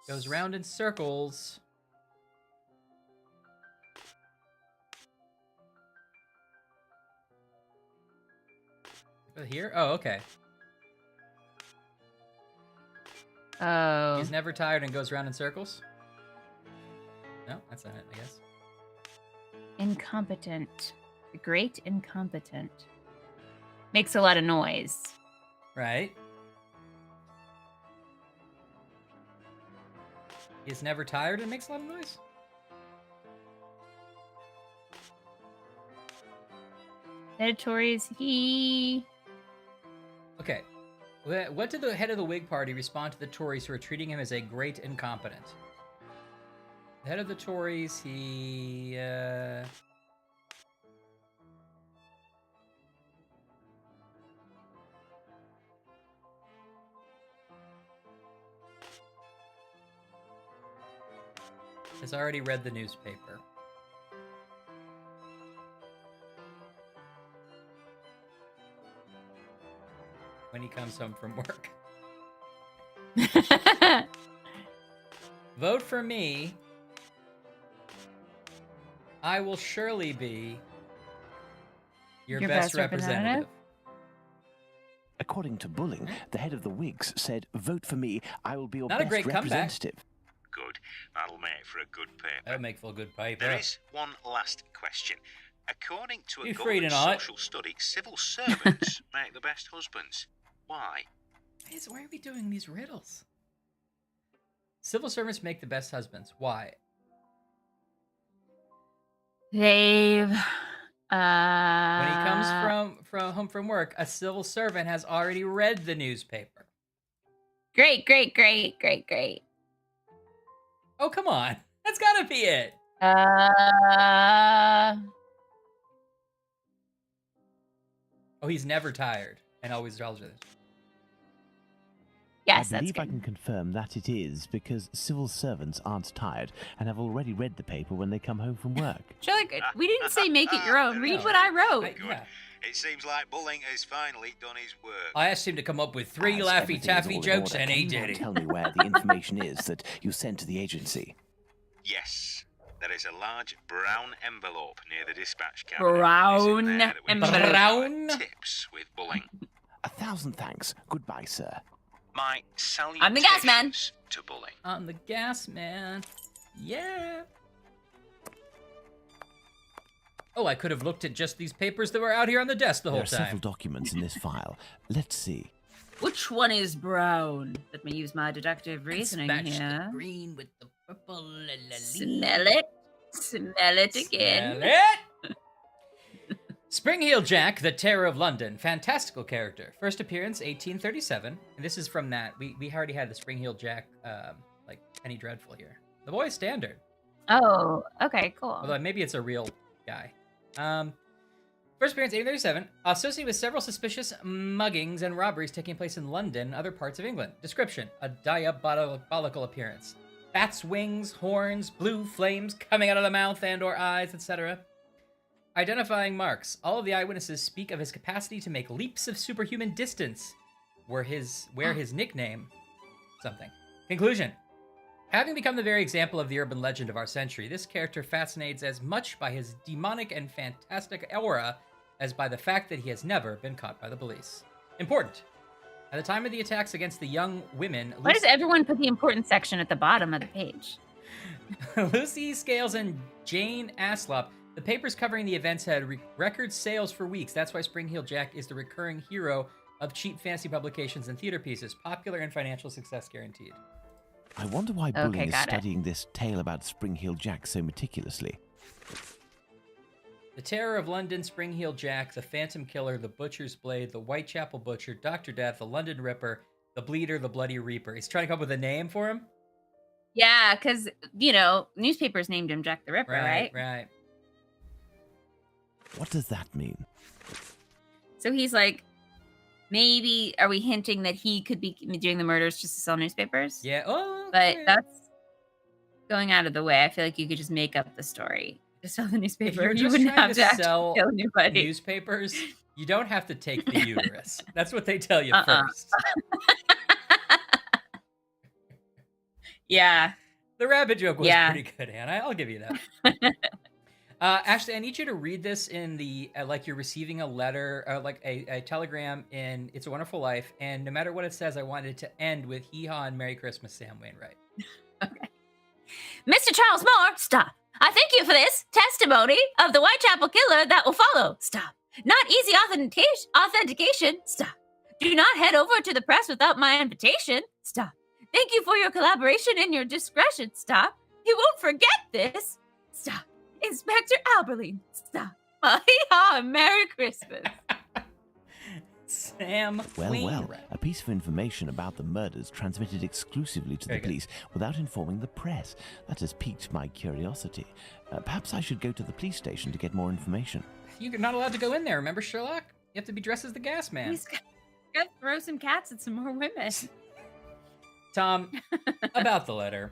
Goes round in circles. Here? Oh, okay. Oh. He's never tired and goes round in circles? No, that's not it, I guess. Incompetent. A great incompetent. Makes a lot of noise. Right. He's never tired and makes a lot of noise? Editorials, he... Okay. What did the head of the Whig Party respond to the Tories who are treating him as a great incompetent? The head of the Tories, he... has already read the newspaper. When he comes home from work. Vote for me. I will surely be your best representative. According to Bulling, the head of the Whigs said, "Vote for me, I will be your Not a best great comeback. representative." Good. That'll make for a good paper. That'll make for a good paper. There is one last question. According to a You free government tonight. social study, civil servants make the best husbands. Why? Why are we doing these riddles? Civil servants make the best husbands. Why? They've... When he comes from home from work, a civil servant has already read the newspaper. Great, great, great, great, great. Oh, come on. That's gotta be it. Oh, he's never tired and always tells you this. Yes, I that's believe I can confirm that it is because civil servants aren't tired and have already read the paper when they come home from work. Sherlock, we didn't say make it your own. Read what I wrote. Good. It seems like Bulling has finally done his work. I asked him to come up with 3 As Laffy everything is Taffy all in jokes, order, and can he you did now it. tell me where the information is that you sent to the agency? Yes. There is a large brown envelope near the dispatch cabinet. Brown It is in there that we envelope. can Brown? tips with bullying. 1,000 thanks. Goodbye, sir. My I'm the gas man. salutations to bullying. I'm the gas man. Yeah. Oh, I could have looked at just these papers that were out here on the desk the There whole are several time. documents in this file. Let's see. Which one is brown? Let me use my deductive reasoning Match the here. green with the purple. La, la, Smell it. Smell it again. Smell it. Spring-Heel Jack, the Terror of London. Fantastical character. First appearance, 1837. And this is from that. We already had the Spring-Heel Jack, like Penny Dreadful here. The Boy Standard. Oh, okay, cool. Although maybe it's a real guy. First appearance, 1837. Associated with several suspicious muggings and robberies taking place in London and other parts of England. Description, a diabolical appearance. Bat's wings, horns, blue flames coming out of the mouth and or eyes, etc. Identifying marks. All of the eyewitnesses speak of his capacity to make leaps of superhuman distance. Where his nickname... something. Conclusion. Having become the very example of the urban legend of our century, this character fascinates as much by his demonic and fantastic aura as by the fact that he has never been caught by the police. Important. At the time of the attacks against the young women... Why does everyone put the important section at the bottom of the page? Lucy Scales and Jane Aslop, the papers covering the events had record sales for weeks. That's why Spring-Heel Jack is the recurring hero of cheap fantasy publications and theater pieces, popular and financial success guaranteed. I wonder why Okay, Bulling is got it. studying this tale about Spring-Heel Jack so meticulously. The Terror of London, Spring-Heel Jack, the Phantom Killer, the Butcher's Blade, the Whitechapel Butcher, Dr. Death, the London Ripper, the Bleeder, the Bloody Reaper. He's trying to come up with a name for him? Yeah, because, newspapers named him Jack the Ripper, right? Right. What does that mean? So he's like, maybe, are we hinting that he could be doing the murders just to sell newspapers? Yeah. Oh, But okay. that's going out of the way. I feel like you could just make up the story to sell the If newspaper. you're You just wouldn't trying have to to actually sell kill anybody. newspapers, you don't have to take the uterus. That's what they tell you first. Yeah. The rabbit joke was Yeah. pretty good, Hannah. I'll give you that. Ashley, I need you to read this in the like you're receiving a letter, like a telegram in It's a Wonderful Life, and no matter what it says, I want it to end with "Hee haw and Merry Christmas, Sam Wainwright." Okay. Mr. Charles Moore, stop. I thank you for this testimony of the Whitechapel Killer that will follow. Stop. Not easy authentication. Stop. Do not head over to the press without my invitation. Stop. Thank you for your collaboration and your discretion. Stop. He won't forget this. Stop. Inspector Alberline. Stop. Hee-haw, Merry Christmas. Sam Well, Wainwright. a piece of information about the murders transmitted exclusively to Very the good. police without informing the press. That has piqued my curiosity. Perhaps I should go to the police station to get more information. You're not allowed to go in there. Remember, Sherlock? You have to be dressed as the gas man. He's got to throw some cats at some more women. Tom, about the letter.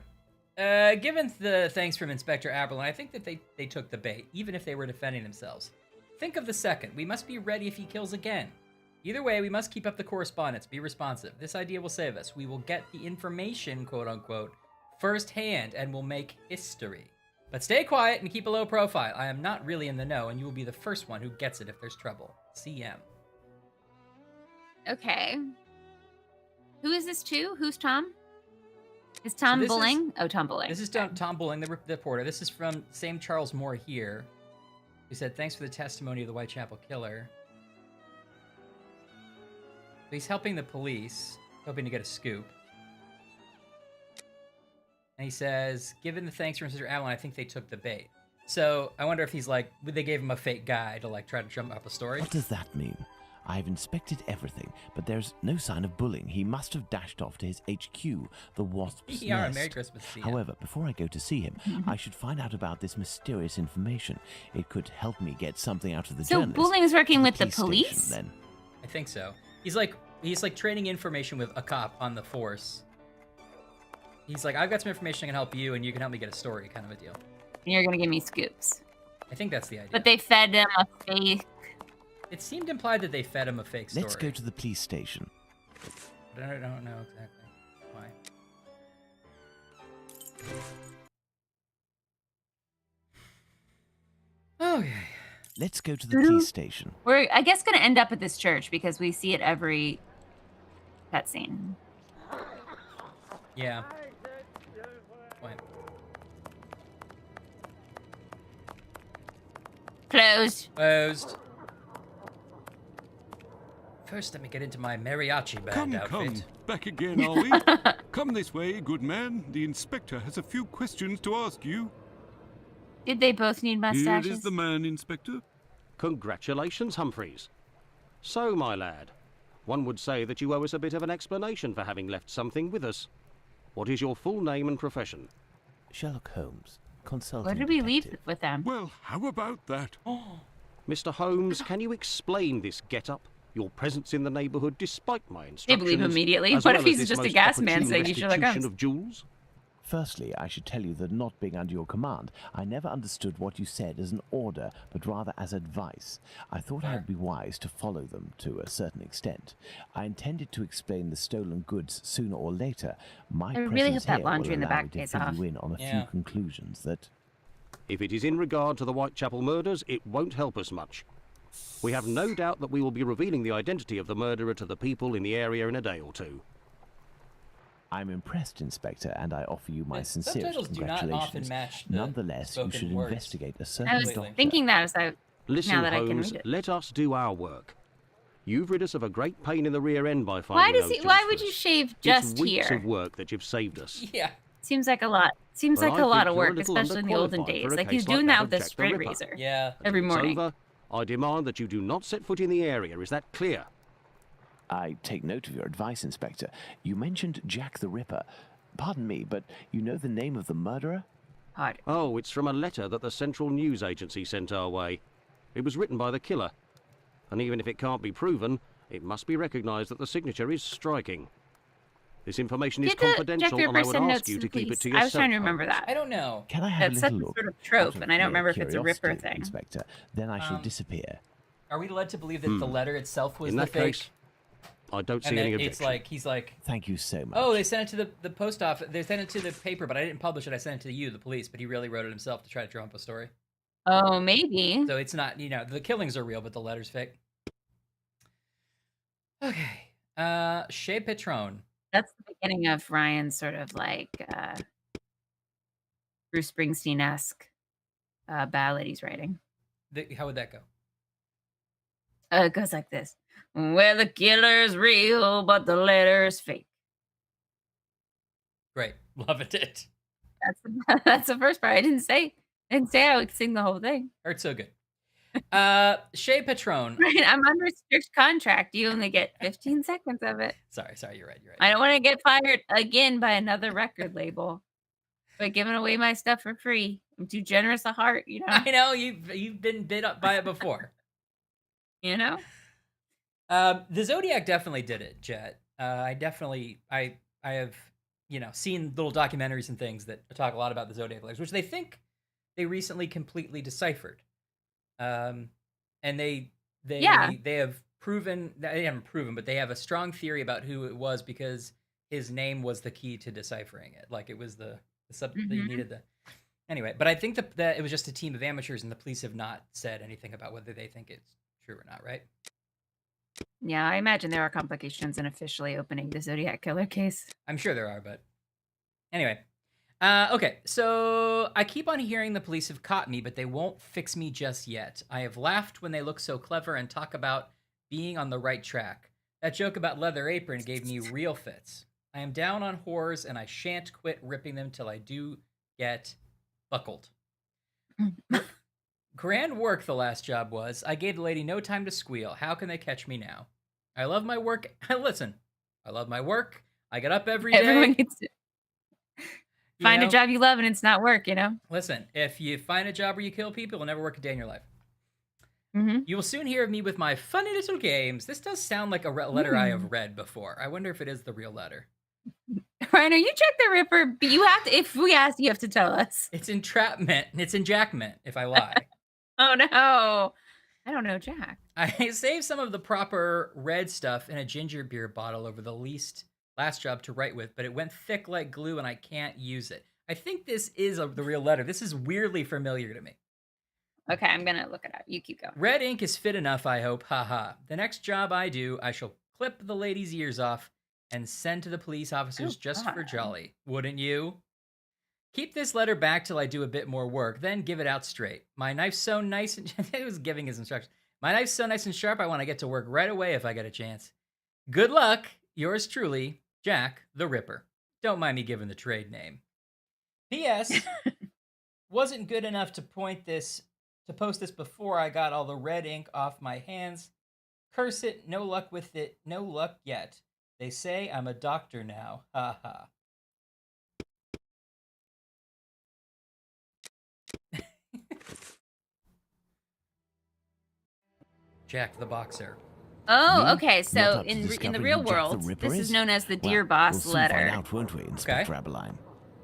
Given the thanks from Inspector Aberlin, I think that they took the bait, even if they were defending themselves. Think of the second. We must be ready if he kills again. Either way, we must keep up the correspondence, be responsive. This idea will save us. We will get the information, quote-unquote, firsthand, and will make history. But stay quiet and keep a low profile. I am not really in the know, and you will be the first one who gets it if there's trouble. CM. Okay. Who is this to? Who's Tom? Is Tom this Bulling? Tom Bulling. This is Tom Bulling, the reporter. This is from same Charles Moore here, who said, thanks for the testimony of the Whitechapel Killer. He's helping the police, hoping to get a scoop. And he says, given the thanks from Mr. Allen, I think they took the bait. So I wonder if he's like, they gave him a fake guy to like try to drum up a story. What does that mean? I've inspected everything, but there's no sign of Bulling. He must have dashed off to his HQ, the Wasp's Yeah, Nest. Merry Christmas to you. However, before I go to see him, I should find out about this mysterious information. It could help me get something out of the So journalist. Bulling's working with the station, police? then. I think so. He's like trading information with a cop on the force. He's like, I've got some information that can help you, and you can help me get a story, kind of a deal. You're going to give me scoops. I think that's the idea. But they fed him a fake. It seemed implied that they fed him a fake story. Let's go to the police station. But I don't know exactly why. Let's go to the police station. We're, I guess, going to end up at this church because we see it every cutscene. Yeah. Point. Closed. Closed. First, let me get into my mariachi band outfit. Come, back again, are we? Come this way, good man. The inspector has a few questions to ask you. Did they both need mustaches? Here is the man, Inspector. Congratulations, Humphreys. So, my lad, one would say that you owe us a bit of an explanation for having left something with us. What is your full name and profession? Sherlock Holmes, consulting What did we leave detective. with them? Well, how about that? Mr. Holmes, can you explain this get-up? Your presence in the neighbourhood, despite my They instructions. believe immediately. as What well if as he's this just a most gas man opportune saying you Sherlock restitution Holmes? of jewels? Firstly, I should tell you that not being under your command, I never understood what you said as an order, but rather as advice. I thought I'd be wise to follow them to a certain extent. I intended to explain the stolen goods sooner or later. My I really presence hope that here laundry will in the allow back me to pays fill off. you in on a Yeah. few conclusions that... If it is in regard to the Whitechapel murders, it won't help us much. We have no doubt that we will be revealing the identity of the murderer to the people in the area in a day or two. I'm impressed, Inspector, and I offer you my The sincerest subtitles do not congratulations. often match the Nonetheless, you spoken should words. investigate a I certain was doctor. thinking that as I Listen, now that Holmes, I can read it. let us do our work. You've rid us of a great pain in the rear end by finding Why does those he? Why jewels would for you us. shave just It's weeks here? of work that you've saved us. Yeah. Seems like a lot. Seems But like I a lot think of you're a work, little especially in the olden underqualified for days. a Like he's case like doing that that of with a Jack the sprit Ripper. razor Yeah. every Until it's morning. over, I demand that you do not set foot in the area. Is that clear? I take note of your advice, Inspector. You mentioned Jack the Ripper. Pardon me, but you know the name of the murderer? Hard. Oh, it's from a letter that the Central News Agency sent our way. It was written by the killer. And even if it can't be proven, it must be recognised that the signature is striking. This information is Did the Jack confidential, the and I Ripper would send ask notes you to to the keep it to police? yourself. I was trying to remember Holmes. that. I don't know. Can I have That's a such little a look? sort of Out trope, and I don't mere remember if it's a Ripper curiosity, thing. Inspector. Then I shall disappear. Are we led to believe that the letter itself was In the that fake? case, I don't see And any then objection. it's like he's like, Thank you so much. oh, they sent it to the post office. They sent it to the paper, but I didn't publish it. I sent it to you, the police. But he really wrote it himself to try to drum up a story. Oh, maybe. So it's not, the killings are real, but the letter's fake. Okay. Chez Patron. That's the beginning of Ryan's sort of like Bruce Springsteen-esque ballad he's writing. How would that go? It goes like this. Well, the killer's real, but the letter's fake. Great. Love it. That's the first part. I didn't say I would sing the whole thing. Heard so good. Chez Patron. Right, I'm under strict contract. You only get 15 seconds of it. Sorry, you're right. I don't want to get fired again by another record label by giving away my stuff for free. I'm too generous of heart, you know. I know you've been bit up by it before. You know? The Zodiac definitely did it, Jet. I have, seen little documentaries and things that talk a lot about the Zodiac letters, which they think they recently completely deciphered. And they have proven, they haven't proven, but they have a strong theory about who it was because his name was the key to deciphering it. Like it was the that you needed the. Anyway, but I think that it was just a team of amateurs, and the police have not said anything about whether they think it's true or not, right? Yeah, I imagine there are complications in officially opening the Zodiac Killer case. I'm sure there are, but anyway. Okay, so I keep on hearing the police have caught me, but they won't fix me just yet. I have laughed when they look so clever and talk about being on the right track. That joke about Leather Apron gave me real fits. I am down on whores, and I shan't quit ripping them till I do get buckled. Grand work the last job was. I gave the lady no time to squeal. How can they catch me now? I love my work. Listen, I love my work. I get up every day. Everyone needs to find a job you love and it's not work, you know? Listen, if you find a job where you kill people, you'll never work a day in your life. Mm-hmm. You will soon hear of me with my funny little games. This does sound like a letter I have read before. I wonder if it is the real letter. Ryan, are you Jack the Ripper? But you have to, if we ask, you have to tell us. It's entrapment. It's enjackment, if I lie. Oh, no. I don't know Jack. I saved some of the proper red stuff in a ginger beer bottle over the last job to write with, but it went thick like glue and I can't use it. I think this is the real letter. This is weirdly familiar to me. Okay, I'm gonna look it up. You keep going. Red ink is fit enough, I hope. Haha. The next job I do, I shall clip the lady's ears off and send to the police officers just for jolly. Wouldn't you? Keep this letter back till I do a bit more work, then give it out straight. My knife's so nice and he was giving his instructions. My knife's so nice and sharp, I want to get to work right away if I get a chance. Good luck. Yours truly, Jack the Ripper. Don't mind me giving the trade name. P.S. Wasn't good enough to post this before I got all the red ink off my hands. Curse it, no luck with it, no luck yet. They say I'm a doctor now. Ha ha. Jack the Boxer. Oh, Me? okay. Not So up to in the discovering real who Jack the world, Ripper this is is? known as the Well, Dear Boss we'll soon letter. find out, won't we, Inspector Aberline?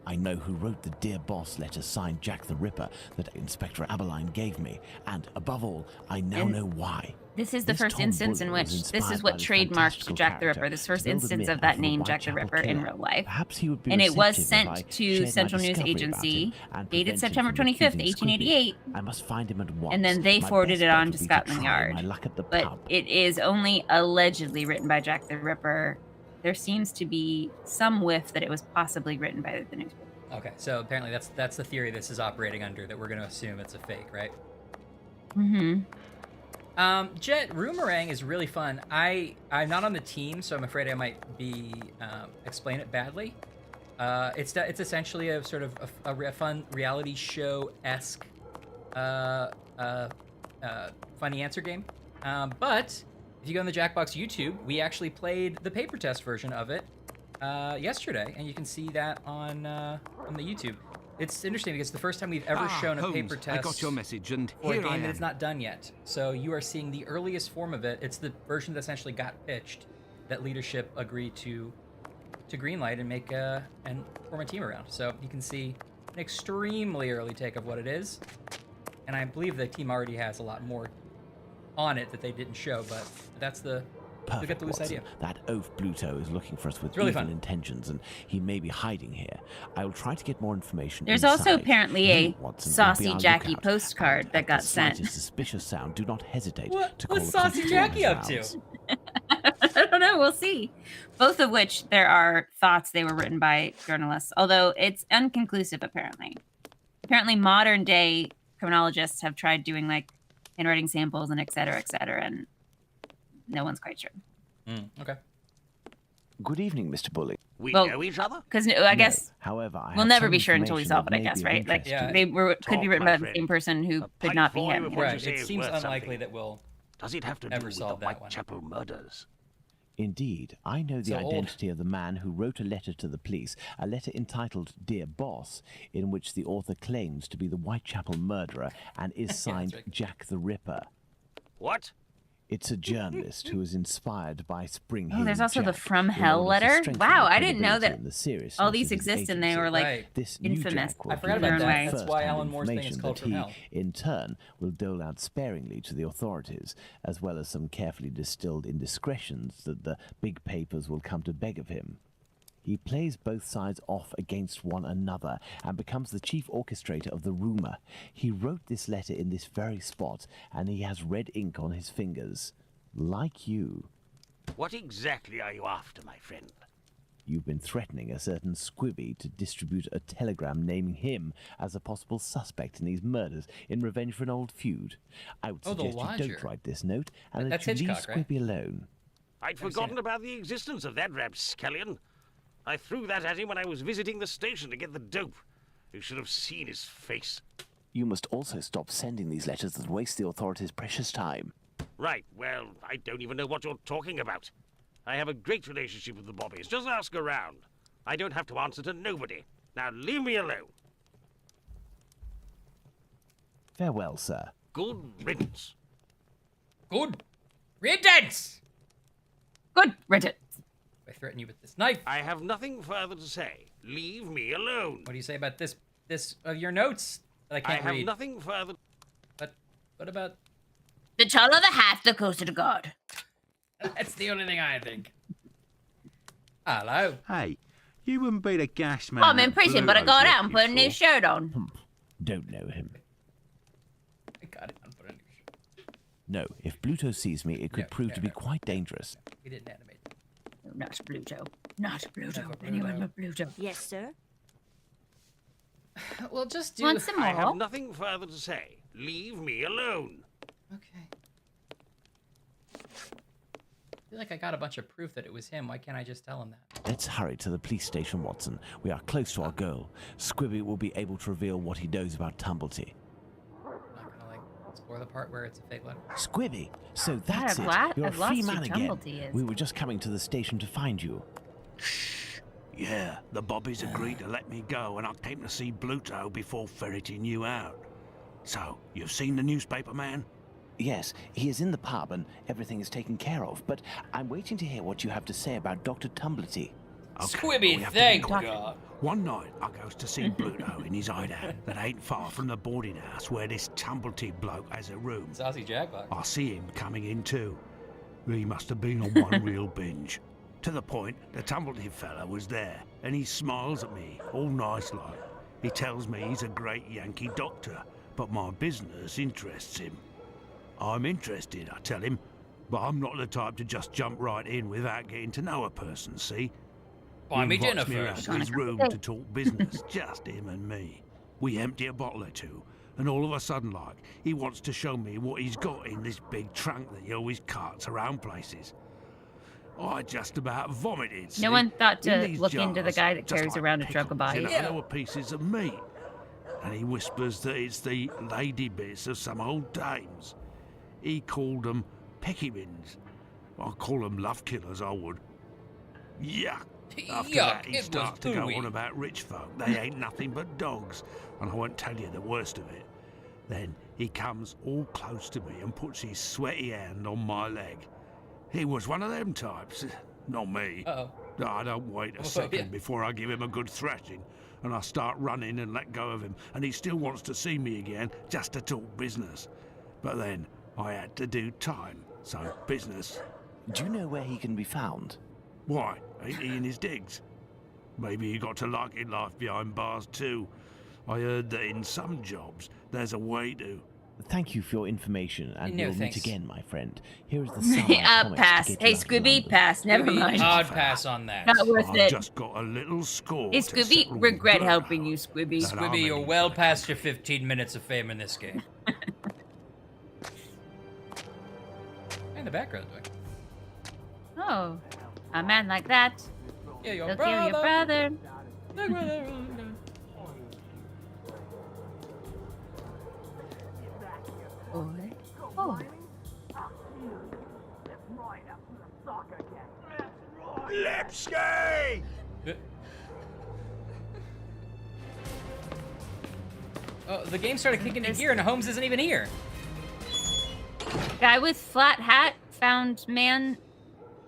I know who wrote the Dear Boss letter signed Jack the Ripper that Inspector Aberline gave me, and above all, I now know why. This is the first Tom instance in Bullen was which this is inspired what by this trademarked fantastical Jack the character Ripper. This first to build a instance myth of that out a name, Jack the Whitechapel Ripper, in killer. real life. Perhaps he would be And it was receptive if I sent to shared my Central News discovery about Agency, him and dated prevent him September from 25th, accusing Squibby. 1888. I must find him at once. And then they My forwarded best it bet on would to be Scotland try Yard. my luck at the But pub. it is only allegedly written by Jack the Ripper. There seems to be some whiff that it was possibly written by the newspaper. Okay, so apparently that's the theory this is operating under, that we're going to assume it's a fake, right? Mm-hmm. Jet, Roomerang is really fun. I'm not on the team, so I'm afraid I might be explain it badly. It's essentially a sort of a fun reality show-esque funny answer game. But if you go on the Jackbox YouTube, we actually played the paper test version of it yesterday, and you can see that on the YouTube. It's interesting because it's the first time we've ever shown a Holmes, paper test. I got your message, and for a here game I that am. it's not done yet. So you are seeing the earliest form of it. It's the version that essentially got pitched that leadership agreed to greenlight and make and form a team around. So you can see an extremely early take of what it is, and I believe the team already has a lot more on it that they didn't show. But that's the we got the loose Watson. idea. That oaf Bluto is looking for us with It's really evil fun. intentions, and he may be hiding here. I will try to get more information. There's inside. also apparently You, a Watson, will be Saucy our Jackie lookout. postcard And that at got the sent. slightest suspicious sound, do not hesitate to call What's the Saucy cops Jackie on up his to? rounds. I don't know. We'll see. Both of which there are thoughts they were written by journalists, although it's inconclusive apparently. Apparently, modern day criminologists have tried doing like handwriting samples and et cetera, and no one's quite sure. Okay. Good evening, Mr. Bully. We Well, know each other? Because I guess However, I we'll have never some be sure until we information solve it. that I may guess, be of right? Like interest to you. they could Talk, be written my by the friend. same person who A could pipe not be for you him. if Yeah. what you Right. say It is seems worth unlikely something. that we'll Does it have to do ever with the solve that one. Whitechapel murders? Indeed, I know the So old. identity of the man who wrote a letter to the police, a letter entitled Dear Boss, in which the author claims to be the Whitechapel murderer and is signed right. Jack the Ripper. What? It's a journalist who is inspired by Spring Oh, Hill there's also the Jack From in Hell order to letter. strengthen Wow, the I didn't know credibility that and the seriousness all of these his exist and they agency. were like Right. This new infamous. Jack will I forgot give about him that. way. That's first-hand why Alan Moore's thing is information called that From he, Hell. in turn, will dole out sparingly to the authorities, as well as some carefully distilled indiscretions that the big papers will come to beg of him. He plays both sides off against one another and becomes the chief orchestrator of the rumor. He wrote this letter in this very spot, and he has red ink on his fingers. Like you, What exactly are you after, my friend? you've been threatening a certain Squibby to distribute a telegram naming him as a possible suspect in these murders in revenge for an old feud. I would Oh, the suggest you lodger. don't write this note and That's that you leave Hitchcock, right? Squibby alone. I'd seen forgotten it. about the existence of that rapscallion. I threw that at him when I was visiting the station to get the dope. You should have seen his face. You must also stop sending these letters that waste the authorities' precious time. Right, well, I don't even know what you're talking about. I have a great relationship with the Bobbies. Just ask around. I don't have to answer to nobody. Now leave me alone. Farewell, sir. Good riddance. Good riddance. Good Reddit. I threaten you with this knife. I have nothing further to say. Leave me alone. What do you say about this of your notes that I I can't have read? nothing further. But what about? The tall of the hat that goes to the god. That's the only thing I think. Hello. Hey, you wouldn't be the gas man. I'm in that prison, but I Bluto's got out and looking put a new for. shirt on. Don't know him. got it on put it. No, if Bluto sees me, it could prove to be quite dangerous. We didn't animate. No, not Bluto. Not Bluto. Never Bluto. Anyone but Bluto. Yes, sir. We'll just do. Want some I more? have nothing further to say. Leave me alone. Okay. I feel like I got a bunch of proof that it was him. Why can't I just tell him that? Let's hurry to the police station, Watson. We are close to our goal. Squibby will be able to reveal what he knows about Tumblety. I'm not gonna like explore the part where it's a fake letter. Squibby! So that's it. You're a I've lost free who man again. Tumblety is. We were just coming to the station to find you. Yeah, the bobbies agreed to let me go, and I came to see Bluto before ferreting you out. So, you've seen the newspaper man? Yes, he is in the pub and everything is taken care of, but I'm waiting to hear what you have to say about Dr. Tumblety. Squibby, we have to be thank quick. God. One night, I goes to see Bluto in his hideout that ain't far from the boarding house where this Tumblety bloke has a room. Saucy Jackbox. I see him coming in too. He must have been on one real binge. To the point, the Tumblety fella was there, and he smiles at me, all nice like. He tells me he's a great Yankee doctor, but my business interests him. I'm interested, I tell him, but I'm not the type to just jump right in without getting to know a person, see? Buy me He invites dinner me around first. to his room to talk business, just him and me. We empty a bottle or two, and all of a sudden, like, he wants to show me what he's got in this big trunk that he always carts around places. I just about vomited, see? No one thought In to these look into the jars, guy that just carries like around a pickles, drug body. you know, little pieces of meat. And he whispers that it's the lady bits of some old dames. He called them peckymins. I call them love killers, I would. Yuck. After that, he it was starts to go ooey. on about rich folk. They ain't nothing but dogs, and I won't tell you the worst of it. Then he comes all close to me and puts his sweaty hand on my leg. He was one of them types, not me. Uh-oh. I don't wait a Oh, second yeah. before I give him a good thrashing, and I start running and let go of him, and he still wants to see me again just to talk business. But then I had to do time, so business. Do you know where he can be found? Why? Ain't he in his digs? Maybe he got to liking life behind bars too. I heard that in some jobs there's a way to. Thank you for your information, and No, we'll thanks. meet again, my friend. Here is the sum I promised to Pass. get Hey, you out of Scooby, London. pass. Never Squibby, mind. I'd pass on that. Not worth I've it. just got a little score. Hey, to Scooby, settle with regret Bluto. helping you, Scooby. That I'm Squibby, you're aiming well for the past your country. 15 minutes of fame in this game. And the background doing. Oh, a man like that. Yeah, your He'll kill your brother. Boy. Oh. Lipsky! Oh, the game started kicking into gear and Holmes isn't even here. Guy with flat hat found man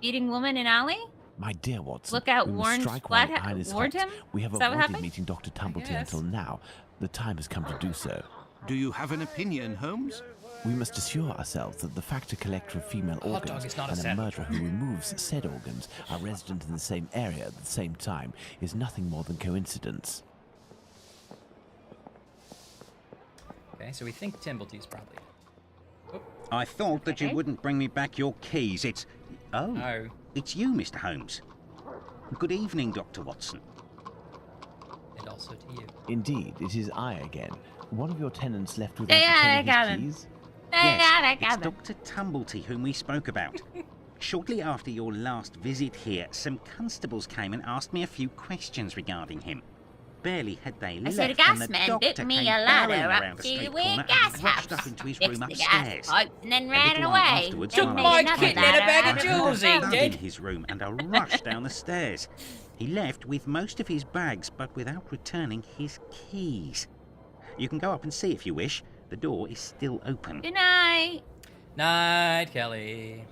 beating woman in alley? My dear Watson, Lookout we must warned strike Flat while Hat- iron is warned hot. him? We have Is that what avoided happened? meeting Dr. Tumblety guess. until now. The time has come to do so. Do you have an opinion, Holmes? We must assure ourselves that the factor collector of female Hot dog organs is not a and a sandwich. murderer who removes said organs are resident in the same area at the same time is nothing more than coincidence. Okay, so we think Timblety's probably. I thought that you wouldn't bring me back your keys. It's... Oh, Oh. it's you, Mr. Holmes. Good evening, Dr. Watson. And also to you. Indeed, it is I again. One of your tenants left without Yeah, returning I got his him. keys? Yes, it's Dr. Tumblety whom we spoke about. Shortly after your last visit here, some constables came and asked me a few questions regarding him. Barely had they I left said a when gas the man doctor bit me came a ladder barreling up around the to street the corner and gas rushed house. up into his Fixed room the gas upstairs. pipes and then A ran little while away. afterwards, Took while me I was another kitten sleeping, and a ladder bag up of to I heard the a Jules, he thud did. in his room and a rush down the stairs. He left with most of his bags, but without returning his keys. You can go up and see if you wish. The door is still open. Good night. Night, Kelly.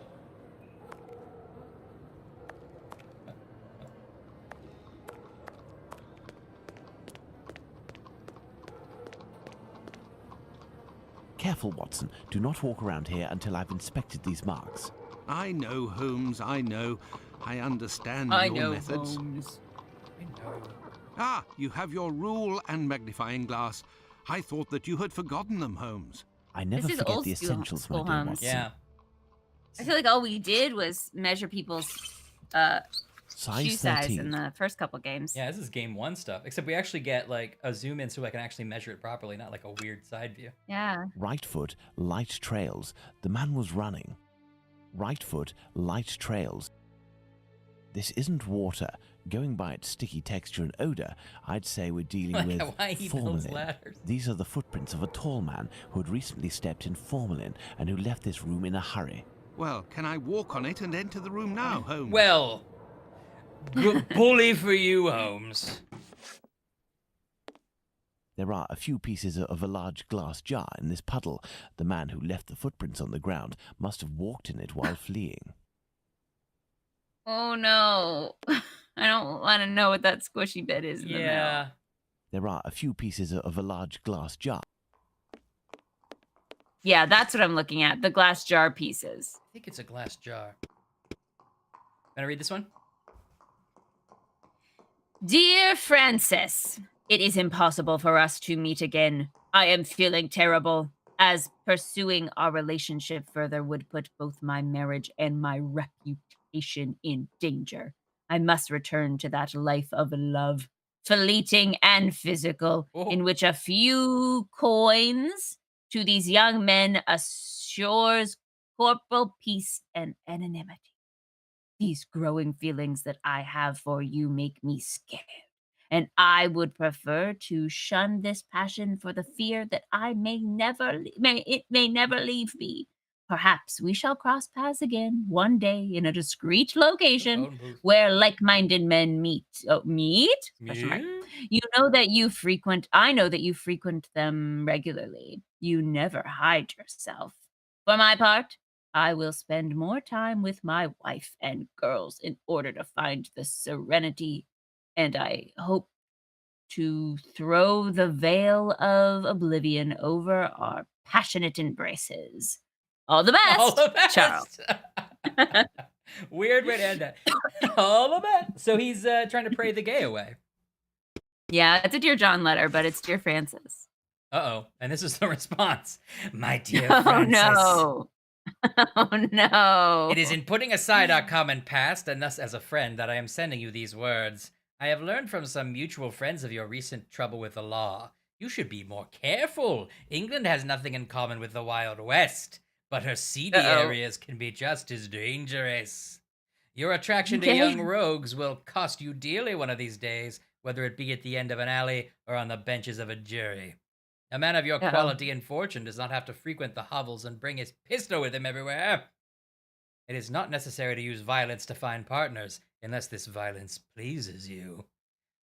Careful, Watson. Do not walk around here until I've inspected these marks. I know, Holmes, I know. I understand I your know, methods. Holmes. I know. Ah, you have your rule and magnifying glass. I thought that you had forgotten them, Holmes. I never This is forget old the school- essentials, my school, dear Holmes. Watson. Yeah. I feel like all we did was measure people's Size shoe size 13. in the first couple games. Yeah, this is game 1 stuff. Except we actually get like a zoom in so I can actually measure it properly, not like a weird side view. Yeah. Right foot, light trails. The man was running. Right foot, light trails. This isn't water. Going by its sticky texture and odor, I'd say we're dealing Like with why he builds formalin. ladders. These are the footprints of a tall man who had recently stepped in formalin and who left this room in a hurry. Well, can I walk on it and enter the room now, Holmes? Well, good bully for you, Holmes. There are a few pieces of a large glass jar in this puddle. The man who left the footprints on the ground must have walked in it while fleeing. Oh no. I don't want to know what that squishy bit is in the middle. There are a few pieces of a large glass jar. Yeah, that's what I'm looking at. The glass jar pieces. I think it's a glass jar. Can I read this one? Dear Francis, it is impossible for us to meet again. I am feeling terrible, as pursuing our relationship further would put both my marriage and my reputation in danger. I must return to that life of love, fleeting and physical, in which a few coins to these young men assures corporal peace and anonymity. These growing feelings that I have for you make me scared, and I would prefer to shun this passion for the fear that it may never leave me. Perhaps we shall cross paths again one day in a discreet location where like-minded men meet. Oh, meet? Question mark. I know that you frequent them regularly. You never hide yourself. For my part, I will spend more time with my wife and girls in order to find the serenity, and I hope to throw the veil of oblivion over our passionate embraces. All the best, All the best. Charles. Weird way to end that. All the best. So he's trying to pray the gay away. Yeah, it's a Dear John letter, but it's Dear Francis. Uh-oh. And this is the response. My dear Oh, Francis. no. Oh, no. It is in putting aside our common past, and thus as a friend, that I am sending you these words. I have learned from some mutual friends of your recent trouble with the law. You should be more careful. England has nothing in common with the Wild West, but her seedy areas can be just as dangerous. Your attraction to young rogues will cost you dearly one of these days, whether it be at the end of an alley or on the benches of a jury. A man of your quality and fortune does not have to frequent the hovels and bring his pistol with him everywhere. It is not necessary to use violence to find partners, unless this violence pleases you.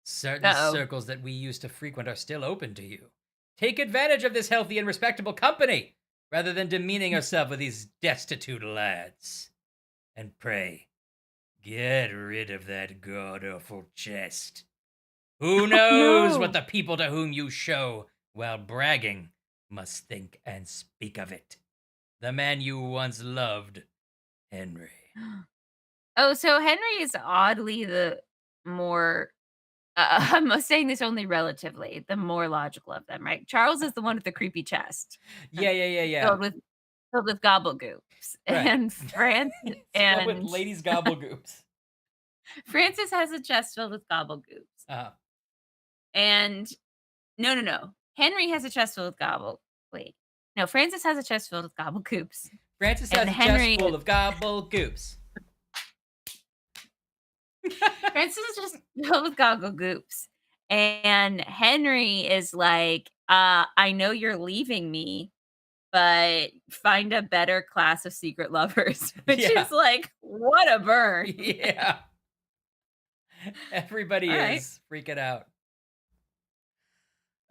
Certain circles that we used to frequent are still open to you. Take advantage of this healthy and respectable company, rather than demeaning yourself with these destitute lads. And pray, get rid of that god-awful chest. Who knows what the people to whom you show, while bragging, must think and speak of it. The man you once loved, Henry. Oh, so Henry is oddly the more, I'm saying this only relatively, the more logical of them, right? Charles is the one with the creepy chest. Yeah. Filled with gobblegoops. Right. And Francis and with ladies gobblegoops. Francis has a chest filled with gobblegoops. And no. Henry has a chest filled with Francis has a chest filled with gobblegoops. Francis has a chest full of gobblegoops. Francis is just filled with gobblegoops. And Henry is like, I know you're leaving me, but find a better class of secret lovers. Which is like, what a burn. Yeah. Everybody is freaking out.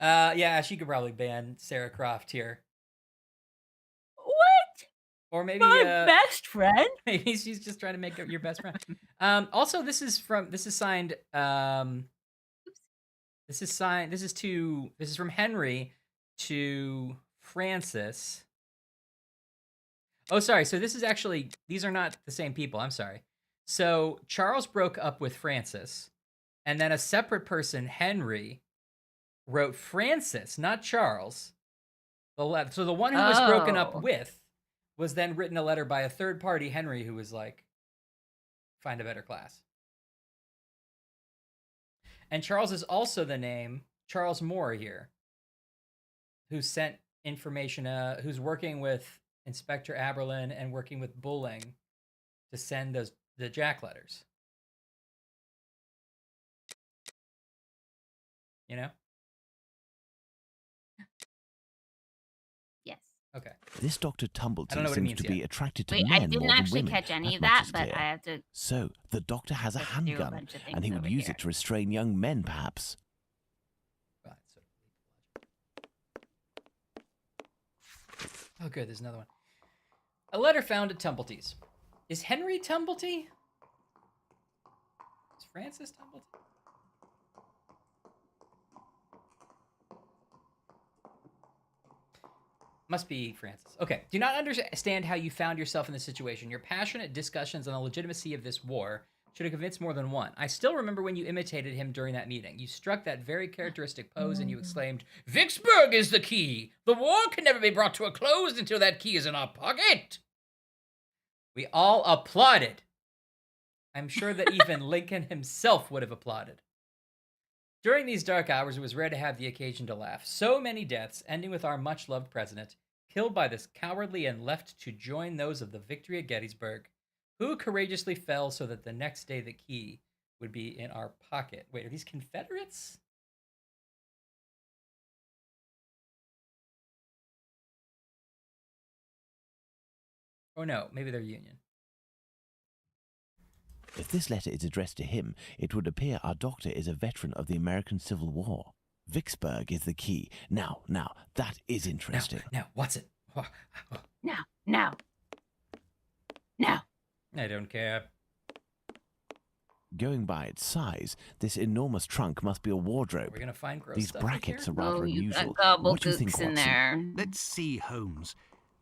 Yeah, she could probably ban Sarah Croft here. What? Or maybe my best friend? Maybe she's just trying to make your best friend. Also, this is signed. This is from Henry to Francis. Oh, sorry. So this is actually, these are not the same people. I'm sorry. So Charles broke up with Francis, and then a separate person, Henry, wrote Francis, not Charles, So the one who was broken up Oh. with was then written a letter by a third party, Henry, who was like, find a better class. And Charles is also the name, Charles Moore here, who sent information, who's working with Inspector Aberlin and working with Bulling to send the Jack letters. You know? Yes. Okay. This Dr. I don't know Tumblety what it seems means to be yet. attracted to Wait, men I didn't more than actually women. catch any That of much that, is but clear. I have to So, the doctor has a do a handgun, bunch of things and he would over use here. it to restrain young men, perhaps. Right, oh, good. There's another one. A letter found at Tumblety's. Is Henry Tumblety? Is Francis Tumblety? Must be Francis. Okay. Do not understand how you found yourself in this situation. Your passionate discussions on the legitimacy of this war should have convinced more than one. I still remember when you imitated him during that meeting. You struck that very characteristic pose and you exclaimed, "Vicksburg is the key! The war can never be brought to a close until that key is in our pocket!" We all applauded. I'm sure that even Lincoln himself would have applauded. During these dark hours, it was rare to have the occasion to laugh. So many deaths, ending with our much-loved president, killed by this cowardly and left to join those of the victory at Gettysburg, who courageously fell so that the next day the key would be in our pocket. Wait, are these Confederates? Oh no, maybe they're Union. If this letter is addressed to him, it would appear our doctor is a veteran of the American Civil War. Vicksburg is the key. Now, that is interesting. Now, what's it? Now. I don't care. Going by its size, this enormous trunk must be a wardrobe. We're gonna find gross These stuff in brackets here? are rather Oh, you unusual. got What do you think, gobbledygooks in Watson? there. Let's see, Holmes.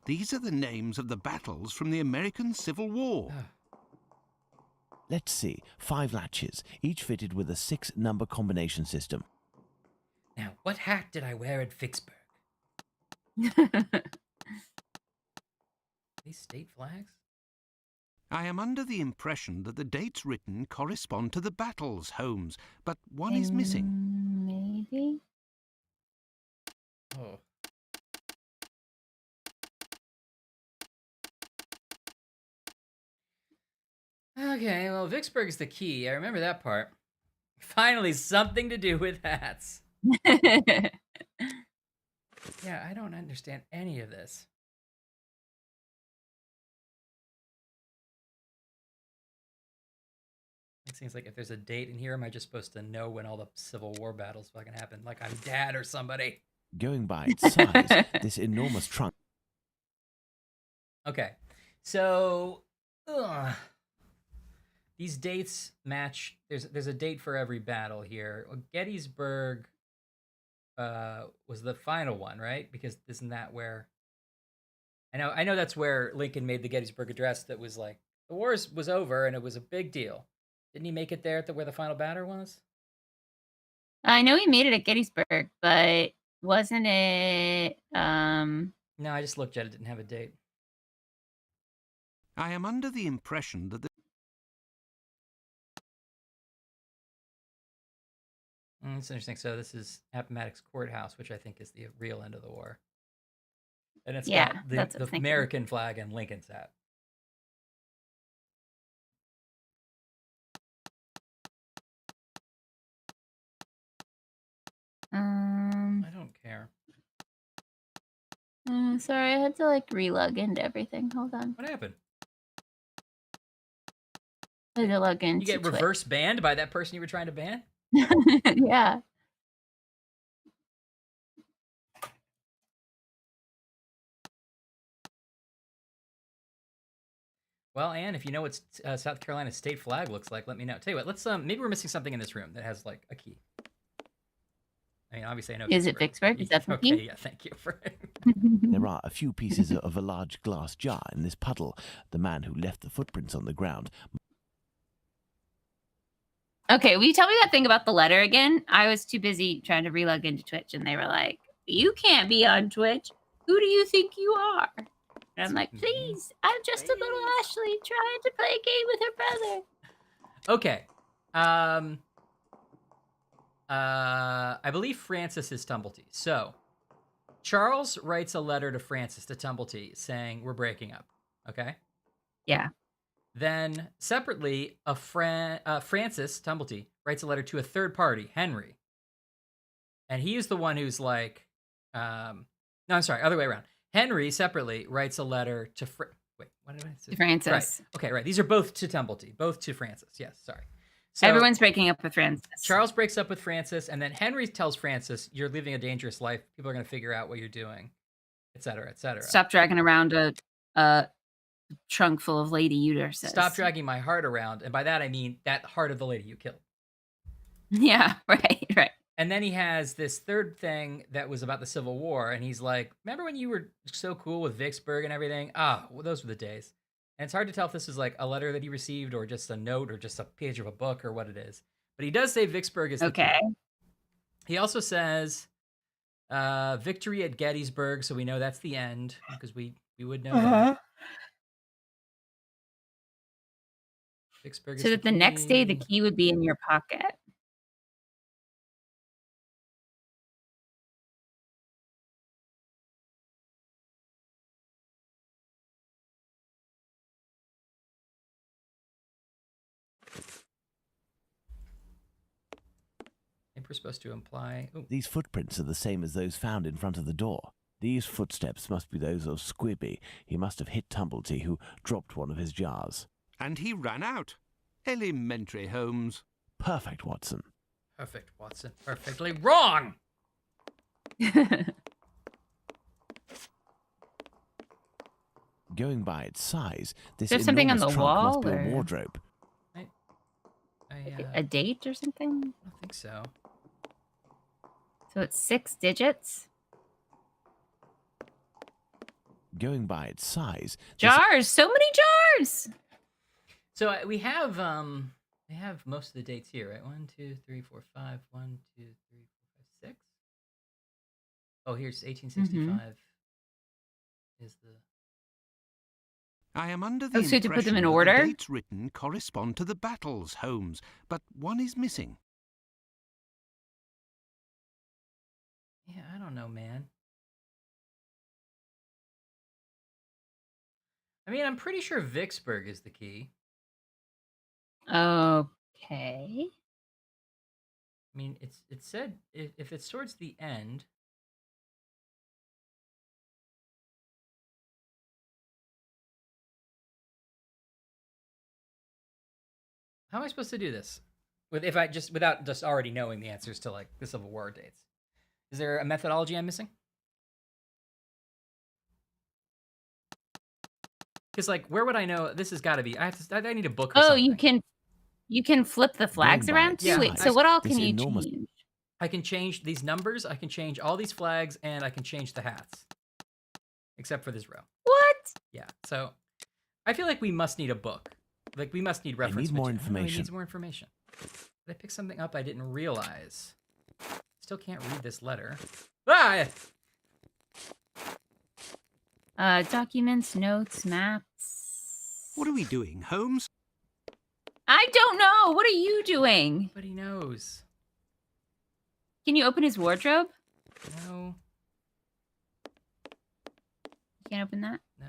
These are the names of the battles from the American Civil War. Let's see. 5 latches, each fitted with a 6-number combination system. Now, what hat did I wear at Vicksburg? These state flags? I am under the impression that the dates written correspond to the battles, Holmes, but one is missing. Maybe. Oh. Okay, well, Vicksburg is the key. I remember that part. Finally, something to do with hats. Yeah, I don't understand any of this. It seems like if there's a date in here, am I just supposed to know when all the Civil War battles fucking happened? Like I'm Dad or somebody. Going by its size, this enormous trunk. Okay, so these dates match. There's a date for every battle here. Gettysburg was the final one, right? Because isn't that where? I know that's where Lincoln made the Gettysburg Address. That was like the war was over and it was a big deal. Didn't he make it there where the final battle was? I know he made it at Gettysburg, but wasn't it? No, I just looked at it. Didn't have a date. I am under the impression that the It's interesting. So this is Appomattox Courthouse, which I think is the real end of the war. And it's Yeah, got that's what I was the thinking. American flag and Lincoln's hat. I don't care. Sorry, I had to like relog into everything. Hold on. What happened? I had to log into You get Twitch. reverse banned by that person you were trying to ban? Yeah. Well, Anne, if you know what South Carolina's state flag looks like, let me know. Tell you what, let's maybe we're missing something in this room that has like a key. I mean, obviously I know. Is it Vicksburg? Is that the okay? key? Yeah, thank you for. There are a few pieces of a large glass jar in this puddle. The man who left the footprints on the ground. Okay, will you tell me that thing about the letter again? I was too busy trying to relog into Twitch, and they were like, "You can't be on Twitch." Who do you think you are? And I'm like, please, I'm just a little Ashley trying to play a game with her brother. Okay. I believe Francis is Tumblety. So Charles writes a letter to Francis to Tumblety saying we're breaking up. Okay. Yeah. Then separately, Francis Tumblety writes a letter to a third party, Henry, and he is the one who's like, no, I'm sorry, other way around. Henry separately writes a letter to wait, what did I say? To Francis. Right. Okay, right. These are both to Tumblety, both to Francis. Yes, sorry. So Everyone's breaking up with Francis. Charles breaks up with Francis, and then Henry tells Francis, "You're living a dangerous life. People are going to figure out what you're doing, et cetera, et cetera. Stop dragging around a trunk full of lady uteruses. Stop dragging my heart around," and by that I mean that heart of the lady you killed. Yeah, right. And then he has this third thing that was about the Civil War, and he's like, "Remember when you were so cool with Vicksburg and everything? Ah, well, those were the days." And it's hard to tell if this is like a letter that he received or just a note or just a page of a book or what it is. But he does say Vicksburg is the key. He also says victory at Gettysburg, so we know that's the end because we would know that. Vicksburg is So that the next day the key would be in your pocket. I think we're supposed to imply... Ooh. These footprints are the same as those found in front of the door. These footsteps must be those of Squibby. He must have hit Tumblety, who dropped one of his jars. And he ran out. Elementary, Holmes. Perfect, Watson. Perfect, Watson. Perfectly wrong! Going by its size, this There's something on enormous the trunk wall, must be or- a wardrobe. A date or something? I don't think so. So it's 6 digits? Going by its size... Jars! So many jars! So we have most of the dates here, right? 1, 2, 3, 4, 5. 1, 2, 3, 4, 5, 6. Oh, here's 1865 is the... I am under the so to put them in impression that order? the dates written correspond to the battles, Holmes, but one is missing. Yeah, I don't know, man. I mean, I'm pretty sure Vicksburg is the key. Okay. I mean, it said if it's towards the end. How am I supposed to do this? Without just already knowing the answers to like the Civil War dates? Is there a methodology I'm missing? Because like, where would I know? This has got to be. I need a book. Or something. you can flip the flags around too. Yeah. Wait, so what all can you change? I can change these numbers. I can change all these flags, and I can change the hats, except for this row. What? Yeah. So I feel like we must need a book. Like we must need reference. I need more material. information. Needs more information. Did I pick something up I didn't realize? Still can't read this letter. Ah! Documents, notes, maps. What are we doing, Holmes? I don't know. What are you doing? Nobody knows. Can you open his wardrobe? No. You can't open that? No.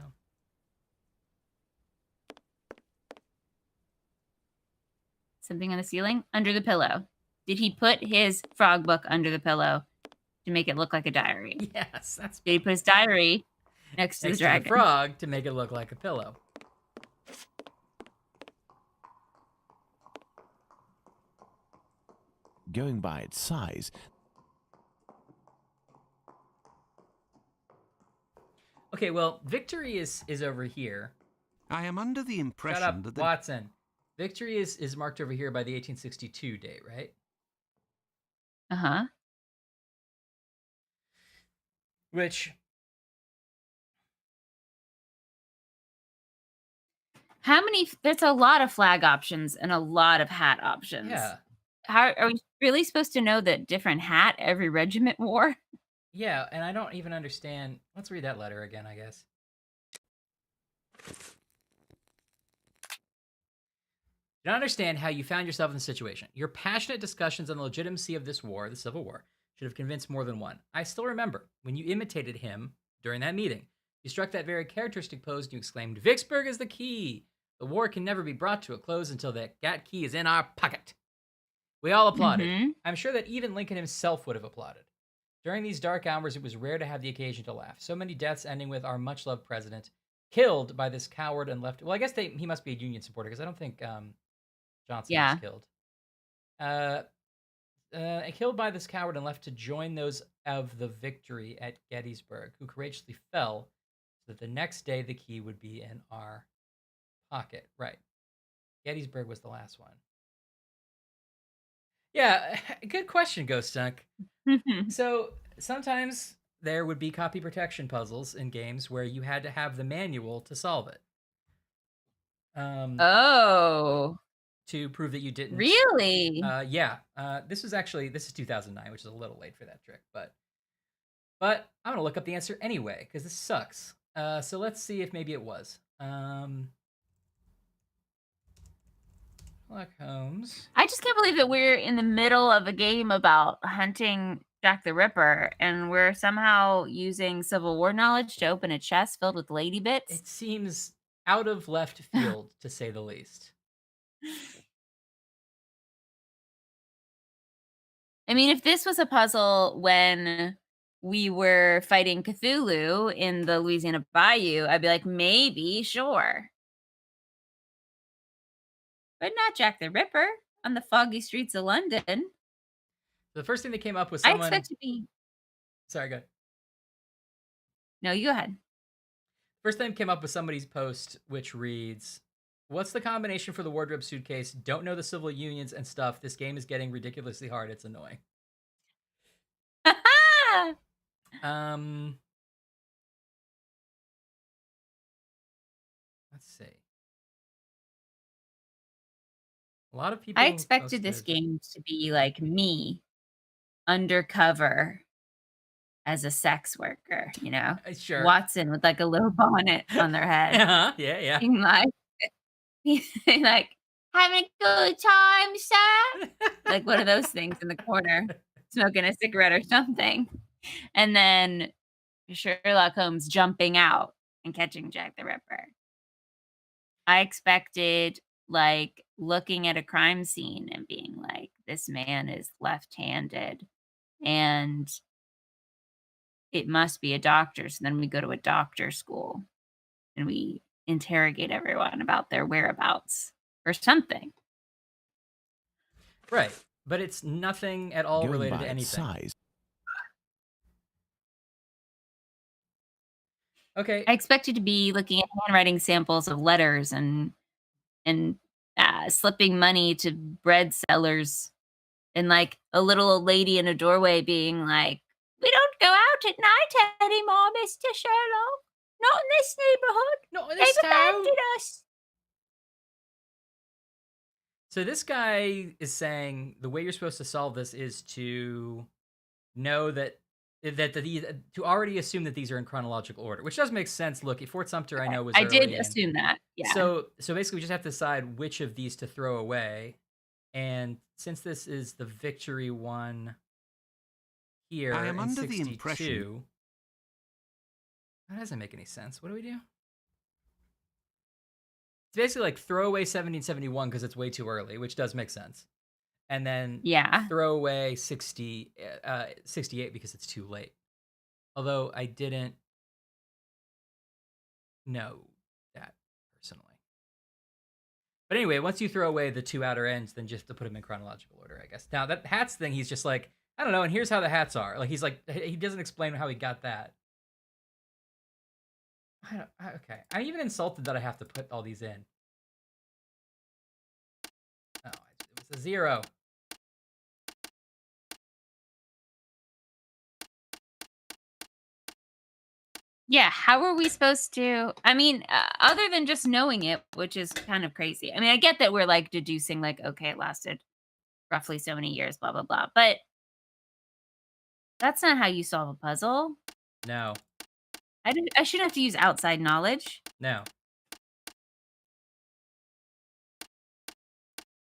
Something on the ceiling? Under the pillow. Did he put his frog book under the pillow to make it look like a diary? Yes, that's. Did he put his diary next to the dragon? The frog to make it look like a pillow. Going by its size... Okay, well, Victory is over here. I am under the impression Shut up, that Watson. Victory is marked over here by the 1862 date, right? Uh-huh. Which... How many? That's a lot of flag options and a lot of hat options. Yeah. How are we really supposed to know that different hat every regiment wore? Yeah, and I don't even understand. Let's read that letter again, I guess. I don't understand how you found yourself in this situation. Your passionate discussions on the legitimacy of this war, the Civil War, should have convinced more than one. I still remember when you imitated him during that meeting. You struck that very characteristic pose and you exclaimed, Vicksburg is the key. The war can never be brought to a close until that key is in our pocket. We all applauded. Mhm. I'm sure that even Lincoln himself would have applauded. During these dark hours, it was rare to have the occasion to laugh. So many deaths ending with our much-loved president killed by this coward and left. Well, I guess he must be a Union supporter because I don't think Johnson was Yeah. killed. Killed by this coward and left to join those of the victory at Gettysburg, who courageously fell so that the next day the key would be in our pocket. Right. Gettysburg was the last one. Yeah, good question, Ghost Dunk. So sometimes there would be copy protection puzzles in games where you had to have the manual to solve it. Oh. To prove that you didn't. Really? Yeah. This is 2009, which is a little late for that trick, but I'm gonna look up the answer anyway because this sucks. So let's see if maybe it was. Sherlock Holmes. I just can't believe that we're in the middle of a game about hunting Jack the Ripper, and we're somehow using Civil War knowledge to open a chest filled with lady bits. It seems out of left field, to say the least. I mean, if this was a puzzle when we were fighting Cthulhu in the Louisiana Bayou, I'd be like, maybe, sure. But not Jack the Ripper on the foggy streets of London. The first thing that came up was someone. I expect to be. Sorry, go ahead. No, you go ahead. First thing came up with somebody's post, which reads, "What's the combination for the wardrobe suitcase? Don't know the civil unions and stuff. This game is getting ridiculously hard. It's annoying." Let's see. A lot of people. I expected this game to be like me, undercover as a sex worker, you know? Sure. Watson with like a little bonnet on their head. Yeah. Being like, like, having a good time, sir? Like one of those things in the corner, smoking a cigarette or something. And then Sherlock Holmes jumping out and catching Jack the Ripper. I expected like looking at a crime scene and being like, this man is left-handed and it must be a doctor. So then we go to a doctor school and we interrogate everyone about their whereabouts or something. Right. But it's nothing at all related to anything. Size. Okay. I expected to be looking at handwriting samples of letters and slipping money to bread sellers and like a little old lady in a doorway being like, we don't go out at night anymore, Mr. Sherlock. Not in this neighborhood. Not in this They've town. abandoned us. So this guy is saying the way you're supposed to solve this is to know that to already assume that these are in chronological order, which does make sense. Look, Fort Sumter, I know was. I did early assume that. Yeah. So basically, we just have to decide which of these to throw away, and since this is the victory one here, I am in under 62, the impression. That doesn't make any sense. What do we do? It's basically like throw away 1771 because it's way too early, which does make sense. And then throw away 68 because it's too late. Although I didn't know that personally. But anyway, once you throw away the two outer ends, then just to put them in chronological order, I guess. Now that hats thing, he's just like, I don't know, and here's how the hats are. Like he's like, he doesn't explain how he got that. Okay, I'm even insulted that I have to put all these in. Oh, it was a 0. Yeah, how are we supposed to? I mean, other than just knowing it, which is kind of crazy. I mean, I get that we're like deducing, like, okay, it lasted roughly so many years, blah blah blah. But That's not how you solve a puzzle. No. I shouldn't have to use outside knowledge. No.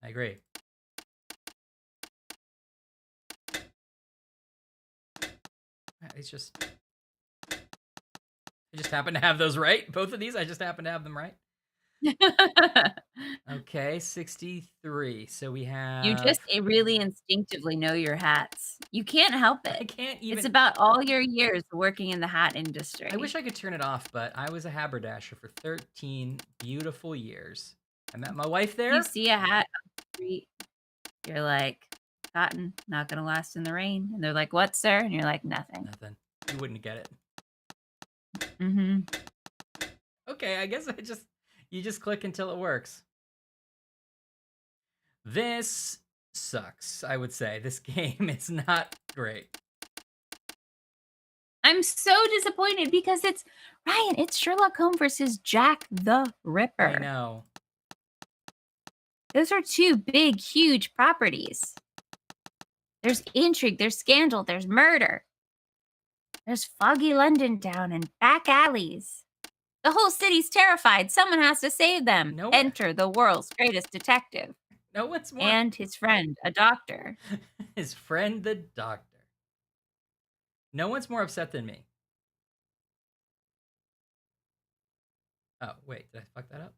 I agree. I just happen to have those right. Both of these, I just happen to have them right. Okay, 63. So we have... You just really instinctively know your hats. You can't help it. I can't even... It's about all your years working in the hat industry. I wish I could turn it off, but I was a haberdasher for 13 beautiful years. I met my wife there. You see a hat on the street, you're like, cotton, not gonna last in the rain. And they're like, what, sir? And you're like, nothing. Nothing. You wouldn't get it. Mm-hmm. Okay, I guess you just click until it works. This sucks, I would say. This game is not great. I'm so disappointed because it's Ryan, it's Sherlock Holmes versus Jack the Ripper. I know. Those are two big, huge properties. There's intrigue, there's scandal, there's murder. There's foggy London town and back alleys. The whole city's terrified. Someone has to save them. No. Enter the world's greatest detective. No one's more... And his friend, a doctor. His friend, the doctor. No one's more upset than me. Oh, wait. Did I fuck that up?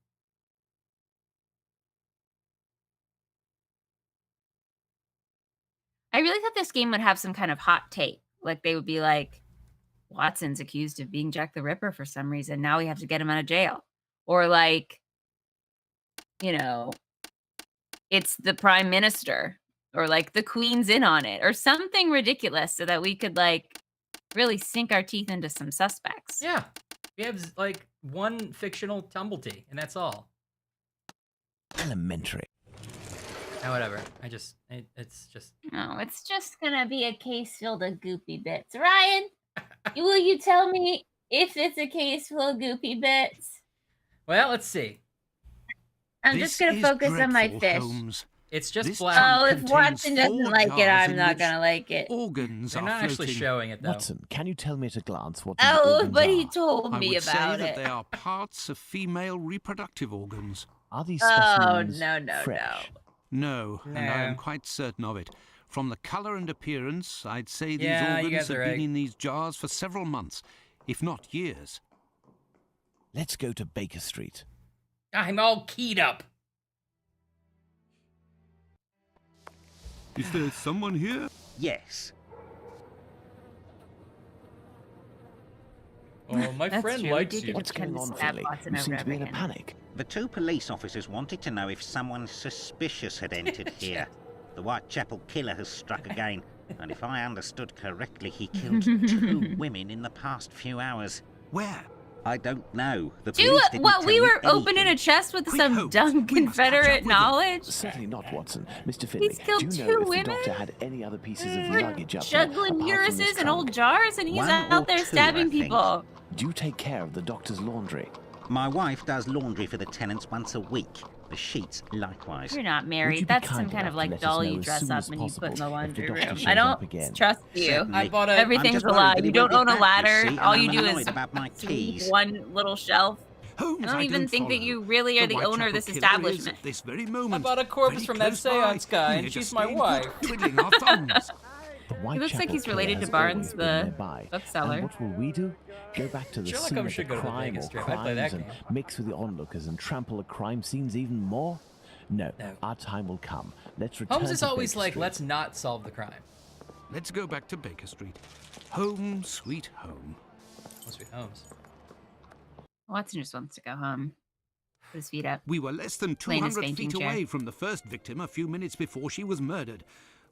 I really thought this game would have some kind of hot take. Like, they would be like, Watson's accused of being Jack the Ripper for some reason. Now we have to get him out of jail. Or like, you know, it's the prime minister. Or like the queen's in on it. Or something ridiculous so that we could like really sink our teeth into some suspects. Yeah. We have like one fictional Tumblety, and that's all. Elementary. Oh, whatever. It's just... No, it's just gonna be a case filled of goopy bits. Ryan, will you tell me if it's a case full of goopy bits? Well, let's see. I'm just gonna focus on my fish. Holmes. It's just This black. tank Oh, if contains Watson doesn't 4 like it, jars I'm in not which gonna like it. Organs They're are not actually floating. showing it, though. Watson, can you tell me at a glance what these Oh, organs but are? he told I me would say about that it. they are parts of female reproductive organs. Are these Oh, specimens no, fresh? No, and I am No. quite certain of it. From the colour and appearance, I'd say these Yeah, you organs guys have are been right. in these jars for several months, if not years. Let's go to Baker Street. I'm all keyed up. Is there someone here? Yes. Oh, my That's friend true. likes We did you. get What's to kind going of on, stab Finley? Watson You over seem to be in a again. panic. The 2 police officers wanted to know if someone suspicious had entered here. The Whitechapel killer has struck again, and if I understood correctly, he killed 2 women in the past few hours. Where? I don't know. The Two, police didn't what, tell we me were opening anything. a chest with Quick, some Holmes, dumb we must catch up Confederate with them. knowledge? Certainly not, Watson. Mr. Finley, He's killed do you 2 know if women? the doctor had any other pieces of We're luggage up there, juggling apart from this uteruses and old trunk? jars, and he's 1 out or there 2, stabbing I think. people. Do you take care of the doctor's laundry? My wife does laundry for the tenants once a week. The sheets likewise. You're not Would married. you be That's some kind kind enough of to like let us doll know you as dress soon up as and you put in the possible if the laundry doctor room. shows I up don't again? trust you. Certainly. I bought a... I'm Everything's just a worried lie. that he You don't won't own get a back, you ladder. see, All and you I'm do annoyed is about my keys. one little shelf. Holmes, I don't even think that follow. you really are the owner of Whitechapel this killer is establishment. at this very I moment. bought a corpse very from that close by. seance guy, We're and just she's my staying wife. put, twiddling our thumbs. The He looks like Whitechapel he's related killer to has Barnes, always been the nearby. bookseller. And what will we do? Go back to the Sherlock scene Holmes of should the go to the crime Vegas or Strip. I'd play that crimes and game. mix with the onlookers and trample the crime scenes even more? No, No. our time will come. Let's return Holmes is to always Baker like, Street. let's not solve the crime. Let's go back to Baker Street. Home, sweet home. Must be Holmes. Watson just wants to go home. Put his feet up. We were less than Play in his 200 fainting feet chair. away from the first victim a few minutes before she was murdered.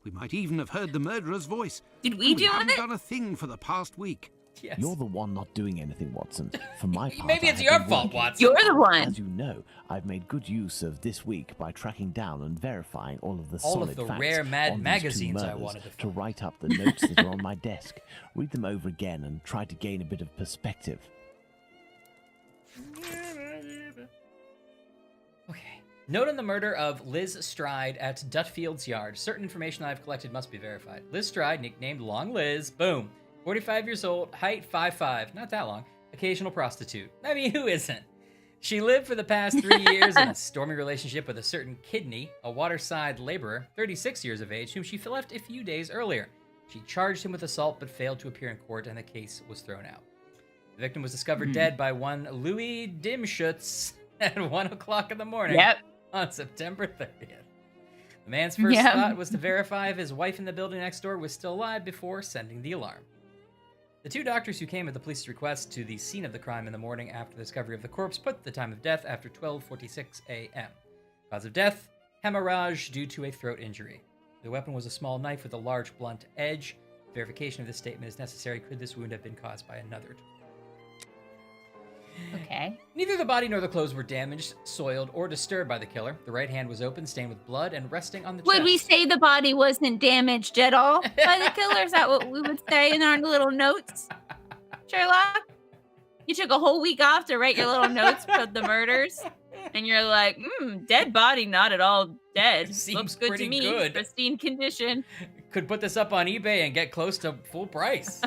We might even have heard the murderer's voice. Did we And do haven't it? done a thing for the past week. Yes. You're the one not doing anything, Watson. For my part, Maybe I it's have your been fault, working. Watson. You're the one. As you know, I've made good use of this week by tracking down and verifying all of the All of solid the facts rare Mad on these 2 magazines I murders wanted to to write up the notes that are on my desk, read them over again, and try to gain a bit of perspective. Okay, Note on the murder of Liz Stride at Dutfield's Yard. Certain information I've collected must be verified. Liz Stride, nicknamed Long Liz, boom. 45 years old, height 5'5", not that long. Occasional prostitute. I mean, who isn't? She lived for the past 3 years in a stormy relationship with a certain Kidney, a waterside laborer, 36 years of age, whom she left a few days earlier. She charged him with assault but failed to appear in court, and the case was thrown out. The victim was discovered dead by one Louis Dimschutz at 1 o'clock in the morning. Yep. On September 30th. The man's first thought was to verify if his wife in the building next door was still alive before sending the alarm. The 2 doctors who came at the police's request to the scene of the crime in the morning after the discovery of the corpse put the time of death after 12:46 a.m. Cause of death, hemorrhage due to a throat injury. The weapon was a small knife with a large blunt edge. Verification of this statement is necessary. Could this wound have been caused by another tool? Okay. Neither the body nor the clothes were damaged, soiled, or disturbed by the killer. The right hand was open, stained with blood, and resting on the chest. Would we say the body wasn't damaged at all by the killer? Is that what we would say in our little notes, Sherlock? You took a whole week off to write your little notes about the murders, and you're like, dead body, not at all dead. Seems Looks good pretty to me. good. Pristine condition. Could put this up on eBay and get close to full price.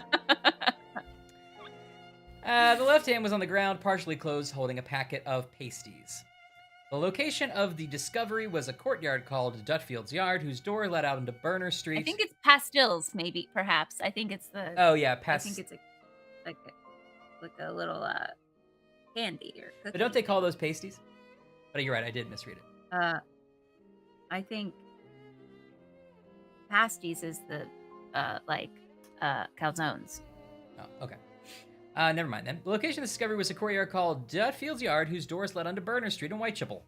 The left hand was on the ground, partially closed, holding a packet of pasties. The location of the discovery was a courtyard called Dutfield's Yard, whose door led out into Burner Street. I think it's pastilles, maybe, perhaps. I think it's the... Oh, yeah, I think it's like a little candy or cookie. But don't they call those pasties? But you're right, I did misread it. I think pasties is the, calzones. Oh, okay. Never mind then. The location of the discovery was a courtyard called Dutfield's Yard, whose doors led onto Burner Street in Whitechapel.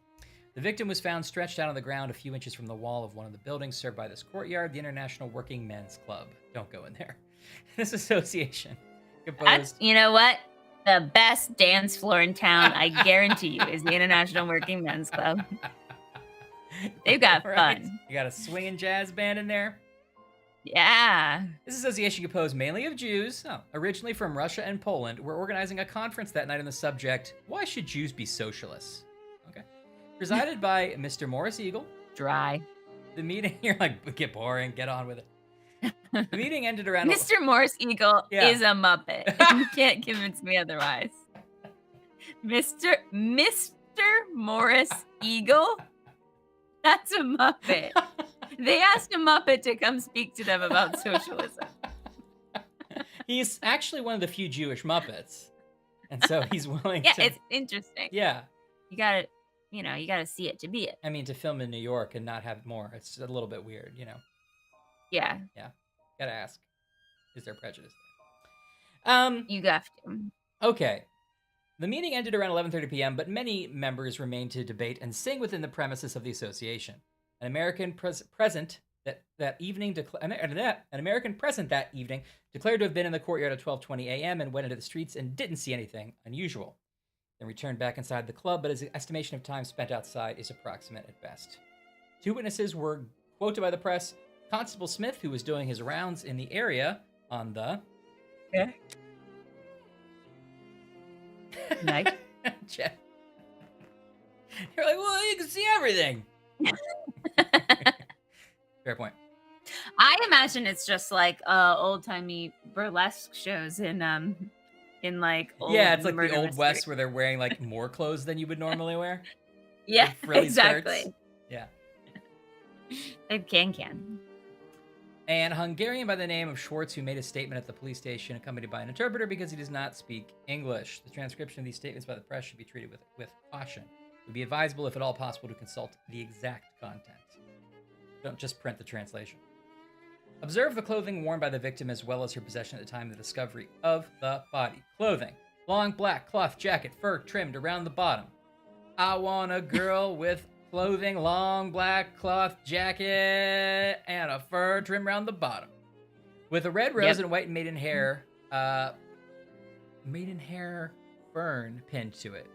The victim was found stretched out on the ground a few inches from the wall of one of the buildings served by this courtyard, the International Working Men's Club. Don't go in there. This association composed... You know what? The best dance floor in town, I guarantee you, is the International Working Men's Club. They've got fun. You got a swinging jazz band in there. Yeah. This association, composed mainly of Jews, originally from Russia and Poland, were organizing a conference that night on the subject, "Why should Jews be socialists?" Okay. Presided by Mr. Morris Eagle. Dry. The meeting, you're like, get boring, get on with it. The meeting ended around... Mr. Morris Eagle is a Muppet. You can't convince me otherwise. Mr. Morris Eagle? That's a Muppet. They asked a Muppet to come speak to them about socialism. He's actually one of the few Jewish Muppets. And so he's willing to... Yeah, it's interesting. Yeah. You gotta see it to be it. I mean, to film in New York and not have more, it's a little bit weird, you know? Yeah. Yeah. Gotta ask. Is there prejudice? You got to. Okay. The meeting ended around 11:30 p.m., but many members remained to debate and sing within the premises of the association. An American present that evening declared to have been in the courtyard at 12:20 a.m. and went into the streets and didn't see anything unusual. Then returned back inside the club, but his estimation of time spent outside is approximate at best. 2 witnesses were quoted by the press. Constable Smith, who was doing his rounds in the area on the... Yeah. Nice. You're like, well, you can see everything. Fair point. I imagine it's just like old-timey burlesque shows in like old it's like the murder Old mystery. West where they're wearing like more clothes than you would normally wear. Yeah, Like frilly exactly. skirts. Yeah. They can. An Hungarian by the name of Schwartz who made a statement at the police station accompanied by an interpreter because he does not speak English. The transcription of these statements by the press should be treated with caution. It would be advisable, if at all possible, to consult the exact content. Don't just print the translation. Observe the clothing worn by the victim as well as her possession at the time of the discovery of the body. Clothing. Long black cloth jacket, fur trimmed around the bottom. I want a girl with clothing, long black cloth jacket, and a fur trimmed around the bottom. With a red rose and white maidenhair fern pinned to it.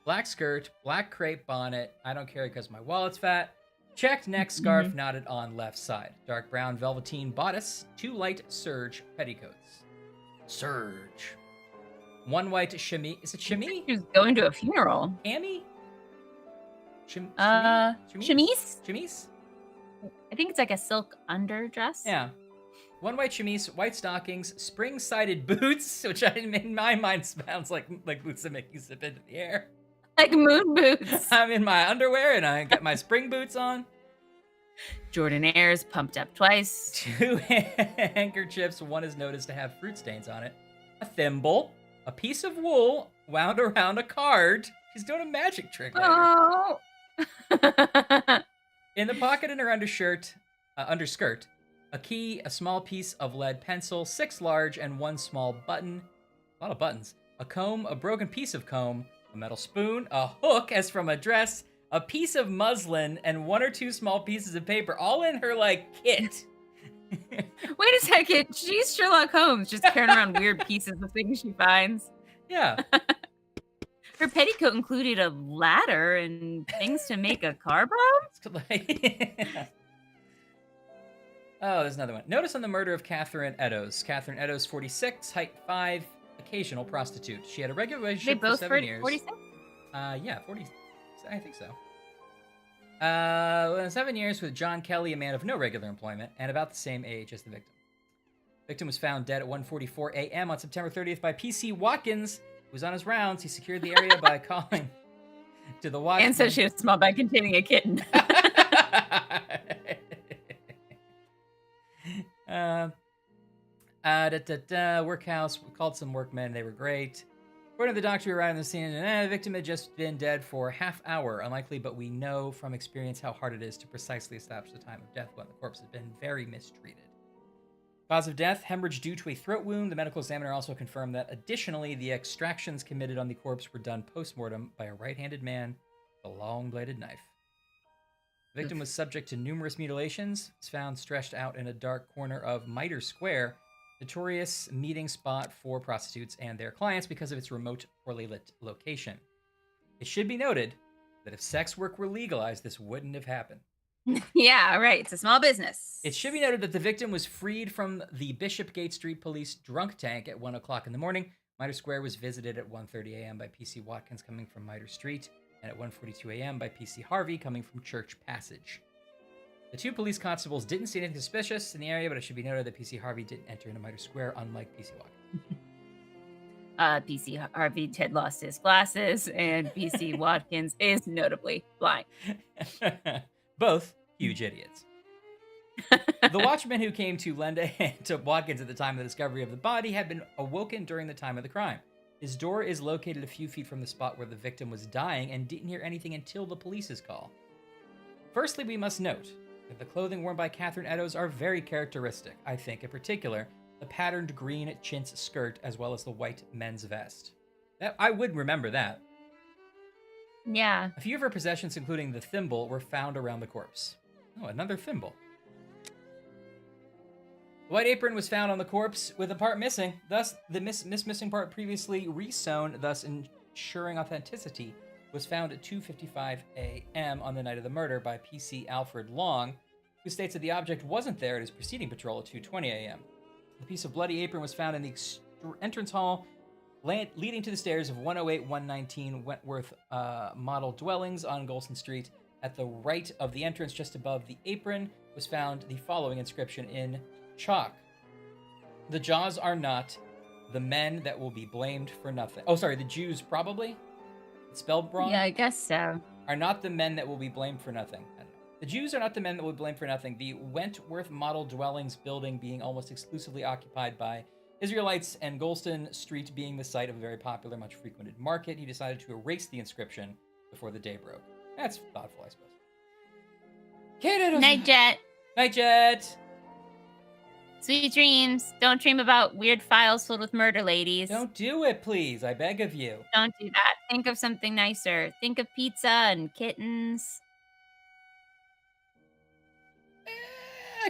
Black skirt, black crepe bonnet. I don't carry because my wallet's fat. Checked neck scarf knotted on left side. Dark brown velveteen bodice. 2 light serge petticoats. Serge. 1 white chemise. Is it chemise? She's going to a funeral. Cami? Chemise? Chemise? I think it's like a silk underdress. Yeah. One white chemise, white stockings, spring-sided boots, which in my mind sounds like boots that make you zip into the air. Like moon boots. I'm in my underwear and I got my spring boots on. Jordan Ayers pumped up twice. 2 handkerchiefs. One is noticed to have fruit stains on it. A thimble. A piece of wool wound around a card. She's doing a magic trick later. Oh. In the pocket in her underskirt, a key, a small piece of lead pencil, 6 large and 1 small button. A lot of buttons. A comb, a broken piece of comb, a metal spoon, a hook as from a dress, a piece of muslin, and 1 or 2 small pieces of paper, all in her, kit. Wait a second. She's Sherlock Holmes, just carrying around weird pieces of things she finds. Yeah. Her petticoat included a ladder and things to make a car bomb? Oh, there's another one. Notice on the murder of Catherine Eddowes. Catherine Eddowes, 46, height 5, occasional prostitute. She had a regular relationship for 7 years. 46? Yeah, 40. I think so. 7 years with John Kelly, a man of no regular employment, and about the same age as the victim. Victim was found dead at 1:44 a.m. on September 30th by P.C. Watkins, who was on his rounds. He secured the area by calling to the watchman. And so she had a small bag containing a kitten. Workhouse, called some workmen. They were great. According to the doctor who arrived on the scene, the victim had just been dead for a half hour. Unlikely, but we know from experience how hard it is to precisely establish the time of death when the corpse has been very mistreated. Cause of death, hemorrhage due to a throat wound. The medical examiner also confirmed that additionally, the extractions committed on the corpse were done post-mortem by a right-handed man with a long-bladed knife. The victim was subject to numerous mutilations. Was found stretched out in a dark corner of Mitre Square, notorious meeting spot for prostitutes and their clients because of its remote, poorly lit location. It should be noted that if sex work were legalized, this wouldn't have happened. Yeah, right. It's a small business. It should be noted that the victim was freed from the Bishopgate Street Police drunk tank at 1 o'clock in the morning. Mitre Square was visited at 1:30 a.m. by P.C. Watkins coming from Mitre Street, and at 1:42 a.m. by P.C. Harvey coming from Church Passage. The 2 police constables didn't see anything suspicious in the area, but it should be noted that P.C. Harvey didn't enter into Mitre Square, unlike P.C. Watkins. P.C. Harvey had lost his glasses, and P.C. Watkins is notably blind. Both huge idiots. The watchman who came to lend a hand to Watkins at the time of the discovery of the body had been awoken during the time of the crime. His door is located a few feet from the spot where the victim was dying and didn't hear anything until the police's call. Firstly, we must note that the clothing worn by Catherine Eddowes are very characteristic. I think, in particular, the patterned green chintz skirt as well as the white men's vest. I would remember that. Yeah. A few of her possessions, including the thimble, were found around the corpse. Oh, another thimble. The white apron was found on the corpse with a part missing. Thus, the missing part previously resewn, thus ensuring authenticity, was found at 2:55 a.m. on the night of the murder by P.C. Alfred Long, who states that the object wasn't there at his preceding patrol at 2:20 a.m. The piece of bloody apron was found in the entrance hall leading to the stairs of 108-119 Wentworth model dwellings on Golston Street. At the right of the entrance, just above the apron, was found the following inscription in chalk. The Jaws are not the men that will be blamed for nothing. Oh, sorry, the Jews probably? It's spelled wrong? Yeah, I guess so. Are not the men that will be blamed for nothing. I don't know. The Jews are not the men that will be blamed for nothing. The Wentworth model dwellings building being almost exclusively occupied by Israelites and Golston Street being the site of a very popular, much frequented market, he decided to erase the inscription before the day broke. That's thoughtful, I suppose. Kate, Night Jet. Night Jet. Sweet dreams. Don't dream about weird files filled with murder ladies. Don't do it, please. I beg of you. Don't do that. Think of something nicer. Think of pizza and kittens.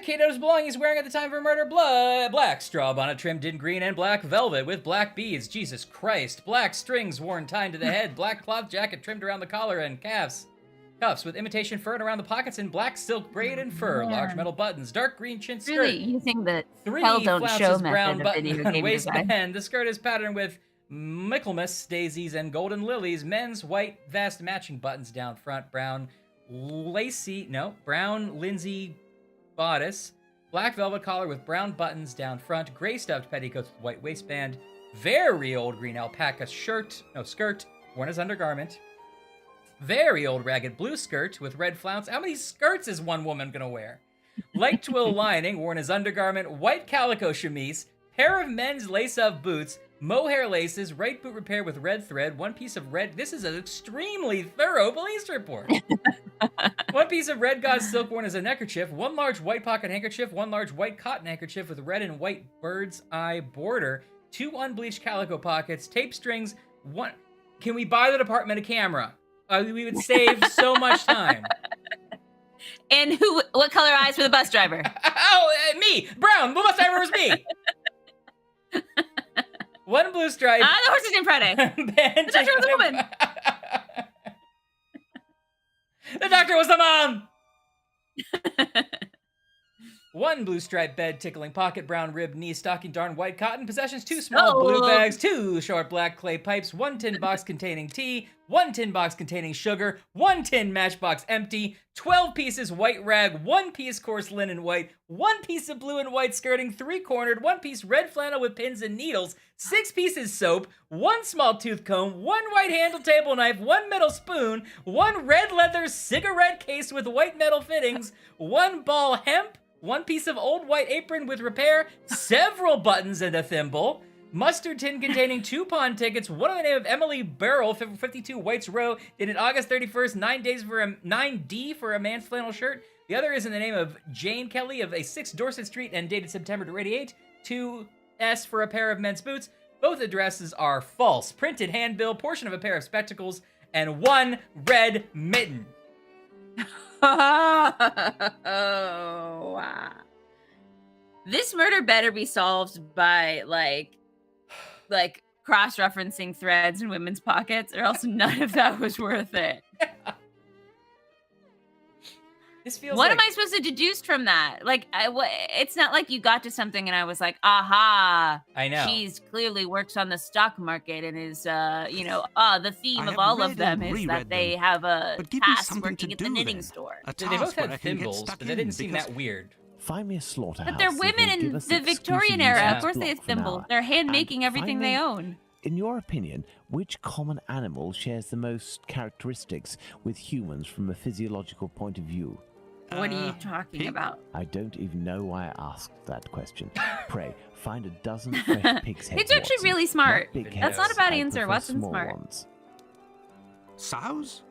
Kate Eddowes' belongings wearing at the time of her murder: black straw bonnet trimmed in green and black velvet with black beads. Jesus Christ. Black strings worn tied to the head. Black cloth jacket trimmed around the collar and cuffs with imitation fur and around the pockets and black silk braid and fur. Large metal buttons. Dark green chintz skirt. Really using the 3 tell don't show flounces method brown of button video on game waistband. design. The skirt is patterned with Michaelmas, daisies, and golden lilies. Men's white vest matching buttons down front. Brown linsey bodice. Black velvet collar with brown buttons down front. Gray stuffed petticoats with white waistband. Very old green alpaca skirt, worn as undergarment. Very old ragged blue skirt with red flounce. How many skirts is one woman gonna wear? Light twill lining, worn as undergarment. White calico chemise. Pair of men's lace-up boots. Mohair laces. Right boot repair with red thread. One piece of red... This is an extremely thorough police report. One piece of red gauze silk worn as a neckerchief. One large white pocket handkerchief. One large white cotton handkerchief with red and white bird's eye border. 2 unbleached calico pockets. Tape strings. One... Can we buy the department a camera? We would save so much time. And what color eyes for the bus driver? Me! Brown! The bus driver was me! One blue stripe. The horse is in Friday. The doctor was a woman. The doctor was the mom! One blue striped bed, tickling pocket, brown rib, knee, stocking, darn white cotton. Possessions, 2 small blue bags, 2 short black clay pipes, 1 tin box containing tea, 1 tin box containing sugar, 1 tin matchbox empty, 12 pieces white rag, 1 piece coarse linen white, 1 piece of blue and white skirting, 3-cornered, 1 piece red flannel with pins and needles, 6 pieces soap, 1 small tooth comb, 1 white handle table knife, 1 metal spoon, 1 red leather cigarette case with white metal fittings, 1 ball hemp, 1 piece of old white apron with repair, several buttons and a thimble, mustard tin containing 2 pawn tickets, one in the name of Emily Barrel, 52 Whites Row, dated August 31st, 9D for a man's flannel shirt. The other is in the name of Jane Kelly of a 6 Dorset Street and dated September 28, 2S for a pair of men's boots. Both addresses are false. Printed handbill, portion of a pair of spectacles, and 1 red mitten. Oh, wow. This murder better be solved by like cross-referencing threads in women's pockets, or else none of that was worth it. This feels what am I supposed to deduce from that? Like, it's not like you got to something and I was like, aha. I know. She's clearly works on the stock market and is, the theme of all of them is that they have a past working at the knitting store. They both had thimbles, but they didn't seem that weird. Find me a slaughterhouse. But they're women in the Victorian era. Of course they have thimbles. They're hand-making everything they own. In your opinion, which common animal shares the most characteristics with humans from a physiological point of view? What are you talking about? I don't even know why I asked that question. Pray, find a dozen fresh pig's heads. It's actually really smart. That's not a bad answer. Watson's smart. Ones. Sows?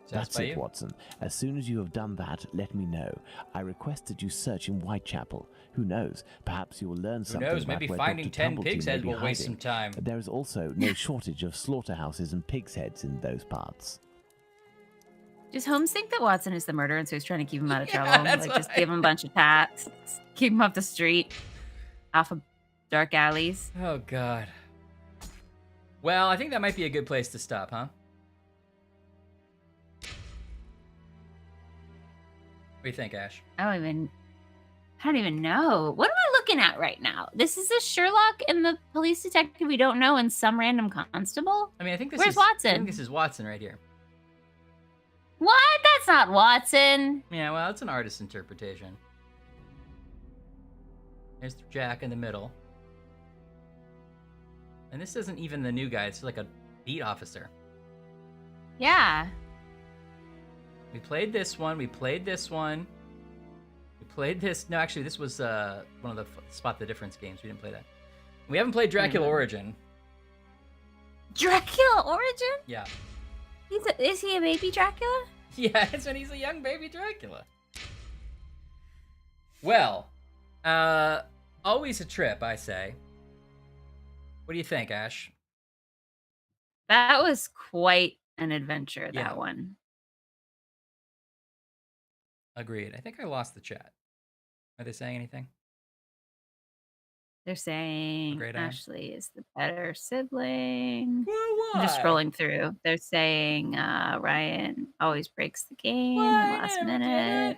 That's it, Watson. As soon as you have done that, let me know. I request that you search in Whitechapel. Who knows? Perhaps you will learn something about Maybe where finding Dr. 10 Tumbleton pig's may heads be will waste hiding. some time. There is also no shortage of slaughterhouses and pig's heads in those parts. Does Holmes think that Watson is the murderer, and so he's trying to keep him out of trouble? Like, just give him a bunch of tats, keep him off the street, off of dark alleys. Oh, God. Well, I think that might be a good place to stop, huh? What do you think, Ash? I don't even know. What am I looking at right now? This is a Sherlock and the police detective we don't know and some random constable? I mean, I think this Where's is Watson? I think this is Watson right here. What? That's not Watson. Yeah, well, it's an artist's interpretation. There's Jack in the middle. And this isn't even the new guy. It's like a beat officer. Yeah. We played this one. We played this one. We played this. No, actually, this was one of the Spot the Difference games. We didn't play that. We haven't played Dracula Origin. Dracula Origin? Yeah. Is he a baby Dracula? Yeah, it's when he's a young baby Dracula. Well, always a trip, I say. What do you think, Ash? That was quite an adventure, that one. Agreed. I think I lost the chat. Are they saying anything? They're saying Great eye. Ashley is the better sibling. Well, I'm just why? scrolling through. They're saying Ryan always breaks the game Why? last I never minute.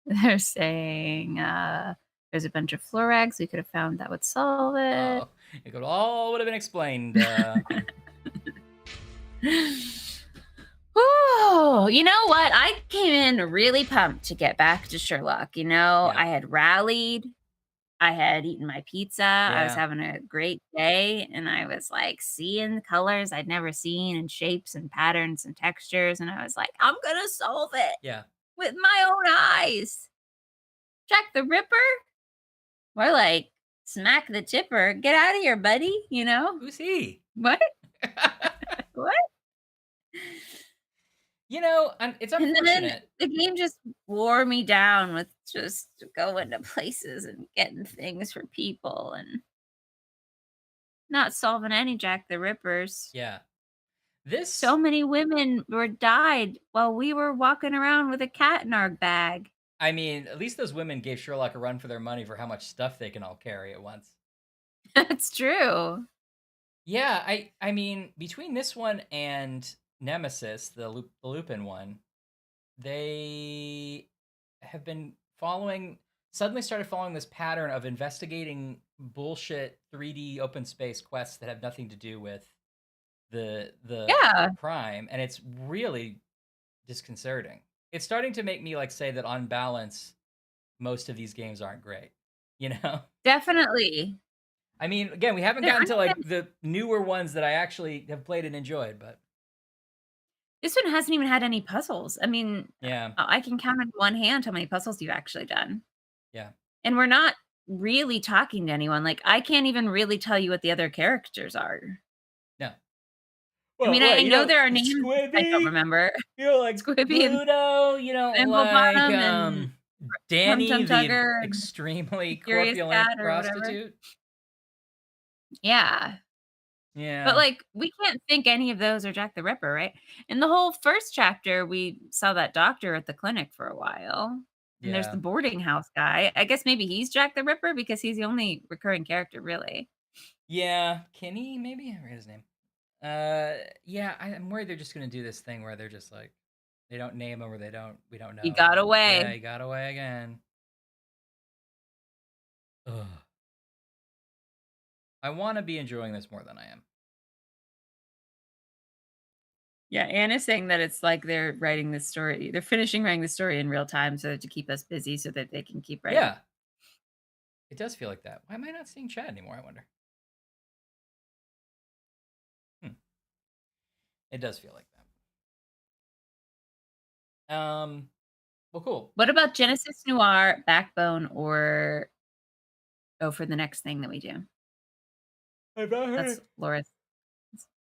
They're saying there's a bunch of floor rags we could have found that would solve it. Oh. It could all would have been explained. Oh, you know what? I came in really pumped to get back to Sherlock. Yeah. I had rallied. I had eaten my pizza. I was Yeah. having a great day, and I was like seeing colors I'd never seen, and shapes and patterns and textures. And I was like, I'm gonna solve it Yeah. with my own eyes. Jack the Ripper? More like smack the tipper. Get out of here, buddy. Who's he? What? What? It's And then unfortunate. the game just wore me down with just going to places and getting things for people and not solving any Jack the Rippers. Yeah. So many women were died while we were walking around with a cat in our bag. I mean, at least those women gave Sherlock a run for their money for how much stuff they can all carry at once. That's true. Yeah, I mean, between this one and Nemesis, the Lupin one, they have been suddenly started following this pattern of investigating bullshit 3D open space quests that have nothing to do with the crime, and it's really disconcerting. It's starting to make me say that on balance, most of these games aren't great. Definitely. I mean, again, we haven't gotten to the newer ones that I actually have played and enjoyed, but this one hasn't even had any puzzles. I mean, yeah, I can count on one hand how many puzzles you've actually done. Yeah. And we're not really talking to anyone. I can't even really tell you what the other characters are. No. I mean, I know there are names I don't remember. Like Squibby Pluto, and Danny, Tum Tum the Tugger, extremely Curious corpulent Cat or whatever. prostitute. Yeah. Yeah. But we can't think any of those are Jack the Ripper, right? In the whole first chapter, we saw that doctor at the clinic for a while. And there's Yeah. the boarding house guy. I guess maybe he's Jack the Ripper because he's the only recurring character, really. Yeah, Kenny, maybe I forget his name. Yeah, I'm worried they're just gonna do this thing where they're just they don't name him or we don't know. He got away. Yeah, he got away again. Ugh. I want to be enjoying this more than I am. Yeah, Anna's saying that it's like they're writing this story. They're finishing writing the story in real time to keep us busy so that they can keep writing. Yeah. It does feel like that. Why am I not seeing chat anymore, I wonder? It does feel like that. Well, cool. What about Genesis Noir, Backbone, or for the next thing that we do? I've not heard. That's Laura's.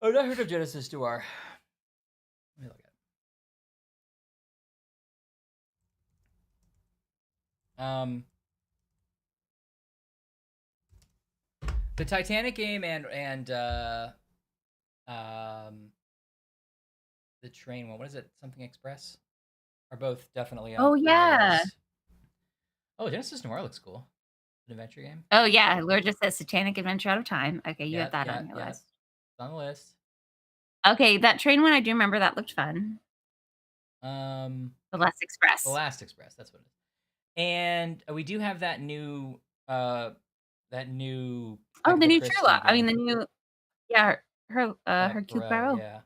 I've not heard of Genesis Noir. Let me look at it. The Titanic game and the train one. What is it? Something Express are both definitely on. Oh yeah. Oh, Genesis Noir looks cool. An adventure game. Oh yeah, Laura just says Satanic Adventure Out of Time. Okay, you have that on your list. It's on the list. Okay, that train one I do remember that looked fun. The Last Express. The Last Express, that's what it is. And we do have that new Oh, the new Sherlock. I mean the new Hercule Poirot. Yeah.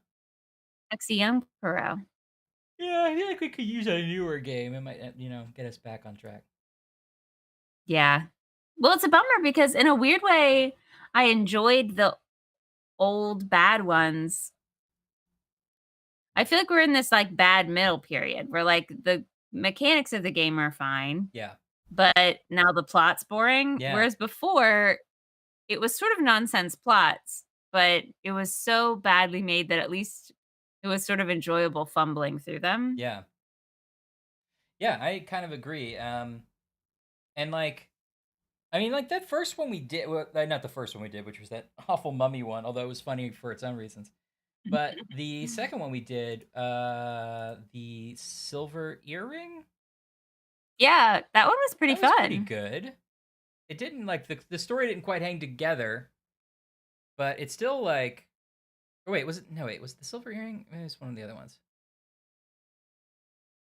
Sexy young Poirot. Yeah, I feel like we could use a newer game. It might get us back on track. Yeah. Well, it's a bummer because in a weird way, I enjoyed the old bad ones. I feel like we're in this bad middle period where the mechanics of the game are fine. Yeah. But now the plot's boring. Yeah. Whereas before, it was sort of nonsense plots, but it was so badly made that at least it was sort of enjoyable fumbling through them. Yeah. Yeah, I kind of agree. And I mean, that first one we did, well, not the first one we did, which was that awful mummy one, although it was funny for its own reasons. But the second one we did, the silver earring. Yeah, that one was pretty fun. Pretty good. It didn't the story didn't quite hang together, but it's still or wait, was it? No, wait, was it the silver earring? Maybe it was one of the other ones.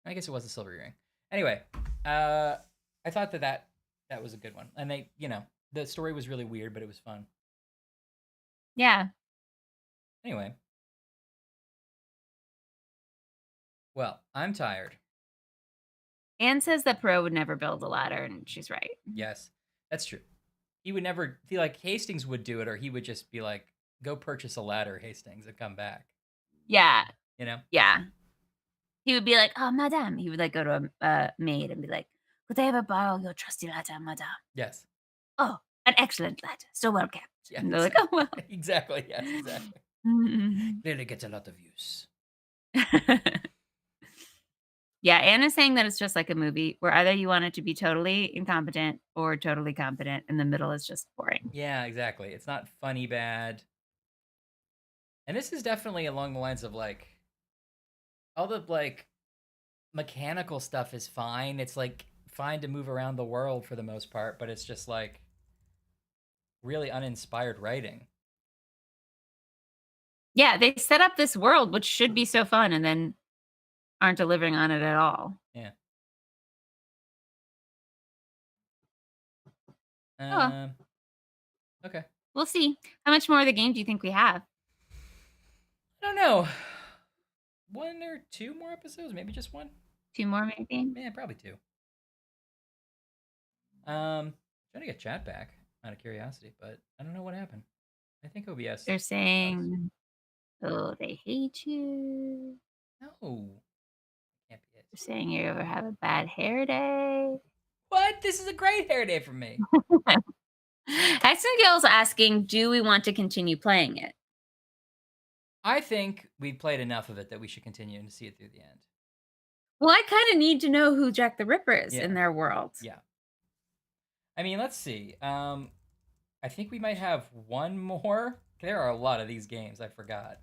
I guess it was the silver earring. Anyway, I thought that was a good one, and the story was really weird, but it was fun. Yeah. Anyway. Well, I'm tired. Anne says that Perot would never build a ladder, and she's right. Yes, that's true. He would never feel like Hastings would do it, or he would just be like, go purchase a ladder, Hastings, and come back. Yeah. You know? Yeah. He would be like, oh, madame. He would like go to a maid and be like, could I ever borrow your trusty ladder, madame? Yes. Oh, an excellent ladder. So well kept. Yeah, And they're like, oh, well. Exactly. Yes, exactly. Clearly gets a lot of use. Yeah, Anna's saying that it's just like a movie where either you want it to be totally incompetent or totally competent, and the middle is just boring. Yeah, exactly. It's not funny bad. And this is definitely along the lines of like, all the like mechanical stuff is fine. It's like fine to move around the world for the most part, but it's just like really uninspired writing. Yeah, they set up this world which should be so fun and then aren't delivering on it at all. Yeah. Oh. Okay. We'll see. How much more of the game do you think we have? I don't know. 1 or 2 more episodes? Maybe just 1? 2 more, maybe? Yeah, probably 2. Trying to get chat back out of curiosity, but I don't know what happened. I think OBS. They're saying, oh, they hate you. No. Can't be it. They're saying you ever have a bad hair day. What? This is a great hair day for me. Girl's asking, do we want to continue playing it? I think we played enough of it that we should continue and see it through the end. Well, I kind of need to know who Jack the Ripper is in their world. Yeah. I mean, let's see. I think we might have one more. There are a lot of these games. I forgot.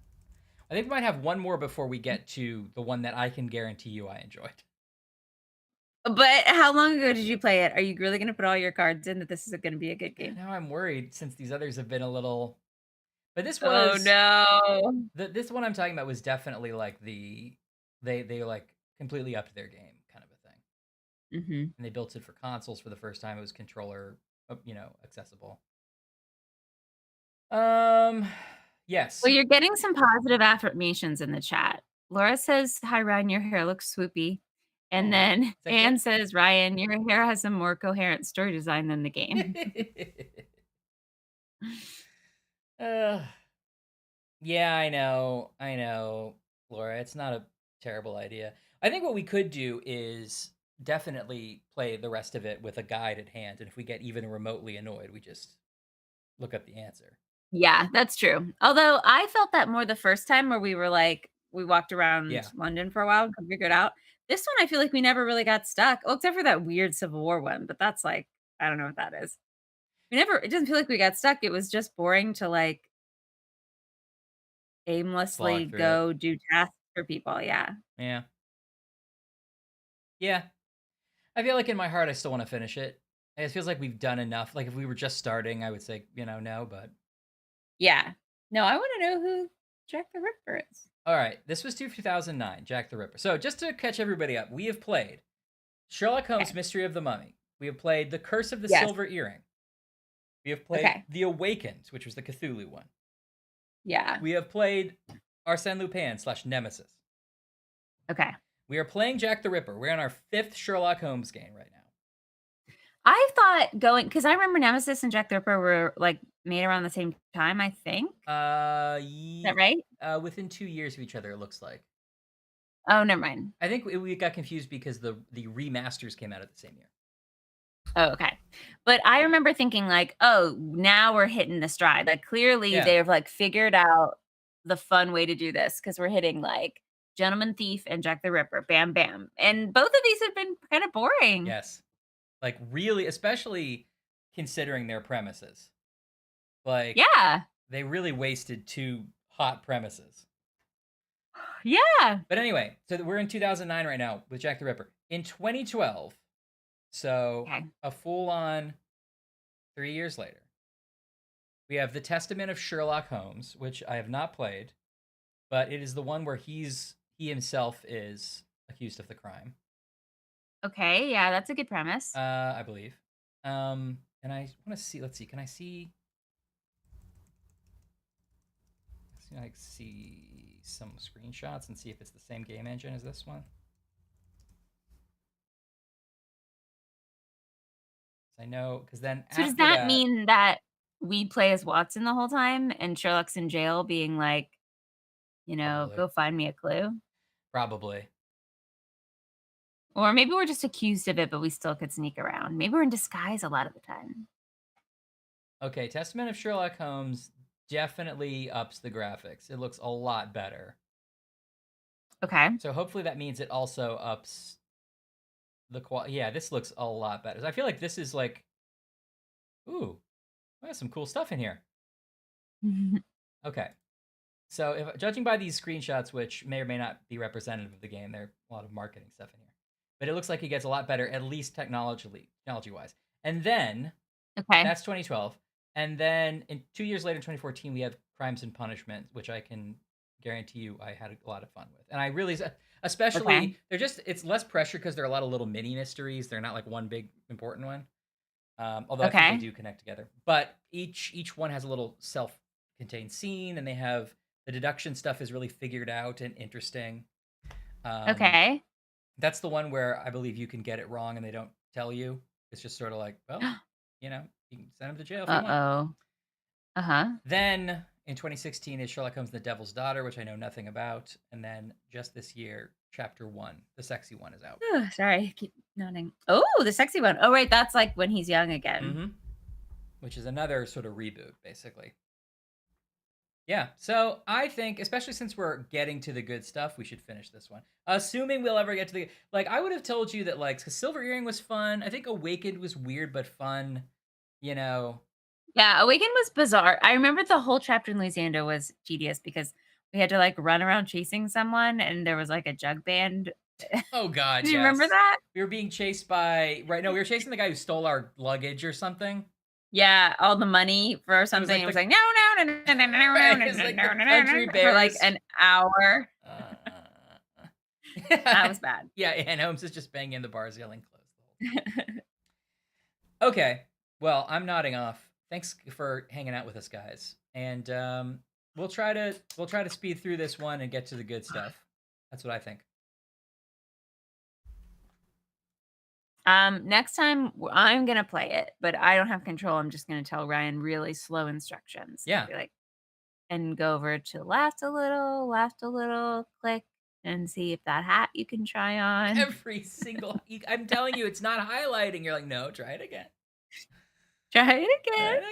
I think we might have one more before we get to the one that I can guarantee you I enjoyed. But how long ago did you play it? Are you really going to put all your cards in that this is going to be a good game? Now I'm worried since these others have been a little... But this was... Oh, no. This one I'm talking about was definitely like the... They like completely upped their game kind of a thing. Mm-hmm. And they built it for consoles for the first time. It was controller, accessible. Yes. Well, you're getting some positive affirmations in the chat. Laura says, hi, Ryan, your hair looks swoopy. And then Anne says, Ryan, your hair has a more coherent story design than the game. Yeah, I know, Laura. It's not a terrible idea. I think what we could do is definitely play the rest of it with a guide at hand. And if we get even remotely annoyed, we just look up the answer. Yeah, that's true. Although I felt that more the first time where we were like, we walked around London for a while and figured it out. This one, I feel like we never really got stuck. Oh, except for that weird Civil War one. But that's like, I don't know what that is. It doesn't feel like we got stuck. It was just boring to like aimlessly go do tasks for people. Yeah. Yeah. Yeah. I feel like in my heart, I still want to finish it. It feels like we've done enough. Like if we were just starting, I would say, no, but. Yeah. No, I want to know who Jack the Ripper is. All right. This was 2009, Jack the Ripper. So just to catch everybody up, we have played Sherlock Holmes' Mystery of the Mummy. We have played The Curse of the Silver Earring. We have played The Awakened, which was the Cthulhu one. Yeah. We have played Arsène Lupin / Nemesis. Okay. We are playing Jack the Ripper. We're on our 5th Sherlock Holmes game right now. I thought because I remember Nemesis and Jack the Ripper were like made around the same time, I think. Is that right? Within 2 years of each other, it looks like. Oh, never mind. I think we got confused because the remasters came out at the same year. Oh, okay. But I remember thinking like, oh, now we're hitting the stride. Like clearly they've like figured out the fun way to do this because we're hitting like Gentleman Thief and Jack the Ripper. Bam, bam. And both of these have been kind of boring. Yes. Like really, especially considering their premises. Like, they really wasted 2 hot premises. Yeah. But anyway, so we're in 2009 right now with Jack the Ripper. In 2012, so a full-on 3 years later, we have The Testament of Sherlock Holmes, which I have not played, but it is the one where he himself is accused of the crime. Okay, yeah, that's a good premise. I believe. And I want to see, let's see, can I see? like see some screenshots and see if it's the same game engine as this one. I know, because then So does that mean that we play as Watson the whole time and Sherlock's in jail being like, Probably. go find me a clue? Probably. Or maybe we're just accused of it, but we still could sneak around. Maybe we're in disguise a lot of the time. Okay, Testament of Sherlock Holmes definitely ups the graphics. It looks a lot better. Okay. So hopefully that means it also ups the quality. Yeah, this looks a lot better. I feel like this is like, ooh, there's some cool stuff in here. Okay. So if judging by these screenshots, which may or may not be representative of the game, there are a lot of marketing stuff in here. But it looks like it gets a lot better, at least technology-wise. And then, that's 2012. And then 2 years later, 2014, we have Crimes and Punishment, which I can guarantee you I had a lot of fun with. And I really, especially, it's less pressure because there are a lot of little mini mysteries. They're not like one big important one. Although I think they do connect together. But each one has a little self-contained scene, and they have the deduction stuff is really figured out and interesting. That's the one where I believe you can get it wrong and they don't tell you. It's just sort of like, well, you can send him to jail if you want. Then in 2016 is Sherlock Holmes and the Devil's Daughter, which I know nothing about. And then just this year, Chapter 1, the sexy one, is out. Sorry, I keep nodding. Oh, the sexy one. Oh, right. That's like when he's young again. Which is another sort of reboot, basically. Yeah, so I think, especially since we're getting to the good stuff, we should finish this one. Assuming we'll ever get to the... Like, I would have told you that, like, Silver Earring was fun. I think Awakened was weird but fun, Yeah, Awakened was bizarre. I remember the whole chapter in Louisiana was tedious because we had to, like, run around chasing someone, and there was, like, a jug band. Oh, God, Do you remember that? We were being chased by... Right, no, we were chasing the guy who stole our luggage or something. Yeah, all the money for something. It was like, no, for like an hour. That was bad. Yeah, and Holmes is just banging the bars, yelling close. Okay, well, I'm nodding off. Thanks for hanging out with us, guys, and we'll try to speed through this one and get to the good stuff. That's what I think. Next time I'm gonna play it, but I don't have control. I'm just gonna tell Ryan really slow instructions. Yeah. Be like, and go over to left a little, click, and see if that hat you can try on. Every single, I'm telling you, it's not highlighting. You're like, no, try it again. Try it again.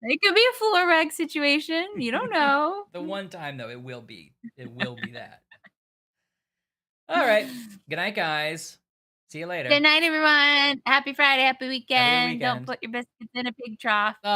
It could be a full reg situation. You don't know. The one time though, it will be that. All right. Good night, guys. See you later. Good night, everyone. Happy Friday. Happy weekend. Happy weekend. Don't put your biscuits in a pig trough. Aww.